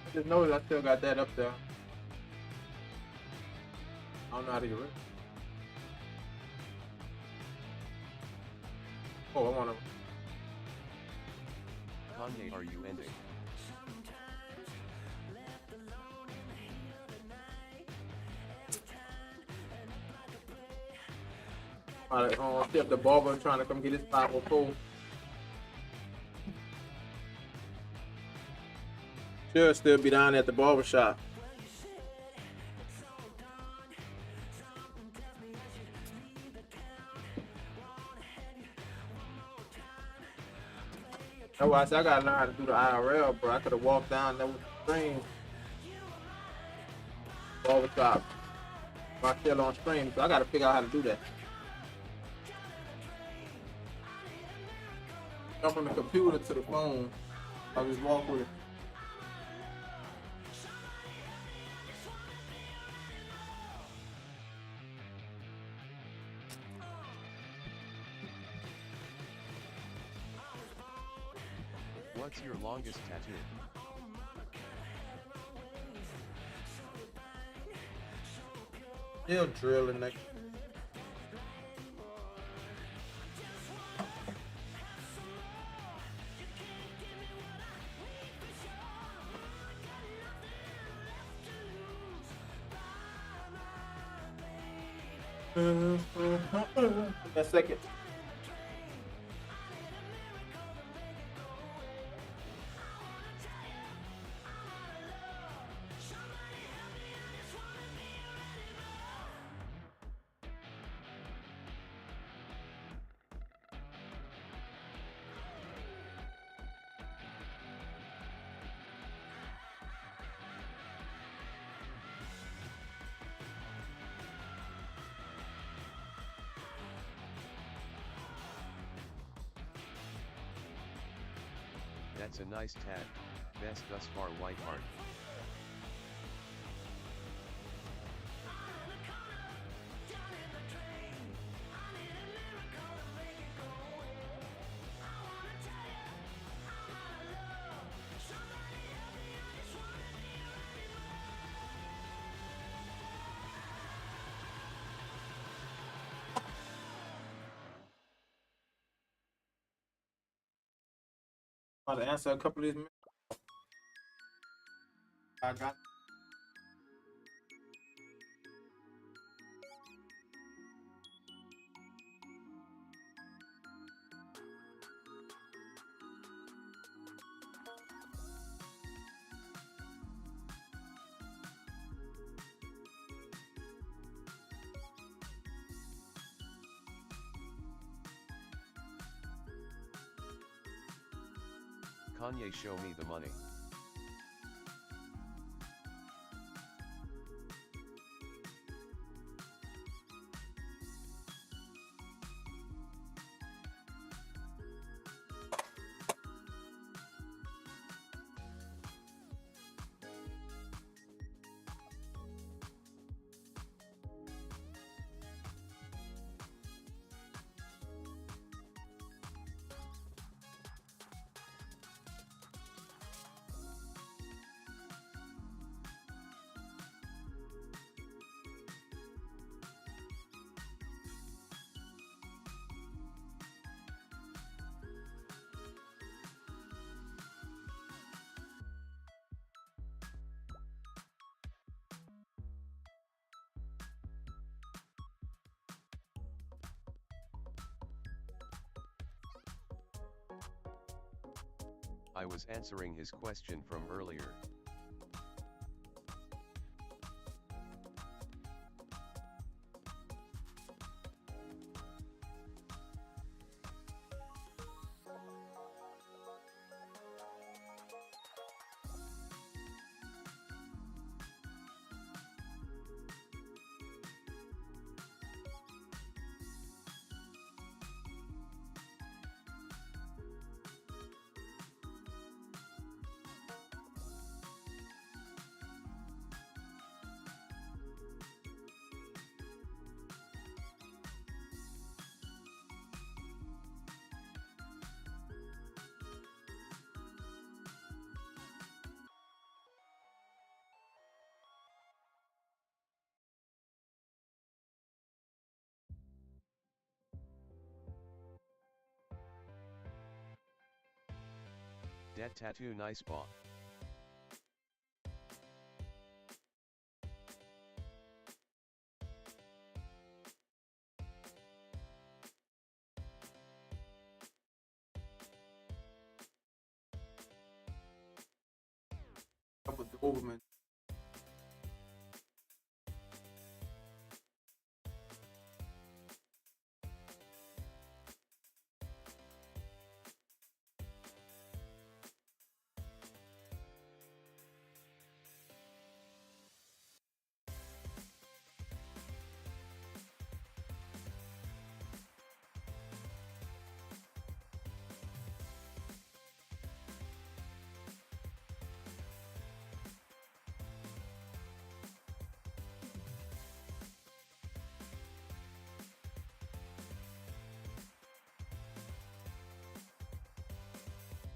I just noticed I still got that up there. I don't know how to get rid of it. Oh, I wanna. Kanye, are you ending? Alright, see if the barber trying to come get his 504. Should still be down at the barber shop. That's why I said I gotta learn how to do the IRL, bro. I could have walked down there with the stream. Barber shop. But I'm still on stream, so I gotta figure out how to do that. Jump from the computer to the phone. I just walk with it. What's your longest tattoo? Still drilling that. A second. That's a nice tat. Best thus far, White Heart. To answer a couple of these. I got. Kanye, show me the money. I was answering his question from earlier. Dat tattoo nice ball. Up with the Overman.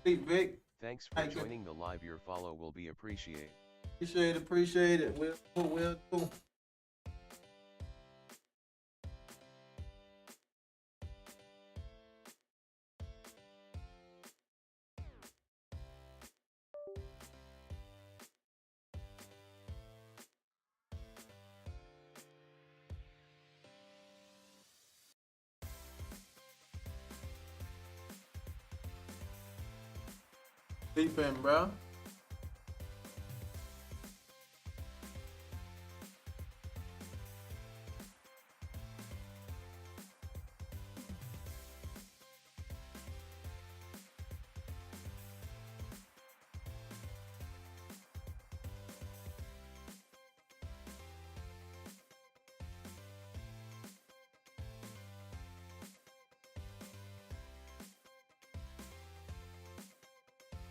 Vic. Thanks for Thank you. joining the live. Your follow will be appreciated. Appreciate it. We'll do. Sleeping, bro.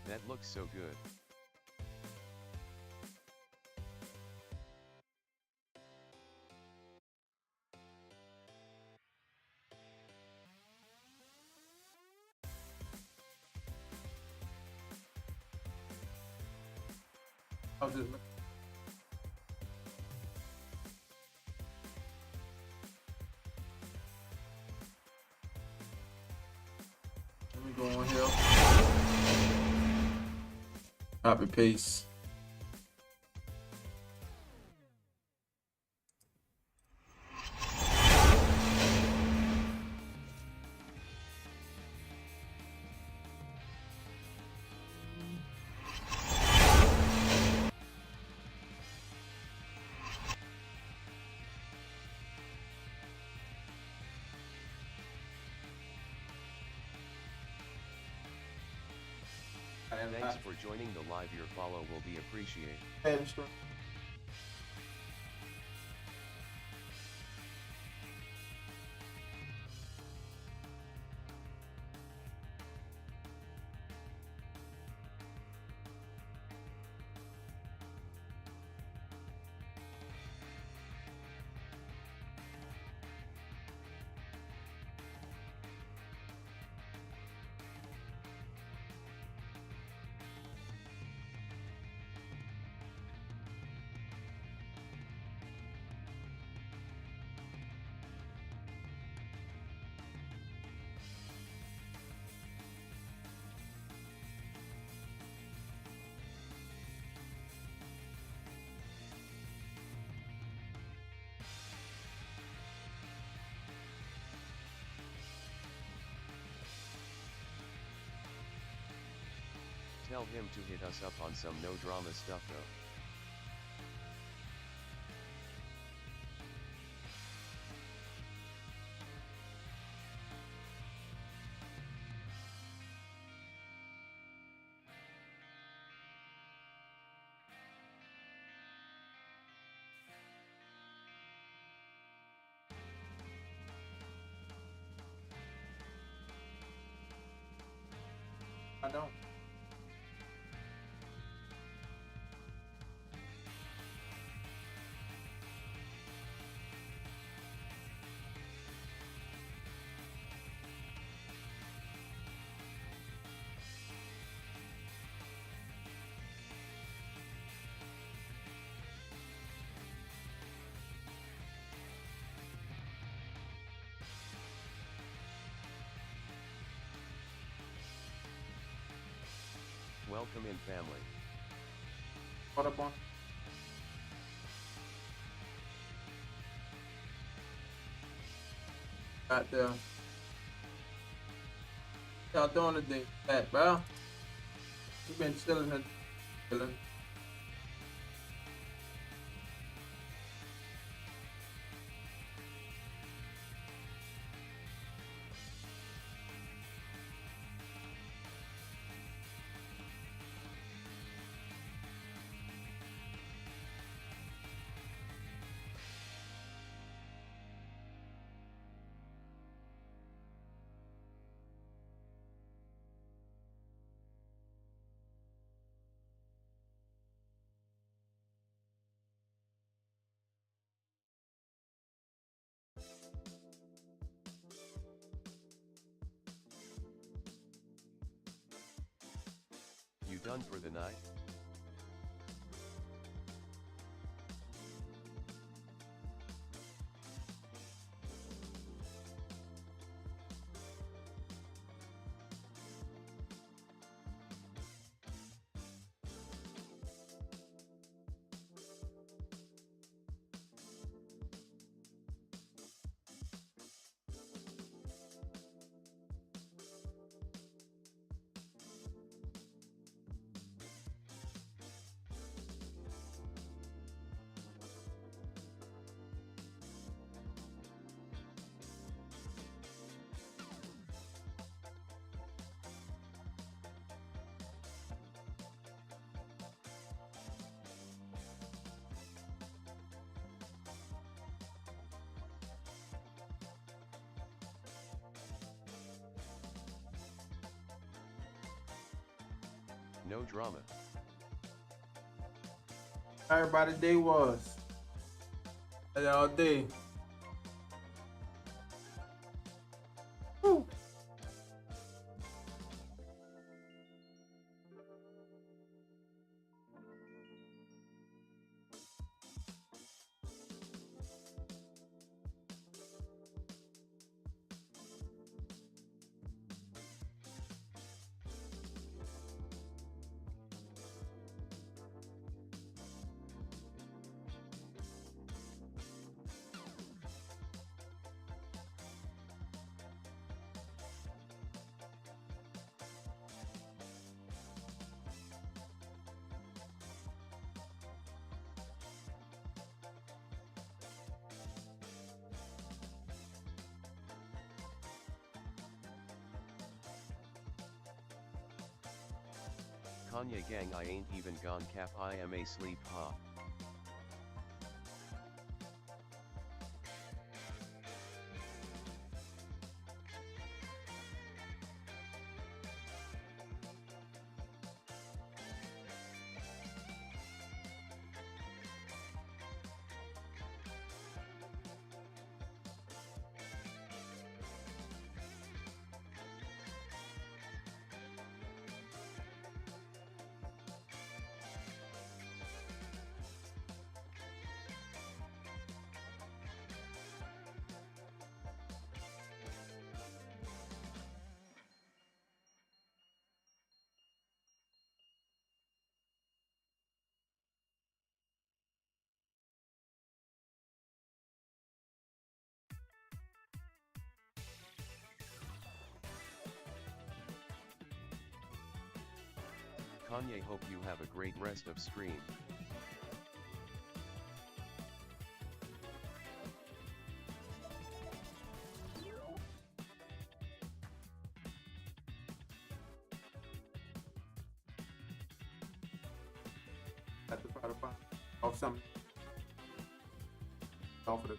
That looks so good. I'll just let me go on here. Copy paste. man. Thanks for joining the live. Your follow will be appreciated. Hamstring. Tell him to hit us up on some no drama stuff though. I don't. Welcome in, family. Caught up on. Right there. Y'all doing the thing, that, bro? You been chilling and chilling. You done for the night? No drama. How everybody's day was? How y'all day? Whew. Kanye gang, I ain't even gone cap, I am asleep, ha. Kanye, hope you have a great rest of stream. Have to try to find off something. Off of the.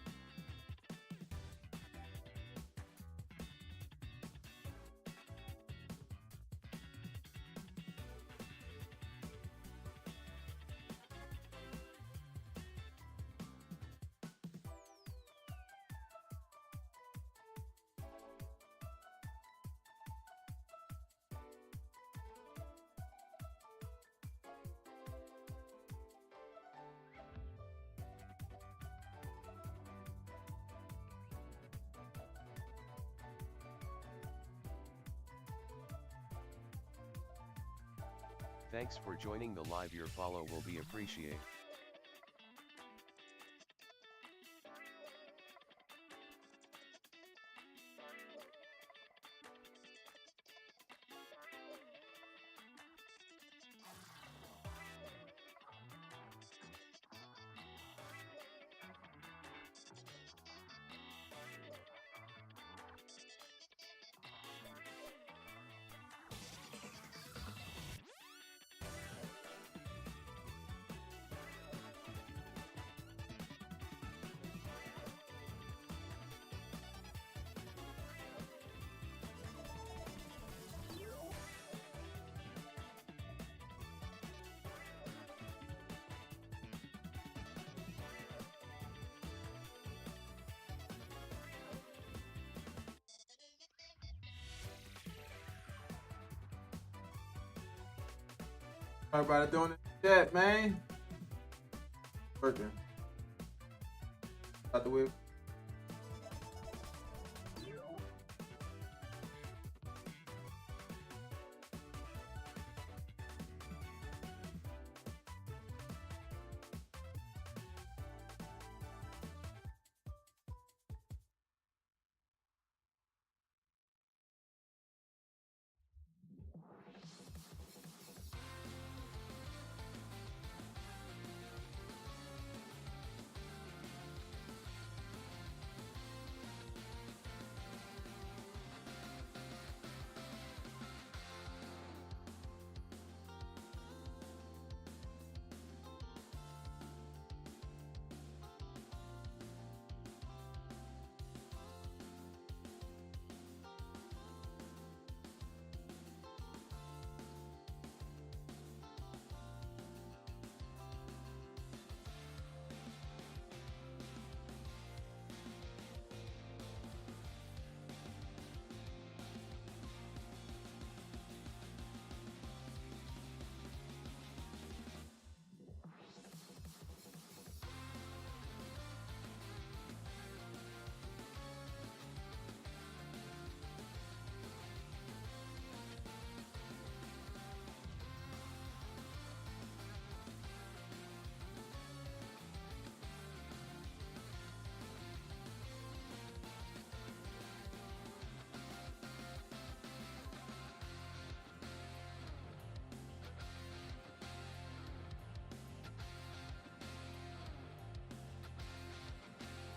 Thanks for joining the live, your follow will be appreciated. Everybody doing the chat, man. Working. Out the way.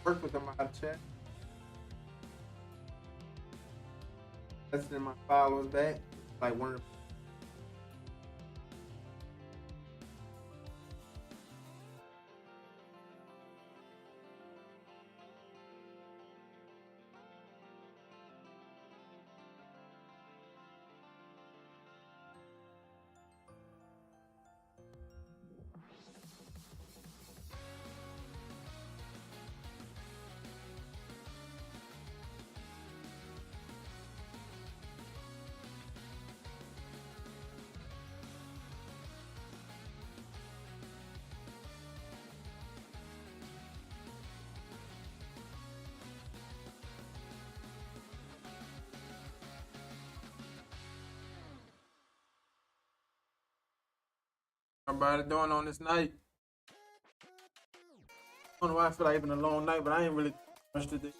Work with them out chat. That's in my followers back. Like one of Everybody doing on this night? I don't know why I feel like having a long night, but I ain't really much to do.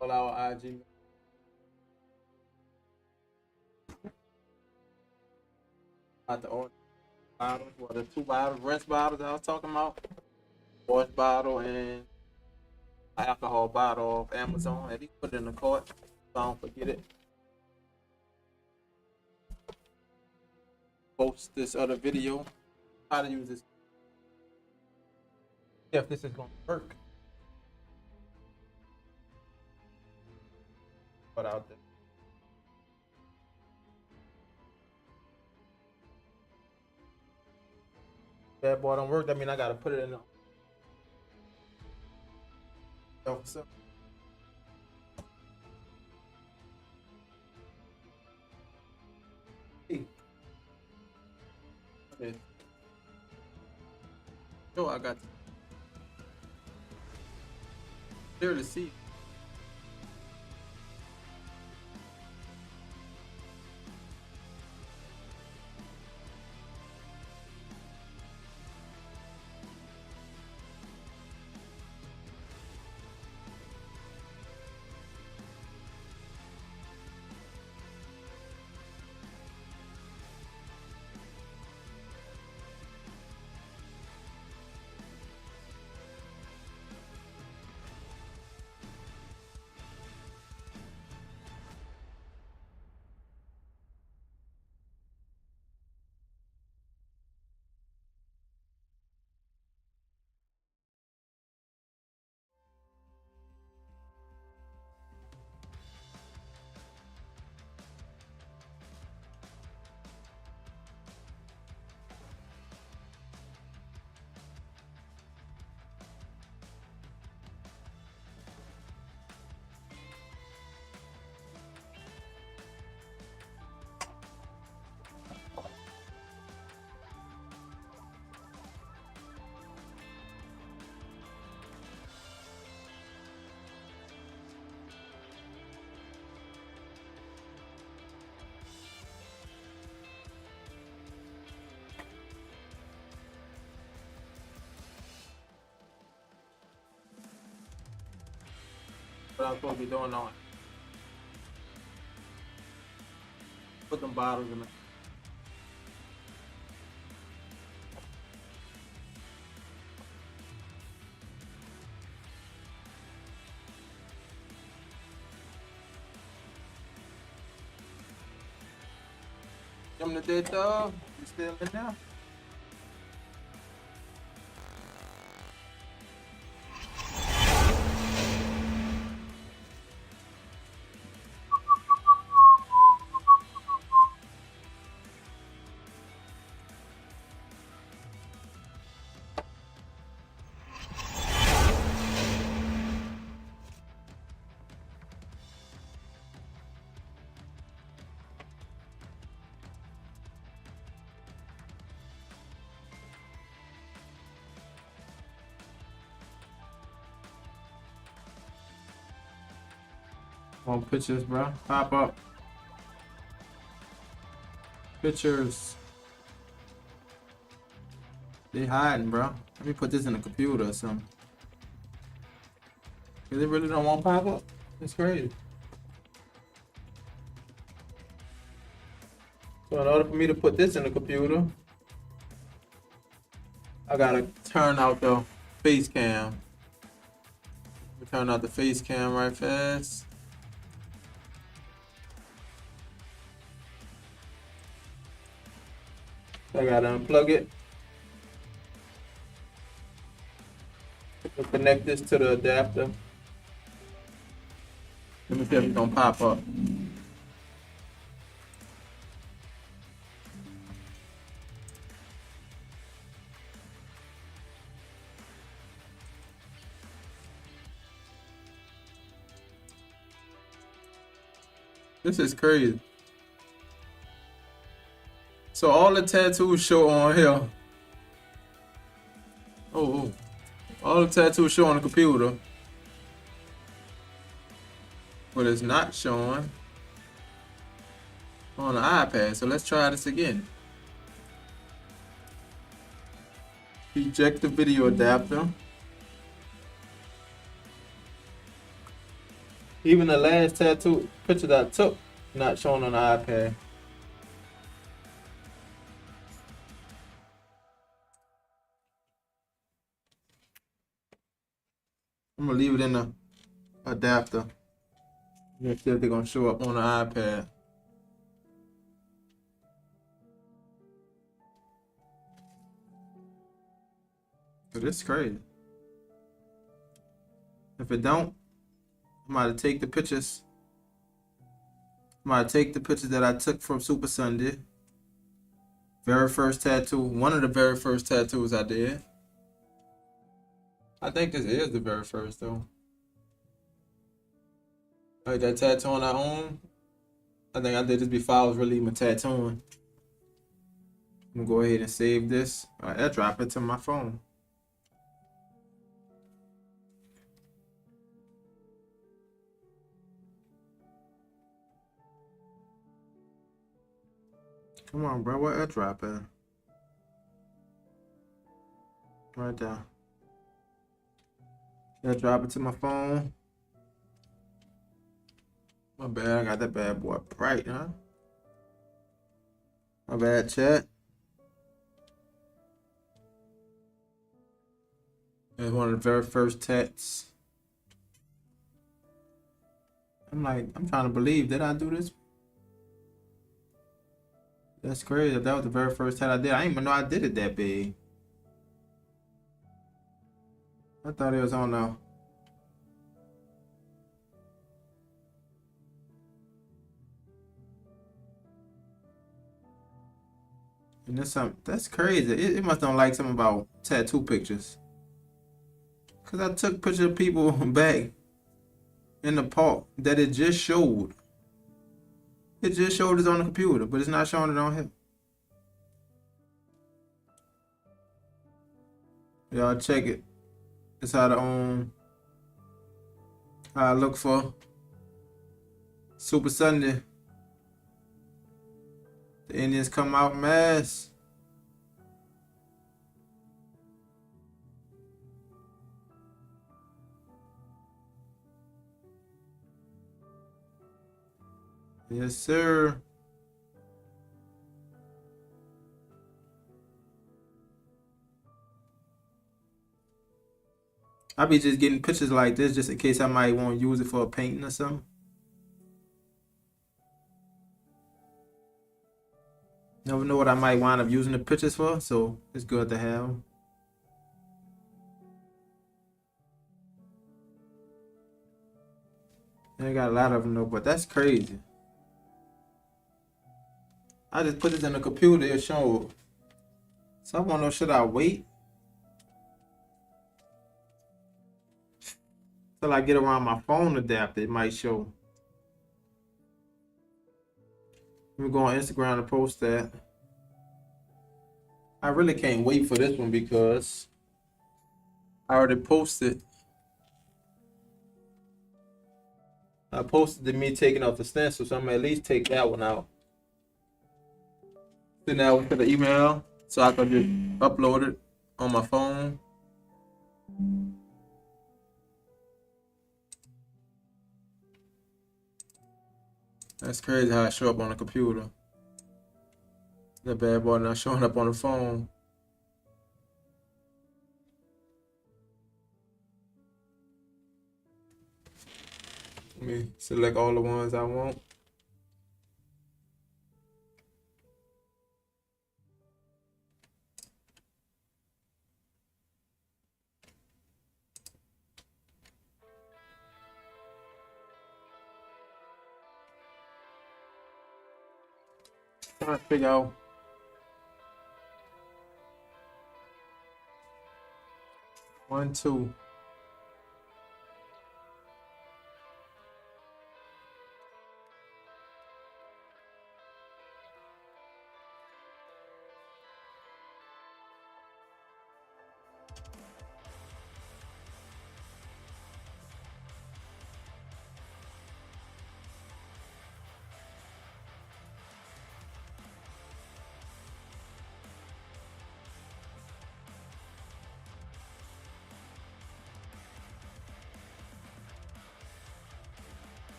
All our IG. About the order bottles, well, the two bottles, rinse bottles I was talking about, wash bottle and an alcohol bottle off Amazon. At least put it in the cart, so I don't forget it. Post this other video how to use this. If this is gonna work. But out there. That boy don't work, that mean I gotta put it in the so. Hey. Okay. So I got to clearly see. What I'm supposed to be doing on it. Put them bottles in there. Come to the dog. You still in there? On pictures, bro. Pop up. Pictures. They hiding, bro. Let me put this in the computer or something. Cause they really don't want to pop up. It's crazy. So in order for me to put this in the computer, I gotta turn out the face cam. Turn out the face cam right fast. I gotta unplug it. Connect this to the adapter. Let me see if it's gonna pop up. This is crazy. So all the tattoos show on here. Oh. All the tattoos show on the computer. But it's not showing on the iPad. So let's try this again. Eject the video adapter. Even the last tattoo picture that I took, not showing on the iPad. I'm gonna leave it in the adapter. Let's see if they're gonna show up on the iPad. But it's crazy. If it don't, I'm about to take the pictures. I'm about to take the pictures that I took from Super Sunday. Very first tattoo. One of the very first tattoos I did. I think this is the very first though. Like that tattoo on I own. I think I did this before I was really my tattooing. I'm gonna go ahead and save this. Airdrop it to my phone. Come on, bro. What airdrop at? Right there. Airdrop it to my phone. My bad. I got that bad boy bright, huh? My bad, chat. It's one of the very first tats. I'm trying to believe. Did I do this? That's crazy. That was the very first tat I did. I didn't even know I did it that big. I thought it was on now. And that's crazy. It must don't like something about tattoo pictures. Cause I took pictures of people back in the park that it just showed. It just showed it on the computer, but it's not showing it on here. Y'all check it. It's how I look for Super Sunday. The Indians come out mass. Yes, sir. I be just getting pictures like this just in case I might want to use it for a painting or something. Never know what I might wind up using the pictures for, so it's good to have them. I got a lot of them though, but that's crazy. I just put this in the computer, it showed. So I want to know, should I wait till I get around my phone adapter? It might show. Let me go on Instagram and post that. I really can't wait for this one because I already posted. I posted me taking off the stencil, so I'm gonna at least take that one out. Send that one to the email so I can just upload it on my phone. That's crazy how it show up on the computer. That bad boy not showing up on the phone. Let me select all the ones I want. Trying to figure out one, two.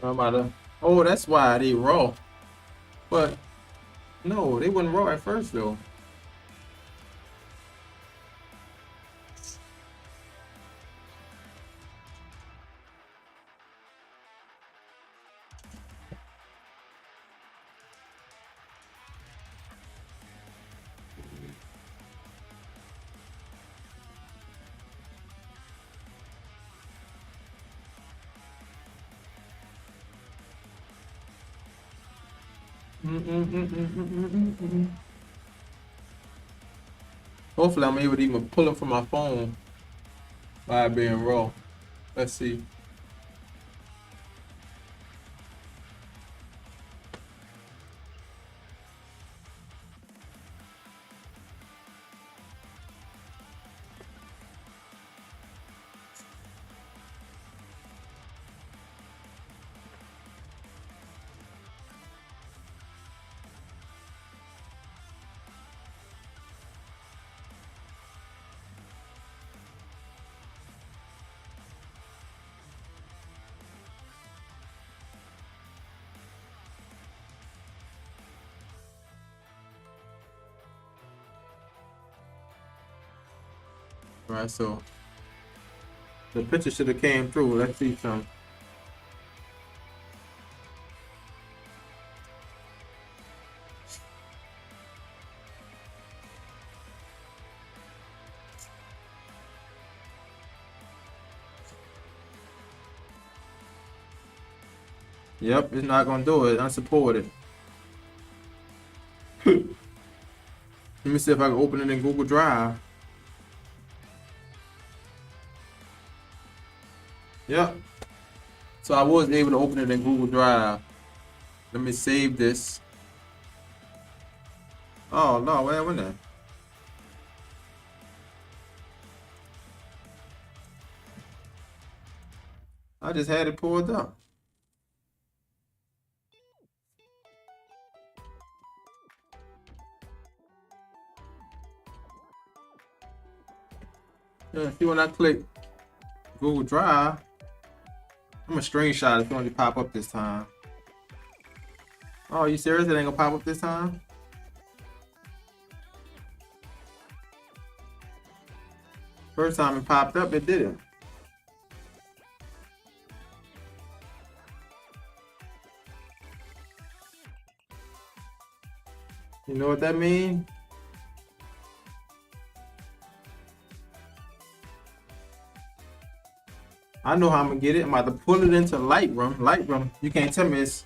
I'm about to, oh, that's why they raw. But no, they wasn't raw at first though. Hopefully I'm able to even pull them from my phone by it being raw. Let's see. All right, so the picture should have came through. Let's see some. Yep, it's not gonna do it. Unsupported. Let me see if I can open it in Google Drive. Yep. So I was able to open it in Google Drive. Let me save this. Oh no, where went that? I just had it pulled up. Yeah, see when I click Google Drive, I'm gonna screenshot it. It's going to pop up this time. Oh, you serious? It ain't gonna pop up this time? First time it popped up, it didn't. You know what that means? I know how I'm gonna get it. I'm about to pull it into Lightroom. Lightroom, you can't tell me it's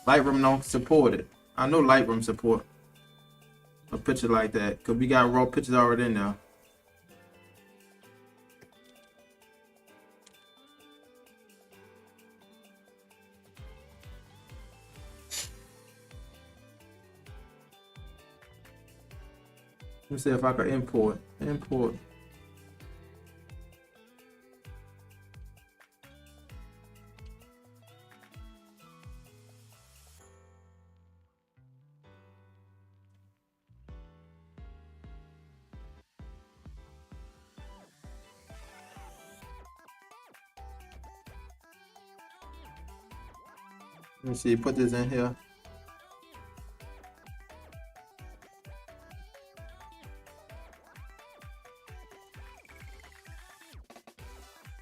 Lightroom don't support it. I know Lightroom support a picture like that because we got raw pictures already in there. Let me see if I can import. Import. Let me see, put this in here.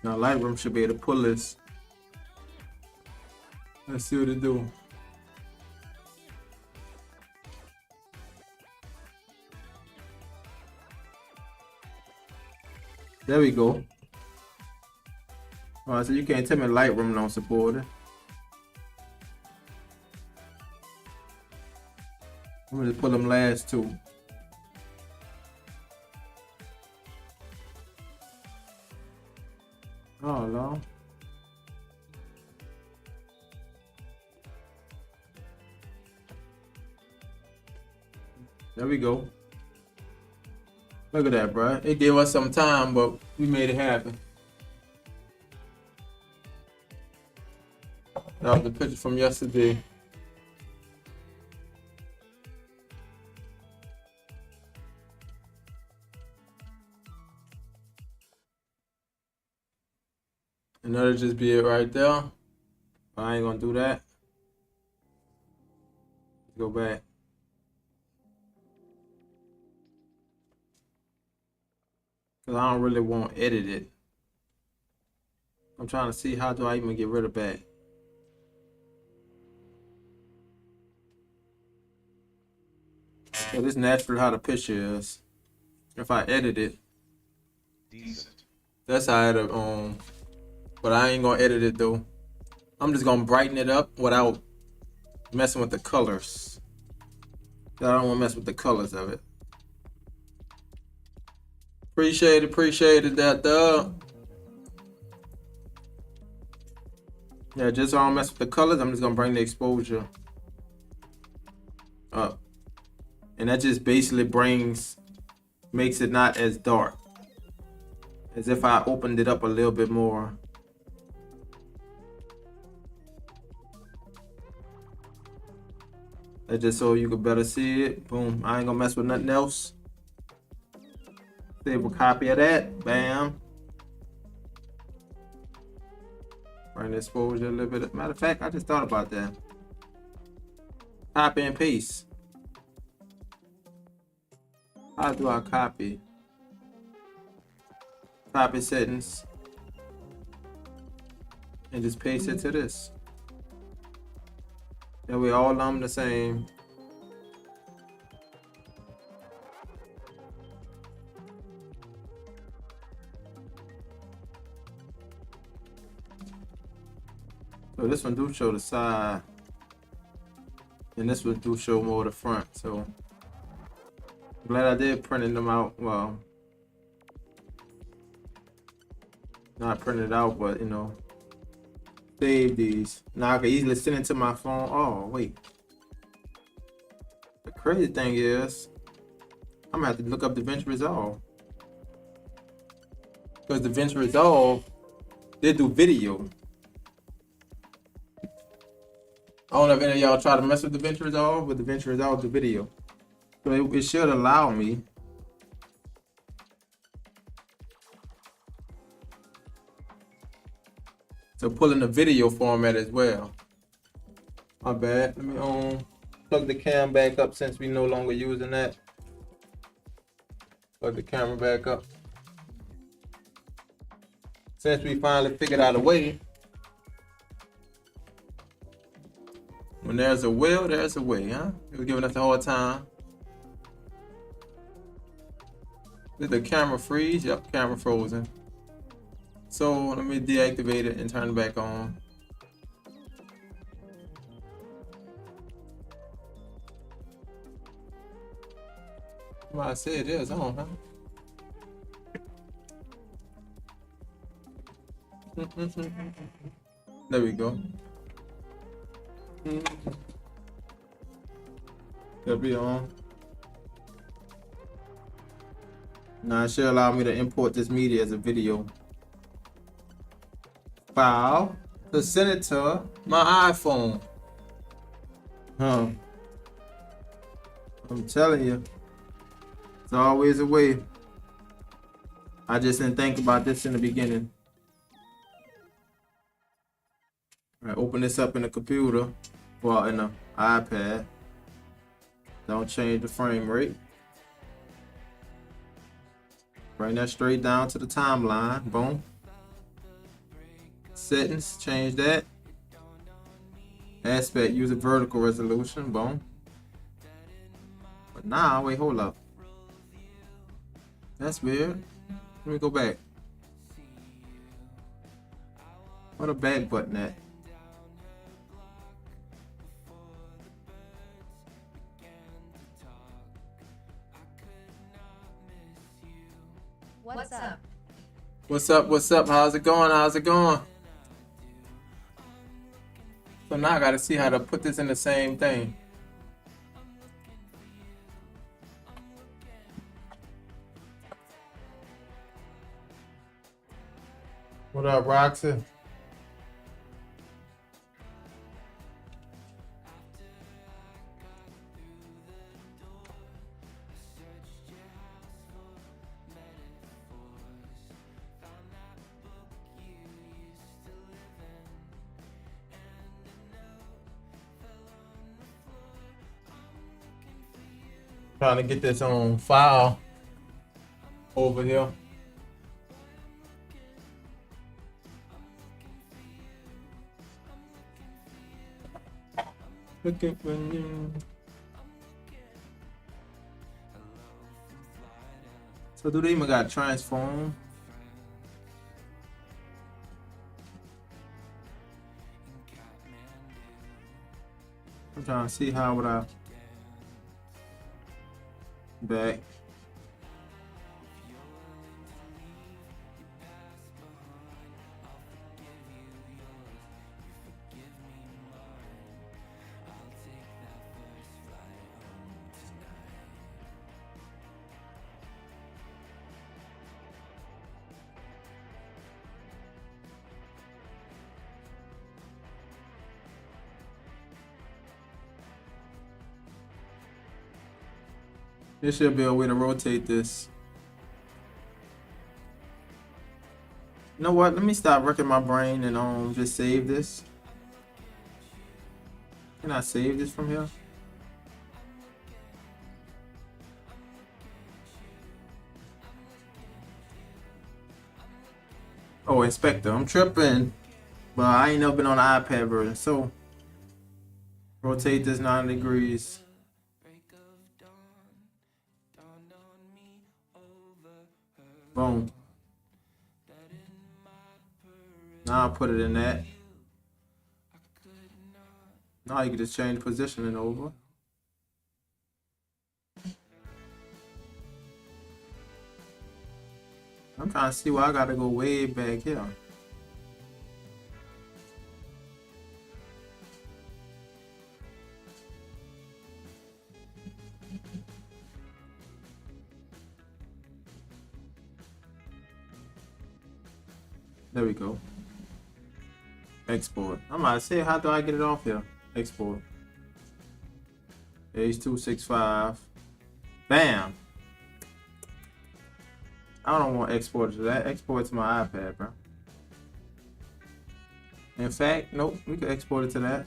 Now Lightroom should be able to pull this. Let's see what it do. There we go. Alright, so you can't tell me Lightroom don't support it. I'm gonna pull them last two. Oh no. There we go. Look at that, bro. It gave us some time, but we made it happen. That was the picture from yesterday. And that'll just be it right there. I ain't gonna do that. Go back. Cause I don't really want to edit it. I'm trying to see how do I even get rid of that. So this natural how the picture is. If I edit it, Decent. that's how it but I ain't gonna edit it though. I'm just gonna brighten it up without messing with the colors. I don't want to mess with the colors of it. Appreciate it, that. Yeah, just so I don't mess with the colors, I'm just gonna bring the exposure up. And that just basically makes it not as dark. As if I opened it up a little bit more. That's just so you can better see it. Boom. I ain't gonna mess with nothing else. Save a copy of that. Bam. Bring the exposure a little bit. Matter of fact, I just thought about that. Copy and paste. How do I copy? Copy settings. And just paste it to this. And we all them the same. So this one do show the side. And this one do show more the front. So I'm glad I did printing them out. Well, not print it out, but you know, save these. Now I can easily send it to my phone. Oh, wait. The crazy thing is, I'm gonna have to look up DaVinci Resolve. Because DaVinci Resolve, they do video. I don't know if any of y'all try to mess with DaVinci Resolve, but DaVinci Resolve do video. So it should allow me to pull in the video format as well. My bad. Let me plug the cam back up since we no longer using that. Plug the camera back up. Since we finally figured out a way. When there's a will, there's a way, huh? It was giving us the whole time. Did the camera freeze? Yep, camera frozen. So let me deactivate it and turn it back on. Well, I said it is on, huh? There we go. It'll be on. Now it should allow me to import this media as a video file to send it to my iPhone. I'm telling you, it's always a way. I just didn't think about this in the beginning. All right, open this up in the computer, well, in the iPad. Don't change the frame rate. Bring that straight down to the timeline. Boom. Settings, change that. Aspect, use a vertical resolution. Boom. But now, wait, hold up. That's weird. Let me go back. What a back button at? What's up? What's up? What's up? How's it going? How's it going? So now I gotta see how to put this in the same thing. What up, Roxy? Trying to get this on file over here. Look at when you. So do they even got transform? trying to see how would I back. There should be a way to rotate this. You know what? Let me stop wrecking my brain and just save this. Can I save this from here? Oh, Inspector. I'm tripping. But I ain't never been on the iPad version. So rotate this 90 degrees. Boom. Now I'll put it in that. Now you can just change positioning over. I'm trying to see why I gotta go way back here. There we go. Export. I'm about to say, how do I get it off here? Export. H265. Bam. I don't want to export to that. Export to my iPad, bro. In fact, nope. We can export it to that.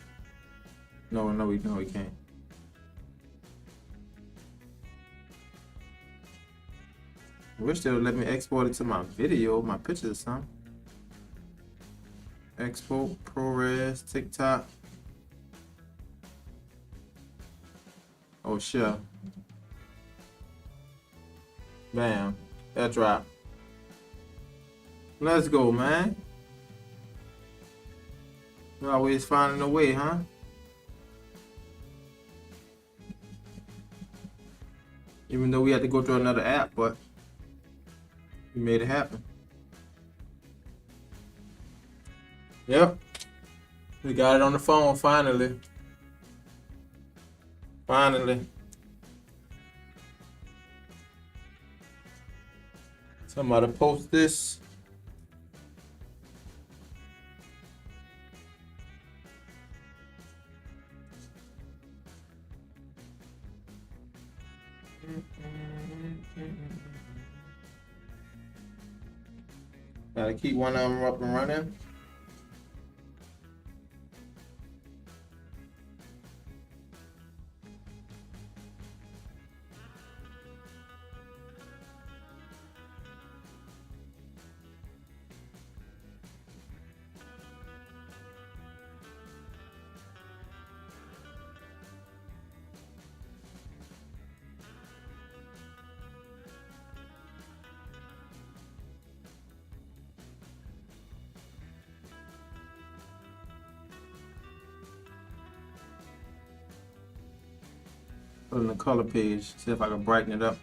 No, we can't. Wish they would let me export it to my video, my pictures or something. Export, ProRes, TikTok. Oh, sure. Bam. That drop. Let's go, man. You're always finding a way, huh? Even though we had to go through another app, but we made it happen. Yep. We got it on the phone finally. Finally. Somebody post this. Gotta keep one of them up and running. Put it in the color page, see if I can brighten it up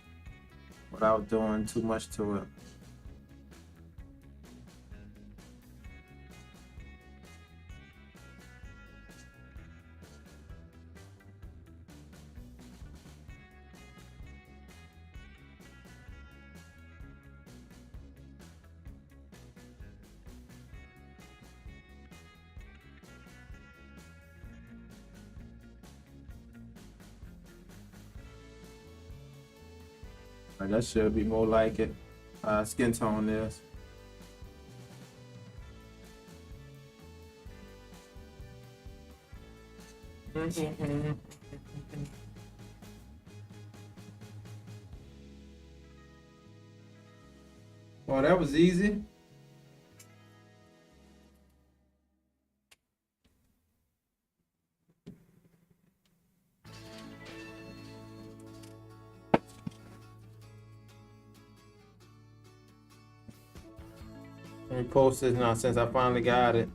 without doing too much to it. That should be more like it. Skin tone is. Well, that was easy. Let me post this now since I finally got it.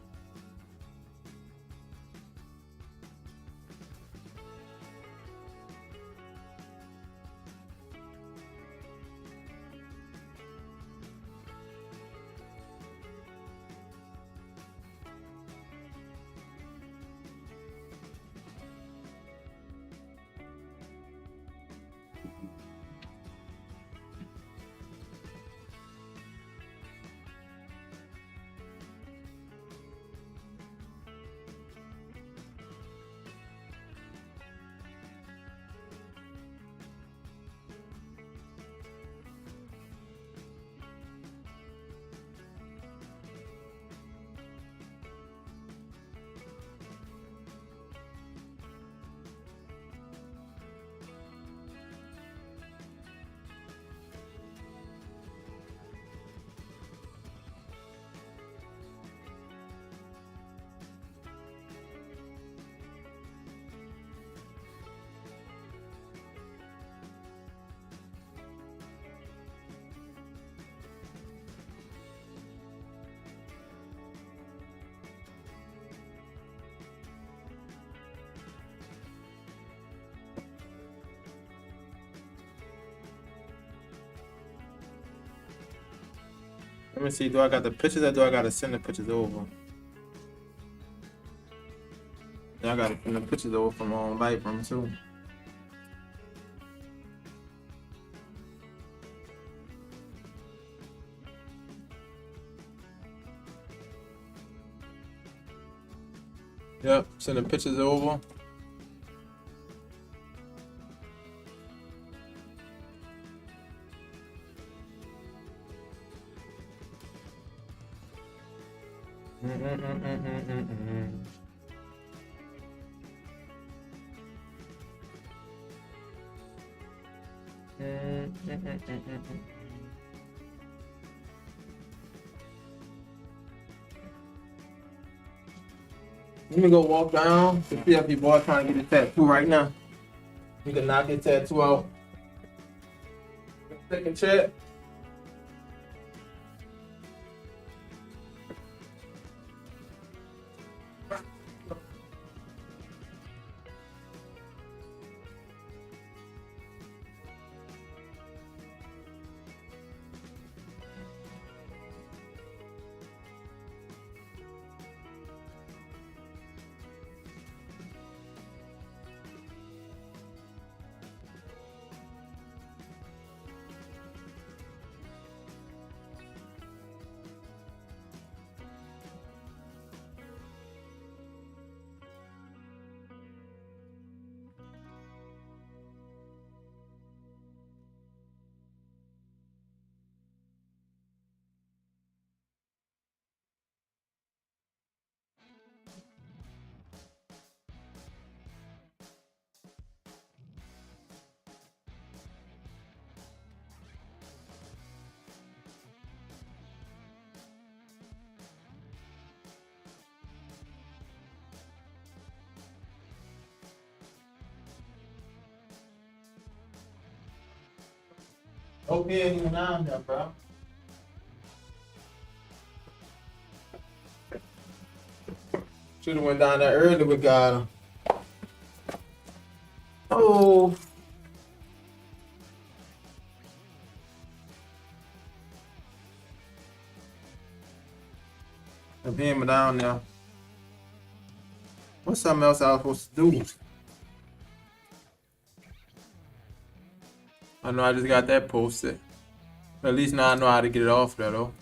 Let me see. Do I got the pictures or do I gotta send the pictures over? Yeah, I gotta send the pictures over from Lightroom too. Yep, send the pictures over. Let me go walk down to see if your boy trying to get a tattoo right now. You can knock his tattoo out. Second check. Okay, even down there, bro. Should have went down there early with God. Oh. I'm him down there. What's something else I was supposed to do? I know I just got that posted. At least now I know how to get it off there though.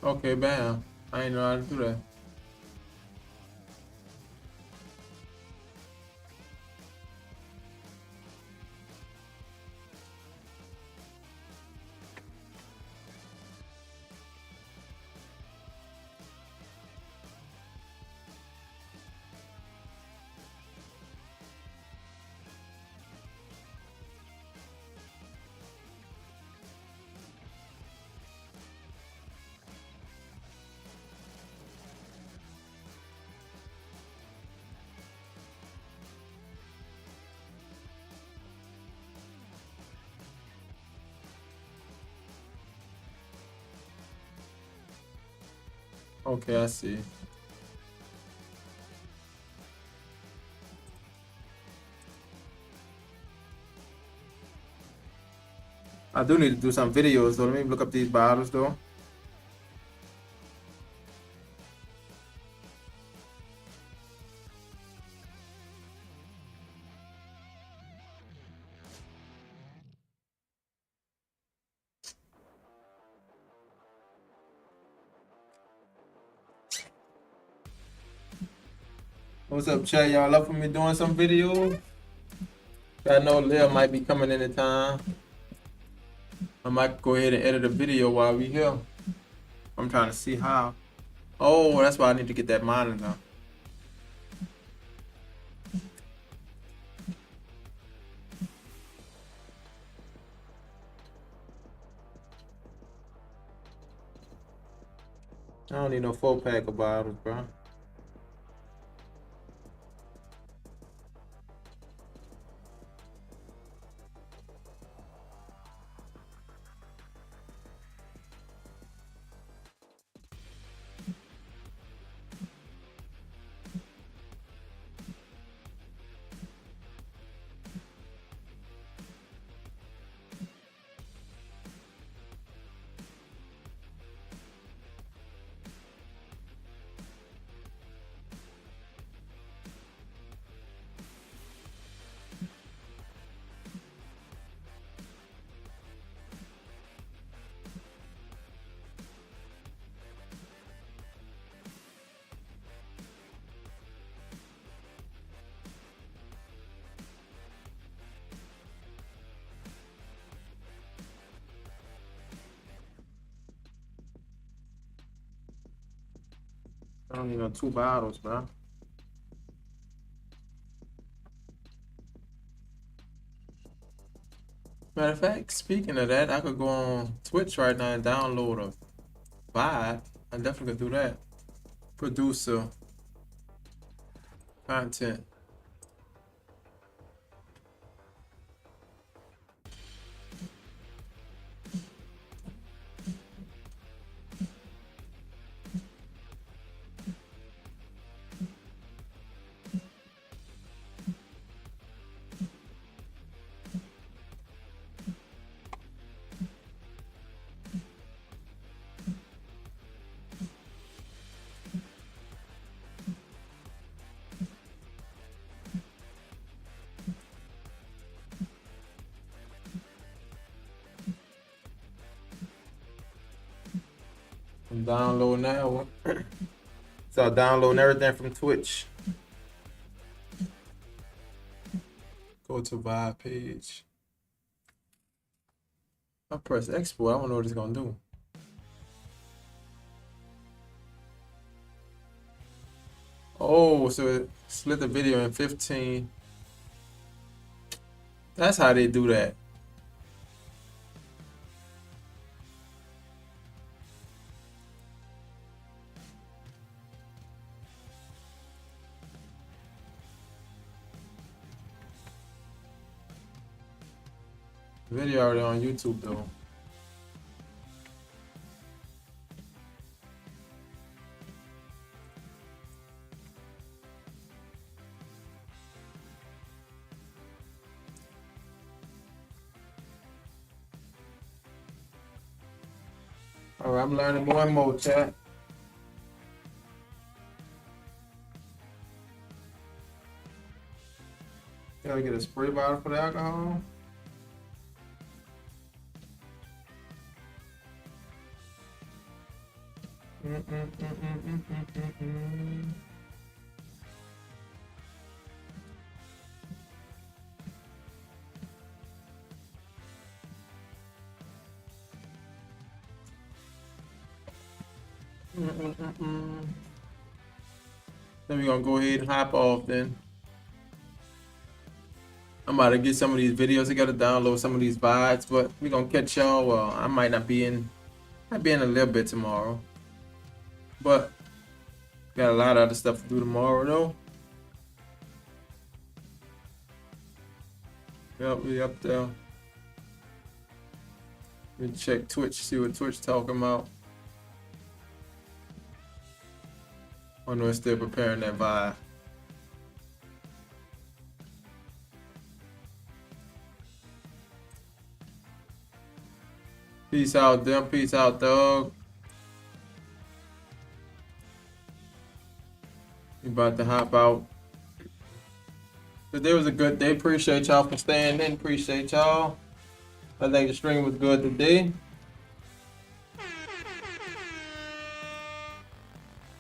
Okay, bam. I ain't know how to do that. Okay, I see. I do need to do some videos though. Let me look up these bottles though. What's up, Chay? Y'all up for me doing some videos? I know Lil might be coming in time. I might go ahead and edit a video while we here. I'm trying to see how. Oh, that's why I need to get that monitor. I don't need no 4-pack of bottles, bro. I don't need no 2 bottles, bro. Matter of fact, speaking of that, I could go on Twitch right now and download a VOD. I definitely could do that. Producer content. I'm downloading that one. So I'm downloading everything from Twitch. Go to VOD page. I press export. I don't know what it's gonna do. Oh, so it split the video in 15. That's how they do that. Video already on YouTube though. All right, I'm learning more and more, chat. Gotta get a spray bottle for the alcohol. Then we're gonna go ahead and hop off then. I'm about to get some of these videos together, download some of these VODs, but we're gonna catch y'all. Well, I might be in a little bit tomorrow. But got a lot of other stuff to do tomorrow though. Yep, we up there. Let me check Twitch, see what Twitch talking about. I know it's still preparing that vibe. Peace out, them. Peace out, dog. We about to hop out. Today was a good day. Appreciate y'all for staying in. Appreciate y'all. I think the stream was good today.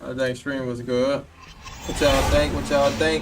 I think stream was good. What y'all think? What y'all think?